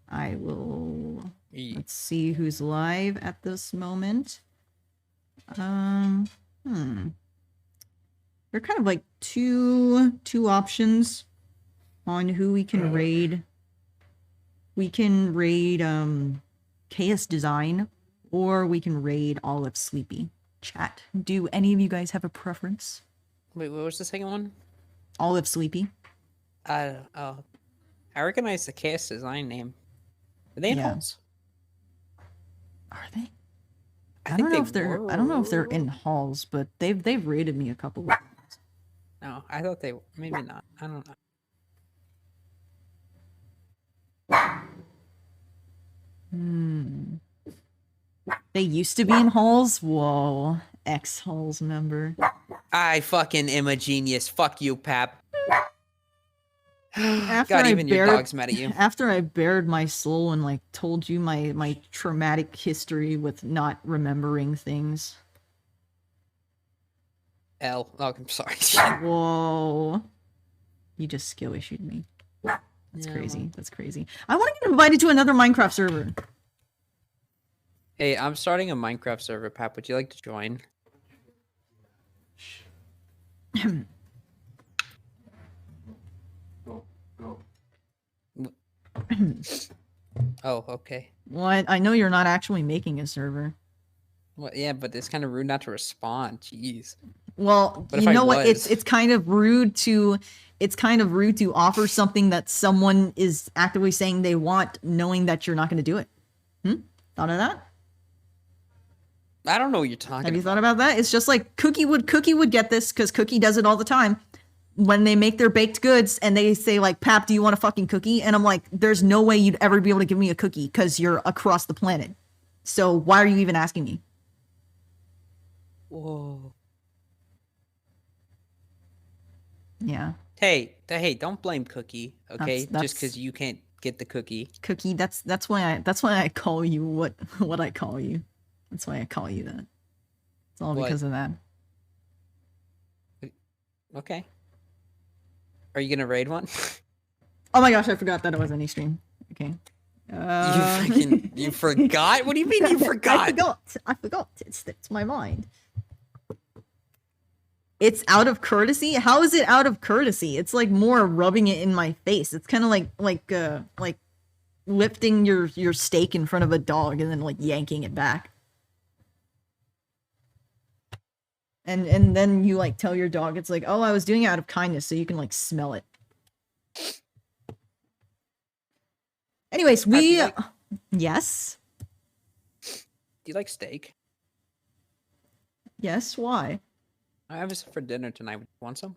I will... Let's see who's live at this moment. There are kind of like two options on who we can raid. We can raid KS Design, or we can raid Olive Sleepy. Chat. Do any of you guys have a preference? Wait, what was the second one? Olive Sleepy. I recognize the cast design name. Are they in Yeah. halls? Are they? I I don't know if they're. I don't know if they're in halls, but they've rated me a couple of times. No, I thought they maybe not. I don't know. They used to be in halls. Whoa, ex halls member. I fucking am a genius. Fuck you, Pap. After God, I even your bared- dog's mad at you. After I bared my soul and like told you my traumatic history with not remembering things. L. Oh, I'm sorry. Whoa. You just skill issued me. That's Yeah, crazy. That's crazy. I want to get invited to another Minecraft server. Hey, I'm starting a Minecraft server, Pap. Would you like to join? Oh, okay. What? I know you're not actually making a server. Well, yeah, but it's kind of rude not to respond. Jeez. Well, But if you I know what? was- It's kind of rude to offer something that someone is actively saying they want, knowing that you're not going to do it. Thought of that? I don't know what you're talking Have you about. thought about that? It's just like Cookie would get this because Cookie does it all the time. When they make their baked goods and they say like, Pap, do you want a fucking cookie? And I'm like, there's no way you'd ever be able to give me a cookie because you're across the planet. So why are you even asking me? Whoa. Yeah. Hey, don't blame Cookie, okay? Just That's- because you can't get the cookie. Cookie, that's why I call you what I call you. That's why I call you that. It's all What? because of that. Okay. Are you gonna raid one? Oh my gosh, I forgot that it was any stream. Okay. You forgot? What do you mean you forgot? I forgot. It slipped my mind. It's out of courtesy? How is it out of courtesy? It's like more rubbing it in my face. It's kind of like lifting your steak in front of a dog and then like yanking it back. And then you like tell your dog it's like, "Oh, I was doing it out of kindness so you can like smell it." Anyways, we yes. Do you like steak? Yes, why? I have some for dinner tonight. Want some?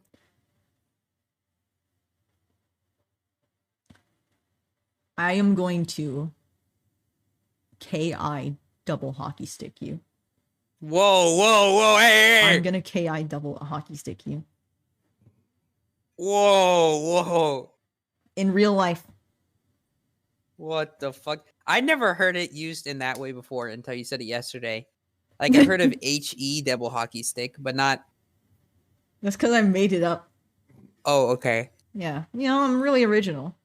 I am going to KI double hockey stick you. Whoa, hey, I'm gonna KI double hockey stick you. Whoa. In real life. What the fuck? I never heard it used in that way before until you said it yesterday. Like I've heard of HE double hockey stick, but not. That's because I made it up. Oh, okay. Yeah. You know, I'm really original.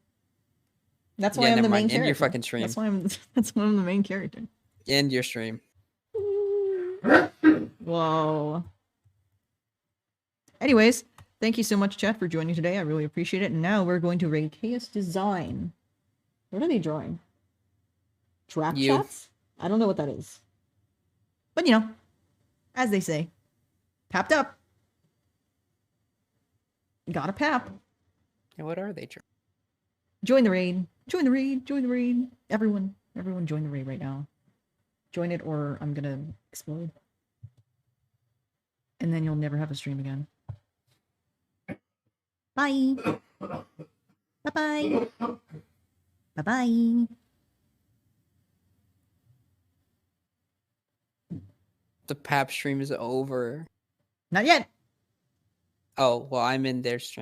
That's why Yeah, I'm the never main mind. End character. your fucking stream. That's why I'm the main character. End your stream. Whoa. Anyways, thank you so much, chat, for joining today. I really appreciate it. And now we're going to raid Chaos Design. What are they drawing? Trap You. chats? I don't know what that is. But you know, as they say, papped up. Got a pap. And what are they? Join the raid. Join the raid. Join the raid. Everyone join the raid right now. Join it or I'm gonna explode. And then you'll never have a stream again. Bye. Bye-bye. Bye-bye. The Pap stream is over. Not yet. Oh, well, I'm in their stream.